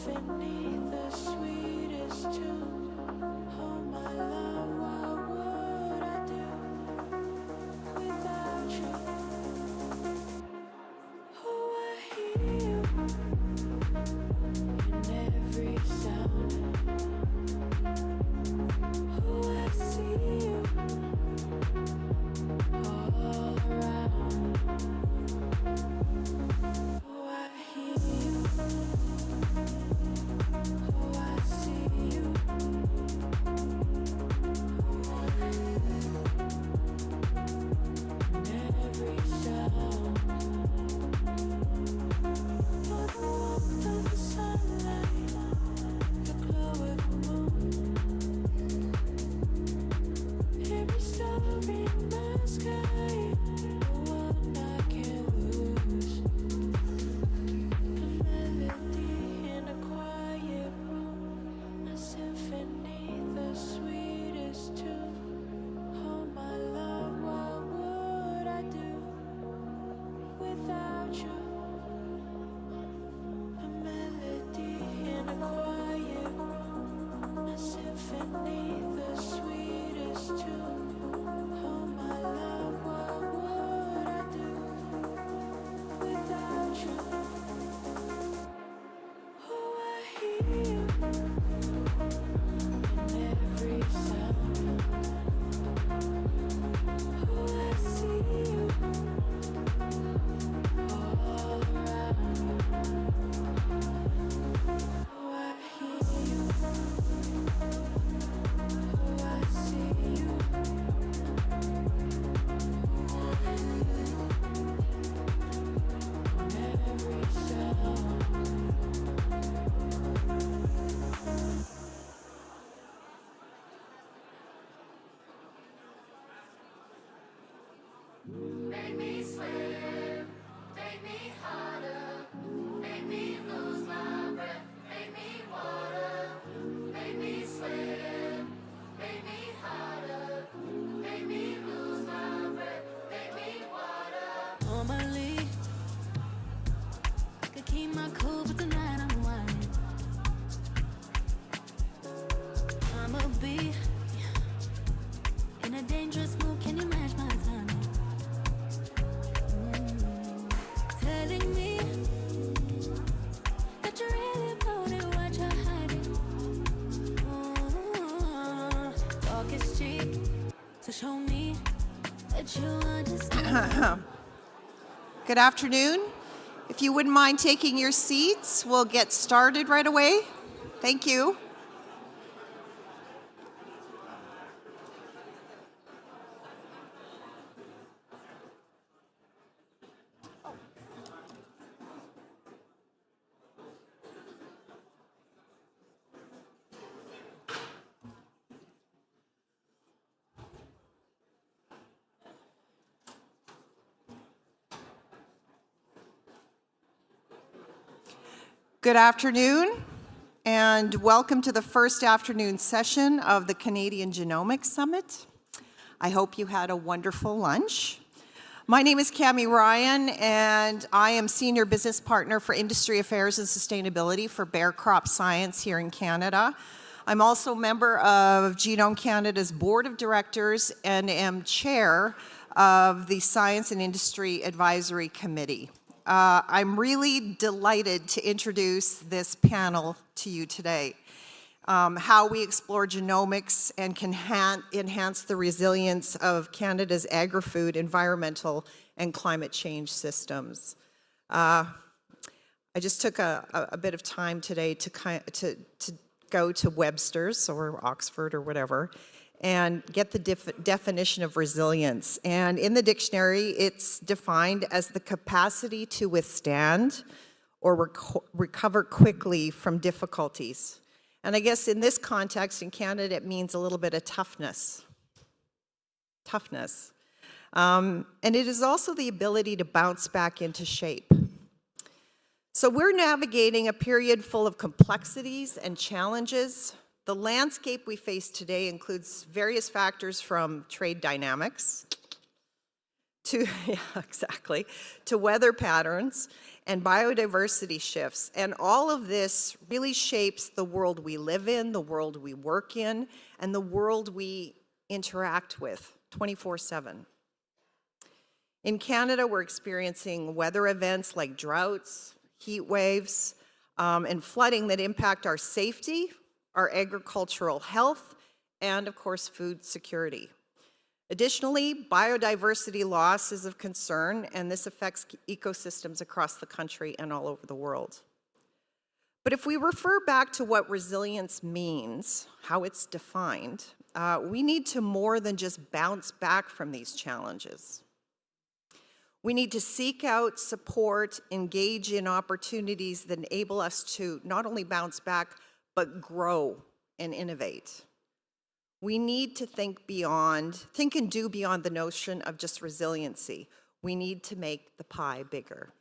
symphony, the sweetest tune. Oh my love, what would I do without you? Oh, I hear you in every sound. Oh, I see you all around. Oh, I hear you. Oh, I see you. In every sound. Oh, the warmth of the sunlight, the glow of the moon. Every star in my sky, the one I can't lose. A melody in a quiet room, a symphony, the sweetest tune. Oh my love, what would I do without you? A melody in a quiet room, a symphony, the sweetest tune. Oh my love, what would I do without you? Oh, I hear you in every sound. Oh, I see you all around. Oh, I hear you. Oh, I see you. Every sound. Make me swim, make me harder, make me lose my breath, make me water, make me swim, make me harder, make me lose my breath, make me water. Normally, I could keep my cool, but tonight I'm whining. I'ma be in a dangerous mood, can you match my timing? Telling me that you really about it, what you're hiding. Talk is cheap, so show me that you understand. Good afternoon. If you wouldn't mind taking your seats, we'll get started right away. Thank you. Good afternoon, and welcome to the first afternoon session of the Canadian Genomics Summit. I hope you had a wonderful lunch. My name is Cami Ryan, and I am Senior Business Partner for Industry Affairs and Sustainability for Bear Crop Science here in Canada. I'm also a member of Genome Canada's Board of Directors and am Chair of the Science and Industry Advisory Committee. I'm really delighted to introduce this panel to you today. How we explore genomics and can enhance the resilience of Canada's agri-food, environmental, and climate change systems. I just took a bit of time today to go to Webster's or Oxford or whatever and get the definition of resilience. And in the dictionary, it's defined as the capacity to withstand or recover quickly from difficulties. And I guess in this context, in Canada, it means a little bit of toughness. And it is also the ability to bounce back into shape. So we're navigating a period full of complexities and challenges. The landscape we face today includes various factors from trade dynamics yeah, exactly, to weather patterns and biodiversity shifts. And all of this really shapes the world we live in, the world we work in, and the world we interact with 24/7. In Canada, we're experiencing weather events like droughts, heat waves, and flooding that impact our safety, our agricultural health, and of course, food security. Additionally, biodiversity loss is of concern, and this affects ecosystems across the country and all over the world. But if we refer back to what resilience means, how it's defined, we need to more than just bounce back from these challenges. We need to seek out, support, engage in opportunities that enable us to not only bounce back, but grow and innovate. We need to think and do beyond the notion of just resiliency. We need to make the pie bigger.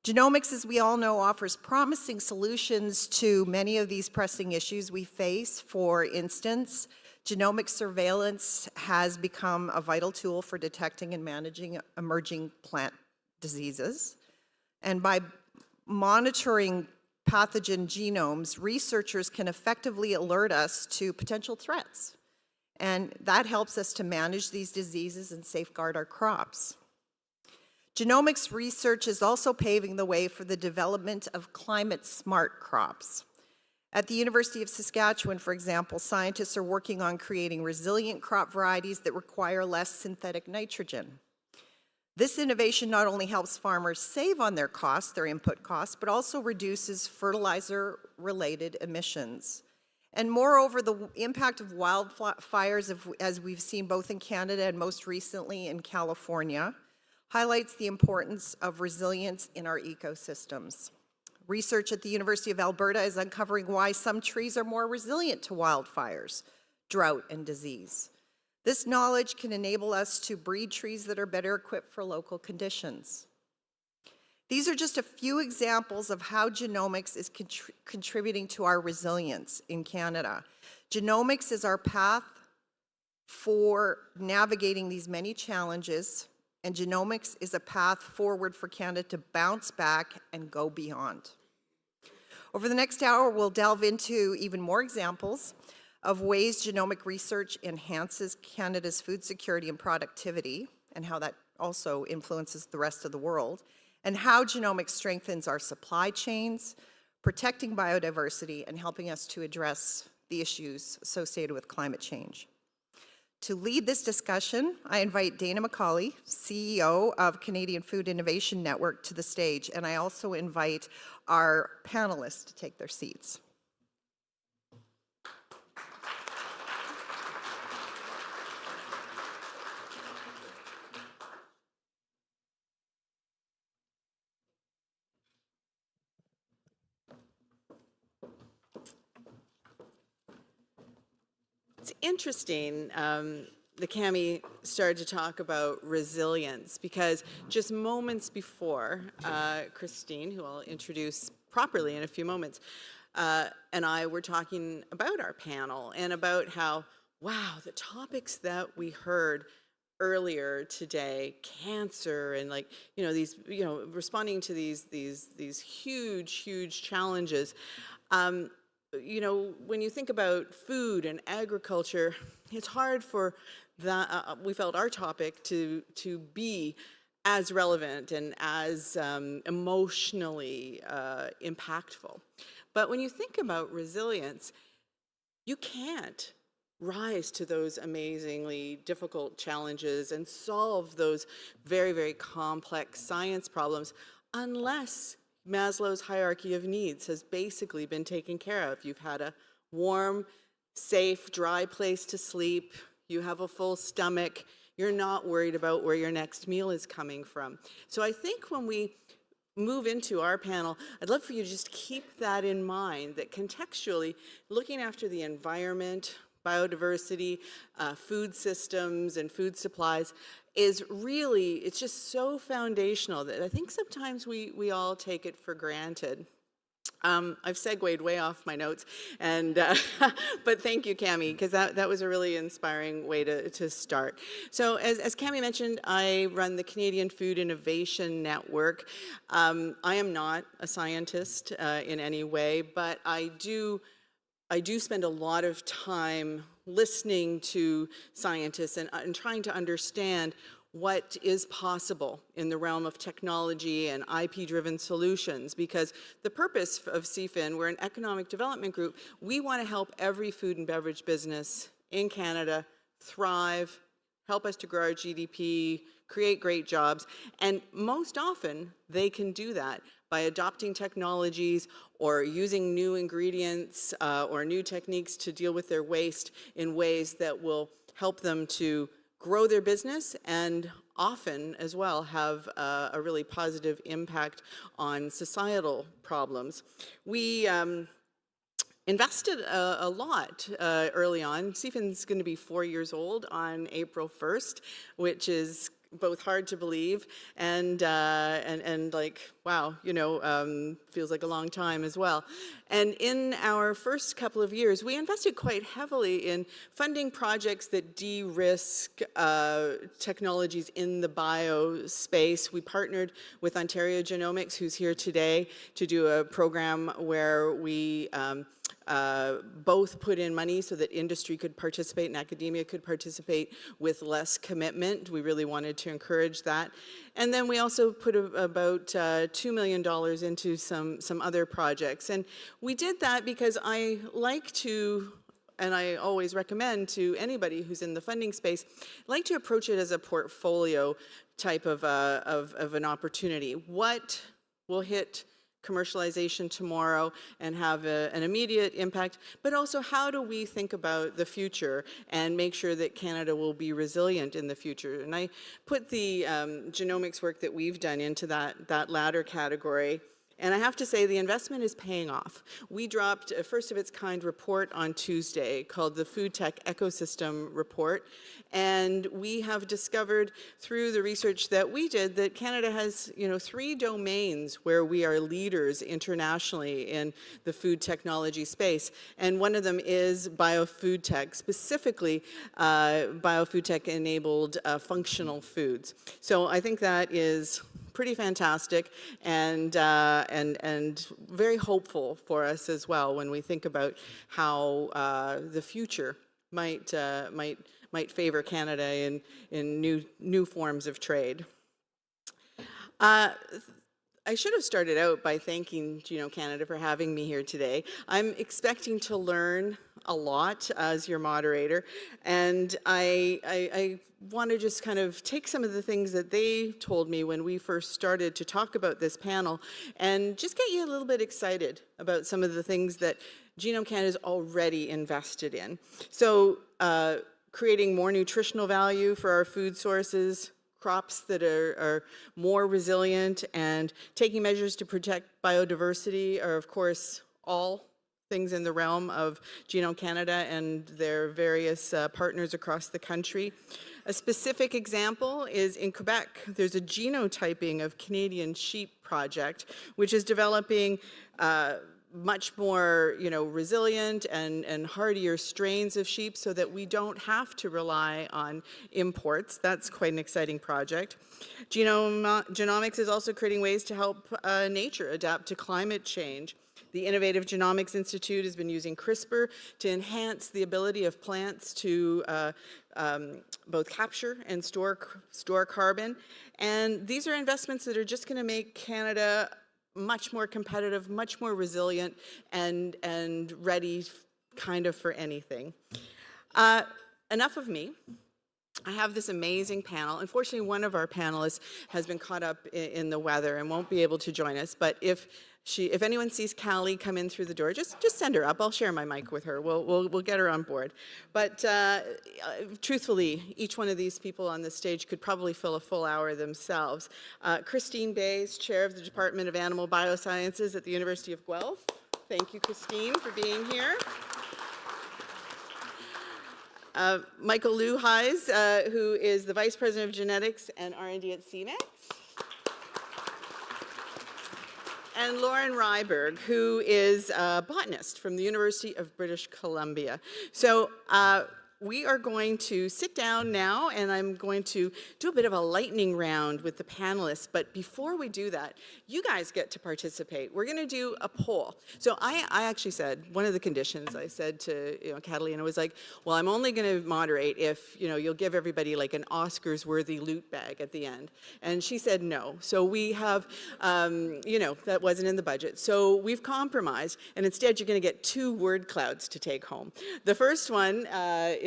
Genomics, as we all know, offers promising solutions to many of these pressing issues we face. For instance, genomic surveillance has become a vital tool for detecting and managing emerging plant diseases. And by monitoring pathogen genomes, researchers can effectively alert us to potential threats. And that helps us to manage these diseases and safeguard our crops. Genomics research is also paving the way for the development of climate-smart crops. At the University of Saskatchewan, for example, scientists are working on creating resilient crop varieties that require less synthetic nitrogen. This innovation not only helps farmers save on their costs, their input costs, but also reduces fertilizer-related emissions. And moreover, the impact of wildfires, as we've seen both in Canada and most recently in California, highlights the importance of resilience in our ecosystems. Research at the University of Alberta is uncovering why some trees are more resilient to wildfires, drought, and disease. This knowledge can enable us to breed trees that are better equipped for local conditions. These are just a few examples of how genomics is contributing to our resilience in Canada. Genomics is our path for navigating these many challenges, and genomics is a path forward for Canada to bounce back and go beyond. Over the next hour, we'll delve into even more examples of ways genomic research enhances Canada's food security and productivity, and how that also influences the rest of the world, and how genomics strengthens our supply chains, protecting biodiversity, and helping us to address the issues associated with climate change. To lead this discussion, I invite Dana McCauley, CEO of Canadian Food Innovation Network, to the stage, and I also invite our panelists to take their seats. It's interesting, the Cami started to talk about resilience, because just moments before, Christine, who I'll introduce properly in a few moments, and I were talking about our panel and about how, wow, the topics that we heard earlier today, cancer and these, responding to these huge challenges. When you think about food and agriculture, it's hard for that, we felt our topic to be as relevant and as emotionally impactful. But when you think about resilience, you can't rise to those amazingly difficult challenges and solve those very complex science problems unless Maslow's hierarchy of needs has basically been taken care of. You've had a warm, safe, dry place to sleep. You have a full stomach. You're not worried about where your next meal is coming from. So I think when we move into our panel, I'd love for you to just keep that in mind, that contextually, looking after the environment, biodiversity, food systems, and food supplies is really, it's just so foundational that I think sometimes we all take it for granted. I've segued way off my notes, and but thank you, Cami, because that was a really inspiring way to start. So as Cami mentioned, I run the Canadian Food Innovation Network. I am not a scientist in any way, but I do spend a lot of time listening to scientists and trying to understand what is possible in the realm of technology and IP-driven solutions, because the purpose of CFIN, we're an economic development group, we want to help every food and beverage business in Canada thrive, help us to grow our GDP, create great jobs, and most often they can do that by adopting technologies or using new ingredients or new techniques to deal with their waste in ways that will help them to grow their business and often as well have a really positive impact on societal problems. We invested a lot early on. CFIN's going to be 4 years old on April 1st, which is both hard to believe and like, wow, you know, feels like a long time as well. And in our first couple of years, we invested quite heavily in funding projects that de-risk technologies in the bio space. We partnered with Ontario Genomics, who's here today, to do a program where we both put in money so that industry could participate and academia could participate with less commitment. We really wanted to encourage that. And then we also put about $2 million into some other projects. And we did that because I like to, and I always recommend to anybody who's in the funding space, like to approach it as a portfolio type of an opportunity. What will hit commercialization tomorrow and have an immediate impact, but also how do we think about the future and make sure that Canada will be resilient in the future? And I put the genomics work that we've done into that latter category. And I have to say the investment is paying off. We dropped a first of its kind report on Tuesday called the Food Tech Ecosystem Report. And we have discovered through the research that we did that Canada has, you know, 3 domains where we are leaders internationally in the food technology space. And one of them is biofood tech, specifically biofood tech enabled functional foods. So I think that is pretty fantastic and very hopeful for us as well when we think about how the future might favor Canada in new forms of trade. I should have started out by thanking Genome Canada for having me here today. I'm expecting to learn a lot as your moderator, and I want to just kind of take some of the things that they told me when we first started to talk about this panel and just get you a little bit excited about some of the things that Genome Canada is already invested in. So creating more nutritional value for our food sources, crops that are more resilient, and taking measures to protect biodiversity are, of course, all things in the realm of Genome Canada and their various partners across the country. A specific example is in Quebec. There's a genotyping of Canadian sheep project, which is developing much more, you know, resilient and hardier strains of sheep so that we don't have to rely on imports. That's quite an exciting project. Genomics is also creating ways to help nature adapt to climate change. The Innovative Genomics Institute has been using CRISPR to enhance the ability of plants to both capture and store carbon. And these are investments that are just going to make Canada much more competitive, much more resilient, and ready kind of for anything. Enough of me. I have this amazing panel. Unfortunately, one of our panelists has been caught up in the weather and won't be able to join us, but if anyone sees Callie come in through the door, just send her up. I'll share my mic with her. We'll get her on board. But truthfully, each one of these people on the stage could probably fill a full hour themselves. Christine Bays, Chair of the Department of Animal Biosciences at the University of Guelph. Thank you, Christine, for being here. Michael Luhais, who is the Vice President of Genetics and R&D at Cemex. and Lauren Ryberg, who is a botanist from the University of British Columbia. So we are going to sit down now, and I'm going to do a bit of a lightning round with the panelists. But before we do that, you guys get to participate. We're going to do a poll. So I actually said, one of the conditions I said to Catalina was like, well, I'm only going to moderate if you'll give everybody like an Oscars-worthy loot bag at the end. And she said no. So we have, that wasn't in the budget. So we've compromised, and instead you're going to get 2 word clouds to take home. The first one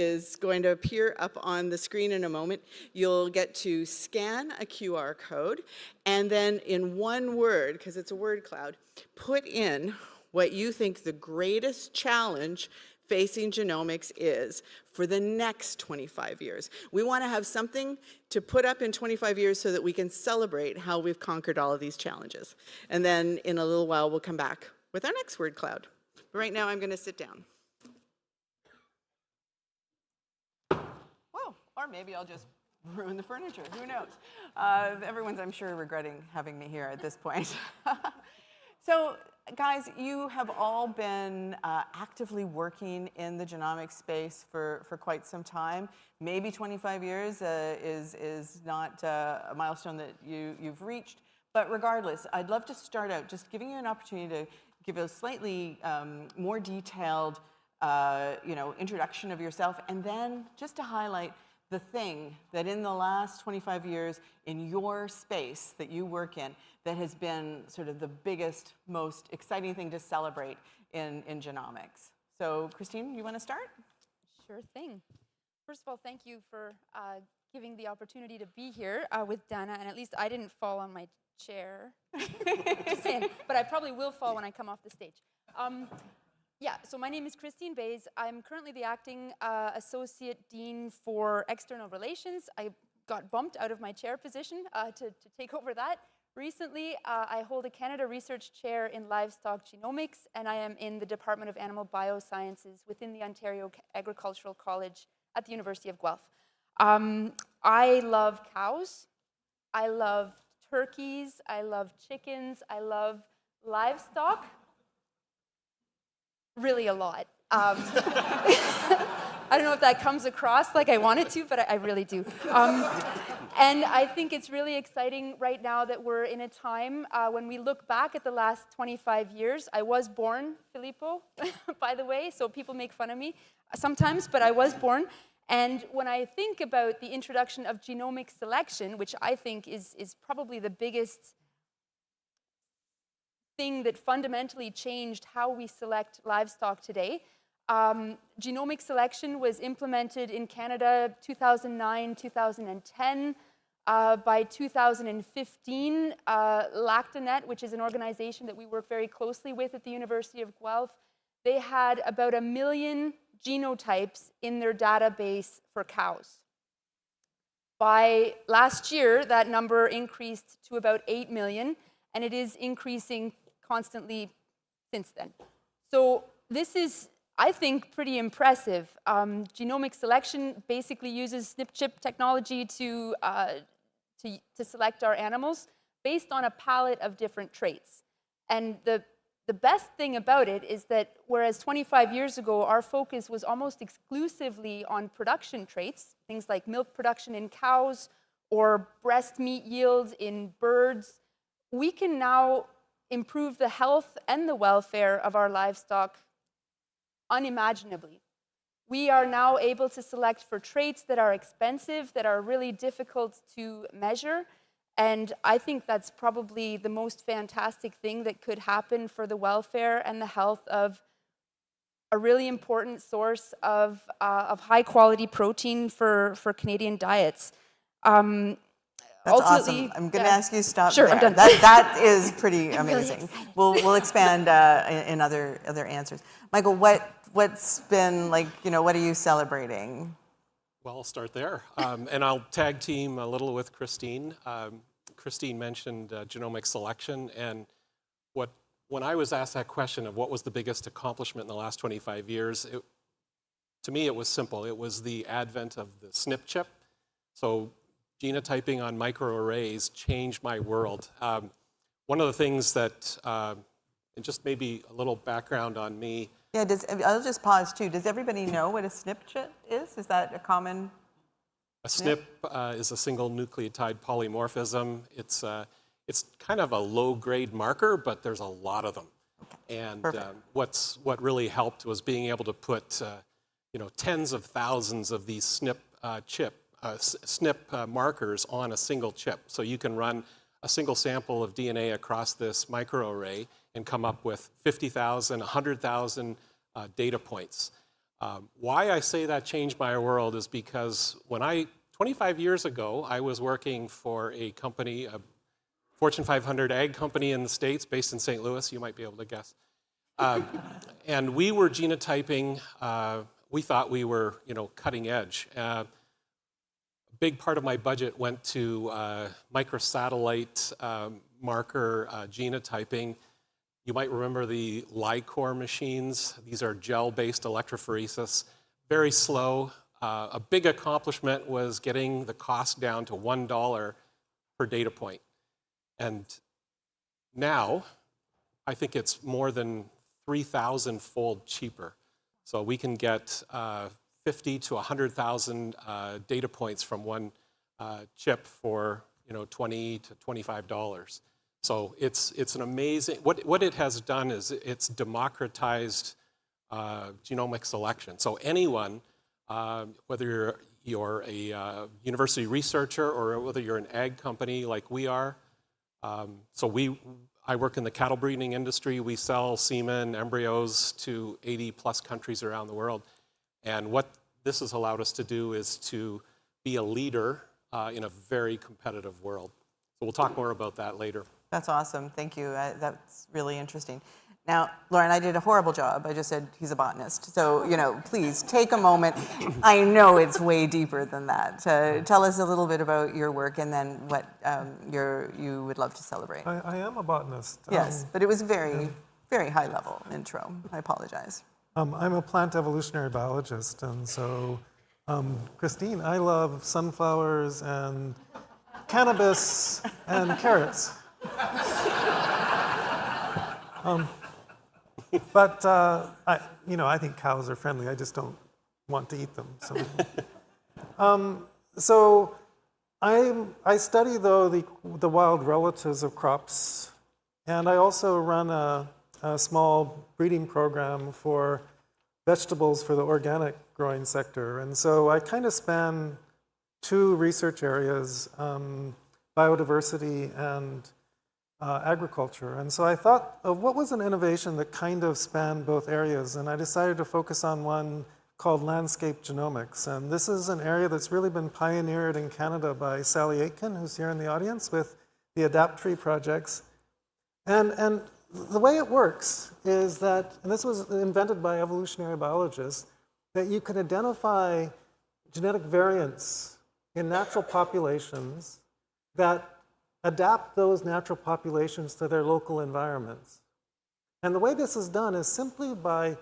is going to appear up on the screen in a moment. You'll get to scan a QR code, and then in one word, because it's a word cloud, put in what you think the greatest challenge facing genomics is for the next 25 years. We want to have something to put up in 25 years so that we can celebrate how we've conquered all of these challenges. And then in a little while, we'll come back with our next word cloud. But right now, I'm going to sit down. Or maybe I'll just ruin the furniture. Who knows? Everyone's, I'm sure, regretting having me here at this point. So, guys, you have all been actively working in the genomics space for quite some time. Maybe 25 years is not a milestone that you've reached. But regardless, I'd love to start out just giving you an opportunity to give a slightly more detailed introduction of yourself, and then just to highlight the thing that in the last 25 years in your space that you work in that has been sort of the biggest, most exciting thing to celebrate in genomics. So Christine, you want to start? Sure thing. First of all, thank you for giving the opportunity to be here with Dana, and at least I didn't fall on my chair. Just saying, but I probably will fall when I come off the stage. Yeah, so my name is Christine Bays. I'm currently the acting Associate Dean for External Relations. I got bumped out of my chair position to take over that. Recently, I hold a Canada Research Chair in Livestock Genomics, and I am in the Department of Animal Biosciences within the Ontario Agricultural College at the University of Guelph. I love cows. I love turkeys. I love chickens. I love livestock. Really a lot. I don't know if that comes across like I wanted to, but I really do. And I think it's really exciting right now that we're in a time when we look back at the last 25 years. I was born, Filippo, by the way, so people make fun of me sometimes, but I was born. And when I think about the introduction of genomic selection, which I think is probably the biggest thing that fundamentally changed how we select livestock today. Genomic selection was implemented in Canada 2009, 2010. By 2015, Lactanet, which is an organization that we work very closely with at the University of Guelph, they had about 1 million genotypes in their database for cows. By last year, that number increased to about 8 million, and it is increasing constantly since then. So this is, I think, pretty impressive. Genomic selection basically uses SNP-chip technology to select our animals based on a palette of different traits. And the best thing about it is that whereas 25 years ago, our focus was almost exclusively on production traits, things like milk production in cows or breast meat yield in birds, we can now improve the health and the welfare of our livestock unimaginably. We are now able to select for traits that are expensive, that are really difficult to measure, and I think that's probably the most fantastic thing that could happen for the welfare and the health of a really important source of high-quality protein for Canadian diets. That's awesome. I'm going to ask you to stop Sure, there. I'm done. That is pretty I'm really amazing. excited. We'll expand in other answers. Michael, what's been like? What are you celebrating? Well, I'll start there, and I'll tag team a little with Christine. Christine mentioned genomic selection, and when I was asked that question of what was the biggest accomplishment in the last 25 years, to me it was simple. It was the advent of the SNP chip. So genotyping on microarrays changed my world. one of the things that, and just maybe a little background on me. Yeah, I'll just pause too. Does everybody know what a SNP chip is? Is that a common? A SNP is a single nucleotide polymorphism. It's kind of a low-grade marker, but there's a lot of them. Okay. And what really helped was being able to put tens of thousands of these SNP markers on a single chip. So you can run a single sample of DNA across this microarray and come up with 50,000, 100,000 data points. Why I say that changed my world is because 25 years ago, I was working for a company, a Fortune 500 ag company in the States based in St. Louis, you might be able to guess. And we were genotyping, we thought we were cutting edge. A big part of my budget went to microsatellite marker genotyping. You might remember the LICOR machines. These are gel-based electrophoresis, very slow. A big accomplishment was getting the cost down to $1 per data point. And now, I think it's more than 3,000-fold cheaper. So we can get 50 to 100,000 data points from one chip for $20 to $25. So it's an amazing, what it has done is it's democratized genomic selection. So anyone, whether you're a university researcher or whether you're an ag company like we are, I work in the cattle breeding industry. We sell semen, embryos to 80 plus countries around the world. And what this has allowed us to do is to be a leader in a very competitive world. So we'll talk more about that later. That's awesome. Thank you. That's really interesting. Now, Lauren, I did a horrible job. I just said he's a botanist. So, please take a moment. I know it's way deeper than that. Tell us a little bit about your work and then what you would love to celebrate. I am a botanist. Yes, but it was very, very high level intro. I apologize. I'm a plant evolutionary biologist. And so, Christine, I love sunflowers and cannabis and carrots. But I think cows are friendly. I just don't want to eat them. So I study though the wild relatives of crops, and I also run a small breeding program for vegetables for the organic growing sector. And so I kind of span two research areas, biodiversity and agriculture. And so I thought of what was an innovation that kind of spanned both areas, and I decided to focus on one called landscape genomics. And this is an area that's really been pioneered in Canada by Sally Aitken, who's here in the audience, with the AdaptTree projects. And the way it works is that, and this was invented by evolutionary biologists, that you can identify genetic variants in natural populations that adapt those natural populations to their local environments. And the way this is done is simply by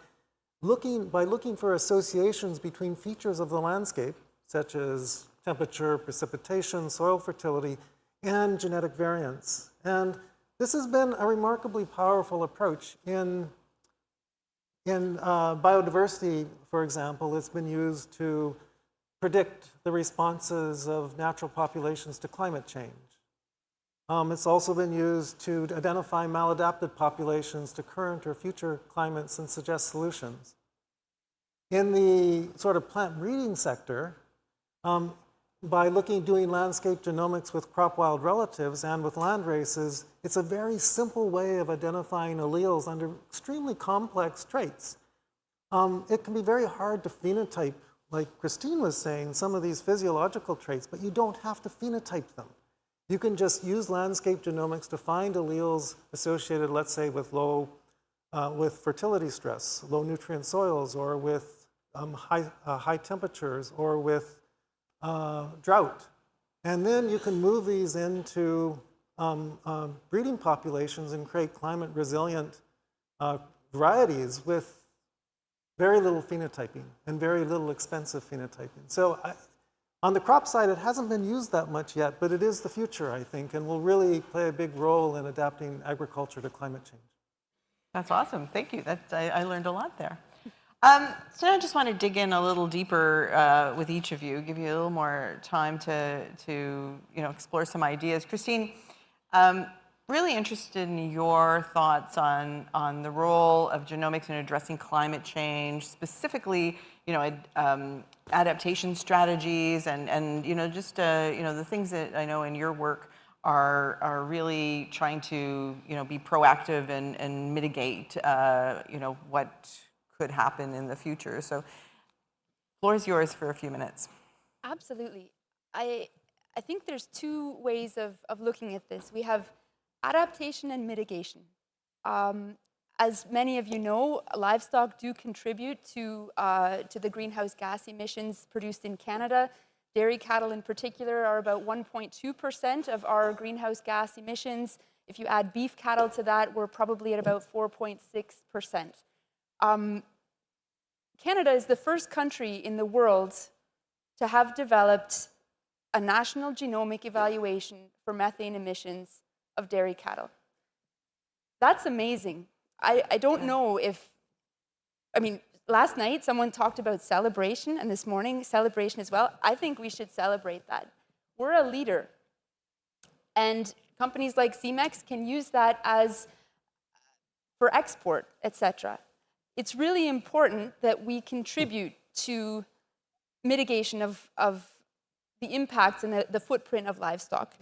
looking for associations between features of the landscape, such as temperature, precipitation, soil fertility, and genetic variants. And this has been a remarkably powerful approach. In biodiversity, for example, it's been used to predict the responses of natural populations to climate change. It's also been used to identify maladapted populations to current or future climates and suggest solutions. In the sort of plant breeding sector, by doing landscape genomics with crop wild relatives and with land races, it's a very simple way of identifying alleles under extremely complex traits. It can be very hard to phenotype, like Christine was saying, some of these physiological traits, but you don't have to phenotype them. You can just use landscape genomics to find alleles associated, let's say, with with fertility stress, low nutrient soils, or with high temperatures, or with drought. And then you can move these into breeding populations and create climate resilient varieties with very little phenotyping and very little expensive phenotyping. So On the crop side, it hasn't been used that much yet, but it is the future, I think, and will really play a big role in adapting agriculture to climate change. That's awesome. Thank you. I learned a lot there. So I just want to dig in a little deeper with each of you, give you a little more time to explore some ideas. Christine, really interested in your thoughts on the role of genomics in addressing climate change, specifically, adaptation strategies and just the things that I know in your work are really trying to be proactive and mitigate what could happen in the future. So, floor is yours for a few minutes. Absolutely. I think there's two ways of looking at this. We have adaptation and mitigation. As many of you know, livestock do contribute to the greenhouse gas emissions produced in Canada. Dairy cattle in particular are about 1.2% of our greenhouse gas emissions. If you add beef cattle to that, we're probably at about 4.6%. Canada is the first country in the world to have developed a national genomic evaluation for methane emissions of dairy cattle. That's amazing. I don't know last night someone talked about celebration, and this morning celebration as well. I think we should celebrate that. We're a leader, and companies like Cemex can use that for export, etc. It's really important that we contribute to mitigation of the impacts and the footprint of livestock.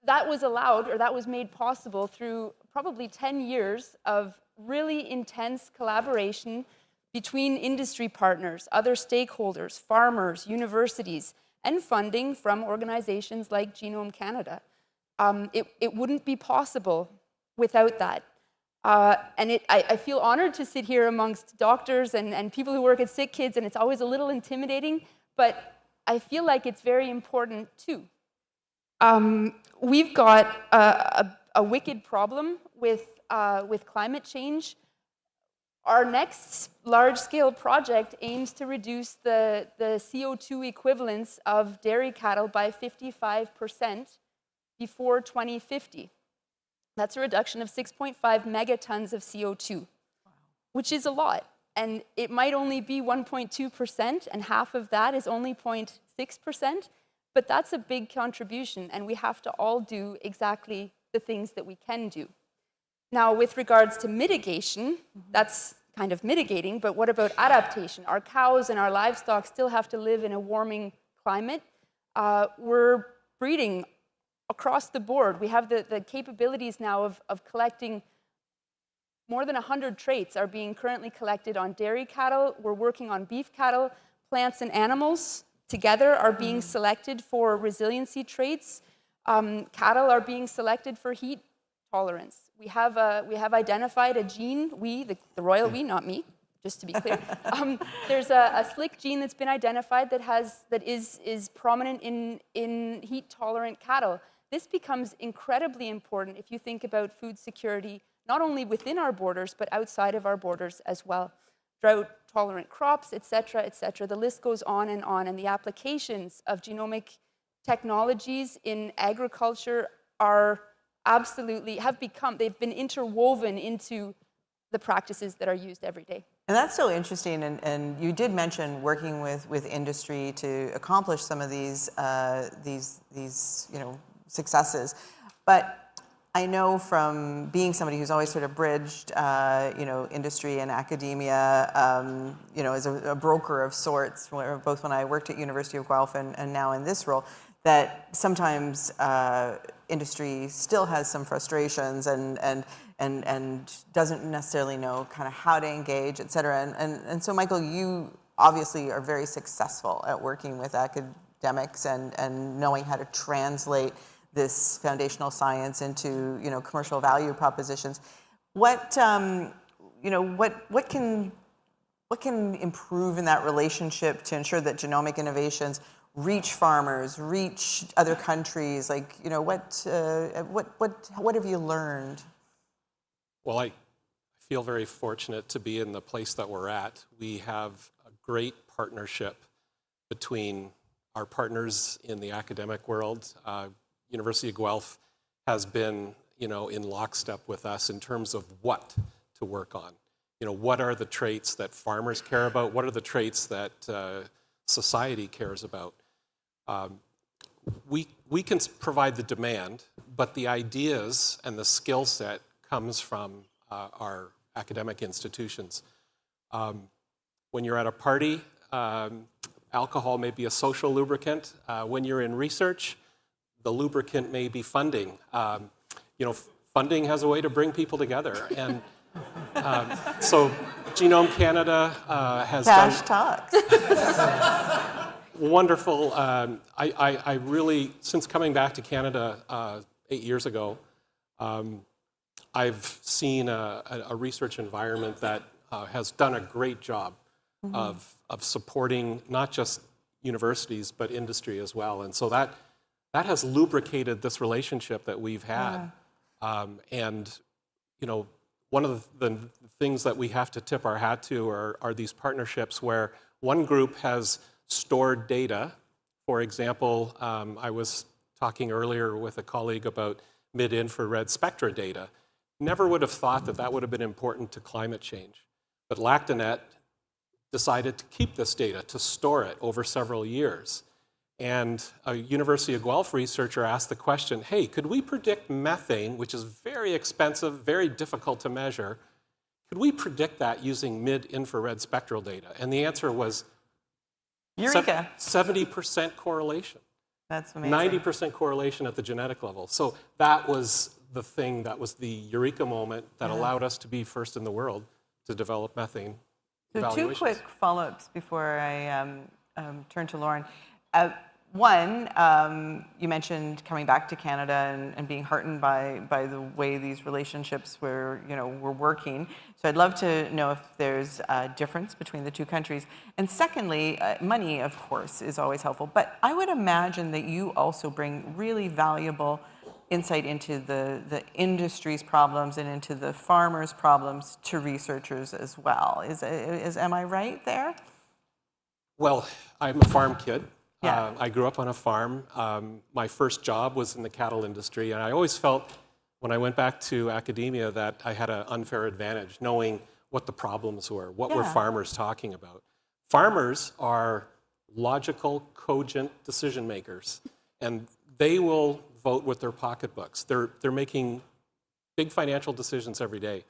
That was allowed, or that was made possible through probably 10 years of really intense collaboration between industry partners, other stakeholders, farmers, universities, and funding from organizations like Genome Canada. It wouldn't be possible without that. And I feel honored to sit here amongst doctors and people who work at sick kids, and it's always a little intimidating, but I feel like it's very important too. We've got a wicked problem with climate change. Our next large-scale project aims to reduce the CO2 equivalents of dairy cattle by 55% before 2050. That's a reduction of 6.5 megatons of CO2, which is a lot. And it might only be 1.2%, and half of that is only 0.6%. But that's a big contribution, and we have to all do exactly the things that we can do. Now, with regards to mitigation, that's kind of mitigating, but what about adaptation? Our cows and our livestock still have to live in a warming climate. We're breeding across the board. We have the capabilities now of collecting more than 100 traits are being currently collected on dairy cattle. We're working on beef cattle. Plants and animals together are being selected for resiliency traits. Cattle are being selected for heat tolerance. We have identified a gene, the royal we, not me, just to be clear. There's a slick gene that's been identified that is prominent in heat-tolerant cattle. This becomes incredibly important if you think about food security, not only within our borders, but outside of our borders as well. Drought-tolerant crops, et cetera, the list goes on, and the applications of genomic technologies in agriculture they've been interwoven into the practices that are used every day. And that's so interesting, and you did mention working with industry to accomplish some of these successes. But I know from being somebody who's always sort of bridged, industry and academia, as a broker of sorts, both when I worked at University of Guelph and now in this role, that sometimes industry still has some frustrations and doesn't necessarily know kind of how to engage, et cetera. And so, Michael, you obviously are very successful at working with academics and knowing how to translate this foundational science into commercial value propositions. What can improve in that relationship to ensure that genomic innovations reach farmers, reach other countries? Like, what have you learned? Well, I feel very fortunate to be in the place that we're at. We have a great partnership between our partners in the academic world. University of Guelph has been, in lockstep with us in terms of what to work on. What are the traits that farmers care about? What are the traits that society cares about? We can provide the demand, but the ideas and the skill set comes from our academic institutions. When you're at a party, alcohol may be a social lubricant. When you're in research, the lubricant may be funding. Funding has a way to bring people together. And so Genome Canada has Cash done... talks. Wonderful. I really, since coming back to Canada 8 years ago, I've seen a research environment that has done a great job of supporting not just universities, but industry as well. And so that has lubricated this relationship that we've had. And, one of the things that we have to tip our hat to are these partnerships where one group has stored data. For example, I was talking earlier with a colleague about mid-infrared spectra data. Never would have thought that that would have been important to climate change. But Lactanet decided to keep this data, to store it over several years. And a University of Guelph researcher asked the question, hey, could we predict methane, which is very expensive, very difficult to measure, could we predict that using mid-infrared spectral data? And the answer was Eureka. 70% correlation. That's amazing. 90% correlation at the genetic level. So that was the thing, that was the eureka moment that allowed us to be first in the world to develop methane evaluations. 2 quick follow-ups before I turn to Lauren. One, you mentioned coming back to Canada and being heartened by the way these relationships were working. So I'd love to know if there's a difference between the two countries. And secondly, money, of course, is always helpful. But I would imagine that you also bring really valuable insight into the industry's problems and into the farmers' problems to researchers as well. Am I right there? Well, I'm a farm kid. Yeah. I grew up on a farm. My first job was in the cattle industry, and I always felt when I went back to academia that I had an unfair advantage knowing what the problems were, what were farmers talking about. Farmers are logical, cogent decision makers, and they will vote with their pocketbooks. They're making big financial decisions every day.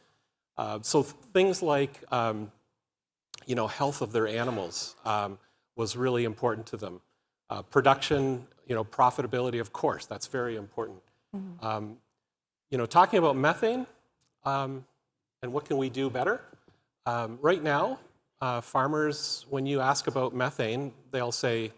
So things like health of their animals was really important to them. Production, profitability, of course, that's very important. Talking about methane and what can we do better, right now, farmers, when you ask about methane, they'll say,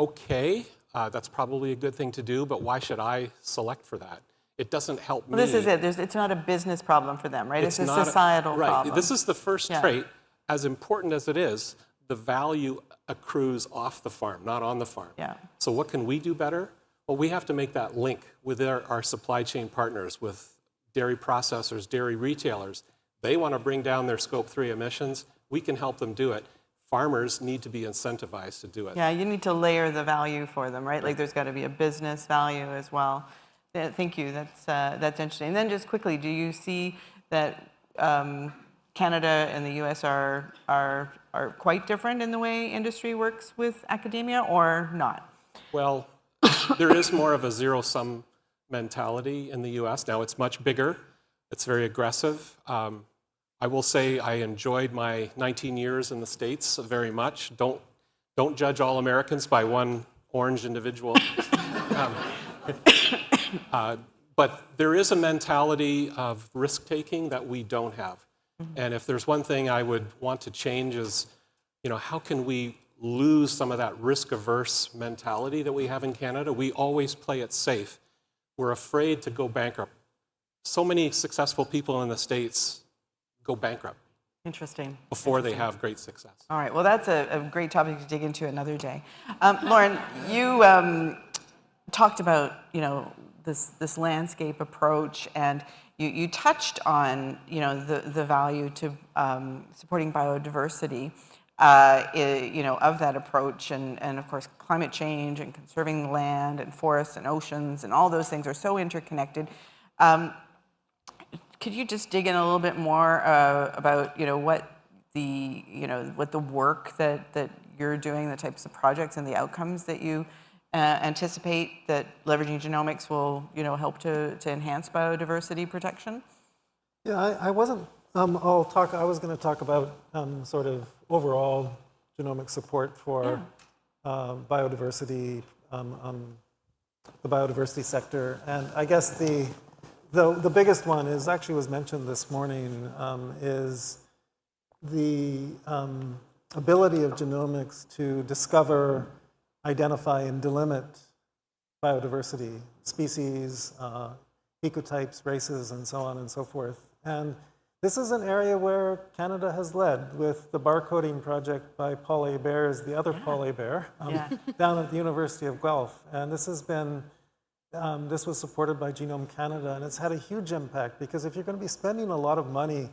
okay, that's probably a good thing to do, but why should I select for that? It doesn't help me. Well, this is it. It's not a business problem for them, right? It's a societal problem. This is the first trait. As important as it is, the value accrues off the farm, not on the farm. So what can we do better? Well, we have to make that link with our supply chain partners, with dairy processors, dairy retailers. They want to bring down their Scope 3 emissions. We can help them do it. Farmers need to be incentivized to do it. Yeah, you need to layer the value for them, right? Like there's got to be a business value as well. Thank you. That's interesting. And then just quickly, do you see that Canada and the U.S. are quite different in the way industry works with academia, or not? Well, there is more of a zero-sum mentality in the U.S. Now it's much bigger. It's very aggressive. I will say I enjoyed my 19 years in the States very much. Don't judge all Americans by one orange individual. But there is a mentality of risk-taking that we don't have. And if there's one thing I would want to change is, how can we lose some of that risk-averse mentality that we have in Canada? We always play it safe. We're afraid to go bankrupt. So many successful people in the States go bankrupt. Interesting. Before they have great success. All right. Well, that's a great topic to dig into another day. Lauren, you talked about, this landscape approach, and you touched on the value to supporting biodiversity, of that approach, and of course climate change and conserving the land and forests and oceans and all those things are so interconnected. Could you just dig in a little bit more about what the work that you're doing, the types of projects and the outcomes that you anticipate that leveraging genomics will help to enhance biodiversity protection? Yeah, I wasn't. I was going to talk about sort of overall genomic support for biodiversity, the biodiversity sector, and I guess the biggest one is actually was mentioned this morning is the ability of genomics to discover, identify, and delimit biodiversity, species, ecotypes, races, and so on and so forth. And this is an area where Canada has led with the barcoding project by Paul Hébert, the other Paul Hébert, down at the University of Guelph. And this has been, this was supported by Genome Canada, and it's had a huge impact because if you're going to be spending a lot of money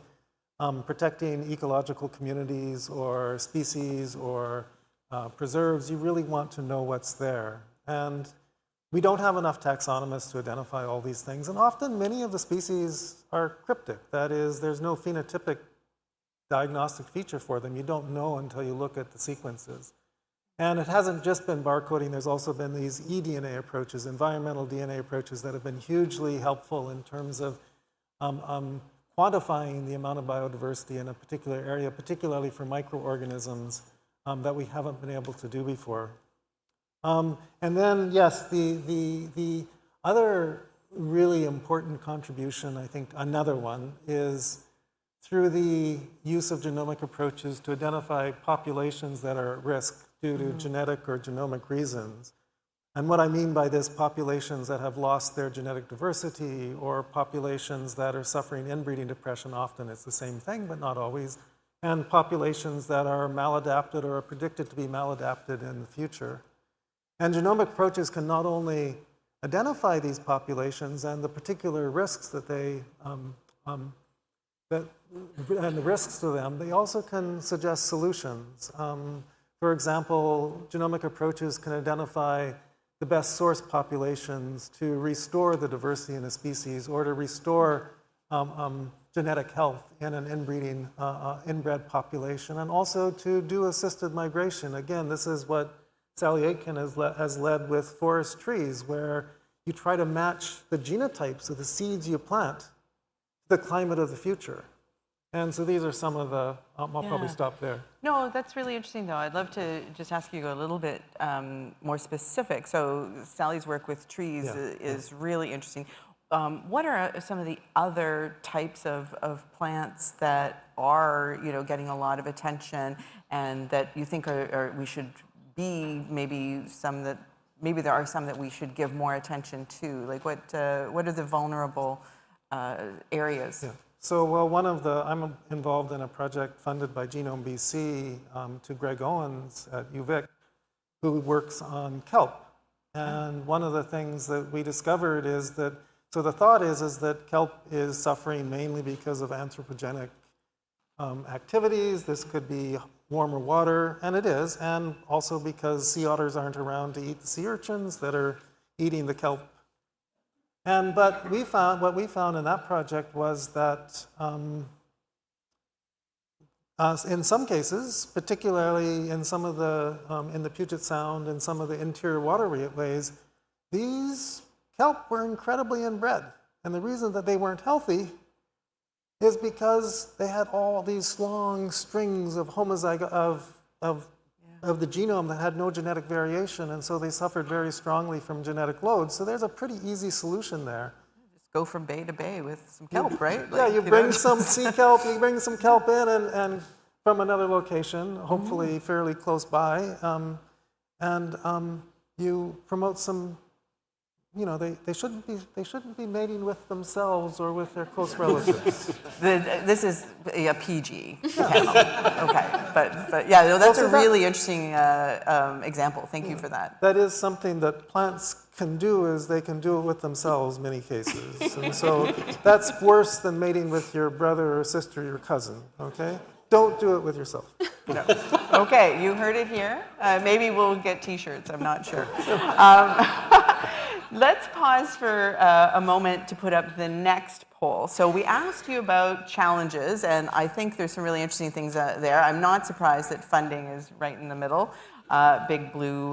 protecting ecological communities or species or preserves, you really want to know what's there. And we don't have enough taxonomists to identify all these things. And often many of the species are cryptic. That is, there's no phenotypic diagnostic feature for them. You don't know until you look at the sequences. And it hasn't just been barcoding. There's also been these eDNA approaches, environmental DNA approaches that have been hugely helpful in terms of quantifying the amount of biodiversity in a particular area, particularly for microorganisms that we haven't been able to do before. And then, yes, the other really important contribution, I think another one, is through the use of genomic approaches to identify populations that are at risk due to genetic or genomic reasons. And what I mean by this, populations that have lost their genetic diversity or populations that are suffering inbreeding depression, often it's the same thing, but not always, and populations that are maladapted or are predicted to be maladapted in the future. And genomic approaches can not only identify these populations and the particular risks that they, and the risks to them, they also can suggest solutions. For example, genomic approaches can identify the best source populations to restore the diversity in a species or to restore genetic health in an inbred population, and also to do assisted migration. Again, this is what Sally Aitken has led with forest trees, where you try to match the genotypes of the seeds you plant to the climate of the future. And so these are some of the, I'll probably stop there. No, that's really interesting, though. I'd love to just ask you a little bit more specific. So Sally's work with trees is really interesting. What are some of the other types of plants that are, getting a lot of attention and that you think we should be maybe there are some that we should give more attention to? Like what are the vulnerable areas? Yeah. So, well, I'm involved in a project funded by Genome BC to Greg Owens at UVic, who works on kelp. And one of the things that we discovered is that, so the thought is that kelp is suffering mainly because of anthropogenic activities. This could be warmer water, and it is, and also because sea otters aren't around to eat the sea urchins that are eating the kelp. But what we found in that project was that in some cases, particularly in some of the in the Puget Sound and some of the interior waterways, these kelp were incredibly inbred, and the reason that they weren't healthy is because they had all these long strings of of the genome that had no genetic variation, and so they suffered very strongly from genetic load. So there's a pretty easy solution there. Just go from bay to bay with some kelp, right? Yeah, you bring some sea kelp, you bring some kelp in and from another location, hopefully fairly close by, and you promote some they shouldn't be mating with themselves or with their close relatives. This is a PG panel. Okay, but yeah, no, that's a really interesting example. Thank you for that. That is something that plants can do, is they can do it with themselves many cases. And so that's worse than mating with your brother or sister, your cousin, okay? Don't do it with yourself. No. Okay, you heard it here. Maybe we'll get T-shirts, I'm not sure. Let's pause for a moment to put up the next poll. So we asked you about challenges, and I think there's some really interesting things there. I'm not surprised that funding is right in the middle, big blue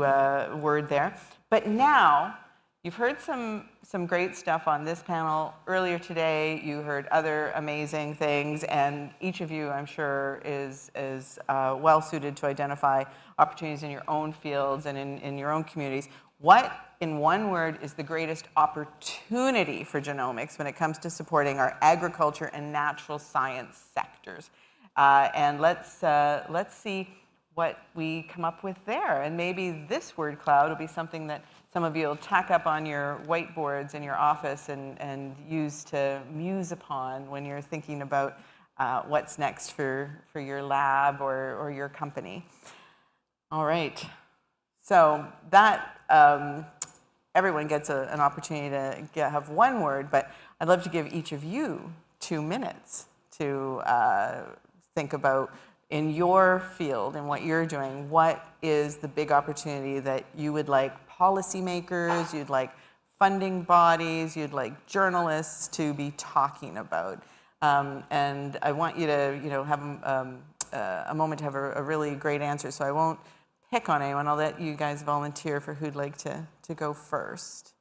word there. But now, you've heard some great stuff on this panel. Earlier today, you heard other amazing things, and each of you, I'm sure, is well suited to identify opportunities in your own fields and in your own communities. What, in one word, is the greatest opportunity for genomics when it comes to supporting our agriculture and natural science sectors? And let's see what we come up with there. And maybe this word cloud will be something that some of you will tack up on your whiteboards in your office and use to muse upon when you're thinking about what's next for your lab or your company. All right. So that, everyone gets an opportunity to have one word, but I'd love to give each of you 2 minutes to think about, in your field and what you're doing, what is the big opportunity that you would like policymakers, you'd like funding bodies, you'd like journalists to be talking about? And I want you to have a moment to have a really great answer, so I won't pick on anyone. I'll let you guys volunteer for who'd like to go first.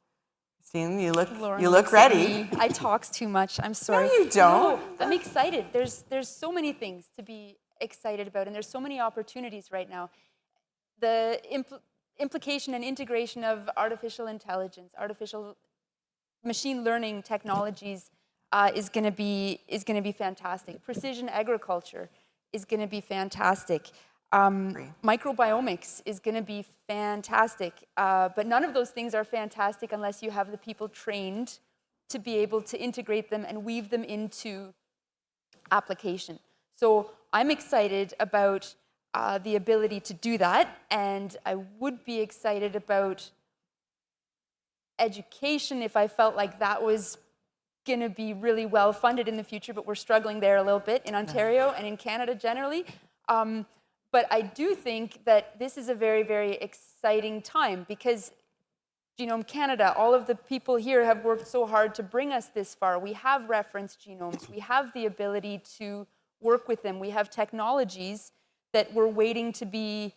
Christine, you look ready. I talk too much. I'm sorry. No, you don't. No, I'm excited. There's so many things to be excited about, and there's so many opportunities right now. The implication and integration of artificial intelligence, artificial machine learning technologies is going to be fantastic. Precision agriculture is going to be fantastic. Microbiomics is going to be fantastic, but none of those things are fantastic unless you have the people trained to be able to integrate them and weave them into application. So I'm excited about the ability to do that, and I would be excited about education if I felt like that was going to be really well funded in the future, but we're struggling there a little bit in Ontario and in Canada generally. But I do think that this is a very, very exciting time because Genome Canada, all of the people here have worked so hard to bring us this far. We have reference genomes. We have the ability to work with them. We have technologies that we're waiting to be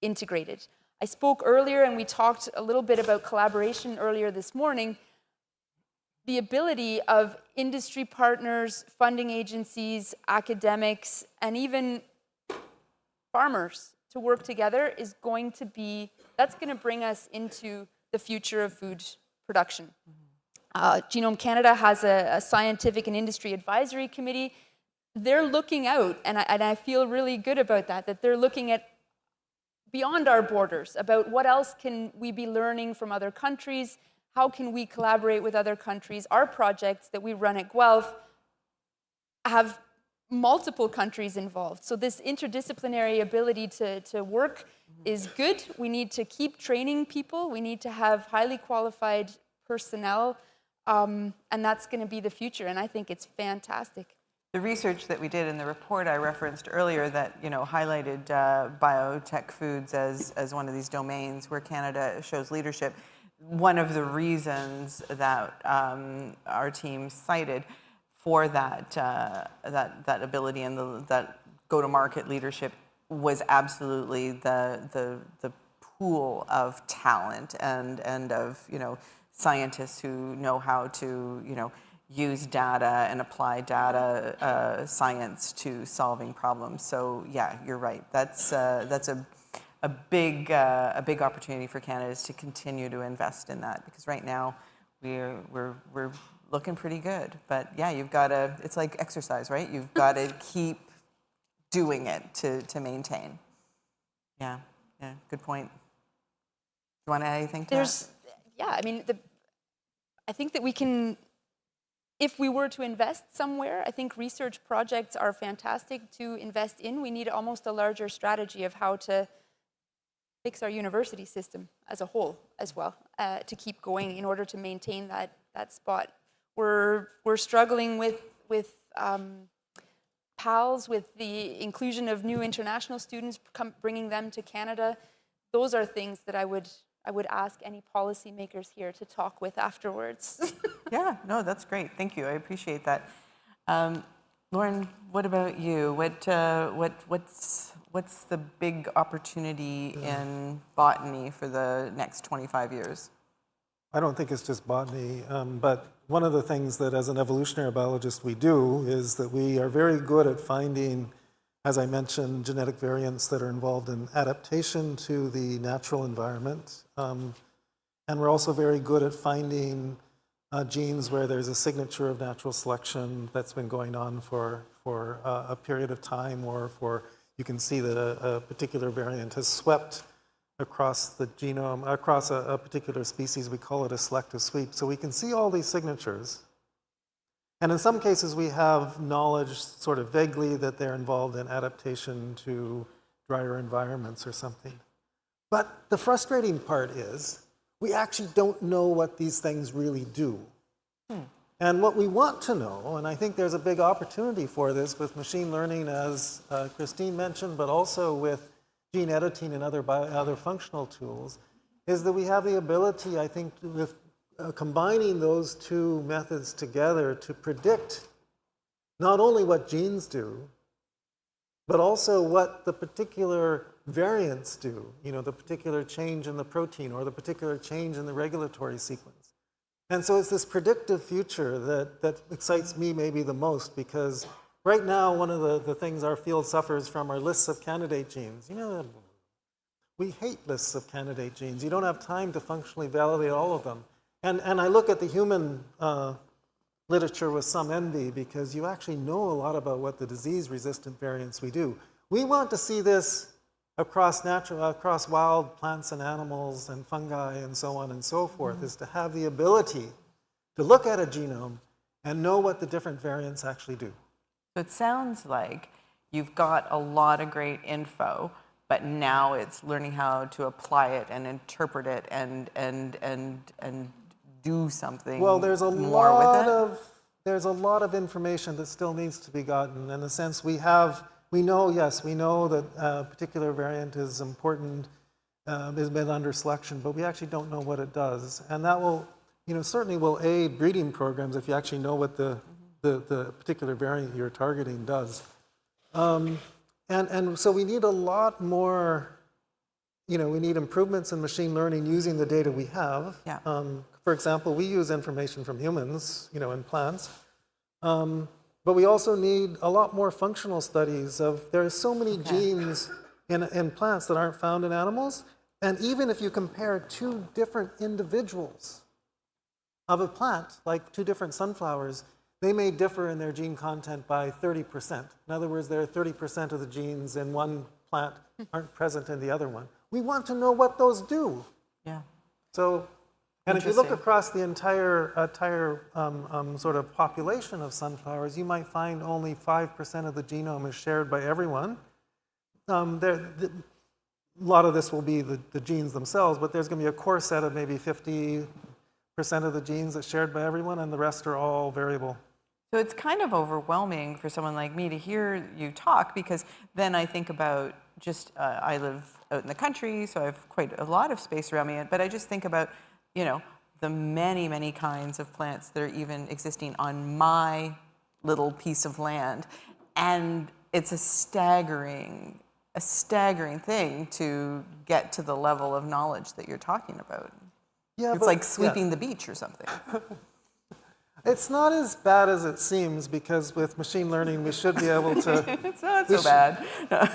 integrated. I spoke earlier and we talked a little bit about collaboration earlier this morning. The ability of industry partners, funding agencies, academics, and even farmers to work together is going to bring us into the future of food production. Genome Canada has a scientific and industry advisory committee. They're looking out, and I feel really good about that they're looking at beyond our borders, about what else can we be learning from other countries, how can we collaborate with other countries. Our projects that we run at Guelph have multiple countries involved. So this interdisciplinary ability to work is good. We need to keep training people. We need to have highly qualified personnel, and that's going to be the future, and I think it's fantastic. The research that we did in the report I referenced earlier that highlighted biotech foods as one of these domains where Canada shows leadership. One of the reasons that our team cited for that ability and that go-to-market leadership was absolutely the pool of talent and of scientists who know how to use data and apply data science to solving problems. So yeah, you're right. That's a big opportunity for Canada is to continue to invest in that, because right now we're looking pretty good. But yeah, you've got to. It's like exercise, right? You've got to keep doing it to maintain. Yeah. Good point. Do you want to add anything to that? Yeah, I mean, I think that we can, if we were to invest somewhere, I think research projects are fantastic to invest in. We need almost a larger strategy of how to fix our university system as a whole as well, to keep going in order to maintain that spot. We're struggling with PALs, with the inclusion of new international students, bringing them to Canada. Those are things that I would ask any policymakers here to talk with afterwards. Yeah, no, that's great. Thank you. I appreciate that. Lauren, what about you? What's the big opportunity in botany for the next 25 years? I don't think it's just botany, but one of the things that as an evolutionary biologist we do is that we are very good at finding, as I mentioned, genetic variants that are involved in adaptation to the natural environment. And we're also very good at finding genes where there's a signature of natural selection that's been going on for a period of time, or you can see that a particular variant has swept across the genome, across a particular species. We call it a selective sweep. So we can see all these signatures. And in some cases, we have knowledge sort of vaguely that they're involved in adaptation to drier environments or something. But the frustrating part is we actually don't know what these things really do. And what we want to know, and I think there's a big opportunity for this with machine learning, as Christine mentioned, but also with gene editing and other functional tools, is that we have the ability, I think, with combining those two methods together to predict not only what genes do, but also what the particular variants do, the particular change in the protein or the particular change in the regulatory sequence. And so it's this predictive future that excites me maybe the most, because right now one of the things our field suffers from are lists of candidate genes. We hate lists of candidate genes. You don't have time to functionally validate all of them. And I look at the human literature with some envy, because you actually know a lot about what the disease-resistant variants we do. We want to see this across wild plants and animals and fungi and so on and so forth, is to have the ability to look at a genome and know what the different variants actually do. So it sounds like you've got a lot of great info, but now it's learning how to apply it and interpret it and do something more with it. There's a lot of information that still needs to be gotten. In a sense, we know that a particular variant is important, has been under selection, but we actually don't know what it does. And that will, certainly will aid breeding programs if you actually know what the particular variant you're targeting does. And so we need a lot more, we need improvements in machine learning using the data we have. Yeah. For example, we use information from humans, in plants. But we also need a lot more functional studies there are so many genes in plants that aren't found in animals. And even if you compare two different individuals of a plant, like two different sunflowers, they may differ in their gene content by 30%. In other words, there are 30% of the genes in one plant aren't present in the other one. We want to know what those do. Yeah. So, and if you look across the entire sort of population of sunflowers, you might find only 5% of the genome is shared by everyone. A lot of this will be the genes themselves, but there's going to be a core set of maybe 50% of the genes that's shared by everyone, and the rest are all variable. So it's kind of overwhelming for someone like me to hear you talk, because then I think about I live out in the country, so I have quite a lot of space around me, but I just think about, the many, many kinds of plants that are even existing on my little piece of land. And it's a staggering thing to get to the level of knowledge that you're talking about. Yeah, it's like sweeping the beach or something. It's not as bad as it seems, because with machine learning, we should be able to... It's not so bad.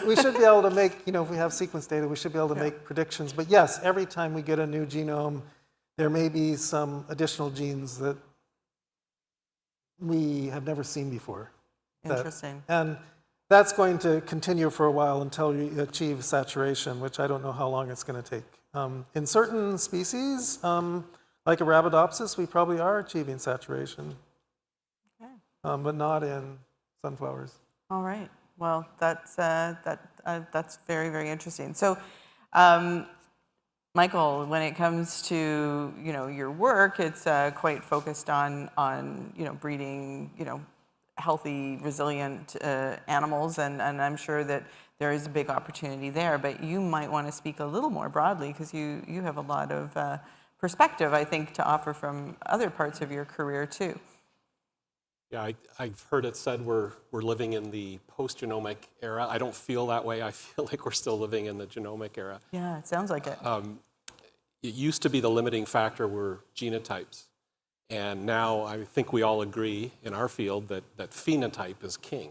We should be able to make, if we have sequence data, we should be able to make predictions. But yes, every time we get a new genome, there may be some additional genes that we have never seen before. Interesting. And that's going to continue for a while until we achieve saturation, which I don't know how long it's going to take. In certain species, Like Arabidopsis, we probably are achieving saturation, but not in sunflowers. All right. Well, that's very, very interesting. So, Michael, when it comes to your work, it's quite focused on breeding healthy, resilient animals, and I'm sure that there is a big opportunity there. But you might want to speak a little more broadly because you have a lot of perspective, I think, to offer from other parts of your career too. Yeah, I've heard it said we're living in the post-genomic era. I don't feel that way. I feel like we're still living in the genomic era. Yeah, it sounds like it. It used to be the limiting factor were genotypes. And now I think we all agree in our field that phenotype is king.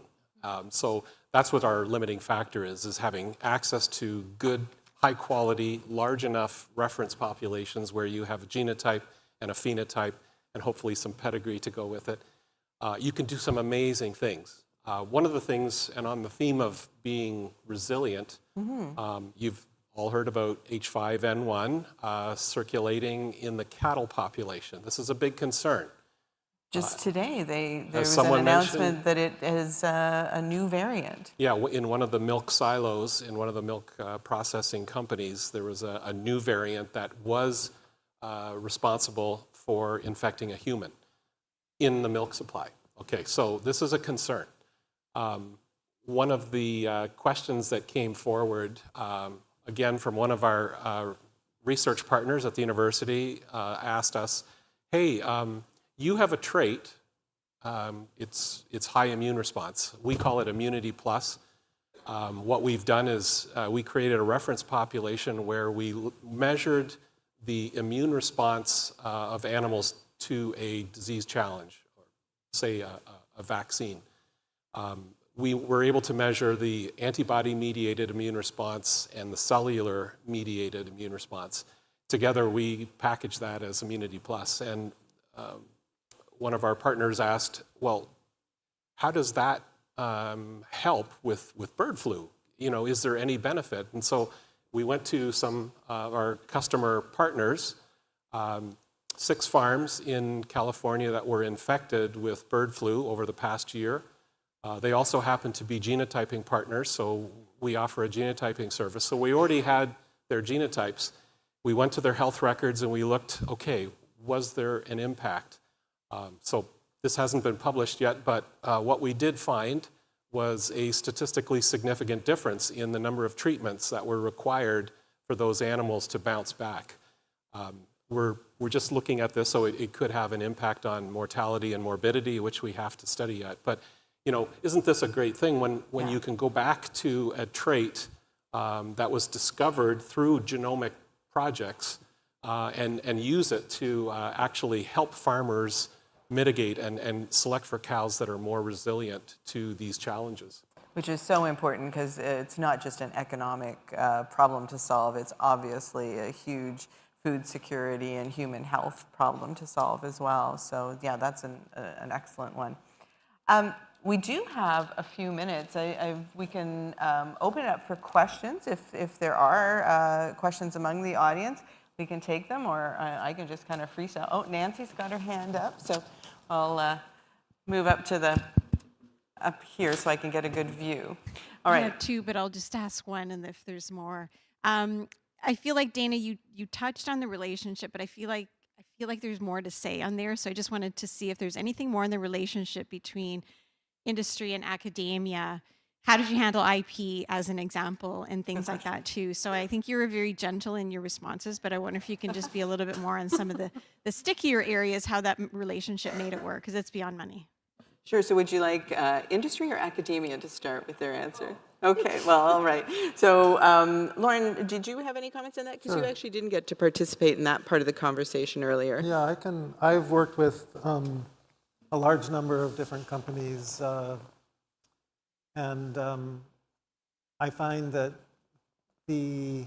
So that's what our limiting factor is having access to good, high quality, large enough reference populations where you have a genotype and a phenotype and hopefully some pedigree to go with it. You can do some amazing things. One of the things, and on the theme of being resilient, you've all heard about H5N1 circulating in the cattle population. This is a big concern. Just today, there was an announcement that it is a new variant. Yeah, in one of the milk silos, in one of the milk processing companies, there was a new variant that was responsible for infecting a human in the milk supply. Okay, so this is a concern. One of the questions that came forward, again, from one of our research partners at the university, asked us, hey, you have a trait, it's high immune response. We call it immunity plus. What we've done is we created a reference population where we measured the immune response of animals to a disease challenge, or say a vaccine. We were able to measure the antibody-mediated immune response and the cellular-mediated immune response. Together, we packaged that as Immunity Plus. And one of our partners asked, well, how does that help with bird flu? Is there any benefit? And so we went to some of our customer partners, 6 farms in California that were infected with bird flu over the past year. They also happen to be genotyping partners, so we offer a genotyping service. So we already had their genotypes. We went to their health records and we looked, okay, was there an impact? So this hasn't been published yet, but what we did find was a statistically significant difference in the number of treatments that were required for those animals to bounce back. We're just looking at this, so it could have an impact on mortality and morbidity, which we have to study yet. But isn't this a great thing when you can go back to a trait that was discovered through genomic projects and use it to actually help farmers mitigate and select for cows that are more resilient to these challenges? Which is so important because it's not just an economic problem to solve, it's obviously a huge food security and human health problem to solve as well. So yeah, that's an excellent one. We do have a few minutes. We can open it up for questions. If there are questions among the audience, we can take them, or I can just kind of freestyle. Oh, Nancy's got her hand up, so I'll move up here so I can get a good view. All right. I have 2, but I'll just ask one, and if there's more. I feel like, Dana, you touched on the relationship, but I feel like there's more to say on there. So I just wanted to see if there's anything more in the relationship between industry and academia. How did you handle IP as an example and things like that too? So I think you were very gentle in your responses, but I wonder if you can just be a little bit more on some of the stickier areas, how that relationship made it work, because it's beyond money. Sure, so would you like industry or academia to start with their answer? Okay, well, all right. So Lauren, did you have any comments on that? Because you actually didn't get to participate in that part of the conversation earlier. Yeah, I've worked with a large number of different companies, and I find that it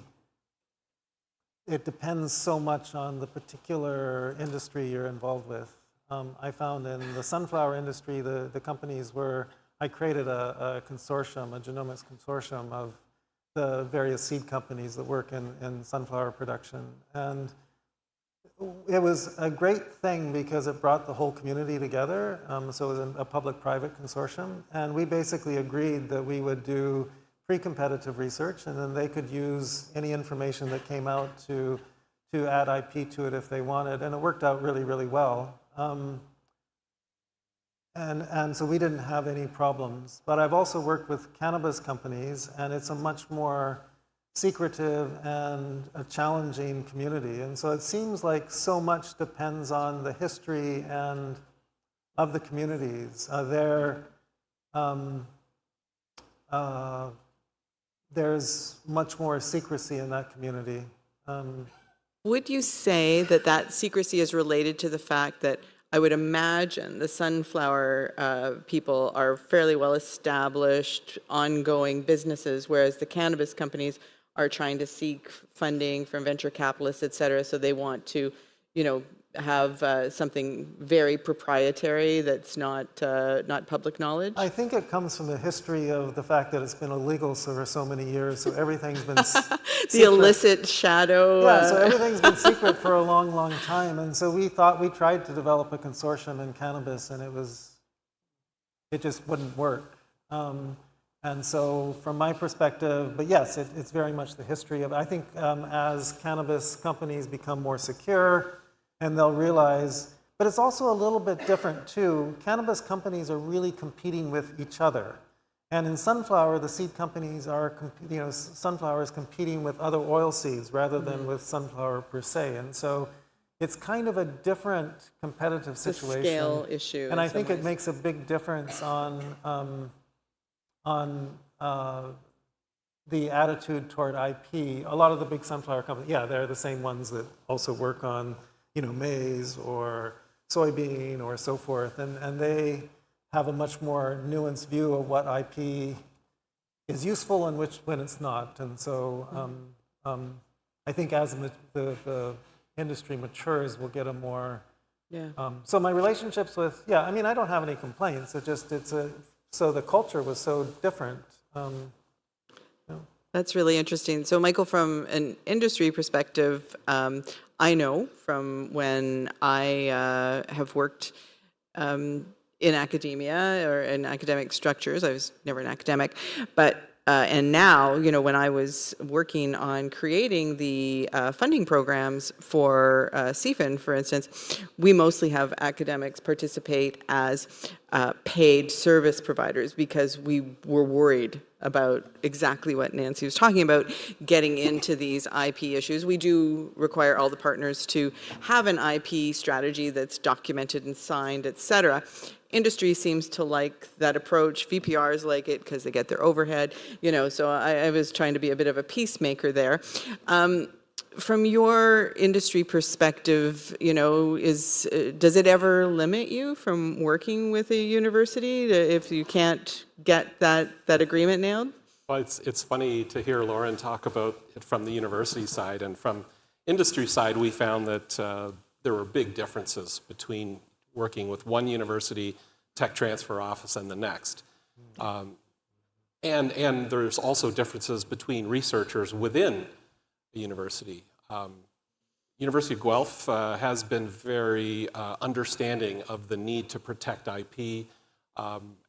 depends so much on the particular industry you're involved with. I found in the sunflower industry, the companies where I created a consortium, a genomics consortium of the various seed companies that work in sunflower production. And it was a great thing because it brought the whole community together. So it was a public-private consortium. And we basically agreed that we would do pre-competitive research, and then they could use any information that came out to add IP to it if they wanted. And it worked out really, really well. And so we didn't have any problems. But I've also worked with cannabis companies, and it's a much more secretive and a challenging community. And so it seems like so much depends on the history and of the communities. There's much more secrecy in that community. Would you say that that secrecy is related to the fact that I would imagine the sunflower people are fairly well established, ongoing businesses, whereas the cannabis companies are trying to seek funding from venture capitalists, et cetera, so they want to, have something very proprietary that's not public knowledge? I think it comes from the history of the fact that it's been illegal for so many years, so everything's been the illicit shadow. Yeah, so everything's been secret for a long, long time, and so we tried to develop a consortium in cannabis, and it just wouldn't work. And so from my perspective, but yes, it's very much the history of it. I think as cannabis companies become more secure, and they'll realize, but it's also a little bit different too. Cannabis companies are really competing with each other. And in sunflower, the seed companies are, sunflower is competing with other oil seeds rather than with sunflower per se. And so it's kind of a different competitive situation. It's a scale issue. And I think it makes a big difference on the attitude toward IP. A lot of the big sunflower companies, yeah, they're the same ones that also work on maize or soybean or so forth, and they have a much more nuanced view of what IP is useful and when it's not. And so I think as the industry matures, we'll get a more, so my relationships with, I mean, I don't have any complaints. So the culture was so different. That's really interesting. So Michael, from an industry perspective, I know from when I have worked in academia or in academic structures, I was never an academic, but and now, when I was working on creating the funding programs for CFIN, for instance, we mostly have academics participate as paid service providers because we were worried about exactly what Nancy was talking about, getting into these IP issues. We do require all the partners to have an IP strategy that's documented and signed, et cetera. Industry seems to like that approach. VPRs like it because they get their overhead, so I was trying to be a bit of a peacemaker there. From your industry perspective, does it ever limit you from working with a university if you can't get that agreement nailed? Well, it's funny to hear Lauren talk about it from the university side, and from industry side, we found that there were big differences between working with one university tech transfer office and the next. And there's also differences between researchers within the university. University of Guelph has been very understanding of the need to protect IP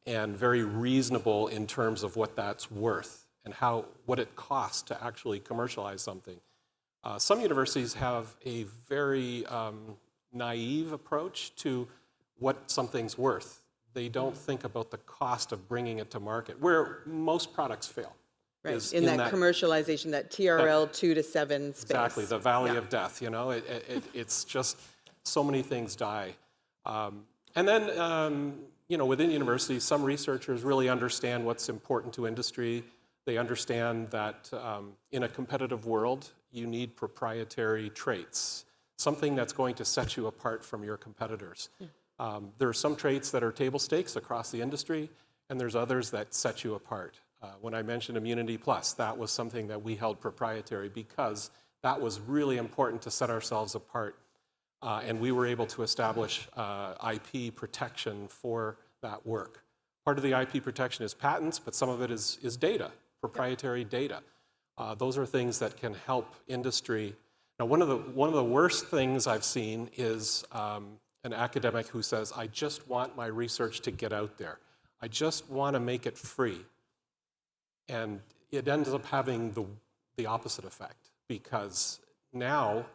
and very reasonable in terms of what that's worth and what it costs to actually commercialize something. Some universities have a very naive approach to what something's worth. They don't think about the cost of bringing it to market, where most products fail. Right, in that commercialization, that TRL 2 to 7 space. Exactly, the valley of death, it's just so many things die. And then, within universities, some researchers really understand what's important to industry. They understand that in a competitive world, you need proprietary traits, something that's going to set you apart from your competitors. There are some traits that are table stakes across the industry, and there's others that set you apart. When I mentioned Immunity Plus, that was something that we held proprietary because that was really important to set ourselves apart. And we were able to establish IP protection for that work. Part of the IP protection is patents, but some of it is data, proprietary data. Those are things that can help industry Now, one of the worst things I've seen is an academic who says, I just want my research to get out there. I just want to make it free. And it ends up having the opposite effect, because now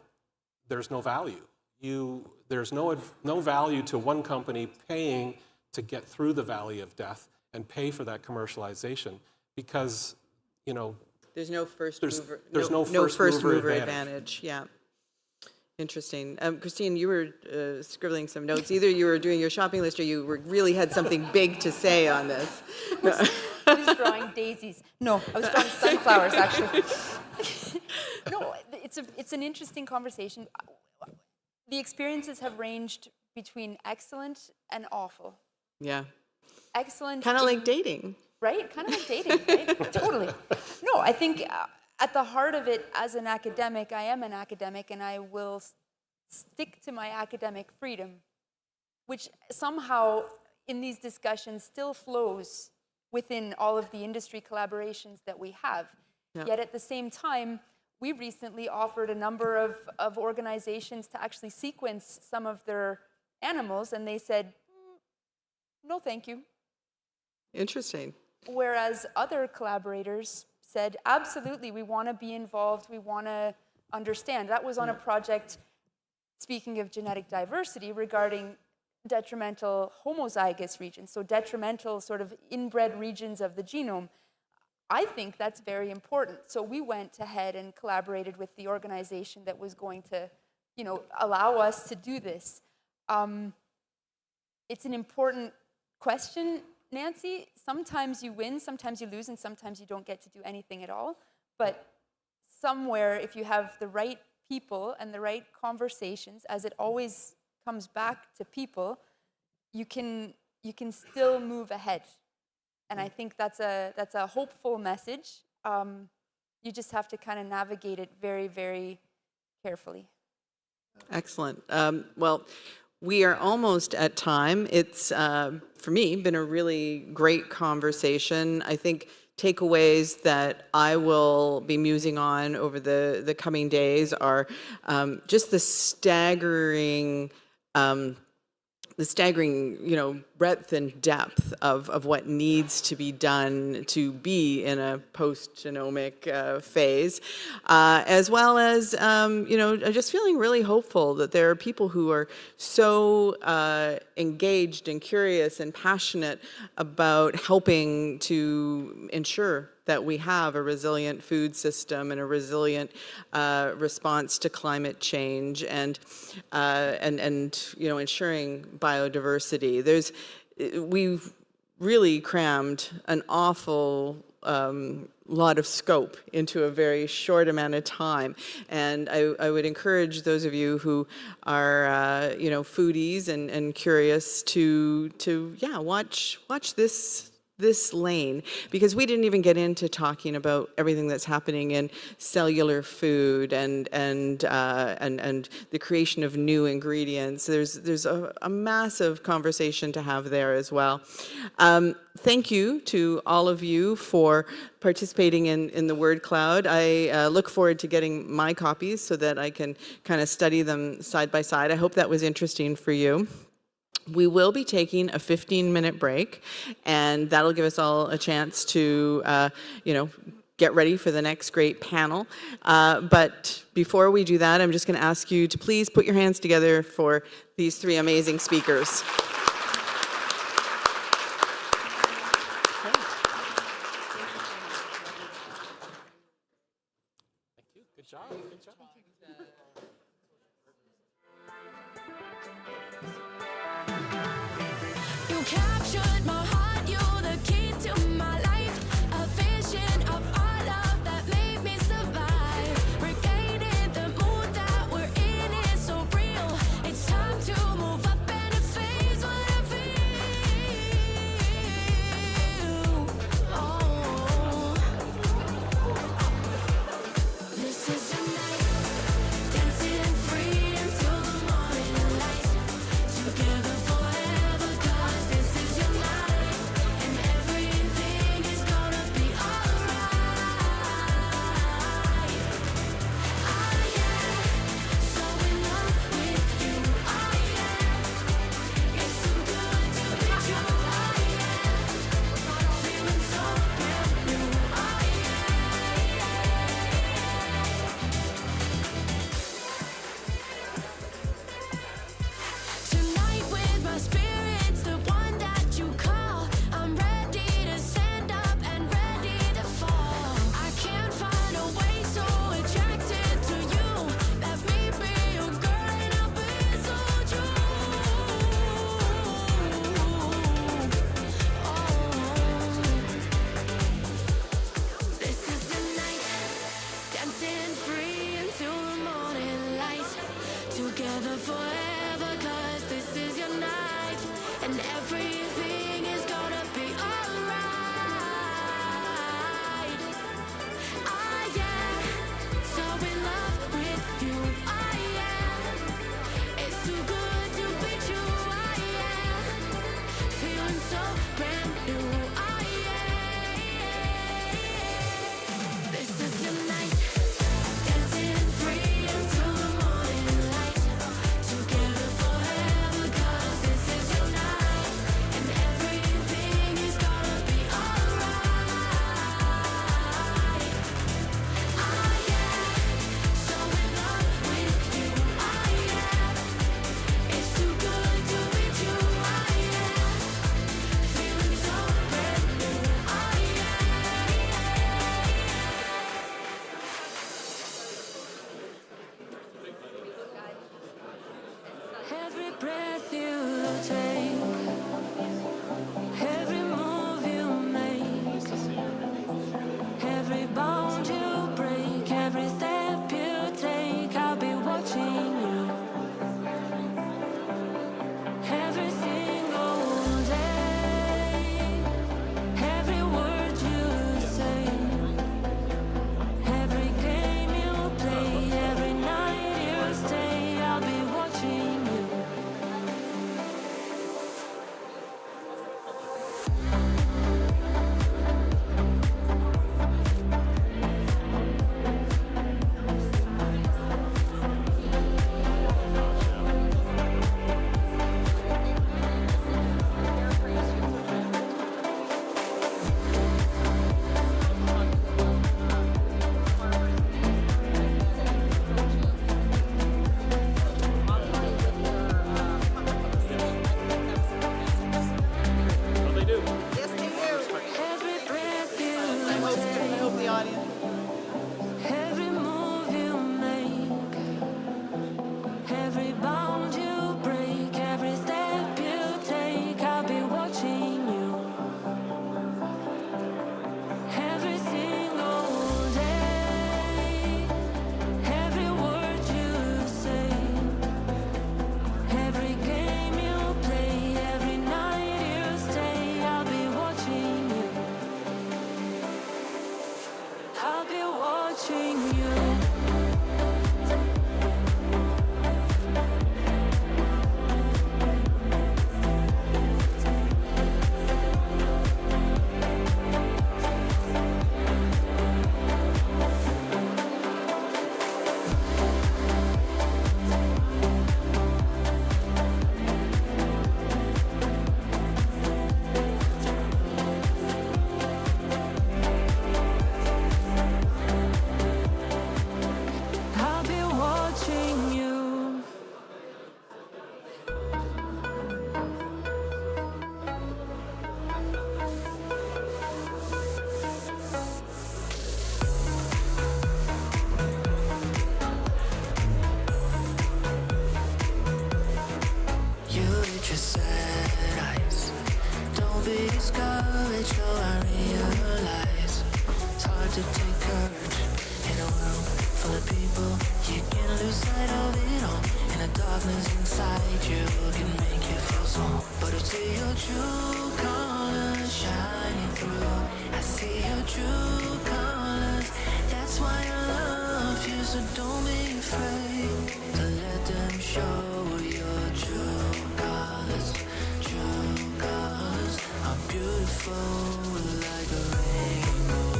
there's no value. There's no value to one company paying to get through the valley of death and pay for that commercialization, because, you know, there's no first mover. There's no first mover advantage. advantage. Yeah. Interesting. Christine, you were scribbling some notes. Either you were doing your shopping list or you really had something big to say on this. I was drawing daisies. No, I was drawing sunflowers, actually. No, it's an interesting conversation. The experiences have ranged between excellent and awful. Yeah. Excellent. Kind of like dating. Right? Kind of like dating, right? Totally. No, I think at the heart of it, as an academic, I am an academic, and I will stick to my academic freedom, which somehow in these discussions still flows within all of the industry collaborations that we have. Yeah. Yet at the same time, we recently offered a number of organizations to actually sequence some of their animals, and they said, no, thank you. Interesting. Whereas other collaborators said, absolutely, we want to be involved, we want to understand. That was on a project, speaking of genetic diversity, regarding detrimental homozygous regions, so detrimental sort of inbred regions of the genome. I think that's very important. So we went ahead and collaborated with the organization that was going to, you know, allow us to do this. It's an important question, Nancy. Sometimes you win, sometimes you lose, and sometimes you don't get to do anything at all. But somewhere, if you have the right people and the right conversations, as it always comes back to people, you can still move ahead. And I think that's a hopeful message. You just have to kind of navigate it very, very carefully. Excellent. Well, we are almost at time. It's, for me, been a really great conversation. I think takeaways that I will be musing on over the coming days are just the staggering, you know, breadth and depth of what needs to be done to be in a post-genomic phase, as well as, you know, just feeling really hopeful that there are people who are so engaged and curious and passionate about helping to ensure that we have a resilient food system and a resilient response to climate change, and you know, ensuring biodiversity. We've really crammed an awful lot of scope into a very short amount of time, and I would encourage those of you who are you know, foodies and curious to watch this lane, because we didn't even get into talking about everything that's happening in cellular food and the creation of new ingredients. There's a massive conversation to have there as well. Thank you to all of you for participating in the word cloud. I look forward to getting my copies so that I can kind of study them side by side. I hope that was interesting for you. We will be taking a 15-minute break, and that'll give us all a chance to, you know, get ready for the next great panel. But before we do that, I'm just going to ask you to please put your hands together for these three amazing speakers. Good job. Good job. You captured my heart, you're the key to my life. A vision of our love that made me survive. Regaining the mood that we're in is so real. It's time to move up and face Together forever, 'cause this is your night, and everything is gonna be alright. Ah, yeah, so in love with you, I am. It's too good to be true, I am. Feeling so brand new, I am. This is your night, dancing in freedom till the morning light. Together forever, 'cause this is your night, and everything is gonna be alright. Ah, yeah, so in love with you, I am. It's too good to be true, I am. Feeling so brand new, I am. Every breath you take, every move you make, every bound you break, every step you take, I'll be watching you. Every single day, every word you say, every game you play, every night you stay, I'll be watching you. Yes, they do. Every breath you I hope the audience. every move you make, every bound you break, every step you take, I'll be watching you. Every single day, every word you say, every game you play, every night you stay, I'll be watching you. I'll be watching you. I'll be watching you. You with your sad eyes. Don't be discouraged, oh, I realize it's hard to take courage in a world full of people. You can lose sight of it all, and the darkness inside you can make you feel small. But I see your true colors shining through. I see your true colors. That's why I love you, so don't be afraid to let them show your true colors. True colors are beautiful like a rainbow.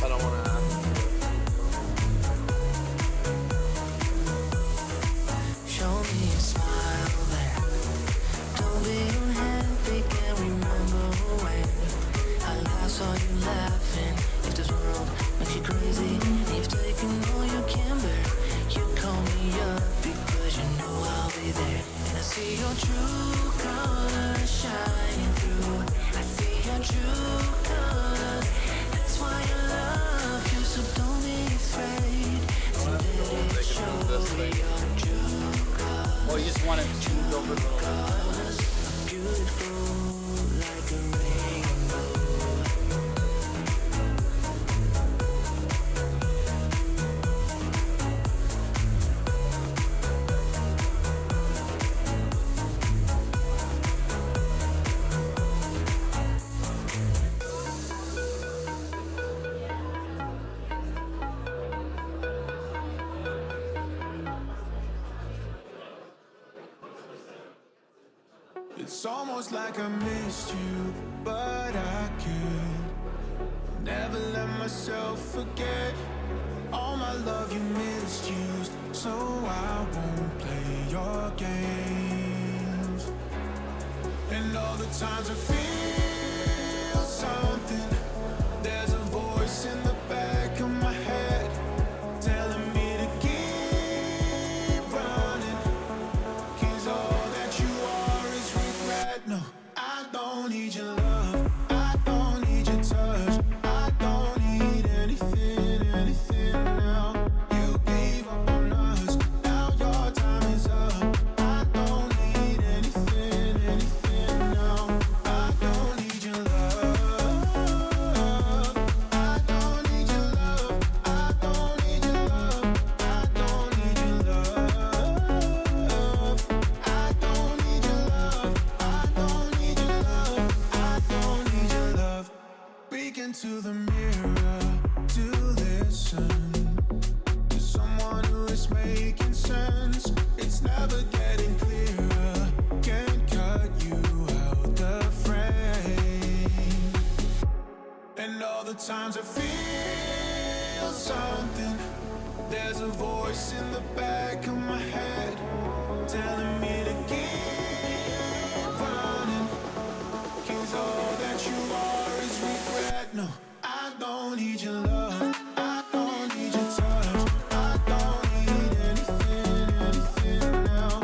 I don't want to. Show me a smile there. Don't be unhappy, can't remember when I last saw you laughing. If this world makes you crazy, and you've taken all you can bear, you call me up because you know I'll be there. And I see your true colors shining through. I see your true colors. That's why I love you, so don't be afraid to let it show your true colors. Oh, you just want it to over the Colors are beautiful like a rainbow. It's almost like I missed you, but I could never let myself forget all my love you misused, so I won't play your games. And all the times I feel something, there's a voice in the back of my head telling me to keep running, 'cause all that you are is regret. No, I don't need your love, I don't need your touch, I don't need anything, anything now. You gave up on us, now your time is up. I don't need anything, anything now. I don't need your love, I don't need your love, I don't need your love, I don't need your love, I don't need your love, I don't need your love, I don't need your love. Speak into the mirror to listen to someone who is making sense. It's never getting clearer, can't cut you out the frame. And all the times I feel something, there's a voice in the back of my head telling me to keep running, 'cause all that you are is regret. No, I don't need your love, I don't need your touch, I don't need anything, anything now.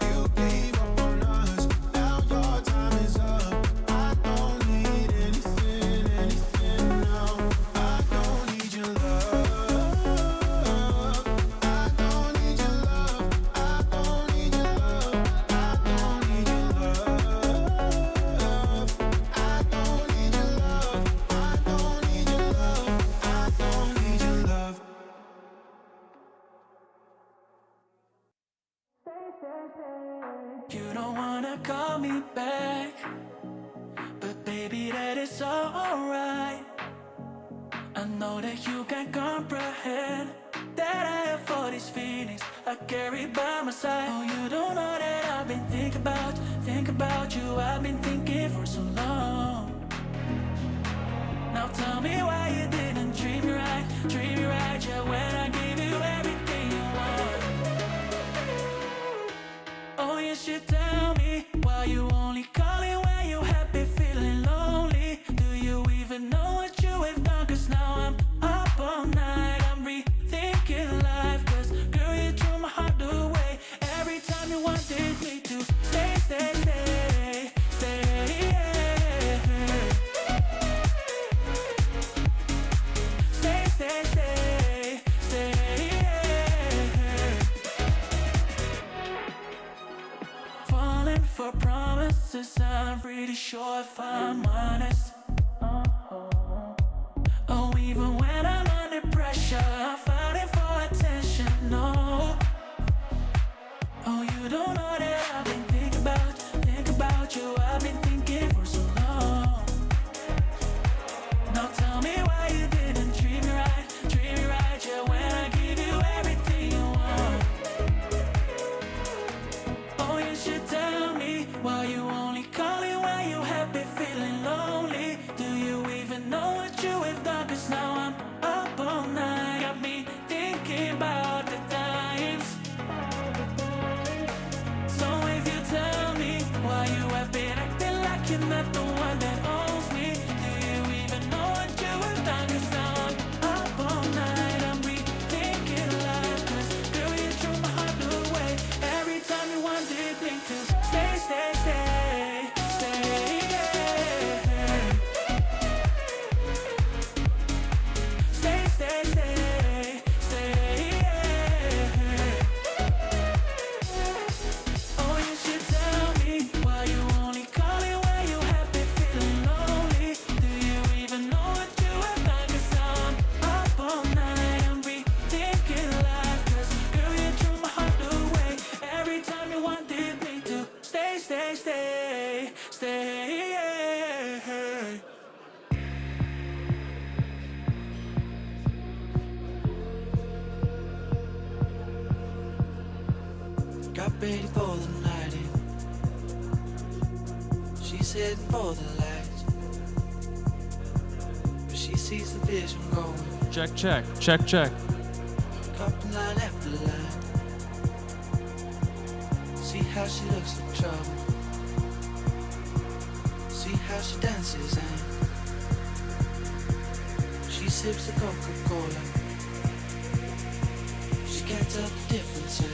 You gave up on us, now your time is up. I don't need anything, anything now. I don't need your love, I don't need your love, I don't need your love, I don't need your love, I don't need your love, I don't need your love, I don't need your love. You don't wanna call me back, but baby, that is alright. I know that you can comprehend that I have all these feelings I carry by my side. Oh, you don't know that I've been thinking about you. I've been thinking for so long. Now tell me why you didn't treat me right, yeah, when I gave you everything you want. Oh, you should tell me why you only calling when you happy, feeling lonely. Do you even know what you have done? 'Cause now I'm up all night, I'm rethinking life. 'Cause girl, you threw my heart away every time you wanted me to stay, stay, stay, stay, yeah. Stay, stay, stay, stay, yeah. Falling for promises, I'm pretty sure if I'm honest. Oh, even when I'm under pressure, I'm fighting for attention, no. Oh, you don't know that I've been thinking about you. I've been thinking for so long. Now tell me why you didn't treat me right, yeah, when I gave you everything you want. Oh, you should tell me why you only calling when you happy, feeling lonely. Do you even know what you have done? 'Cause now I'm up all night, got me thinking about the times. So if you tell me why you have been acting like you're not the one that owns me, do you even know what you have done? 'Cause now I'm up all night, I'm rethinking life. 'Cause girl, you threw my heart away every time you wanted me to stay, stay, stay, stay, yeah. Stay, stay, stay, stay, yeah. Oh, you should tell me why you only calling when you happy, feeling lonely. Do you even know what you have done? 'Cause now I'm up all night, I'm rethinking life. 'Cause girl, you threw my heart away every time you wanted me to stay, stay, stay, stay, yeah. Got ready for the night in. heading for the light, but she sees the vision going. Check, check, check, check. Cupping line after line. See how she looks in trouble. See how she dances and she sips the Coca-Cola. She can't tell the difference yet.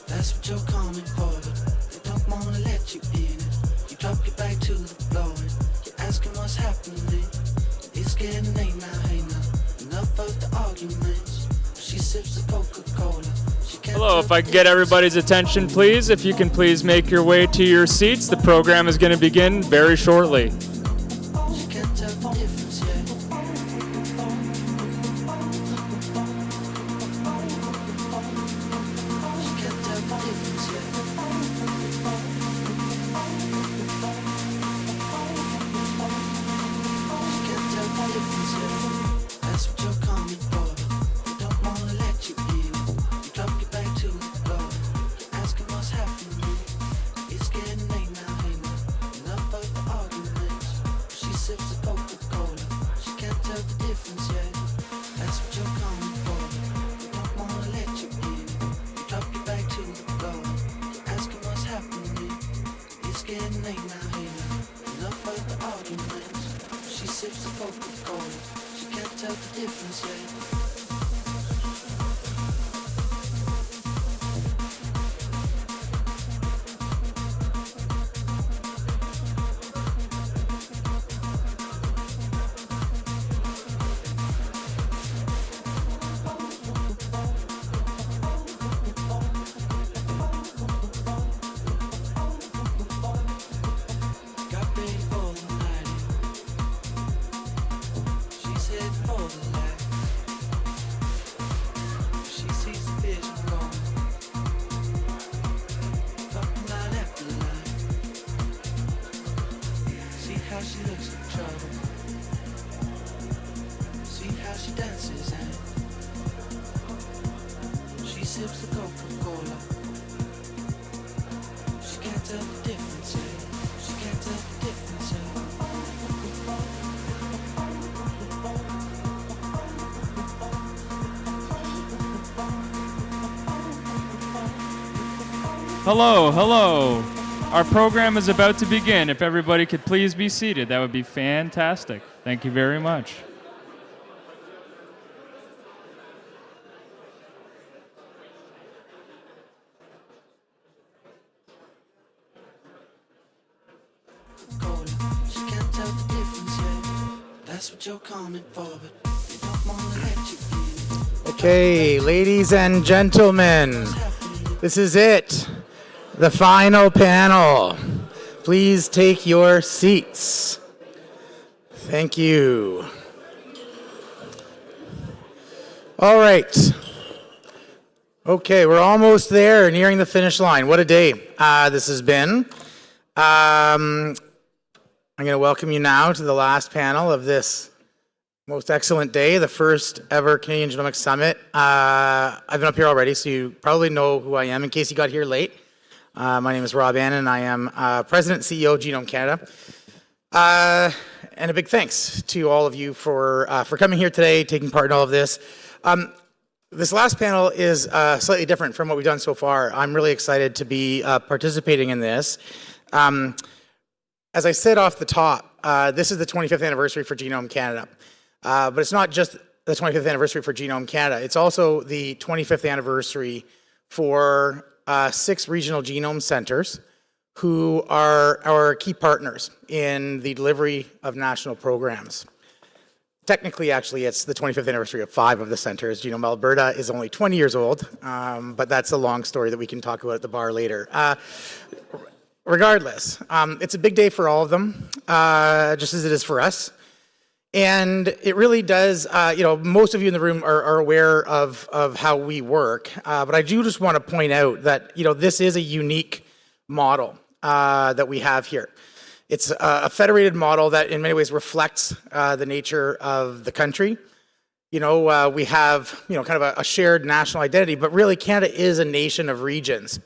That's what you're coming for, but they don't wanna let you in it. You drop your back to the floor and you're asking what's happening. It's getting hey now, enough of the arguments. She sips the Coca-Cola. Hello, if I can get everybody's attention, please. If you can please make your way to your seats. The program is going to begin very shortly. She can't tell the difference yet. She can't tell the difference yet. She can't tell the difference yet. That's what you're coming for. They don't wanna let you in. You drop your back to the floor. You're asking what's happening. It's getting hey now, enough of the arguments. She sips the Coca-Cola. She can't tell the difference yet. That's what you're coming for. They don't wanna let you in. You drop your back to the floor. You're asking what's happening. It's getting hey now, enough of the arguments. She sips the Coca-Cola. She can't tell the difference yet. Got ready for the night. She's heading for the light. She sees the vision going. Fucking line after line. See how she looks in trouble. See how she dances and she sips the Coca-Cola. She can't tell the difference yet. She can't tell the difference yet. Hello, hello. Our program is about to begin. If everybody could please be seated, that would be fantastic. Thank you very much. She can't tell the difference yet. That's what you're coming for, but they don't wanna let you in. Okay, ladies and gentlemen, this is it. The final panel. Please take your seats. Thank you. All right. Okay, we're almost there, nearing the finish line. What a day this has been. I'm going to welcome you now to the last panel of this most excellent day, the first ever Canadian Genomics Summit. I've been up here already, so you probably know who I am in case you got here late. My name is Rob Annan. I am President and CEO of Genome Canada. And a big thanks to all of you for coming here today, taking part in all of this. This last panel is slightly different from what we've done so far. I'm really excited to be participating in this. As I said off the top, this is the 25th anniversary for Genome Canada. But it's not just the 25th anniversary for Genome Canada. It's also the 25th anniversary for 6 regional genome centers who are our key partners in the delivery of national programs. Technically, actually, it's the 25th anniversary of 5 of the centers. Genome Alberta is only 20 years old, but that's a long story that we can talk about at the bar later. Regardless, it's a big day for all of them, just as it is for us. And it really does, most of you in the room are aware of how we work, but I do just want to point out that, this is a unique model that we have here. It's a federated model that in many ways reflects the nature of the country. We have, kind of a shared national identity, but really Canada is a nation of regions.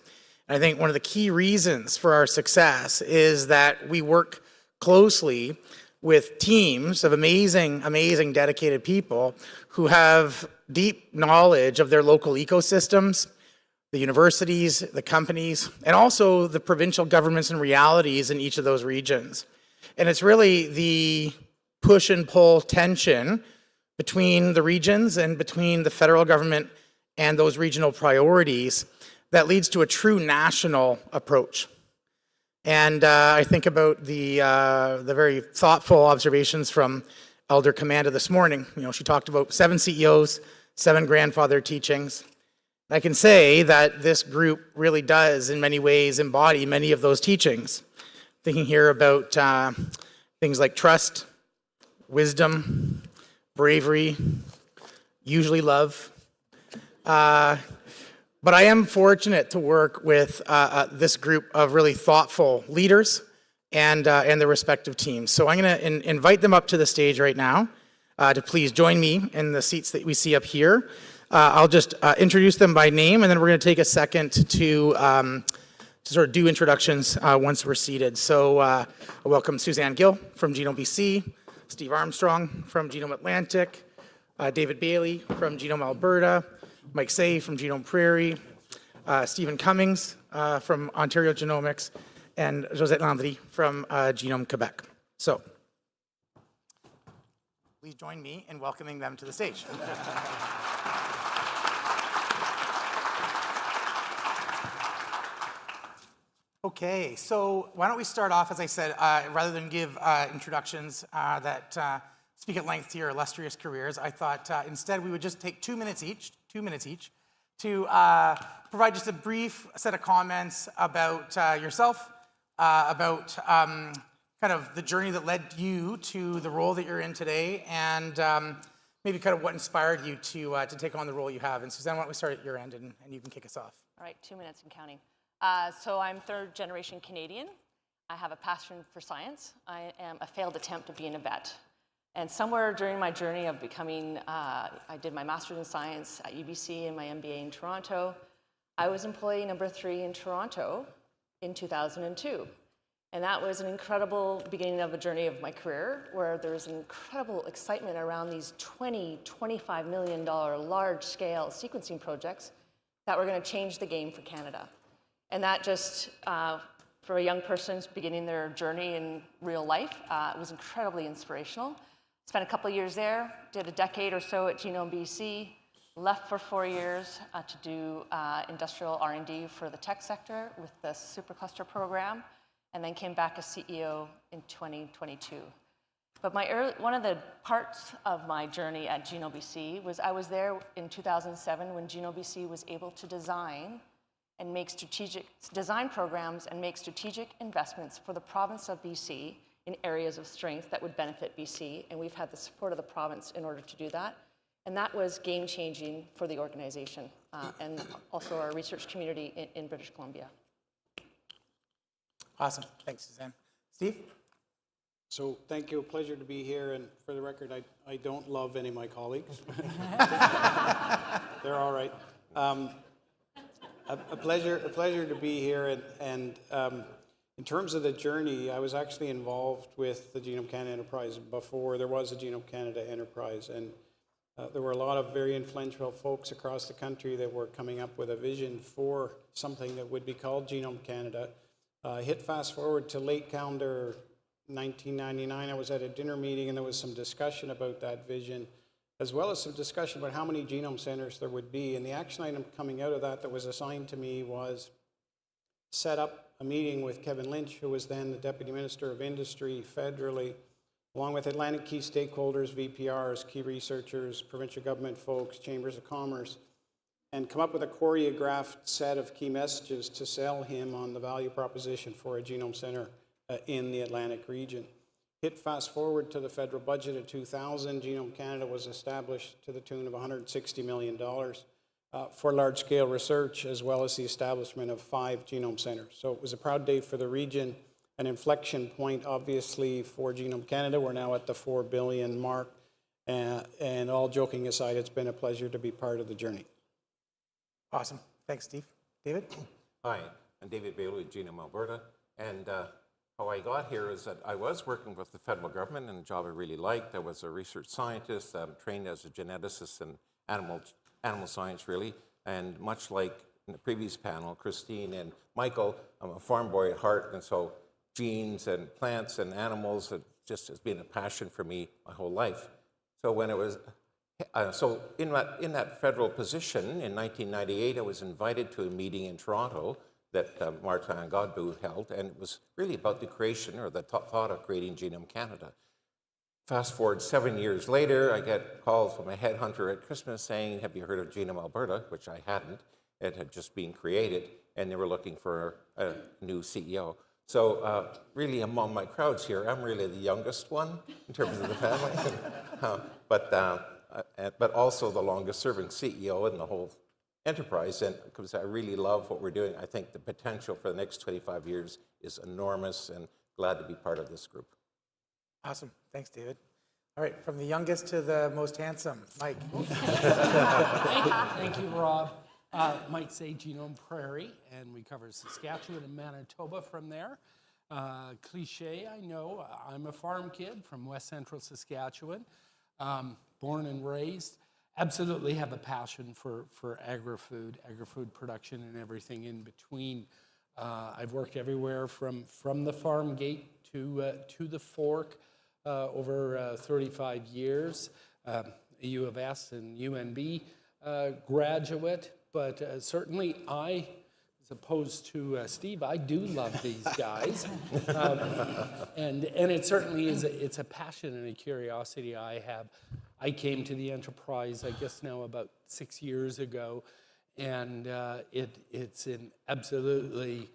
And I think one of the key reasons for our success is that we work closely with teams of amazing, amazing dedicated people who have deep knowledge of their local ecosystems, the universities, the companies, and also the provincial governments and realities in each of those regions. And it's really the push and pull tension between the regions and between the federal government and those regional priorities that leads to a true national approach. And I think about the very thoughtful observations from Elder Commanda this morning. You know, she talked about 7 CEOs, 7 grandfather teachings. I can say that this group really does, in many ways, embody many of those teachings. Thinking here about things like trust, wisdom, bravery, usually love. But I am fortunate to work with this group of really thoughtful leaders and their respective teams. So I'm going to invite them up to the stage right now to please join me in the seats that we see up here. I'll just introduce them by name, and then we're going to take a second to sort of do introductions once we're seated. So I welcome Suzanne Gill from Genome BC, Steve Armstrong from Genome Atlantic, David Bailey from Genome Alberta, Mike Say from Genome Prairie, Stephen Cummings from Ontario Genomics, and Josette Landry from Genome Quebec. So please join me in welcoming them to the stage. Okay, so why don't we start off, as I said, rather than give introductions that speak at length to your illustrious careers, I thought instead we would just take 2 minutes each, to provide just a brief set of comments about yourself, about kind of the journey that led you to the role that you're in today, and maybe kind of what inspired you to take on the role you have. And Suzanne, why don't we start at your end, and you can kick us off. All right, 2 minutes and counting. So I'm 3rd generation Canadian. I have a passion for science. I am a failed attempt at being a vet. And somewhere during my journey of becoming, I did my master's in science at UBC and my MBA in Toronto. I was employee number 3 in Toronto in 2002. And that was an incredible beginning of a journey of my career, where there was incredible excitement around these $25 million large-scale sequencing projects that were going to change the game for Canada. And that just, for a young person beginning their journey in real life, was incredibly inspirational. Spent a couple of years there, did a decade or so at Genome BC, left for 4 years to do industrial R&D for the tech sector with the supercluster program, and then came back as CEO in 2022. But one of the parts of my journey at Genome BC was I was there in 2007 when Genome BC was able to design and make strategic design programs and make strategic investments for the province of BC in areas of strength that would benefit BC, and we've had the support of the province in order to do that. And that was game-changing for the organization and also our research community in British Columbia. Awesome. Thanks, Suzanne. Steve? So thank you. A pleasure to be here. And for the record, I don't love any of my colleagues. They're all right. A pleasure to be here. And in terms of the journey, I was actually involved with the Genome Canada enterprise before there was a Genome Canada enterprise. And there were a lot of very influential folks across the country that were coming up with a vision for something that would be called Genome Canada. Hit fast forward to late calendar 1999, I was at a dinner meeting and there was some discussion about that vision, as well as some discussion about how many genome centers there would be. And the action item coming out of that was assigned to me was set up a meeting with Kevin Lynch, who was then the Deputy Minister of Industry federally, along with Atlantic key stakeholders, VPRs, key researchers, provincial government folks, chambers of commerce, and come up with a choreographed set of key messages to sell him on the value proposition for a genome center in the Atlantic region. Hit fast forward to the federal budget of 2000, Genome Canada was established to the tune of $160 million for large-scale research, as well as the establishment of 5 genome centers. So it was a proud day for the region, an inflection point, obviously, for Genome Canada. We're now at the $4 billion mark, and all joking aside, it's been a pleasure to be part of the journey. Awesome. Thanks, Steve. David? Hi. I'm David Bailey with Genome Alberta. And how I got here is that I was working with the federal government in a job I really liked. I was a research scientist, trained as a geneticist in animal science, really. And much like in the previous panel, Christine and Michael, I'm a farm boy at heart, and so genes and plants and animals have just has been a passion for me my whole life. So when it was, in that federal position in 1998, I was invited to a meeting in Toronto that Martin Godbout held, and it was really about the creation or the thought of creating Genome Canada. Fast forward 7 years later, I get calls from a headhunter at Christmas saying, have you heard of Genome Alberta? Which I hadn't. It had just been created, and they were looking for a new CEO. So really among my crowds here, I'm really the youngest one in terms of the family, but also the longest serving CEO in the whole enterprise, and because I really love what we're doing. I think the potential for the next 25 years is enormous, and glad to be part of this group. Awesome. Thanks, David. All right, from the youngest to the most handsome, Mike. Thank you, Rob. Might say Genome Prairie, and we cover Saskatchewan and Manitoba from there. Cliche, I know. I'm a farm kid from West Central Saskatchewan, born and raised. Absolutely have a passion for agri-food production and everything in between. I've worked everywhere from the farm gate to the fork over 35 years. A U of S and UNB graduate, but certainly I, as opposed to Steve, I do love these guys. And it certainly is, it's a passion and a curiosity I have. I came to the enterprise, I guess now about 6 years ago, and it's an absolutely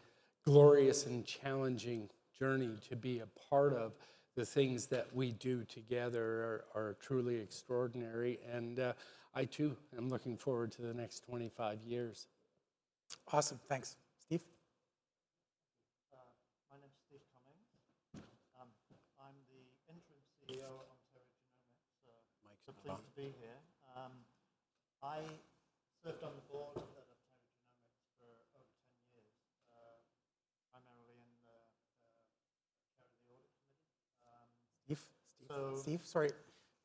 glorious and challenging journey to be a part of. The things that we do together are truly extraordinary, and I too am looking forward to the next 25 years. Awesome, thanks. Steve? My name's Steve Cummings. I'm the interim CEO of Ontario Genomics. So pleased to be here. I served on the board at Ontario Genomics for over 10 years, primarily in the chair of the audit committee. Steve, sorry,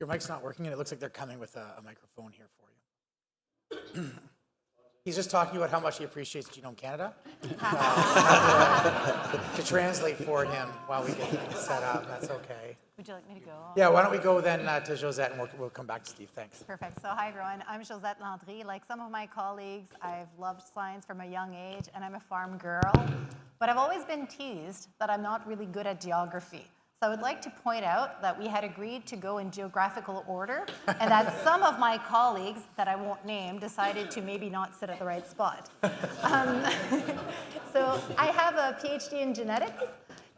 your mic's not working, and it looks like they're coming with a microphone here for you. He's just talking about how much he appreciates Genome Canada. To translate for him while we get things set up, that's okay. Would you like me to go? Yeah, why don't we go then to Josette, and we'll come back to Steve. Thanks. Perfect. So hi, everyone. I'm Josette Landry. Like some of my colleagues, I've loved science from a young age, and I'm a farm girl. But I've always been teased that I'm not really good at geography. So I would like to point out that we had agreed to go in geographical order, and that some of my colleagues, that I won't name, decided to maybe not sit at the right spot. So I have a PhD in genetics,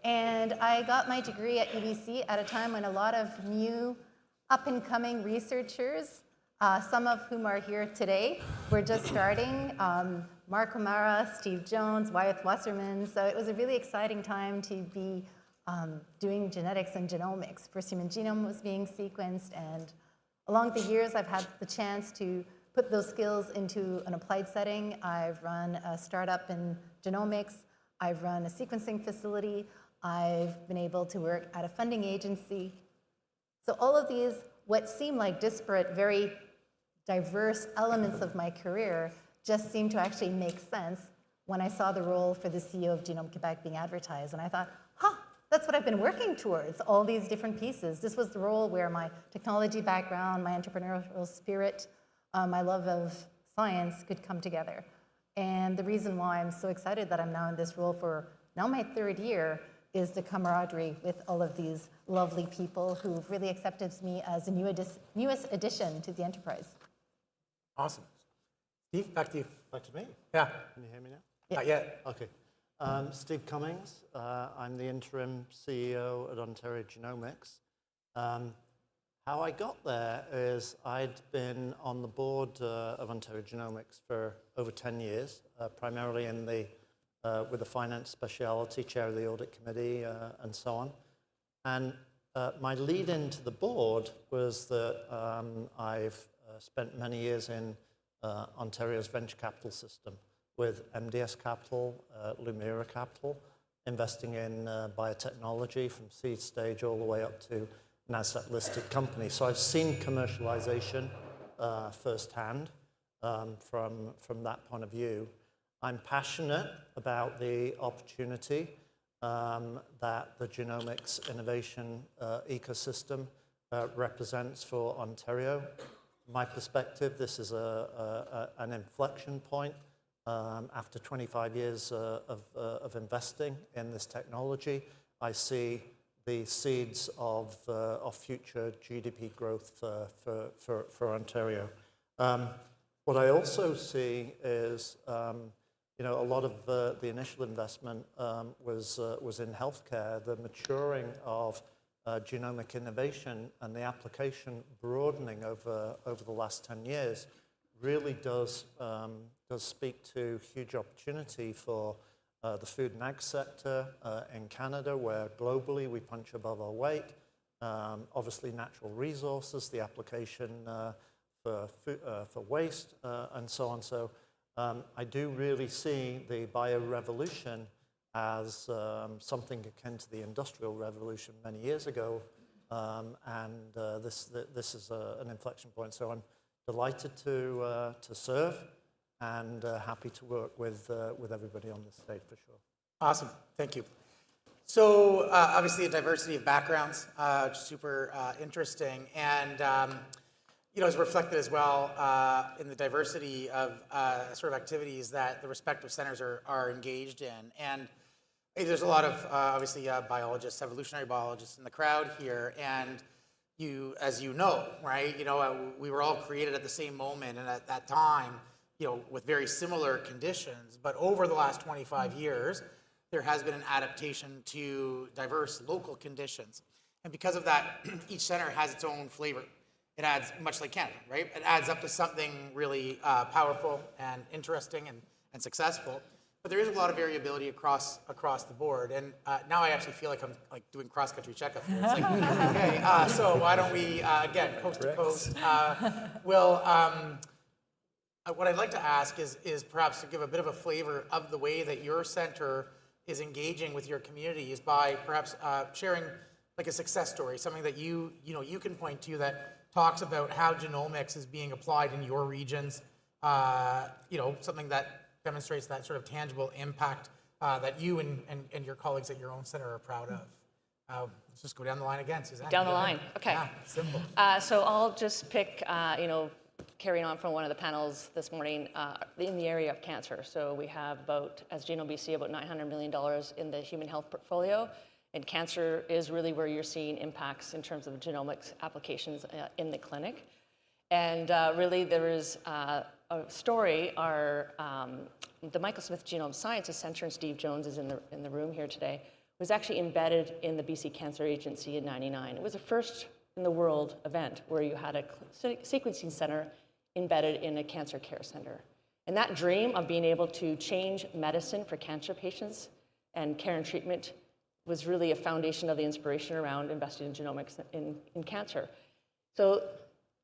and I got my degree at UBC at a time when a lot of new up-and-coming researchers, some of whom are here today, were just starting. Mark O'Mara, Steve Jones, Wyeth Wasserman. So it was a really exciting time to be doing genetics and genomics. First human genome was being sequenced, and along the years I've had the chance to put those skills into an applied setting. I've run a startup in genomics. I've run a sequencing facility. I've been able to work at a funding agency. So all of these, what seem like disparate, very diverse elements of my career just seemed to actually make sense when I saw the role for the CEO of Genome Quebec being advertised. And I thought, that's what I've been working towards, all these different pieces. This was the role where my technology background, my entrepreneurial spirit, my love of science could come together. And the reason why I'm so excited that I'm now in this role for now my 3rd year is the camaraderie with all of these lovely people who've really accepted me as a newest addition to the enterprise. Awesome. Steve, back to you. Back to me? Yeah. Can you hear me now? Yeah. Not yet. Okay. Steve Cummings. I'm the interim CEO at Ontario Genomics. How I got there is I'd been on the board of Ontario Genomics for over 10 years, primarily in the with the finance specialty, chair of the audit committee, and so on. And my lead into the board was that I've spent many years in Ontario's venture capital system, with MDS Capital, Lumira Capital, investing in biotechnology from seed stage all the way up to NASDAQ-listed companies. So I've seen commercialization firsthand from that point of view. I'm passionate about the opportunity that the genomics innovation ecosystem represents for Ontario. From my perspective, this is an inflection point. After 25 years of investing in this technology, I see the seeds of future GDP growth for Ontario. What I also see is, a lot of the initial investment was in healthcare. The maturing of genomic innovation and the application broadening over the last 10 years really does speak to huge opportunity for the food and ag sector in Canada, where globally we punch above our weight. Obviously, natural resources, the application for waste, and so on. So I do really see the bio-revolution as something akin to the Industrial Revolution many years ago, and this is an inflection point. So I'm delighted to serve and happy to work with everybody on this stage for sure. Awesome, thank you. So obviously a diversity of backgrounds, which is super interesting, and is reflected as well in the diversity of sort of activities that the respective centers are engaged in. And there's a lot of obviously biologists, evolutionary biologists in the crowd here, and as you know, right? We were all created at the same moment and at that time, with very similar conditions. But over the last 25 years, there has been an adaptation to diverse local conditions. And because of that, each center has its own flavor. It adds, much like Canada, right? It adds up to something really powerful and interesting and successful. But there is a lot of variability across the board. And now I actually feel like I'm doing cross-country checkup here. It's like, okay, so why don't we, again, coast to coast. What I'd like to ask is perhaps to give a bit of a flavor of the way that your center is engaging with your communities by perhaps sharing like a success story, something that you can point to that talks about how genomics is being applied in your regions, something that demonstrates that sort of tangible impact that you and your colleagues at your own center are proud of. Let's just go down the line again, Suzanne. Down the line, okay. Yeah, simple. So I'll just pick, carrying on from one of the panels this morning, in the area of cancer. So we have as Genome BC, about $900 million in the human health portfolio. And cancer is really where you're seeing impacts in terms of genomics applications in the clinic. And really there is a story, the Michael Smith Genome Sciences Center, and Steve Jones is in the room here today, was actually embedded in the BC Cancer Agency in '99. It was the first in the world event where you had a sequencing center embedded in a cancer care center. And that dream of being able to change medicine for cancer patients and care and treatment was really a foundation of the inspiration around investing in genomics in cancer. So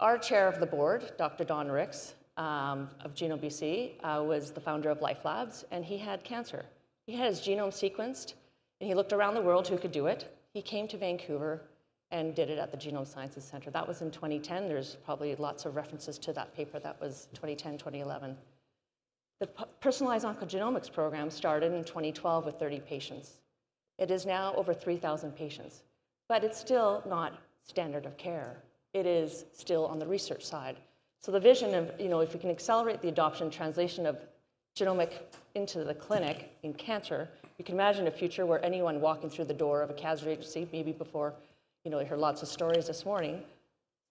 our chair of the board, Dr. Don Ricks of Genome BC, was the founder of Life Labs, and he had cancer. He had his genome sequenced, and he looked around the world who could do it. He came to Vancouver and did it at the Genome Sciences Center. That was in 2010. There's probably lots of references to that paper. That was 2010, 2011. The Personalized Oncogenomics program started in 2012 with 30 patients. It is now over 3,000 patients, but it's still not standard of care. It is still on the research side. So the vision of, if we can accelerate the adoption and translation of genomic into the clinic in cancer, you can imagine a future where anyone walking through the door of a cancer agency, maybe before, I heard lots of stories this morning,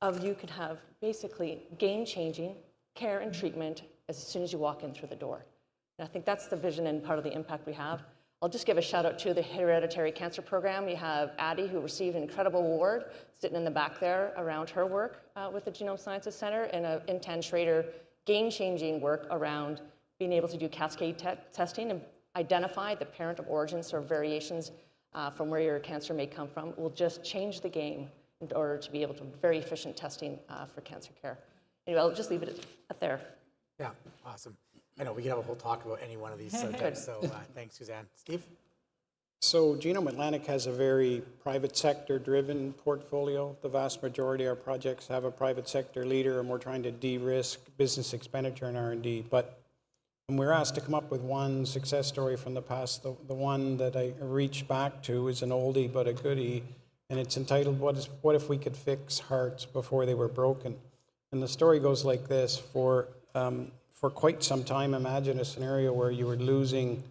of you could have basically game-changing care and treatment as soon as you walk in through the door. And I think that's the vision and part of the impact we have. I'll just give a shout out to the hereditary cancer program. We have Addie, who received an incredible award, sitting in the back there around her work with the Genome Sciences Center, and Intan Schrader, game-changing work around being able to do cascade testing and identify the parent of origins or variations from where your cancer may come from. Will just change the game in order to be able to very efficient testing for cancer care. Anyway, I'll just leave it at there. Yeah, awesome. I know we could have a whole talk about any one of these subjects, so thanks, Suzanne. Steve? So Genome Atlantic has a very private sector driven portfolio. The vast majority of our projects have a private sector leader, and we're trying to de-risk business expenditure in R&D. But when we're asked to come up with one success story from the past, the one that I reach back to is an oldie but a goodie, and it's entitled, What If We Could Fix Hearts Before They Were Broken? And the story goes like this. For quite some time, imagine a scenario where you were losing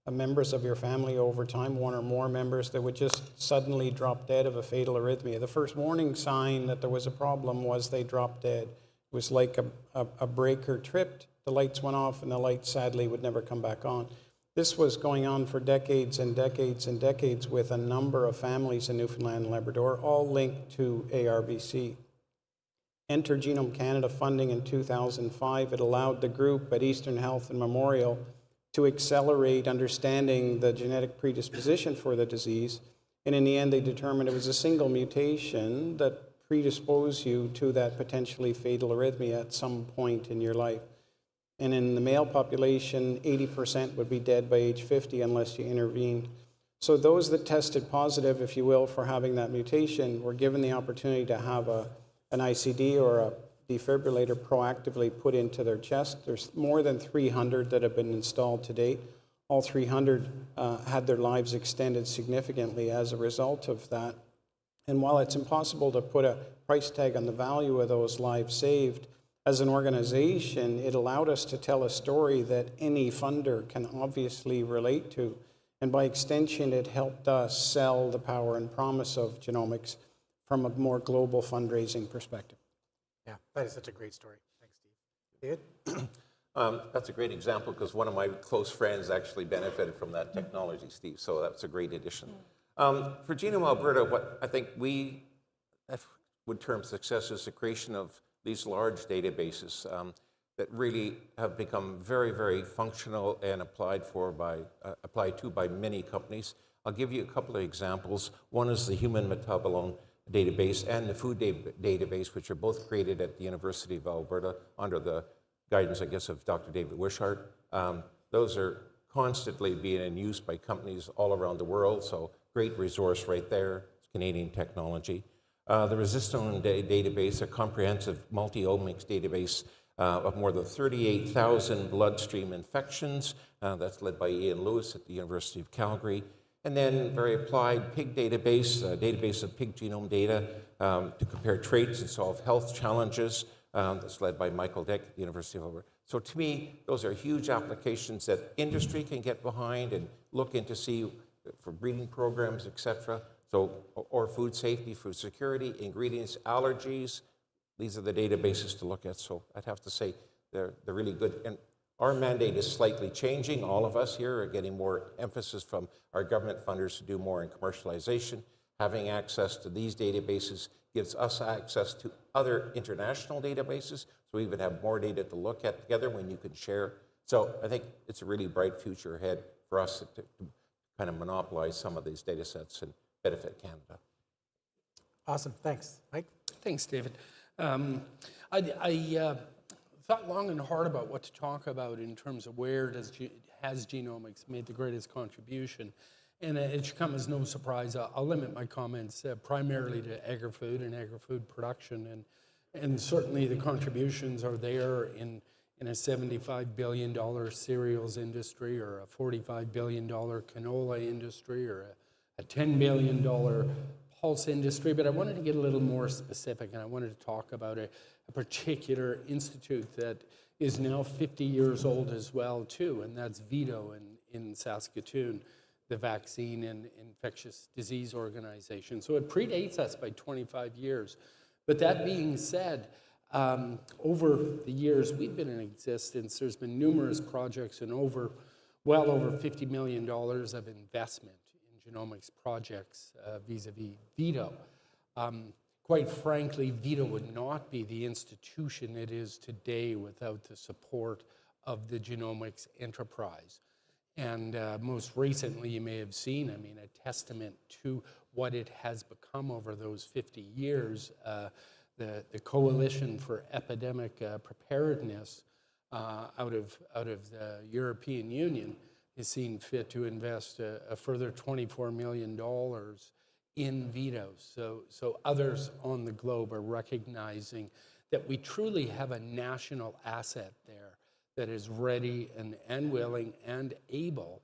members of your family over time, one or more members that would just suddenly drop dead of a fatal arrhythmia. The first warning sign that there was a problem was they dropped dead. It was like a breaker tripped, the lights went off, and the lights sadly would never come back on. This was going on for decades and decades and decades with a number of families in Newfoundland and Labrador, all linked to ARVC. Enter Genome Canada funding in 2005. It allowed the group at Eastern Health and Memorial to accelerate understanding the genetic predisposition for the disease. And in the end, they determined it was a single mutation that predisposed you to that potentially fatal arrhythmia at some point in your life. And in the male population, 80% would be dead by age 50 unless you intervened. So those that tested positive, if you will, for having that mutation were given the opportunity to have an ICD or a defibrillator proactively put into their chest. There's more than 300 that have been installed to date. All 300 had their lives extended significantly as a result of that. And while it's impossible to put a price tag on the value of those lives saved, as an organization, it allowed us to tell a story that any funder can obviously relate to. And by extension, it helped us sell the power and promise of genomics from a more global fundraising perspective. Yeah, that is such a great story. Thanks, Steve. David? That's a great example because one of my close friends actually benefited from that technology, Steve, so that's a great addition. For Genome Alberta, what I think we would term success is the creation of these large databases that really have become very, very functional and applied to by many companies. I'll give you a couple of examples. One is the Human Metabolome database and the food database, which are both created at the University of Alberta under the guidance, I guess, of Dr. David Wishart. Those are constantly being in use by companies all around the world, so great resource right there. It's Canadian technology. The Resistome database, a comprehensive multi-omics database of more than 38,000 bloodstream infections. That's led by Ian Lewis at the University of Calgary. And then very applied pig database, a database of pig genome data to compare traits and solve health challenges. That's led by Michael Dick at the University of Alberta. So to me, those are huge applications that industry can get behind and look into see for breeding programs, et cetera. So, or food safety, food security, ingredients, allergies. These are the databases to look at. So I'd have to say they're really good. And our mandate is slightly changing. All of us here are getting more emphasis from our government funders to do more in commercialization. Having access to these databases gives us access to other international databases, so we even have more data to look at together when you can share. So I think it's a really bright future ahead for us to kind of monopolize some of these data sets and benefit Canada. Awesome, thanks. Mike? Thanks, David. I thought long and hard about what to talk about in terms of where has genomics made the greatest contribution. And it should come as no surprise. I'll limit my comments primarily to agri-food and agri-food production. And certainly the contributions are there in a $75 billion cereals industry or a $45 billion canola industry or a $10 billion pulse industry. But I wanted to get a little more specific, and I wanted to talk about a particular institute that is now 50 years old as well, too, and that's VITO in Saskatoon, the Vaccine and Infectious Disease Organization. So it predates us by 25 years. But that being said, over the years we've been in existence, there's been numerous projects and well over $50 million of investment in genomics projects vis-a-vis VITO. Quite frankly, VITO would not be the institution it is today without the support of the genomics enterprise. And most recently, you may have seen, a testament to what it has become over those 50 years, the Coalition for Epidemic Preparedness out of the European Union has seen fit to invest a further $24 million in Vito. So others on the globe are recognizing that we truly have a national asset there that is ready and willing and able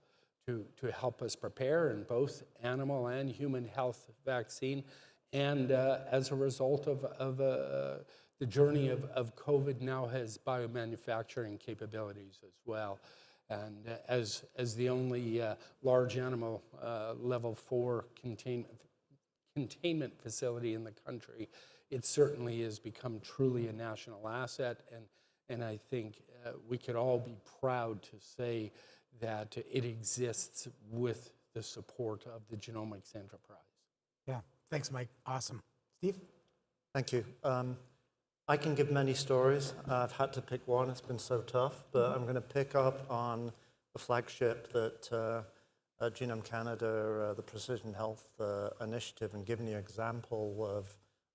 to help us prepare in both animal and human health vaccine. And as a result of the journey of COVID now has biomanufacturing capabilities as well. And as the only large animal level 4 containment facility in the country, it certainly has become truly a national asset. And I think we could all be proud to say that it exists with the support of the Genomics enterprise. Yeah, thanks, Mike. Awesome. Steve? Thank you. I can give many stories. I've had to pick one. It's been so tough, but I'm going to pick up on the flagship that Genome Canada, the Precision Health Initiative, and give you an example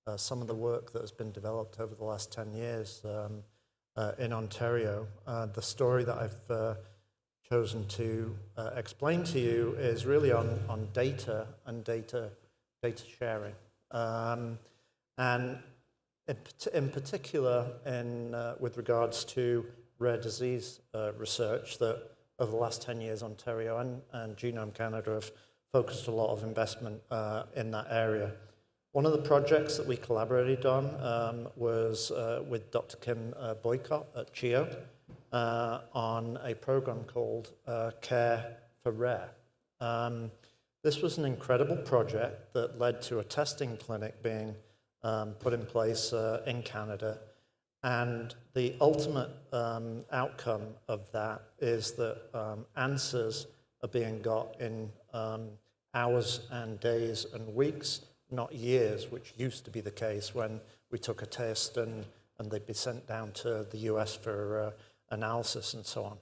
of some of the work that has been developed over the last 10 years in Ontario. The story that I've chosen to explain to you is really on data and data sharing. And in particular, with regards to rare disease research, that over the last 10 years, Ontario and Genome Canada have focused a lot of investment in that area. One of the projects that we collaborated on was with Dr. Kim Boycott at CHIO on a program called Care for Rare. This was an incredible project that led to a testing clinic being put in place in Canada. And the ultimate outcome of that is that answers are being got in hours and days and weeks, not years, which used to be the case when we took a test and they'd be sent down to the US for analysis and so on.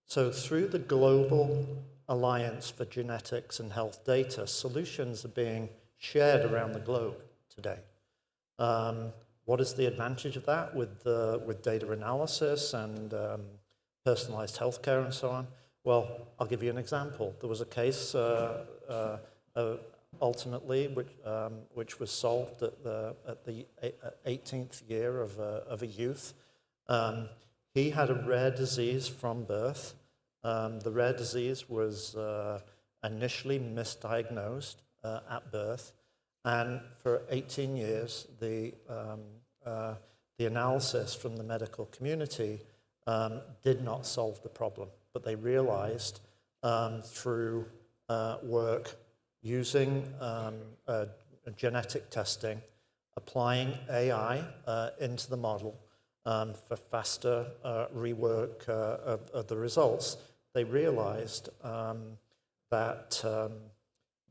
So through the Global Alliance for Genetics and Health Data, solutions are being shared around the globe today. What is the advantage of that with data analysis and personalized healthcare and so on? Well, I'll give you an example. There was a case ultimately which was solved at the 18th year of a youth. He had a rare disease from birth. The rare disease was initially misdiagnosed at birth. And for 18 years, the analysis from the medical community did not solve the problem. But they realized through work using genetic testing, applying AI into the model for faster rework of the results, they realized that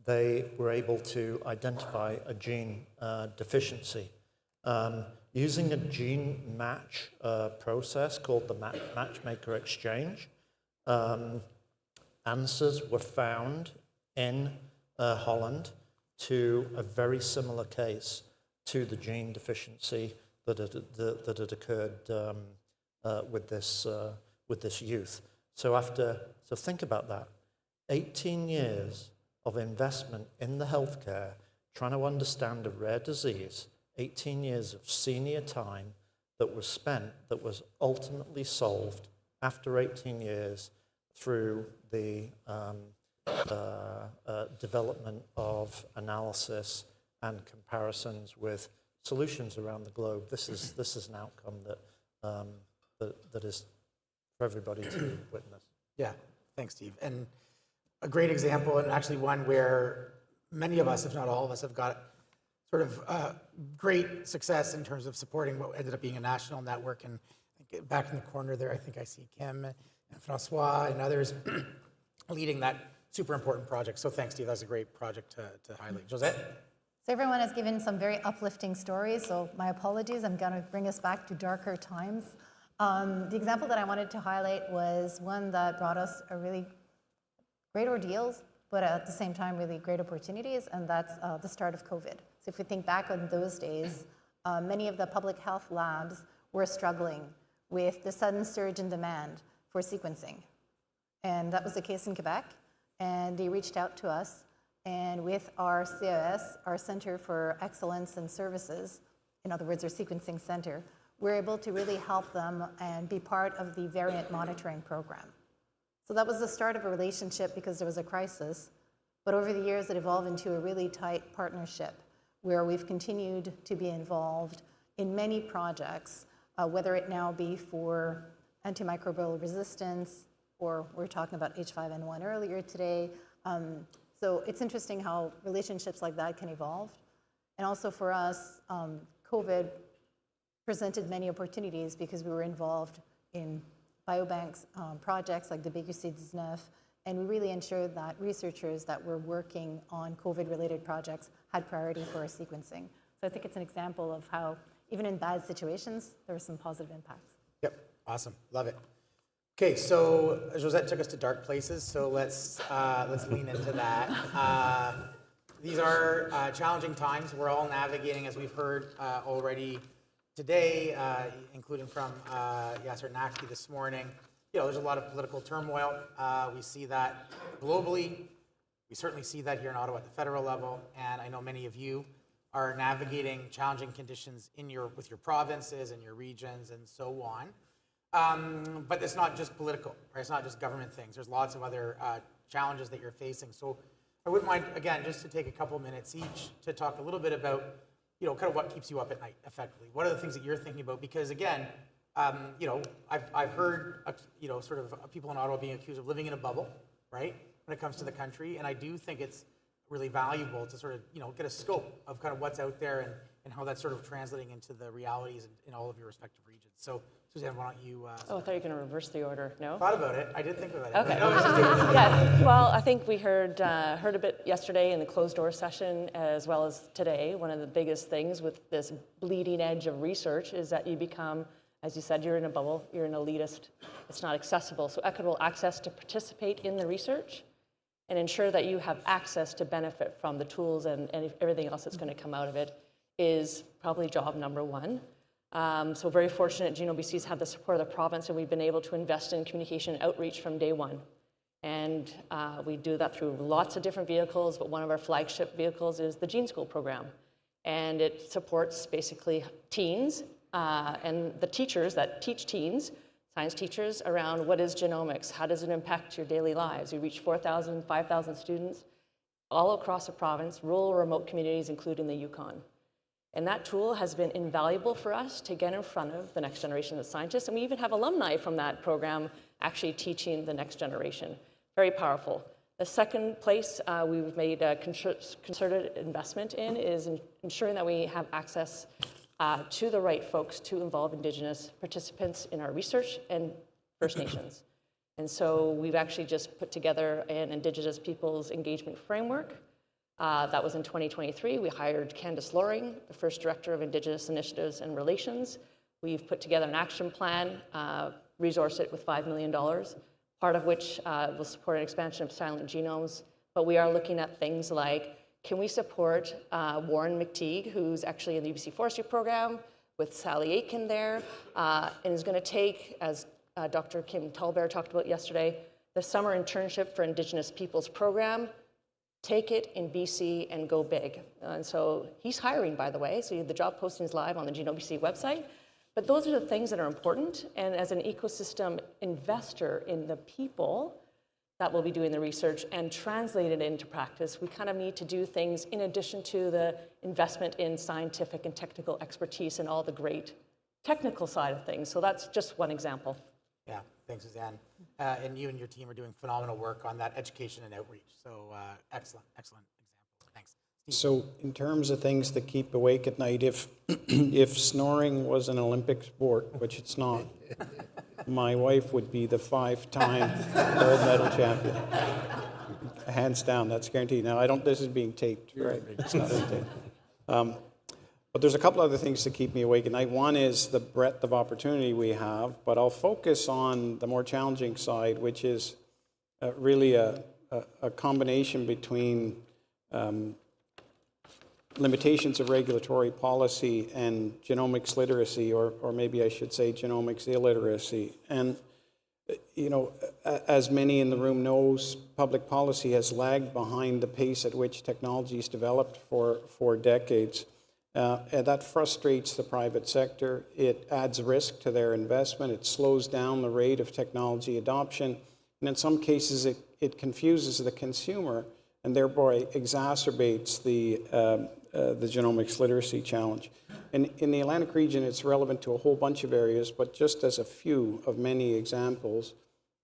they were able to identify a gene deficiency. Using a gene match process called the matchmaker exchange, answers were found in Holland to a very similar case to the gene deficiency that had occurred with this youth. So think about that. 18 years of investment in the healthcare, trying to understand a rare disease, 18 years of senior time that was spent, that was ultimately solved after 18 years through the development of analysis and comparisons with solutions around the globe. This is an outcome that is for everybody to witness. Yeah, thanks, Steve. And a great example, and actually one where many of us, if not all of us, have got sort of great success in terms of supporting what ended up being a national network. And back in the corner there, I think I see Kim and Francois and others leading that super important project. So thanks, Steve. That's a great project to highlight. Josette? So everyone has given some very uplifting stories, so my apologies. I'm going to bring us back to darker times. The example that I wanted to highlight was one that brought us a really great ordeals, but at the same time, really great opportunities, and that's the start of COVID. So if we think back on those days, many of the public health labs were struggling with the sudden surge in demand for sequencing. And that was the case in Quebec. And they reached out to us. And with our CIS, our Center for Excellence and Services, in other words, our sequencing center, we're able to really help them and be part of the variant monitoring program. So that was the start of a relationship because there was a crisis. But over the years, it evolved into a really tight partnership where we've continued to be involved in many projects, whether it now be for antimicrobial resistance, or we're talking about H5N1 earlier today. So it's interesting how relationships like that can evolve. And also for us, COVID presented many opportunities because we were involved in biobanks projects like the BQC19, and we really ensured that researchers that were working on COVID-related projects had priority for our sequencing. So I think it's an example of how, even in bad situations, there were some positive impacts. Yep, awesome, love it. Okay, so Josette took us to dark places, so let's lean into that. These are challenging times. We're all navigating, as we've heard already today, including from Yasser Nakti this morning. There's a lot of political turmoil. We see that globally. We certainly see that here in Ottawa at the federal level, and I know many of you are navigating challenging conditions with your provinces and your regions and so on. But it's not just political, right? It's not just government things. There's lots of other challenges that you're facing. So I wouldn't mind, again, just to take a couple minutes each to talk a little bit about, kind of what keeps you up at night, effectively. What are the things that you're thinking about? Because again, I've heard, sort of people in Ottawa being accused of living in a bubble, right, when it comes to the country. And I do think it's really valuable to sort of, get a scope of kind of what's out there and how that's sort of translating into the realities in all of your respective regions. So, Suzanne, why don't you... I thought you were going to reverse the order. No? Thought about it. I did think about it. Okay. Yeah, well, I think we heard a bit yesterday in the closed-door session as well as today. One of the biggest things with this bleeding edge of research is that you become, as you said, you're in a bubble, you're an elitist. It's not accessible. So equitable access to participate in the research and ensure that you have access to benefit from the tools and everything else that's going to come out of it is probably job number one. So very fortunate Genome BC's had the support of the province, and we've been able to invest in communication and outreach from day one. And we do that through lots of different vehicles, but one of our flagship vehicles is the Gene School program. And it supports basically teens and the teachers that teach teens, science teachers, around what is genomics, how does it impact your daily lives. We reach 4,000, 5,000 students all across the province, rural, remote communities, including the Yukon. And that tool has been invaluable for us to get in front of the next generation of scientists. And we even have alumni from that program actually teaching the next generation. Very powerful. The second place we've made a concerted investment in is ensuring that we have access to the right folks to involve Indigenous participants in our research and First Nations. And so we've actually just put together an Indigenous Peoples Engagement Framework. That was in 2023. We hired Candice Loring, the first Director of Indigenous Initiatives and Relations. We've put together an action plan, resourced it with $5 million, part of which will support an expansion of silent genomes. But we are looking at things like, can we support Warren McTeague, who's actually in the UBC Forestry Program, with Sally Aiken there, and is going to take, as Dr. Kim Tallbear talked about yesterday, the Summer Internship for Indigenous Peoples Program. Take it in BC and go big. And so he's hiring, by the way, so the job posting is live on the Genome BC website. But those are the things that are important, and as an ecosystem investor in the people that will be doing the research and translate it into practice, we kind of need to do things in addition to the investment in scientific and technical expertise and all the great technical side of things. So that's just one example. Yeah, thanks, Suzanne. And you and your team are doing phenomenal work on that education and outreach. So excellent example. Thanks. Steve. So in terms of things that keep awake at night, if snoring was an Olympic sport, which it's not, my wife would be the 5-time gold medal champion. Hands down, that's guaranteed. Now, this is being taped, right? It's not being taped. But there's a couple other things to keep me awake at night. One is the breadth of opportunity we have, but I'll focus on the more challenging side, which is really a combination between limitations of regulatory policy and genomics literacy, or maybe I should say genomics illiteracy. And, you know, as many in the room knows, public policy has lagged behind the pace at which technology is developed for decades. And that frustrates the private sector. It adds risk to their investment. It slows down the rate of technology adoption. And in some cases, it confuses the consumer and thereby exacerbates the genomics literacy challenge. And in the Atlantic region, it's relevant to a whole bunch of areas, but just as a few of many examples,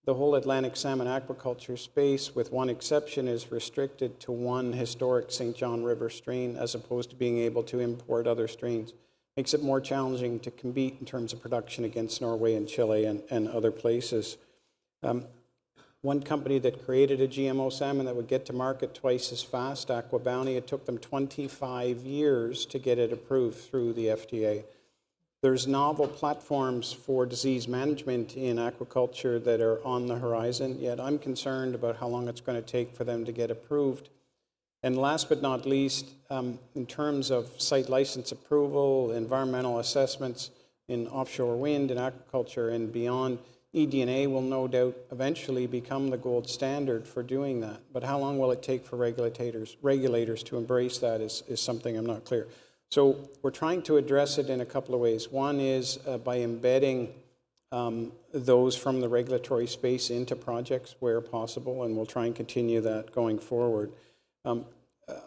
the whole Atlantic salmon aquaculture space, with one exception, is restricted to one historic St. John River strain as opposed to being able to import other strains. Makes it more challenging to compete in terms of production against Norway and Chile and other places. One company that created a GMO salmon that would get to market twice as fast, Aqua Bounty, it took them 25 years to get it approved through the FDA. There's novel platforms for disease management in aquaculture that are on the horizon, yet I'm concerned about how long it's going to take for them to get approved. And last but not least, in terms of site license approval, environmental assessments in offshore wind and aquaculture and beyond, eDNA will no doubt eventually become the gold standard for doing that. But how long will it take for regulators to embrace that is something I'm not clear. So we're trying to address it in a couple of ways. One is by embedding those from the regulatory space into projects where possible, and we'll try and continue that going forward.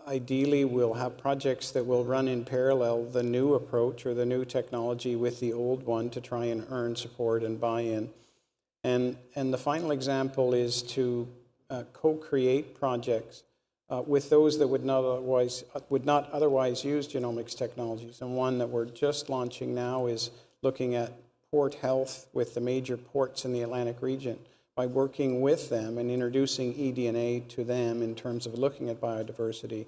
Ideally, we'll have projects that will run in parallel, the new approach or the new technology with the old one, to try and earn support and buy-in. And the final example is to co-create projects with those that would not otherwise use genomics technologies. And one that we're just launching now is looking at port health with the major ports in the Atlantic region. By working with them and introducing eDNA to them in terms of looking at biodiversity,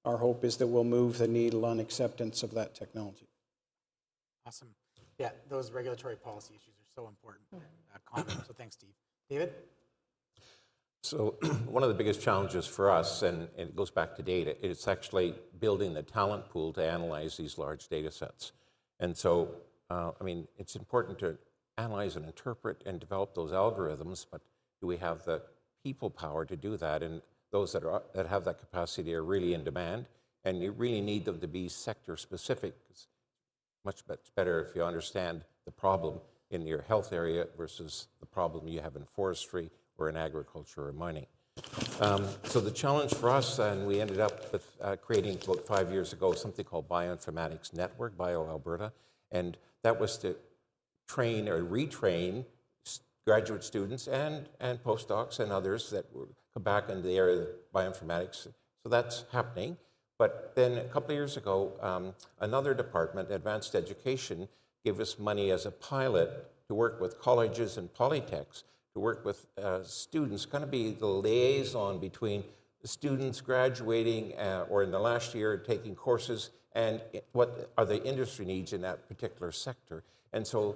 our hope is that we'll move the needle on acceptance of that technology. Awesome. Yeah, those regulatory policy issues are so important. So thanks, Steve. David? So one of the biggest challenges for us, and it goes back to data, it's actually building the talent pool to analyze these large data sets. And so, I mean, it's important to analyze and interpret and develop those algorithms, but do we have the people power to do that? And those that have that capacity are really in demand, and you really need them to be sector specific. It's much better if you understand the problem in your health area versus the problem you have in forestry or in agriculture or mining. So the challenge for us, and we ended up with creating about 5 years ago something called Bioinformatics Network, BioAlberta, and that was to train or retrain graduate students and postdocs and others that will come back into the area of bioinformatics. So that's happening. But then a couple of years ago, another department, Advanced Education, gave us money as a pilot to work with colleges and polytechs, to work with students, kind of be the liaison between the students graduating or in the last year taking courses and what are the industry needs in that particular sector. And so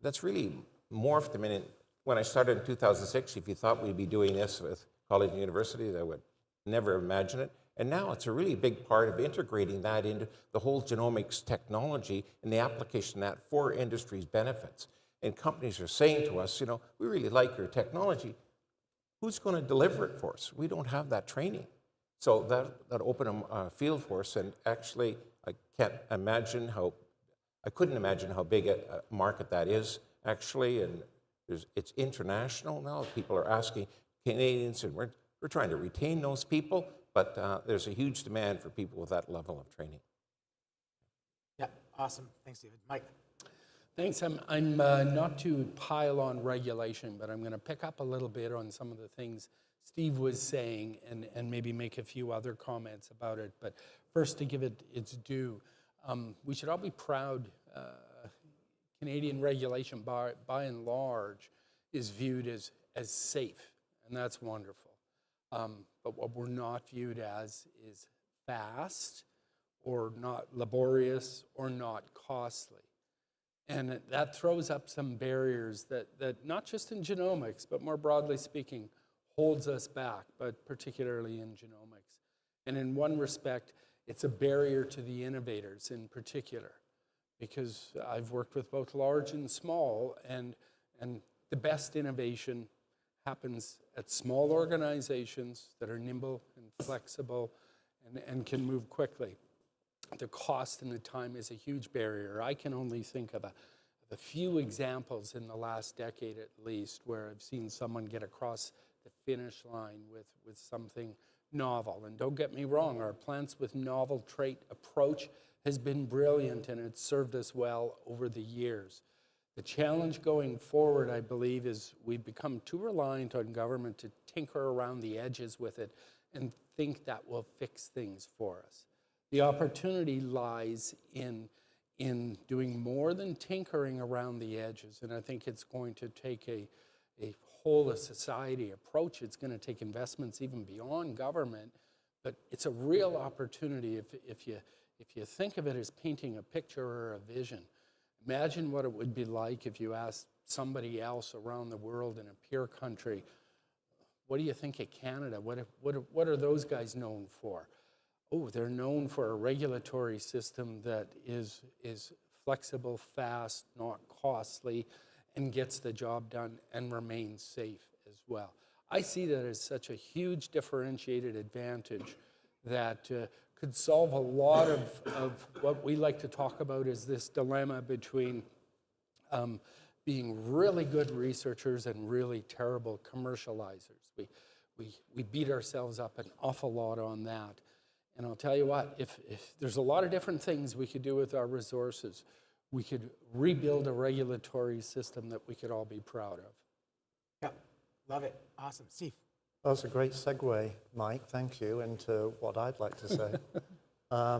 that's really morphed. I mean, when I started in 2006, if you thought we'd be doing this with college and universities, I would never imagine it. And now it's a really big part of integrating that into the whole genomics technology and the application of that for industry's benefits. And companies are saying to us, you know, we really like your technology. Who's going to deliver it for us? We don't have that training. So that opened a field for us. And actually, I couldn't imagine how big a market that is, actually. And it's international now. People are asking Canadians, and we're trying to retain those people. But there's a huge demand for people with that level of training. Yeah, awesome. Thanks, David. Mike? Thanks. I'm not to pile on regulation, but I'm going to pick up a little bit on some of the things Steve was saying and maybe make a few other comments about it. But first, to give it its due, we should all be proud. Canadian regulation, by and large, is viewed as safe, and that's wonderful. But what we're not viewed as is fast or not laborious or not costly. And that throws up some barriers that not just in genomics, but more broadly speaking, holds us back, but particularly in genomics. And in one respect, It's a barrier to the innovators in particular, because I've worked with both large and small, and the best innovation happens at small organizations that are nimble and flexible and can move quickly. The cost and the time is a huge barrier. I can only think of a few examples in the last decade at least where I've seen someone get across the finish line with something novel. And don't get me wrong, our plants with novel trait approach has been brilliant, and it's served us well over the years. The challenge going forward, I believe, is we've become too reliant on government to tinker around the edges with it and think that will fix things for us. The opportunity lies in doing more than tinkering around the edges, and I think it's going to take a whole of society approach. It's going to take investments even beyond government, but it's a real opportunity if you think of it as painting a picture or a vision. Imagine what it would be like if you asked somebody else around the world in a peer country, what do you think of Canada? What are those guys known for? Oh, they're known for a regulatory system that is flexible, fast, not costly, and gets the job done and remains safe as well. I see that as such a huge differentiated advantage that could solve a lot of what we like to talk about is this dilemma between being really good researchers and really terrible commercializers. We beat ourselves up an awful lot on that. And I'll tell you what, if there's a lot of different things we could do with our resources, we could rebuild a regulatory system that we could all be proud of. Yeah, love it. Awesome. Steve. That was a great segue, Mike. Thank you, into what I'd like to say.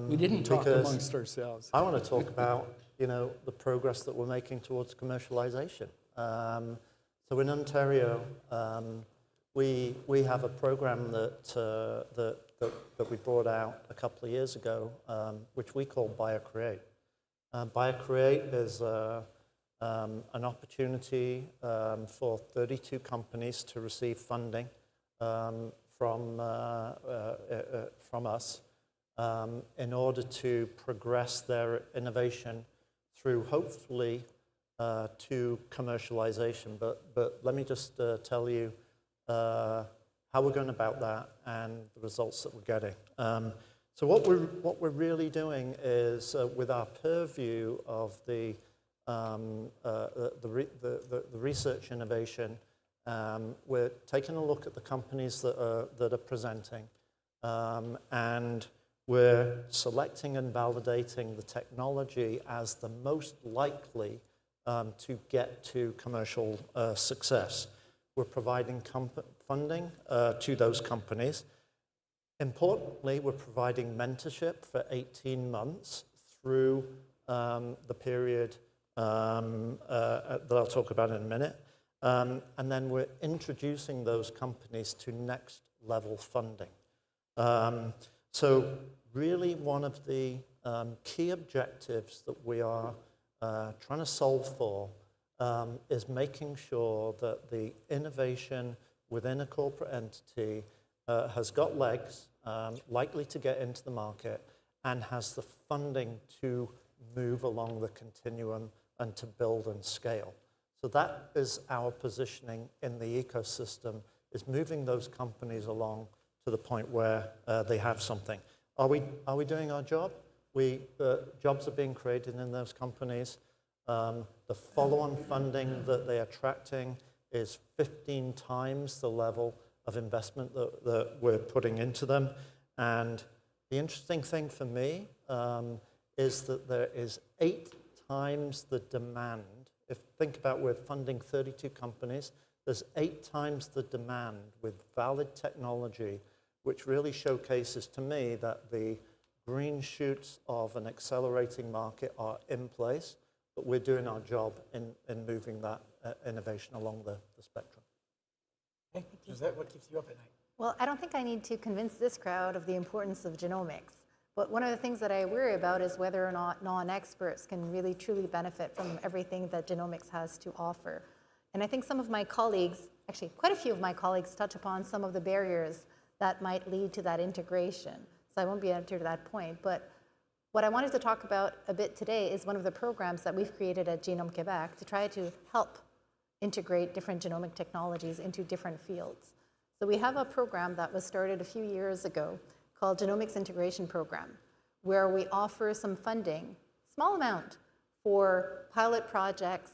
We didn't talk amongst ourselves. I want to talk about, the progress that we're making towards commercialization. So in Ontario, we have a program that we brought out a couple of years ago, which we call BioCreate. BioCreate is an opportunity for 32 companies to receive funding from us in order to progress their innovation through, hopefully, to commercialization. But let me just tell you how we're going about that and the results that we're getting. So what we're really doing is, with our purview of the research innovation, we're taking a look at the companies that are presenting, and we're selecting and validating the technology as the most likely to get to commercial success. We're providing funding to those companies. Importantly, we're providing mentorship for 18 months through the period that I'll talk about in a minute. And then we're introducing those companies to next level funding. So really one of the key objectives that we are trying to solve for is making sure that the innovation within a corporate entity has got legs, likely to get into the market, and has the funding to move along the continuum and to build and scale. So that is our positioning in the ecosystem, is moving those companies along to the point where they have something. Are we doing our job? Jobs are being created in those companies. The follow-on funding that they're attracting is 15 times the level of investment that we're putting into them. And the interesting thing for me is that there is 8 times the demand. Think about, we're funding 32 companies. There's 8 times the demand with valid technology, which really showcases to me that the green shoots of an accelerating market are in place, but we're doing our job in moving that innovation along the spectrum. Hey, Josette, what keeps you up at night? Well, I don't think I need to convince this crowd of the importance of genomics. But one of the things that I worry about is whether or not non-experts can really truly benefit from everything that genomics has to offer. And I think some of my colleagues, actually quite a few of my colleagues, touch upon some of the barriers that might lead to that integration. So so I won't be able to that point. But what I wanted to talk about a bit today is one of the programs that we've created at Genome Quebec to try to help integrate different genomic technologies into different fields. So we have a program that was started a few years ago called Genomics Integration Program, where we offer some funding, small amount, for pilot projects,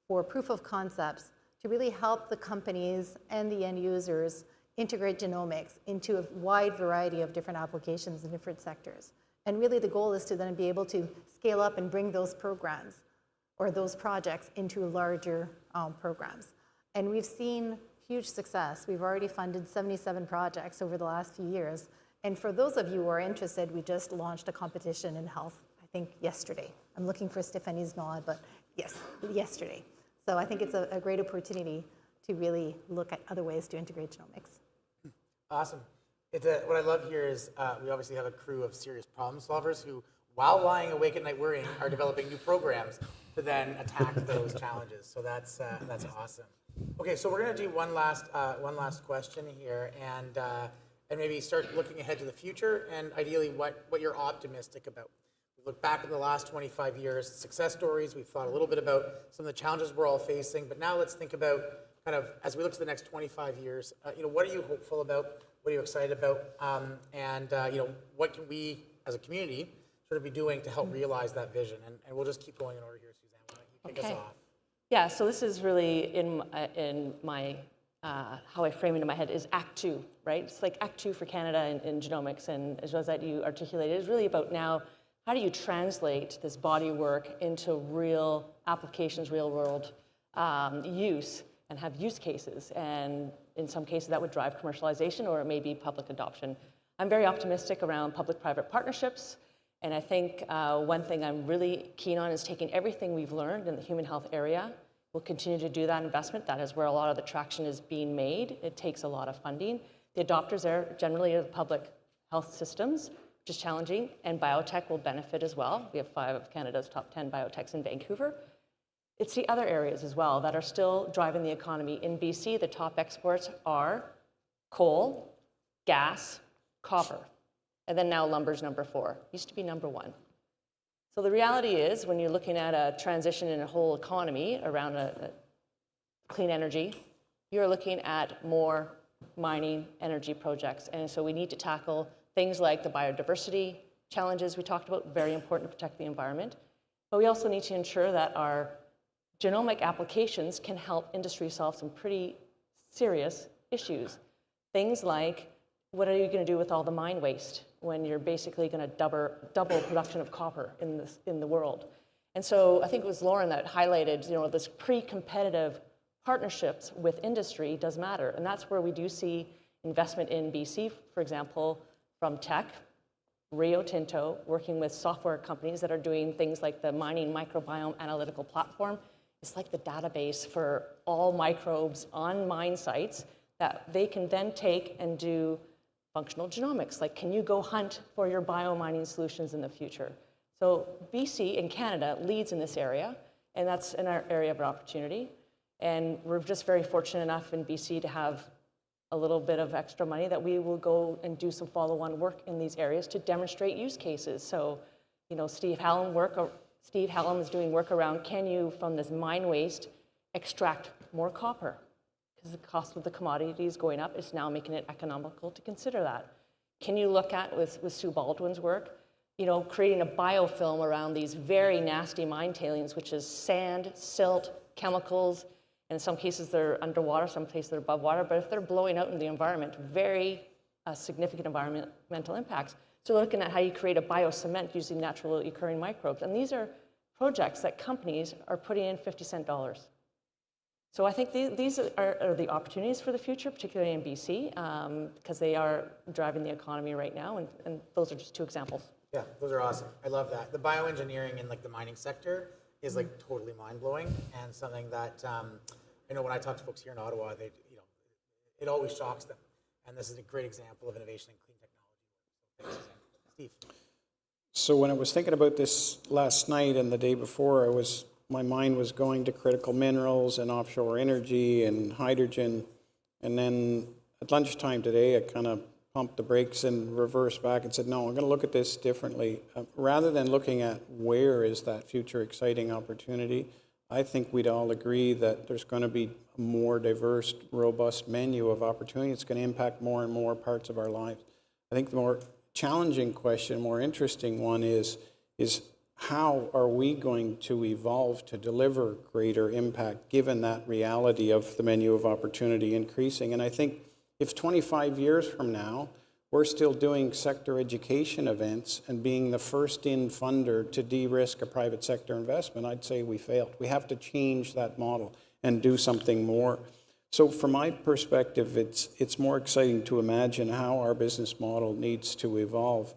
for proof of concepts, to really help the companies and the end users integrate genomics into a wide variety of different applications in different sectors. And really the goal is to then be able to scale up and bring those programs or those projects into larger programs. And we've seen huge success. We've already funded 77 projects over the last few years. And for those of you who are interested, we just launched a competition in health, I think yesterday. I'm looking for Stephanie's nod, but yes, yesterday. So I think it's a great opportunity to really look at other ways to integrate genomics. Awesome. What I love here is we obviously have a crew of serious problem solvers who, while lying awake at night worrying, are developing new programs to then attack those challenges. So that's awesome. Okay, so we're going to do one last question here, and maybe start looking ahead to the future, and ideally what you're optimistic about. We look back at the last 25 years, success stories. We've thought a little bit about some of the challenges we're all facing, but now let's think about kind of as we look to the next 25 years. What are you hopeful about? What are you excited about? What can we as a community sort of be doing to help realize that vision? And we'll just keep going in order here, Suzanne. Why don't you kick us off? Yeah, so this is really in my, how I frame it in my head is Act 2, right? It's like Act 2 for Canada in genomics, and as well as that you articulated, it's really about now, how do you translate this body work into real applications, real world use, and have use cases? And in some cases that would drive commercialization, or it may be public adoption. I'm very optimistic around public-private partnerships. And I think one thing I'm really keen on is taking everything we've learned in the human health area. We'll continue to do that investment. That is where a lot of the traction is being made. It takes a lot of funding. The adopters are generally the public health systems, which is challenging, and biotech will benefit as well. We have 5 of Canada's top 10 biotechs in Vancouver. It's the other areas as well that are still driving the economy. In BC, the top exports are coal, gas, copper. And then now lumber's number 4. Used to be number 1. So the reality is, when you're looking at a transition in a whole economy around a clean energy, you're looking at more mining energy projects. And so we need to tackle things like the biodiversity challenges we talked about, very important to protect the environment. But we also need to ensure that our genomic applications can help industry solve some pretty serious issues. Things like, what are you going to do with all the mine waste when you're basically going to double production of copper in the world? And so I think it was Lauren that highlighted, this pre-competitive partnerships with industry does matter. And that's where we do see investment in BC, for example, from tech, Rio Tinto, working with software companies that are doing things like the mining microbiome analytical platform. It's like the database for all microbes on mine sites that they can then take and do functional genomics. Like, can you go hunt for your biomining solutions in the future? So BC in Canada leads in this area, and that's in our area of opportunity. And we're just very fortunate enough in BC to have a little bit of extra money that we will go and do some follow-on work in these areas to demonstrate use cases. So, Steve Hallam is doing work around, can you, from this mine waste, extract more copper? Because the cost of the commodity is going up, it's now making it economical to consider that. Can you look at, with Sue Baldwin's work, creating a biofilm around these very nasty mine tailings, which is sand, silt, chemicals, and in some cases they're underwater, some cases they're above water, but if they're blowing out in the environment, very significant environmental impacts. So looking at how you create a biocement using naturally occurring microbes. And these are projects that companies are putting in 50-cent dollars. So I think these are the opportunities for the future, particularly in BC, because they are driving the economy right now, and those are just 2 examples. Yeah, those are awesome. I love that. The bioengineering in the mining sector is totally mind-blowing, and something that I know when I talk to folks here in Ottawa, it always shocks them. And this is a great example of innovation in clean technology. Thanks, Steve. So when I was thinking about this last night and the day before, my mind was going to critical minerals and offshore energy and hydrogen. And then at lunchtime today, it kind of pumped the brakes and reversed back and said, no, I'm going to look at this differently. Rather than looking at where is that future exciting opportunity, I think we'd all agree that there's going to be a more diverse, robust menu of opportunity. It's going to impact more and more parts of our lives. I think the more challenging question, more interesting one is how are we going to evolve to deliver greater impact given that reality of the menu of opportunity increasing? And I think if 25 years from now, we're still doing sector education events and being the first-in funder to de-risk a private sector investment, I'd say we failed. We have to change that model and do something more. So from my perspective, it's more exciting to imagine how our business model needs to evolve.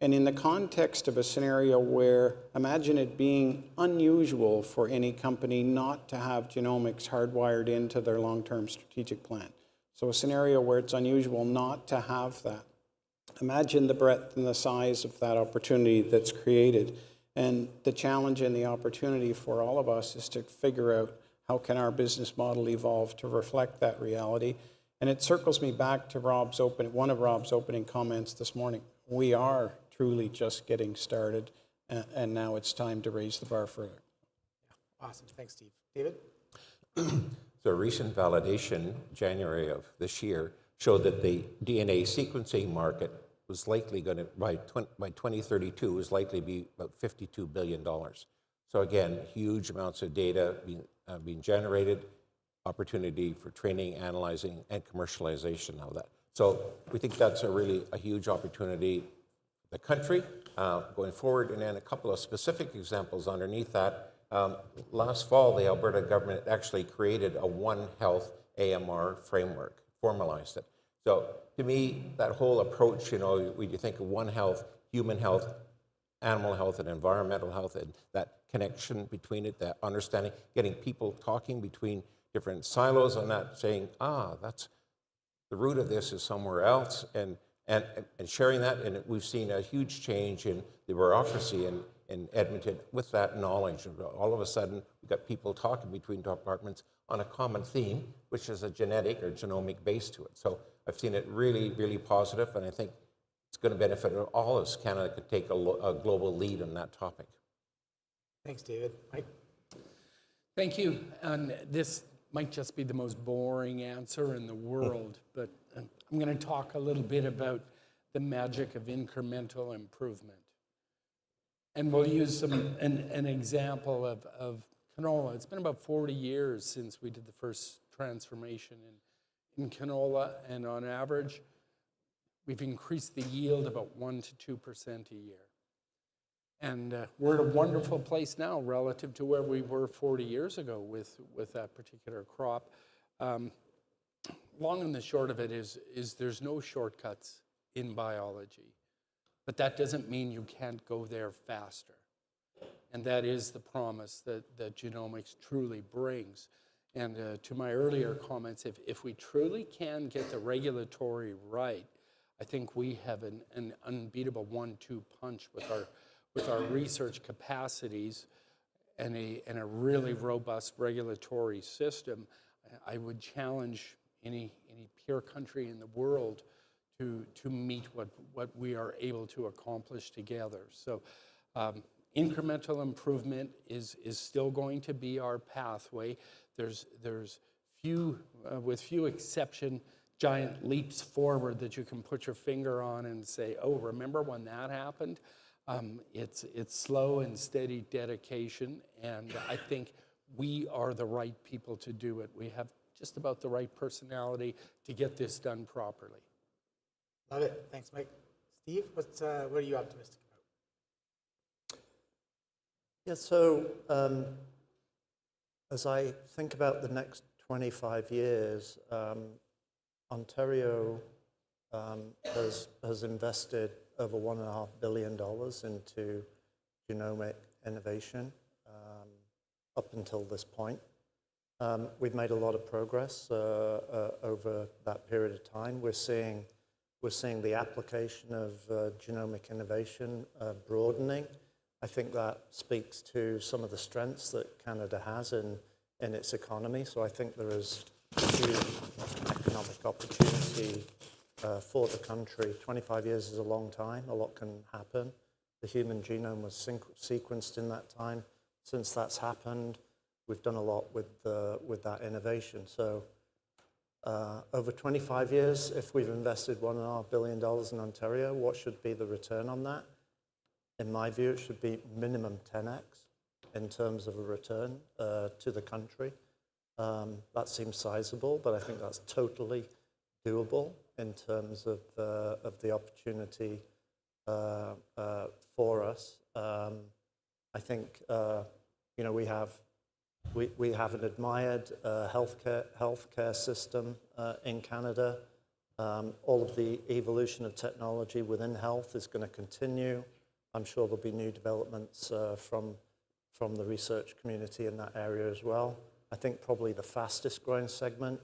And in the context of a scenario where, imagine it being unusual for any company not to have genomics hardwired into their long-term strategic plan. So a scenario where it's unusual not to have that. Imagine the breadth and the size of that opportunity that's created. And the challenge and the opportunity for all of us is to figure out how can our business model evolve to reflect that reality. And it circles me back to one of Rob's opening comments this morning. We are truly just getting started, and now it's time to raise the bar further. Awesome. Thanks, Steve. David? So recent validation, January of this year, showed that the DNA sequencing market was likely going to, by 2032, was likely to be about $52 billion. So again, huge amounts of data being generated, opportunity for training, analyzing, and commercialization of that. So we think that's a huge opportunity for the country going forward. And then a couple of specific examples underneath that. Last fall, the Alberta government actually created a One Health AMR framework, formalized it. So to me, that whole approach, when you think of One Health, human health, animal health, and environmental health, and that connection between it, that understanding, getting people talking between different silos on that, saying, that's the root of this is somewhere else, and sharing that. And we've seen a huge change in the bureaucracy in Edmonton with that knowledge. All of a sudden, we've got people talking between departments on a common theme, which is a genetic or genomic base to it. So I've seen it really, really positive, and I think it's going to benefit all of us. Canada could take a global lead on that topic. Thanks, David. Mike? Thank you. And this might just be the most boring answer in the world, but I'm going to talk a little bit about the magic of incremental improvement. And we'll use an example of canola. It's been about 40 years since we did the first transformation in canola, and on average, we've increased the yield about 1% to 2% a year. And we're at a wonderful place now relative to where we were 40 years ago with that particular crop. Long and the short of it is there's no shortcuts in biology, but that doesn't mean you can't go there faster. And that is the promise that genomics truly brings. And to my earlier comments, if we truly can get the regulatory right, I think we have an unbeatable 1-2 punch with our research capacities and a really robust regulatory system. I would challenge any peer country in the world to meet what we are able to accomplish together. So incremental improvement is still going to be our pathway. There's few, with few exception, giant leaps forward that you can put your finger on and say, oh, remember when that happened? It's slow and steady dedication, and I think we are the right people to do it. We have just about the right personality to get this done properly. Love it. Thanks, Mike. Steve, what are you optimistic about? Yeah, so as I think about the next 25 years, Ontario has invested over $1.5 billion into genomic innovation up until this point. We've made a lot of progress over that period of time. We're seeing the application of genomic innovation broadening. I think that speaks to some of the strengths that Canada has in its economy. So I think there is huge economic opportunity for the country. 25 years is a long time. A lot can happen. The human genome was sequenced in that time. Since that's happened, we've done a lot with that innovation. So over 25 years, if we've invested $1.5 billion in Ontario, what should be the return on that? In my view, it should be minimum 10x in terms of a return to the country. That seems sizable, but I think that's totally doable in terms of the opportunity for us. I think we have an admired healthcare system in Canada. All of the evolution of technology within health is going to continue. I'm sure there'll be new developments from the research community in that area as well. I think probably the fastest growing segment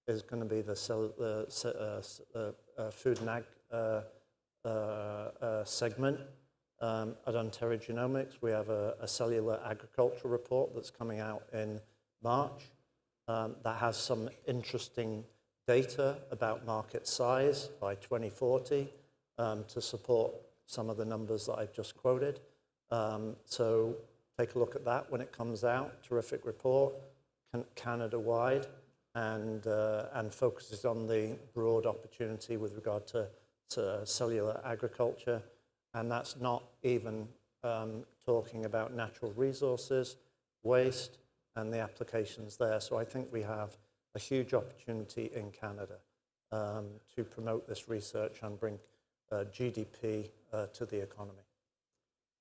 is going to be the food and ag segment. At Ontario Genomics, we have a cellular agriculture report that's coming out in March that has some interesting data about market size by 2040 to support some of the numbers that I've just quoted. So take a look at that when it comes out. Terrific report, Canada-wide, and focuses on the broad opportunity with regard to cellular agriculture. And that's not even talking about natural resources, waste, and the applications there. So I think we have a huge opportunity in Canada to promote this research and bring GDP to the economy.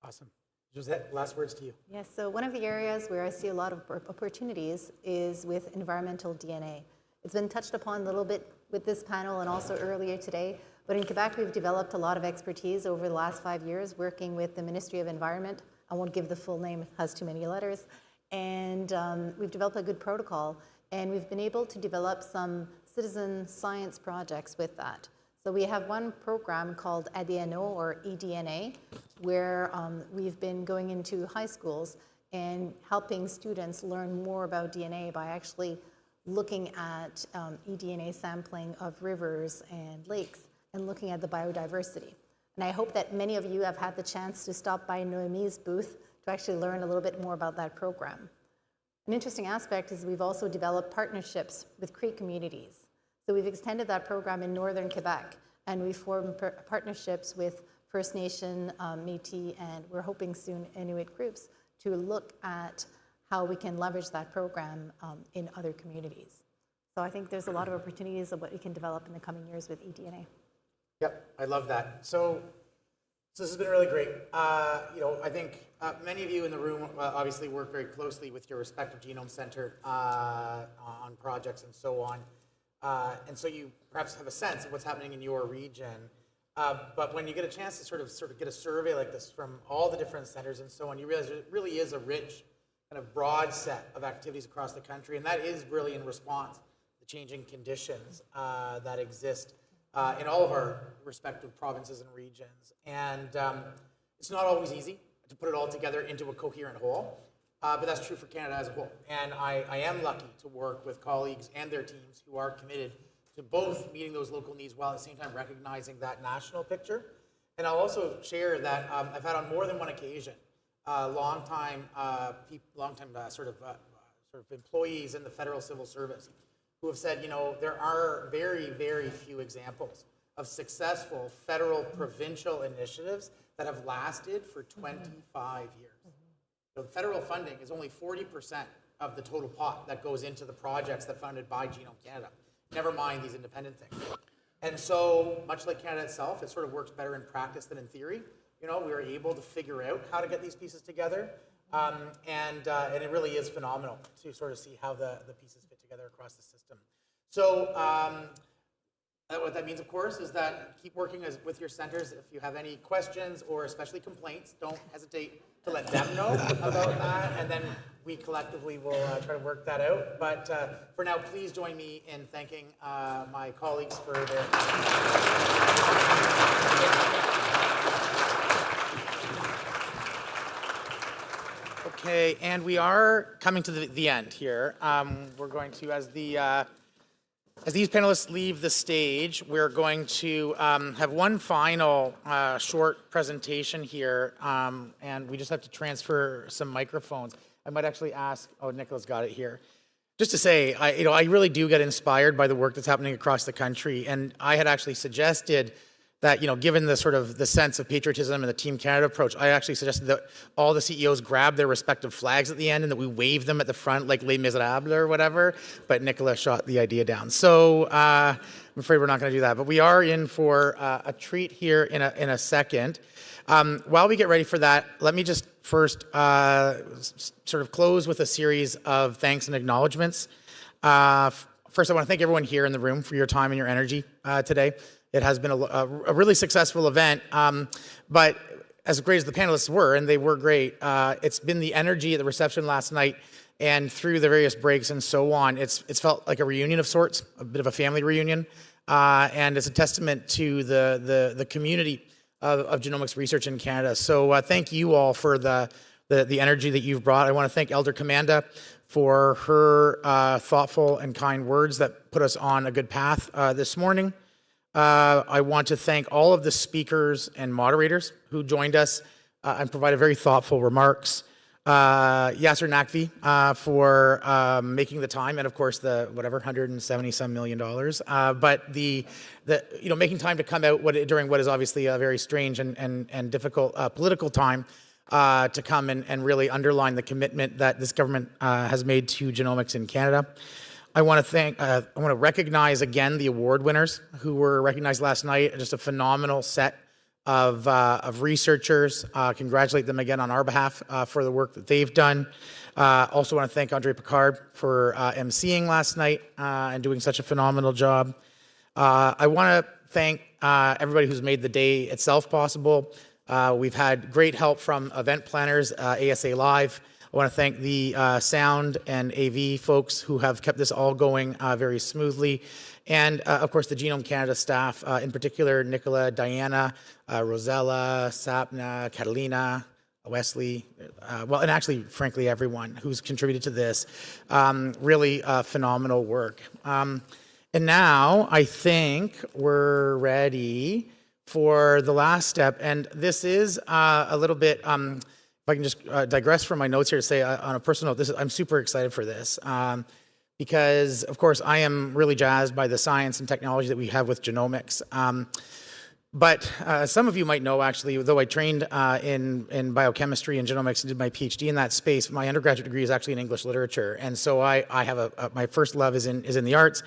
Awesome. Josette, last words to you. Yes, so one of the areas where I see a lot of opportunities is with environmental DNA. It's been touched upon a little bit with this panel and also earlier today, but in Quebec we've developed a lot of expertise over the last 5 years working with the Ministry of Environment. I won't give the full name, it has too many letters. And we've developed a good protocol, and we've been able to develop some citizen science projects with that. So we have one program called ADNO or eDNA, where we've been going into high schools and helping students learn more about DNA by actually looking at eDNA sampling of rivers and lakes and looking at the biodiversity. And I hope that many of you have had the chance to stop by Noémie's booth to actually learn a little bit more about that program. An interesting aspect is we've also developed partnerships with Cree communities. So we've extended that program in northern Quebec, and we've formed partnerships with First Nation, Métis, and we're hoping soon Inuit groups to look at how we can leverage that program in other communities. So I think there's a lot of opportunities of what we can develop in the coming years with eDNA. Yep, I love that. So this has been really great. I think many of you in the room obviously work very closely with your respective genome center on projects and so on. And so you perhaps have a sense of what's happening in your region. But when you get a chance to sort of get a survey like this from all the different centers and so on, you realize it really is a rich kind of broad set of activities across the country. And that is really in response to the changing conditions that exist in all of our respective provinces and regions. And it's not always easy to put it all together into a coherent whole. But that's true for Canada as a whole. And I am lucky to work with colleagues and their teams who are committed to both meeting those local needs while at the same time recognizing that national picture. And I'll also share that I've had on more than one occasion long-time employees in the federal civil service who have said, there are very, very few examples of successful federal provincial initiatives that have lasted for 25 years. So the federal funding is only 40% of the total pot that goes into the projects that are funded by Genome Canada. Never mind these independent things. And so, much like Canada itself, it sort of works better in practice than in theory. We are able to figure out how to get these pieces together. And it really is phenomenal to sort of see how the pieces fit together across the system. So what that means, of course, is that keep working with your centers. If you have any questions or especially complaints, don't hesitate to let them know about that, and then we collectively will try to work that out. But for now, please join me in thanking my colleagues for their... Okay, and we are coming to the end here. We're going to, as the As these panelists leave the stage, we're going to have one final short presentation here, and we just have to transfer some microphones. I might actually ask, oh, Nicola's got it here. Just to say, I really do get inspired by the work that's happening across the country, and I had actually suggested that, given the sort of the sense of patriotism and the Team Canada approach, I actually suggested that all the CEOs grab their respective flags at the end and that we wave them at the front like Les Miserables or whatever, but Nicola shot the idea down. So I'm afraid we're not going to do that, but we are in for a treat here in a second. While we get ready for that, let me just first sort of close with a series of thanks and acknowledgements. First, I want to thank everyone here in the room for your time and your energy today. It has been a really successful event, but as great as the panelists were, and they were great, it's been the energy at the reception last night and through the various breaks and so on. It's felt like a reunion of sorts, a bit of a family reunion, and it's a testament to the community of genomics research in Canada. So thank you all for the energy that you've brought. I want to thank Elder Commanda for her thoughtful and kind words that put us on a good path this morning. I want to thank all of the speakers and moderators who joined us and provided very thoughtful remarks. Yasser Naqvi for making the time, and of course the $170 million. But the making time to come out during what is obviously a very strange and difficult political time to come and really underline the commitment that this government has made to genomics in Canada. I want to recognize again the award winners who were recognized last night. Just a phenomenal set of researchers. Congratulate them again on our behalf for the work that they've done. Also want to thank Andre Picard for emceeing last night and doing such a phenomenal job. I want to thank everybody who's made the day itself possible. We've had great help from event planners, ASA Live. I want to thank the sound and AV folks who have kept this all going very smoothly. And of course, the Genome Canada staff, in particular, Nicola, Diana, Rosella, Sapna, Catalina, Wesley, and actually, frankly, everyone who's contributed to this. Really phenomenal work. And now I think we're ready for the last step. And this is a little bit... if I can just digress from my notes here to say on a personal note, I'm super excited for this because, of course, I am really jazzed by the science and technology that we have with genomics. But some of you might know, actually, though I trained in biochemistry and genomics and did my PhD in that space, my undergraduate degree is actually in English literature. And so I have my first love is in the arts.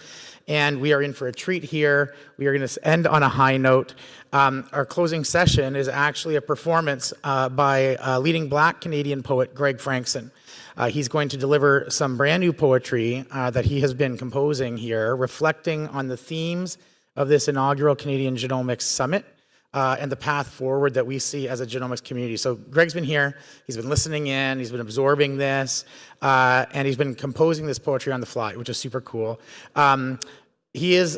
And we are in for a treat here. We are going to end on a high note. Our closing session is actually a performance by leading Black Canadian poet Greg Frankson. He's going to deliver some brand new poetry that he has been composing here, reflecting on the themes of this inaugural Canadian Genomics Summit and the path forward that we see as a genomics community. So Greg's been here, he's been listening in, he's been absorbing this, and he's been composing this poetry on the fly, which is super cool. He does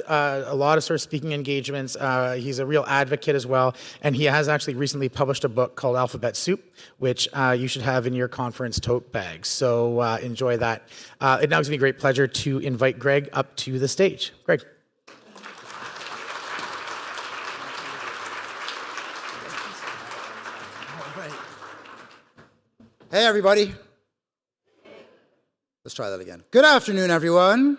a lot of sort of speaking engagements. He's a real advocate as well, and he has actually recently published a book called Alphabet Soup, which you should have in your conference tote bag. So enjoy that. It now gives me great pleasure to invite Greg up to the stage. Greg. Hey, everybody. Let's try that again. Good afternoon, everyone.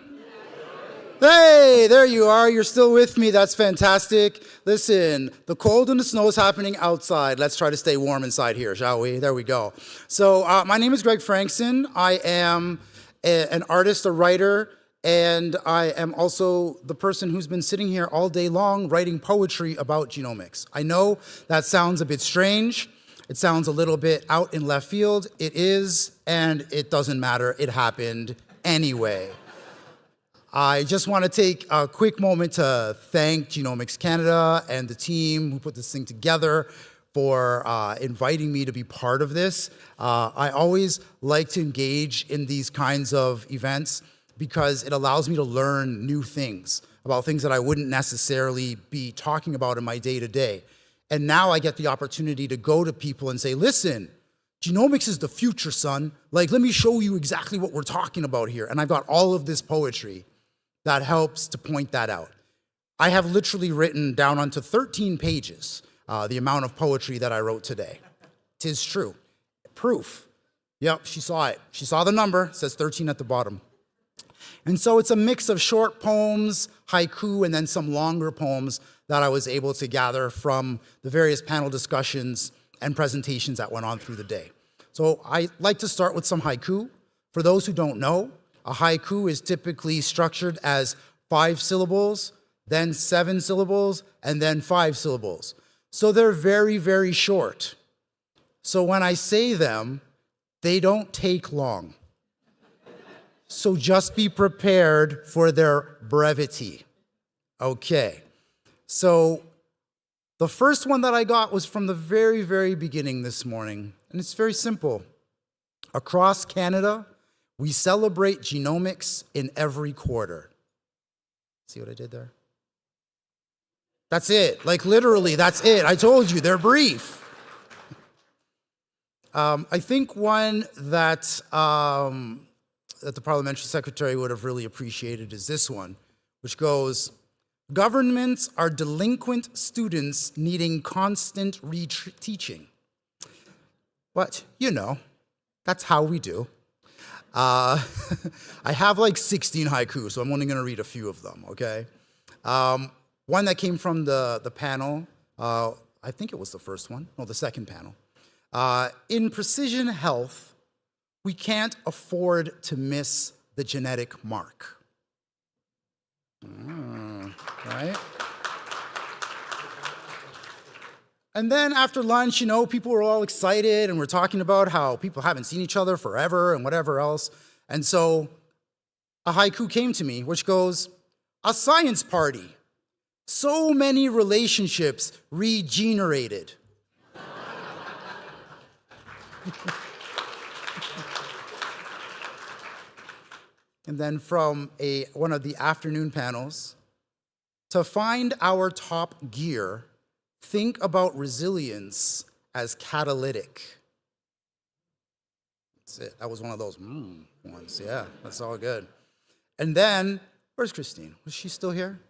Hey, there you are. You're still with me. That's fantastic. Listen, the cold and the snow is happening outside. Let's try to stay warm inside here, shall we? There we go. So my name is Greg Frankson. I am an artist, a writer, and I am also the person who's been sitting here all day long writing poetry about genomics. I know that sounds a bit strange. It sounds a little bit out in left field. It is, and it doesn't matter. It happened anyway. I just want to take a quick moment to thank Genomics Canada and the team who put this thing together for inviting me to be part of this. I always like to engage in these kinds of events because it allows me to learn new things about things that I wouldn't necessarily be talking about in my day-to-day. And now I get the opportunity to go to people and say, listen, Genomics is the future, son. Like, let me show you exactly what we're talking about here. And I've got all of this poetry that helps to point that out. I have literally written down onto 13 pages the amount of poetry that I wrote today. 'Tis true. Proof. Yep, she saw it. She saw the number, it says 13 at the bottom. And so it's a mix of short poems, haiku, and then some longer poems that I was able to gather from the various panel discussions and presentations that went on through the day. So I like to start with some haiku. For those who don't know, a haiku is typically structured as 5 syllables, then 7 syllables, and then 5 syllables. So they're very, very short. So when I say them, they don't take long. So just be prepared for their brevity. Okay. So the first one that I got was from the very, very beginning this morning, and it's very simple. Across Canada, we celebrate genomics in every quarter. See what I did there? That's it. Like literally, that's it. I told you, they're brief. I think one that the parliamentary secretary would have really appreciated is this one, which goes, governments are delinquent students needing constant reteaching. But, you know, that's how we do. I have like 16 haikus, so I'm only going to read a few of them, okay? One that came from the panel, I think it was the first one, no, the second panel. In precision health, we can't afford to miss the genetic mark. Right? And then after lunch, you know, people were all excited and we're talking about how people haven't seen each other forever and whatever else. And so a haiku came to me, which goes, a science party. So many relationships regenerated. And then from one of the afternoon panels, to find our top gear, think about resilience as catalytic. That's it. That was one of those ones. Yeah, that's all good. And then, where's Christine? Was she still here?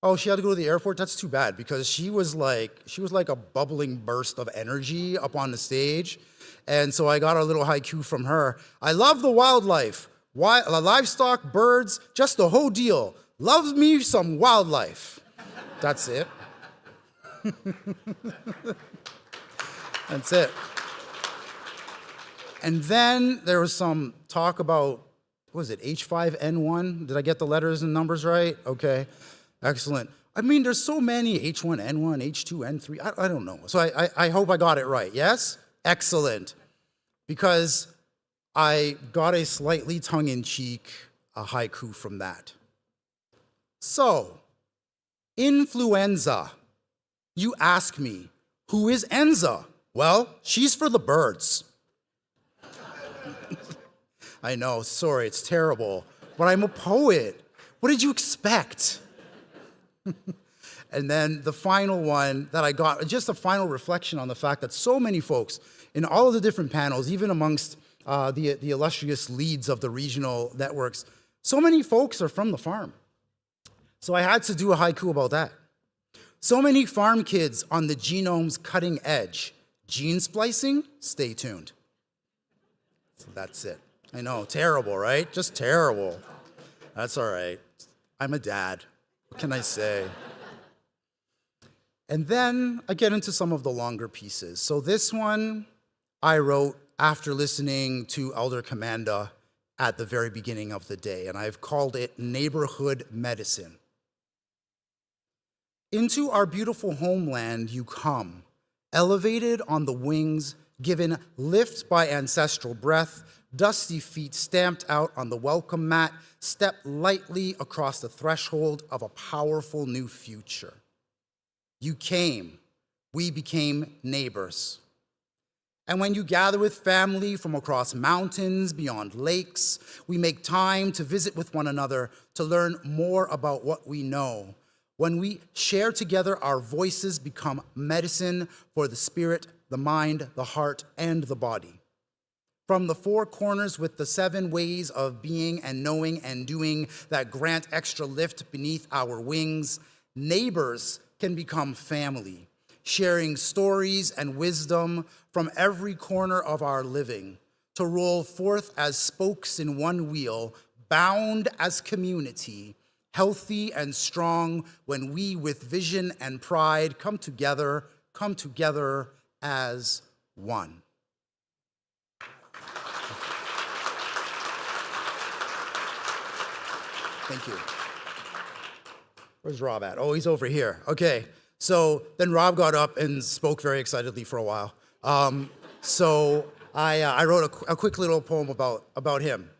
Oh, she had to go to the airport? That's too bad, because she was like a bubbling burst of energy up on the stage. And so I got a little haiku from her. I love the wildlife. Livestock, birds, just the whole deal. Loves me some wildlife. That's it. That's it. And then there was some talk about, what was it, H5N1? Did I get the letters and numbers right? Okay, excellent. I mean, there's so many, H1N1, H2N3, I don't know. So I hope I got it right, yes? Excellent. Because I got a slightly tongue-in-cheek haiku from that. So, influenza. You ask me, who is Enza? Well, she's for the birds. I know, sorry, it's terrible, but I'm a poet. What did you expect? And then the final one that I got, just a final reflection on the fact that so many folks in all of the different panels, even amongst the illustrious leads of the regional networks, so many folks are from the farm. So I had to do a haiku about that. So many farm kids on the genome's cutting edge. Gene splicing? Stay tuned. So that's it. I know, terrible, right? Just terrible. That's all right. I'm a dad. What can I say? And then I get into some of the longer pieces. So this one I wrote after listening to Elder Commanda at the very beginning of the day, and I've called it Neighborhood Medicine. Into our beautiful homeland you come, elevated on the wings, given lift by ancestral breath, dusty feet stamped out on the welcome mat, step lightly across the threshold of a powerful new future. You came, we became neighbors. And when you gather with family from across mountains, beyond lakes, we make time to visit with one another, to learn more about what we know. When we share together, our voices become medicine for the spirit, the mind, the heart, and the body. From the four corners with the 7 ways of being and knowing and doing that grant extra lift beneath our wings, neighbors can become family, sharing stories and wisdom from every corner of our living, to roll forth as spokes in one wheel, bound as community, healthy and strong when we with vision and pride come together as one. Thank you. Where's Rob at? Oh, he's over here. Okay. So then Rob got up and spoke very excitedly for a while. So I wrote a quick little poem about him.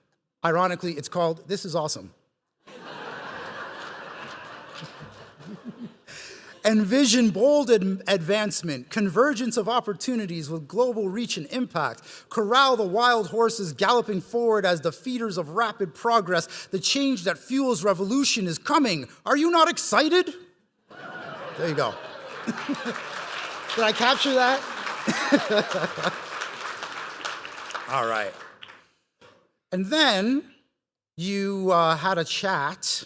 Ironically, it's called This Is Awesome. Envision bold advancement, convergence of opportunities with global reach and impact. Corral the wild horses galloping forward as the feeders of rapid progress. The change that fuels revolution is coming. Are you not excited? There you go. Did I capture that? All right. And then you had a chat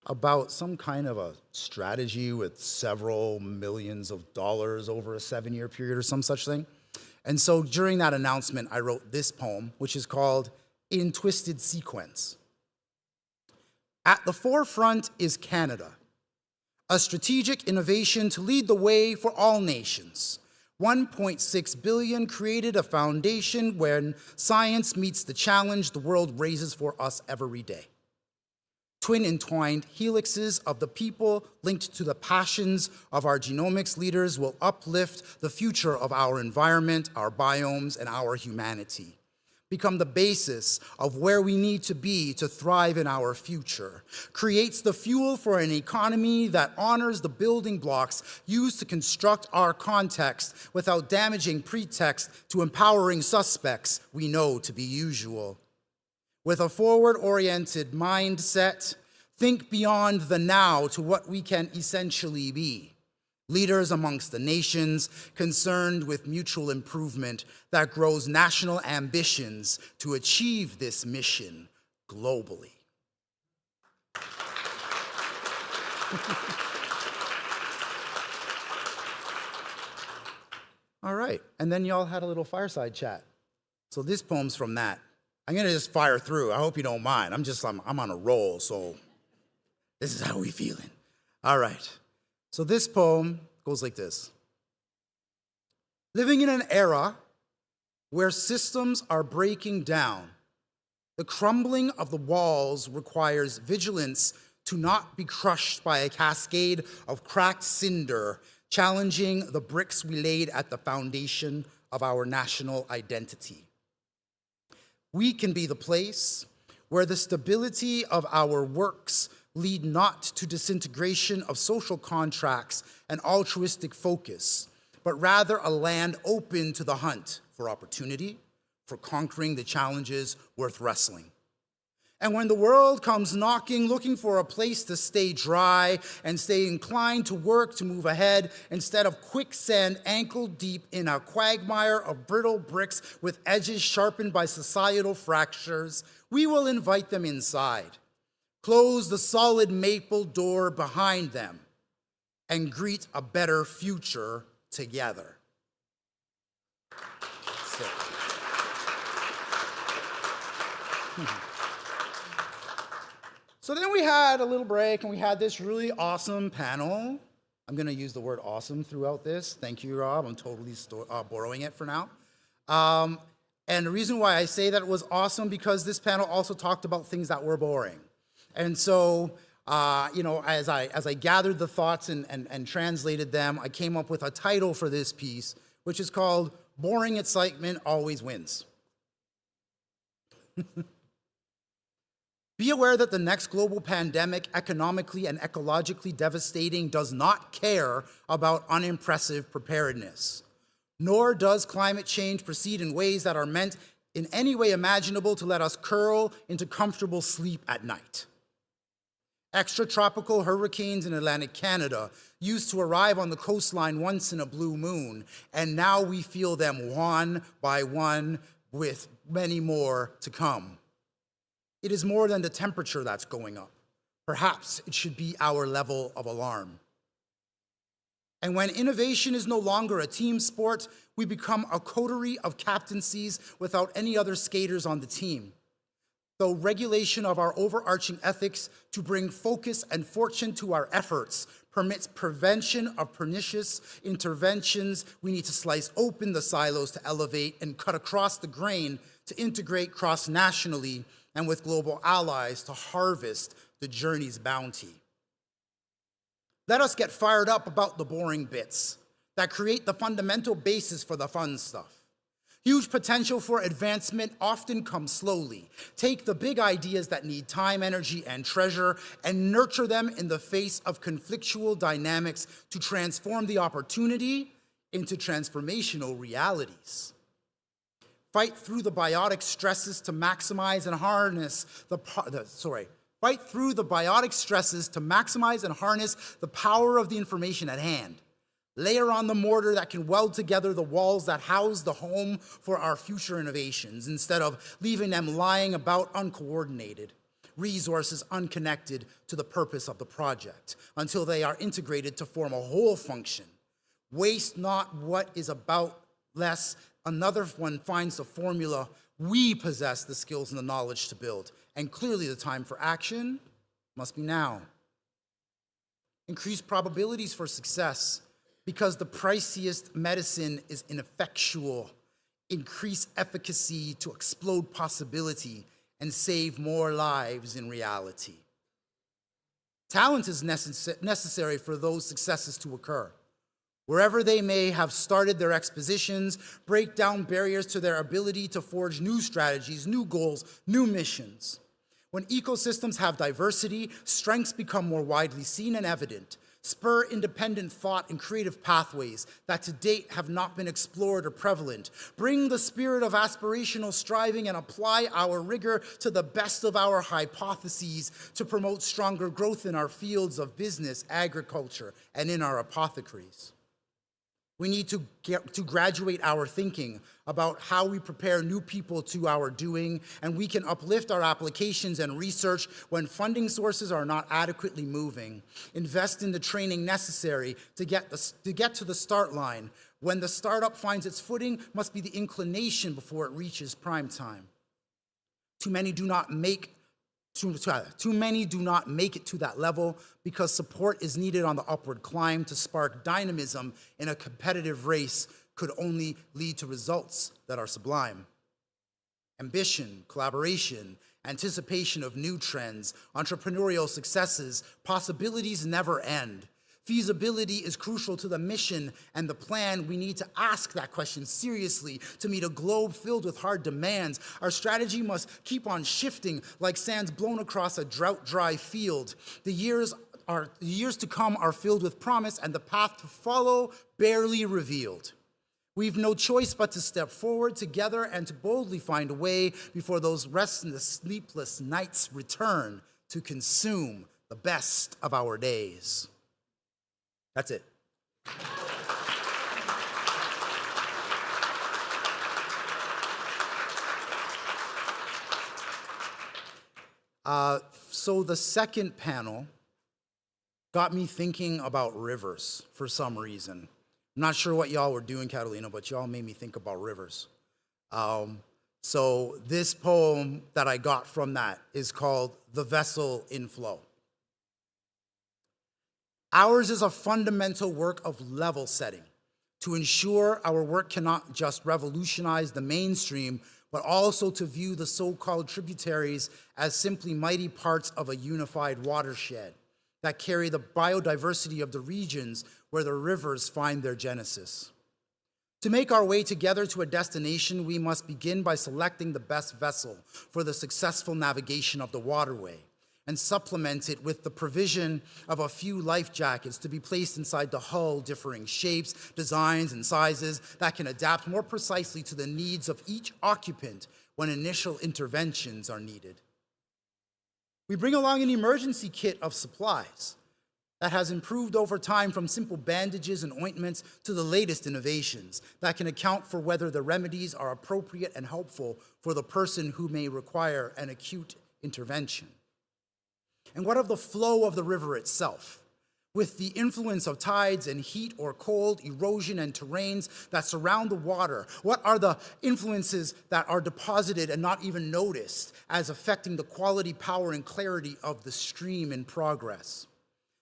about some kind of a strategy with several millions of dollars over a 7-year period or some such thing. And so during that announcement, I wrote this poem, which is called In Twisted Sequence. At the forefront is Canada, a strategic innovation to lead the way for all nations. 1.6 billion created a foundation when science meets the challenge the world raises for us every day. Twin entwined helixes of the people linked to the passions of our genomics leaders will uplift the future of our environment, our biomes, and our humanity. Become the basis of where we need to be to thrive in our future. Creates the fuel for an economy that honors the building blocks used to construct our context without damaging pretext to empowering suspects we know to be usual. With a forward-oriented mindset, think beyond the now to what we can essentially be. Leaders amongst the nations concerned with mutual improvement that grows national ambitions to achieve this mission globally. All right, and then y'all had a little fireside chat. So this poem's from that. I'm gonna just fire through. I hope you don't mind. I'm on a roll, so this is how we feeling. All right. So this poem goes like this. Living in an era where systems are breaking down, the crumbling of the walls requires vigilance to not be crushed by a cascade of cracked cinder, challenging the bricks we laid at the foundation of our national identity. We can be the place where the stability of our works lead not to disintegration of social contracts and altruistic focus, but rather a land open to the hunt for opportunity, for conquering the challenges worth wrestling. And when the world comes knocking, looking for a place to stay dry and stay inclined to work to move ahead, instead of quicksand ankle deep in a quagmire of brittle bricks with edges sharpened by societal fractures, we will invite them inside, close the solid maple door behind them, and greet a better future together. So then we had a little break, and we had this really awesome panel. I'm going to use the word awesome throughout this. Thank you, Rob. I'm totally borrowing it for now. And the reason why I say that it was awesome, because this panel also talked about things that were boring. And so, as I gathered the thoughts and translated them, I came up with a title for this piece, which is called Boring Excitement Always Wins. Be aware that the next global pandemic, economically and ecologically devastating, does not care about unimpressive preparedness. Nor does climate change proceed in ways that are meant in any way imaginable to let us curl into comfortable sleep at night. Extratropical hurricanes in Atlantic Canada used to arrive on the coastline once in a blue moon, and now we feel them one by one with many more to come. It is more than the temperature that's going up. Perhaps it should be our level of alarm. And when innovation is no longer a team sport, we become a coterie of captaincies without any other skaters on the team. Though regulation of our overarching ethics to bring focus and fortune to our efforts permits prevention of pernicious interventions, we need to slice open the silos to elevate and cut across the grain to integrate cross-nationally and with global allies to harvest the journey's bounty. Let us get fired up about the boring bits that create the fundamental basis for the fun stuff. Huge potential for advancement often comes slowly. Take the big ideas that need time, energy, and treasure and nurture them in the face of conflictual dynamics to transform the opportunity into transformational realities. Fight through the biotic stresses to maximize and harness Fight through the biotic stresses to maximize and harness the power of the information at hand. Layer on the mortar that can weld together the walls that house the home for our future innovations instead of leaving them lying about uncoordinated, resources unconnected to the purpose of the project until they are integrated to form a whole function. Waste not what is about, lest another one finds the formula. We possess the skills and the knowledge to build, and clearly the time for action must be now. Increase probabilities for success. Because the priciest medicine is ineffectual, increase efficacy to explode possibility and save more lives in reality. Talent is necessary for those successes to occur. Wherever they may have started their expositions, break down barriers to their ability to forge new strategies, new goals, new missions. When ecosystems have diversity, strengths become more widely seen and evident. Spur independent thought and creative pathways that to date have not been explored or prevalent. Bring the spirit of aspirational striving and apply our rigor to the best of our hypotheses to promote stronger growth in our fields of business, agriculture, and in our apothecaries. We need to graduate our thinking about how we prepare new people to our doing, and we can uplift our applications and research when funding sources are not adequately moving. Invest in the training necessary to get to the start line. When the startup finds its footing, must be the inclination before it reaches prime time. Too many do not make it to that level because support is needed on the upward climb to spark dynamism in a competitive race could only lead to results that are sublime. Ambition, collaboration, anticipation of new trends, entrepreneurial successes, possibilities never end. Feasibility is crucial to the mission and the plan. We need to ask that question seriously to meet a globe filled with hard demands. Our strategy must keep on shifting like sands blown across a drought-dry field. The years to come are filled with promise and the path to follow barely revealed. We've no choice but to step forward together and to boldly find a way before those restless, sleepless nights return to consume the best of our days. That's it. So the second panel got me thinking about rivers for some reason. I'm not sure what y'all were doing, Catalina, but y'all made me think about rivers. So this poem that I got from that is called The Vessel in Flow. Ours is a fundamental work of level setting to ensure our work cannot just revolutionize the mainstream, but also to view the so-called tributaries as simply mighty parts of a unified watershed that carry the biodiversity of the regions where the rivers find their genesis. To make our way together to a destination, we must begin by selecting the best vessel for the successful navigation of the waterway, and supplement it with the provision of a few life jackets to be placed inside the hull, differing shapes, designs, and sizes that can adapt more precisely to the needs of each occupant when initial interventions are needed. We bring along an emergency kit of supplies that has improved over time from simple bandages and ointments to the latest innovations that can account for whether the remedies are appropriate and helpful for the person who may require an acute intervention. And what of the flow of the river itself? With the influence of tides and heat or cold, erosion and terrains that surround the water, what are the influences that are deposited and not even noticed as affecting the quality, power, and clarity of the stream in progress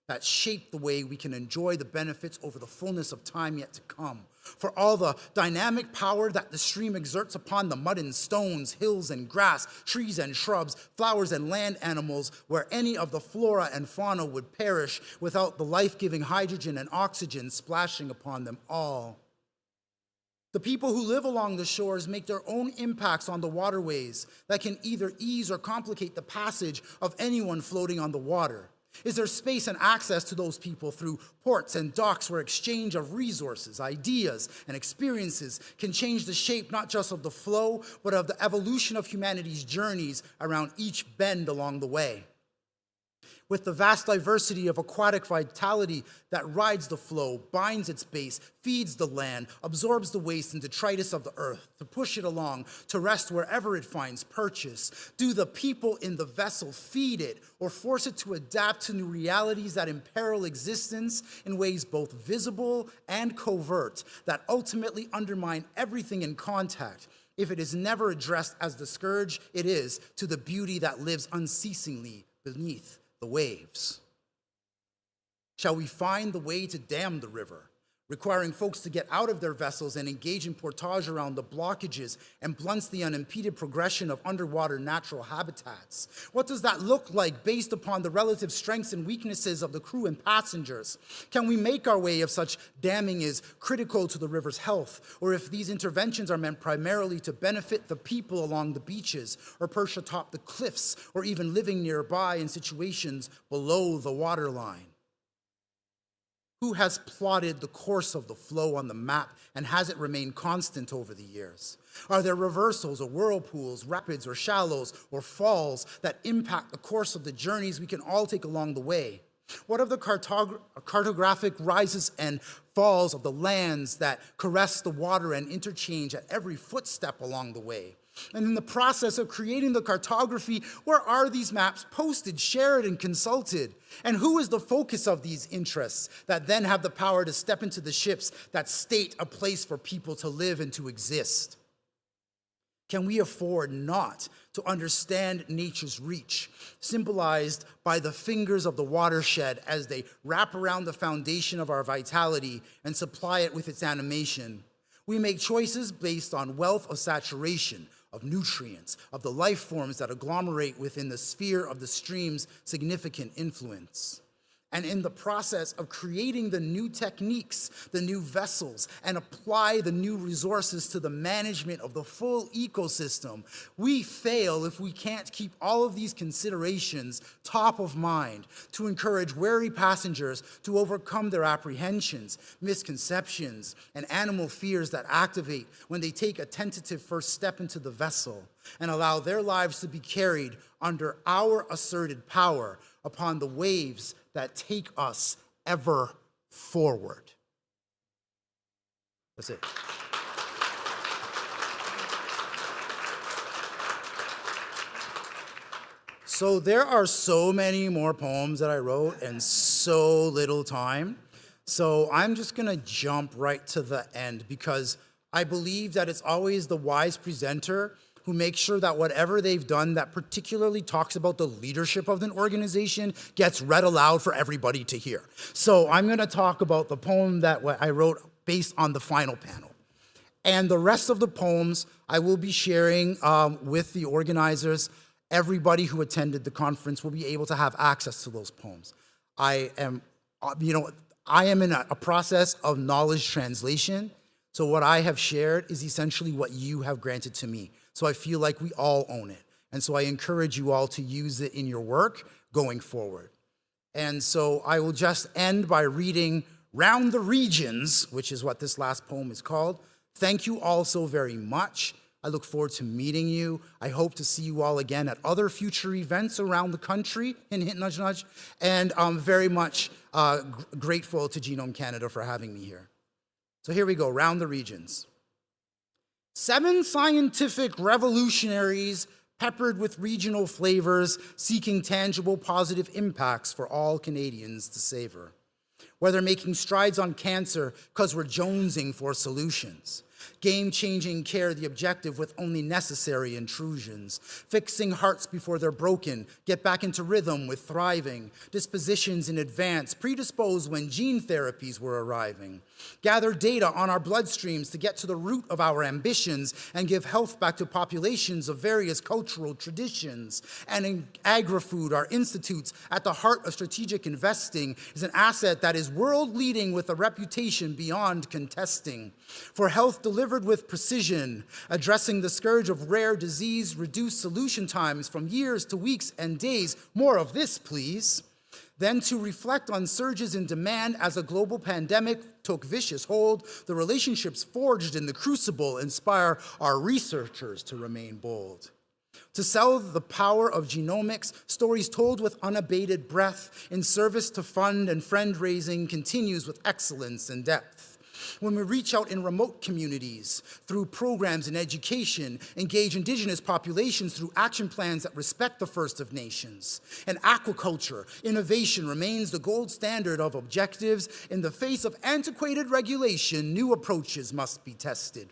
that shape the way we can enjoy the benefits over the fullness of time yet to come? For all the dynamic power that the stream exerts upon the mud and stones, hills and grass, trees and shrubs, flowers and land animals, where any of the flora and fauna would perish without the life-giving hydrogen and oxygen splashing upon them all. The people who live along the shores make their own impacts on the waterways that can either ease or complicate the passage of anyone floating on the water. Is there space and access to those people through ports and docks where exchange of resources, ideas, and experiences can change the shape not just of the flow, but of the evolution of humanity's journeys around each bend along the way? With the vast diversity of aquatic vitality that rides the flow, binds its base, feeds the land, absorbs the waste and detritus of the earth, to push it along, to rest wherever it finds purchase, do the people in the vessel feed it or force it to adapt to new realities that imperil existence in ways both visible and covert, that ultimately undermine everything in contact, if it is never addressed as the scourge it is to the beauty that lives unceasingly beneath the waves? Shall we find the way to dam the river, requiring folks to get out of their vessels and engage in portage around the blockages and blunts the unimpeded progression of underwater natural habitats? What does that look like based upon the relative strengths and weaknesses of the crew and passengers? Can we make our way if such damming is critical to the river's health, or if these interventions are meant primarily to benefit the people along the beaches, or perched atop the cliffs, or even living nearby in situations below the waterline? Who has plotted the course of the flow on the map, and has it remained constant over the years? Are there reversals or whirlpools, rapids or shallows or falls that impact the course of the journeys we can all take along the way? What of the cartographic rises and falls of the lands that caress the water and interchange at every footstep along the way? And in the process of creating the cartography, where are these maps posted, shared, and consulted? And who is the focus of these interests that then have the power to step into the ships that state a place for people to live and to exist? Can we afford not to understand nature's reach, symbolized by the fingers of the watershed as they wrap around the foundation of our vitality and supply it with its animation? We make choices based on wealth of saturation, of nutrients, of the life forms that agglomerate within the sphere of the stream's significant influence. And in the process of creating the new techniques, the new vessels, and apply the new resources to the management of the full ecosystem, we fail if we can't keep all of these considerations top of mind to encourage wary passengers to overcome their apprehensions, misconceptions, and animal fears that activate when they take a tentative first step into the vessel and allow their lives to be carried under our asserted power upon the waves that take us ever forward. That's it. So there are so many more poems that I wrote and so little time. So I'm just gonna jump right to the end because I believe that it's always the wise presenter who makes sure that whatever they've done that particularly talks about the leadership of an organization gets read aloud for everybody to hear. So I'm gonna talk about the poem that I wrote based on the final panel. And the rest of the poems I will be sharing with the organizers. Everybody who attended the conference will be able to have access to those poems. I am in a process of knowledge translation. So what I have shared is essentially what you have granted to me. So I feel like we all own it. And so I encourage you all to use it in your work going forward. And so I will just end by reading Round the Regions, which is what this last poem is called. Thank you all so very much. I look forward to meeting you. I hope to see you all again at other future events around the country, hint, hint, nudge, nudge. And I'm very much grateful to Genome Canada for having me here. So here we go, round the regions. 7 scientific revolutionaries peppered with regional flavors, seeking tangible positive impacts for all Canadians to savor. Whether making strides on cancer because we're jonesing for solutions, game-changing care, the objective with only necessary intrusions, fixing hearts before they're broken, get back into rhythm with thriving, dispositions in advance, predisposed when gene therapies were arriving, gather data on our bloodstreams to get to the root of our ambitions and give health back to populations of various cultural traditions. And in agri-food, our institutes at the heart of strategic investing is an asset that is world-leading with a reputation beyond contesting. For health delivered with precision, addressing the scourge of rare disease, reduce solution times from years to weeks and days. More of this, please. Then to reflect on surges in demand as a global pandemic took vicious hold, the relationships forged in the crucible inspire our researchers to remain bold. To sell the power of genomics, stories told with unabated breath, in service to fund and friend-raising continues with excellence and depth. When we reach out in remote communities through programs in education, engage Indigenous populations through action plans that respect the First of Nations. And aquaculture, innovation remains the gold standard of objectives. In the face of antiquated regulation, new approaches must be tested.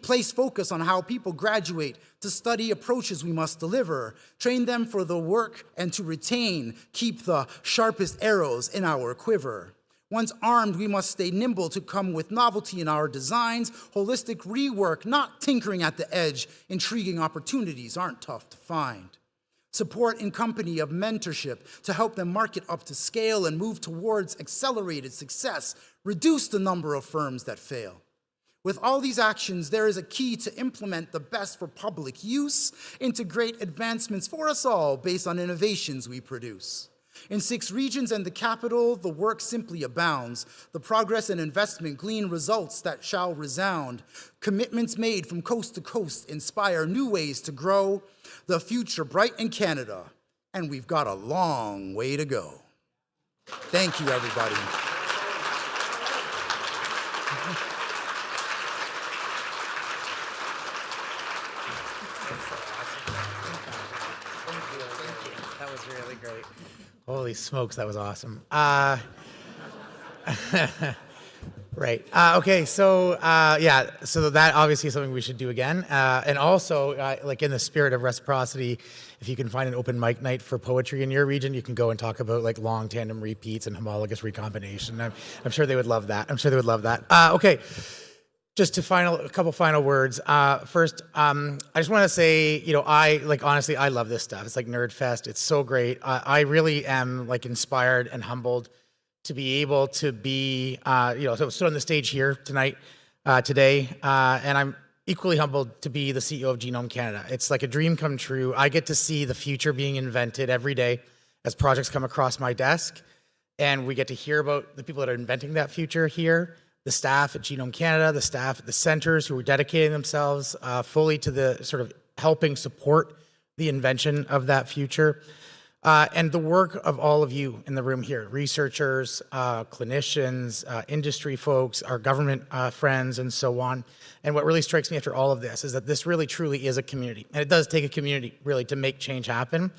Place focus on how people graduate to study approaches we must deliver, train them for the work and to retain, keep the sharpest arrows in our quiver. Once armed, we must stay nimble to come with novelty in our designs, holistic rework, not tinkering at the edge. Intriguing opportunities aren't tough to find. Support in company of mentorship to help them market up to scale and move towards accelerated success, reduce the number of firms that fail. With all these actions, there is a key to implement the best for public use, integrate advancements for us all based on innovations we produce. In 6 regions and the capital, the work simply abounds. The progress and investment glean results that shall resound. Commitments made from coast to coast inspire new ways to grow. The future bright in Canada, and we've got a long way to go. Thank you, everybody. That was really great. Holy smokes, that was awesome. Right. Okay. So that obviously is something we should do again. And also, like in the spirit of reciprocity, if you can find an open mic night for poetry in your region, you can go and talk about like long tandem repeats and homologous recombination. I'm sure they would love that. Okay. Just a couple final words. First, I just want to say, honestly, I love this stuff. It's like Nerd Fest. It's so great. I really am like inspired and humbled to be able to be, so stood on the stage here today, and I'm equally humbled to be the CEO of Genome Canada. It's like a dream come true. I get to see the future being invented every day as projects come across my desk, and we get to hear about the people that are inventing that future here. The staff at Genome Canada, the staff at the centers who are dedicating themselves fully to the sort of helping support the invention of that future. And the work of all of you in the room here, researchers, clinicians, industry folks, our government friends, and so on. And what really strikes me after all of this is that this really truly is a community. And it does take a community really to make change happen.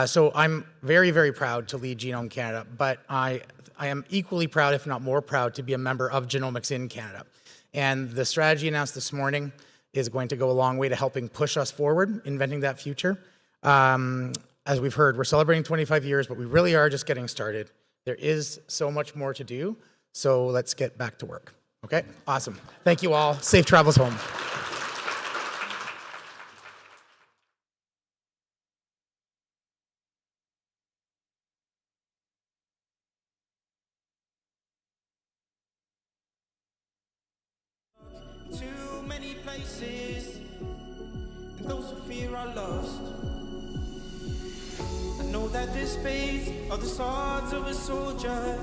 So I'm very, very proud to lead Genome Canada, but I am equally proud, if not more proud, to be a member of Genomics in Canada. And the strategy announced this morning is going to go a long way to helping push us forward, inventing that future. As we've heard, we're celebrating 25 years, but we really are just getting started. There is so much more to do, so let's get back to work. Okay? Awesome. Thank you all. Safe travels home. Too many places, and those who fear are lost. I know that the spades are the swords of a soldier.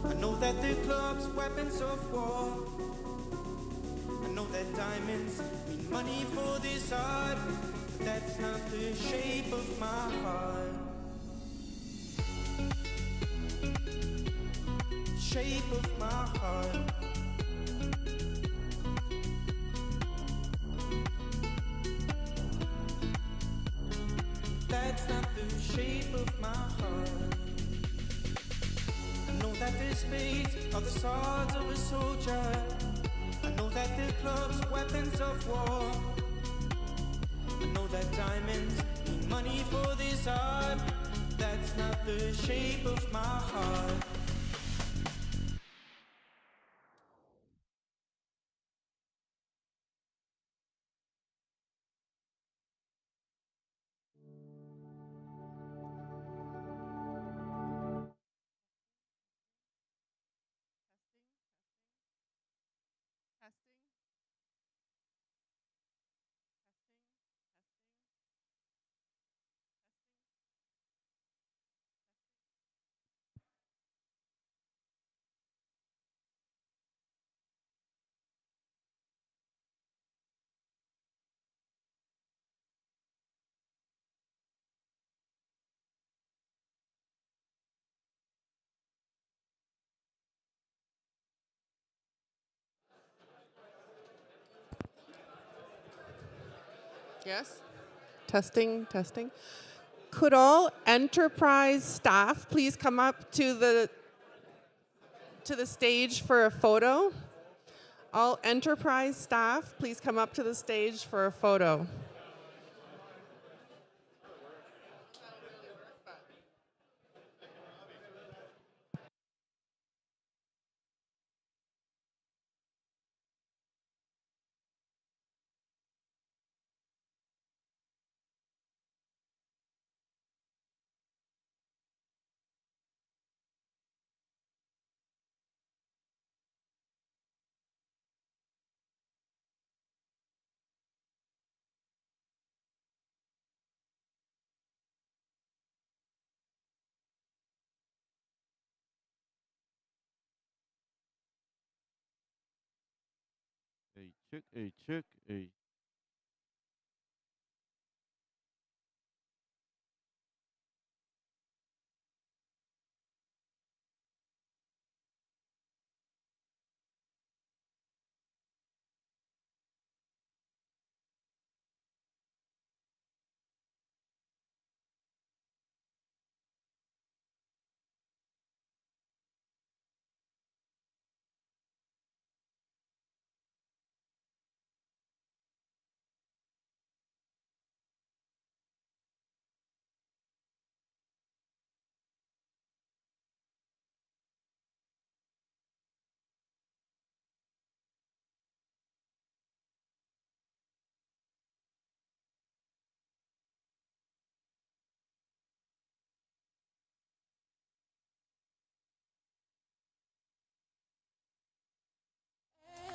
I know that the clubs, weapons of war. I know that diamonds money for this art, that's not the shape of my heart. Shape of my heart. That's not the shape of my heart. I know that the spades are the swords of a soldier. I know that the clubs are weapons of war. I know that diamonds mean money for this art. That's not the shape of my heart. Yes? Testing, testing. Could all enterprise staff please come up to the stage for a photo? All enterprise staff, please come up to the stage for a photo. Hey, check, hey.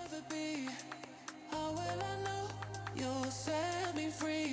Ever be? How will I know you'll set me free?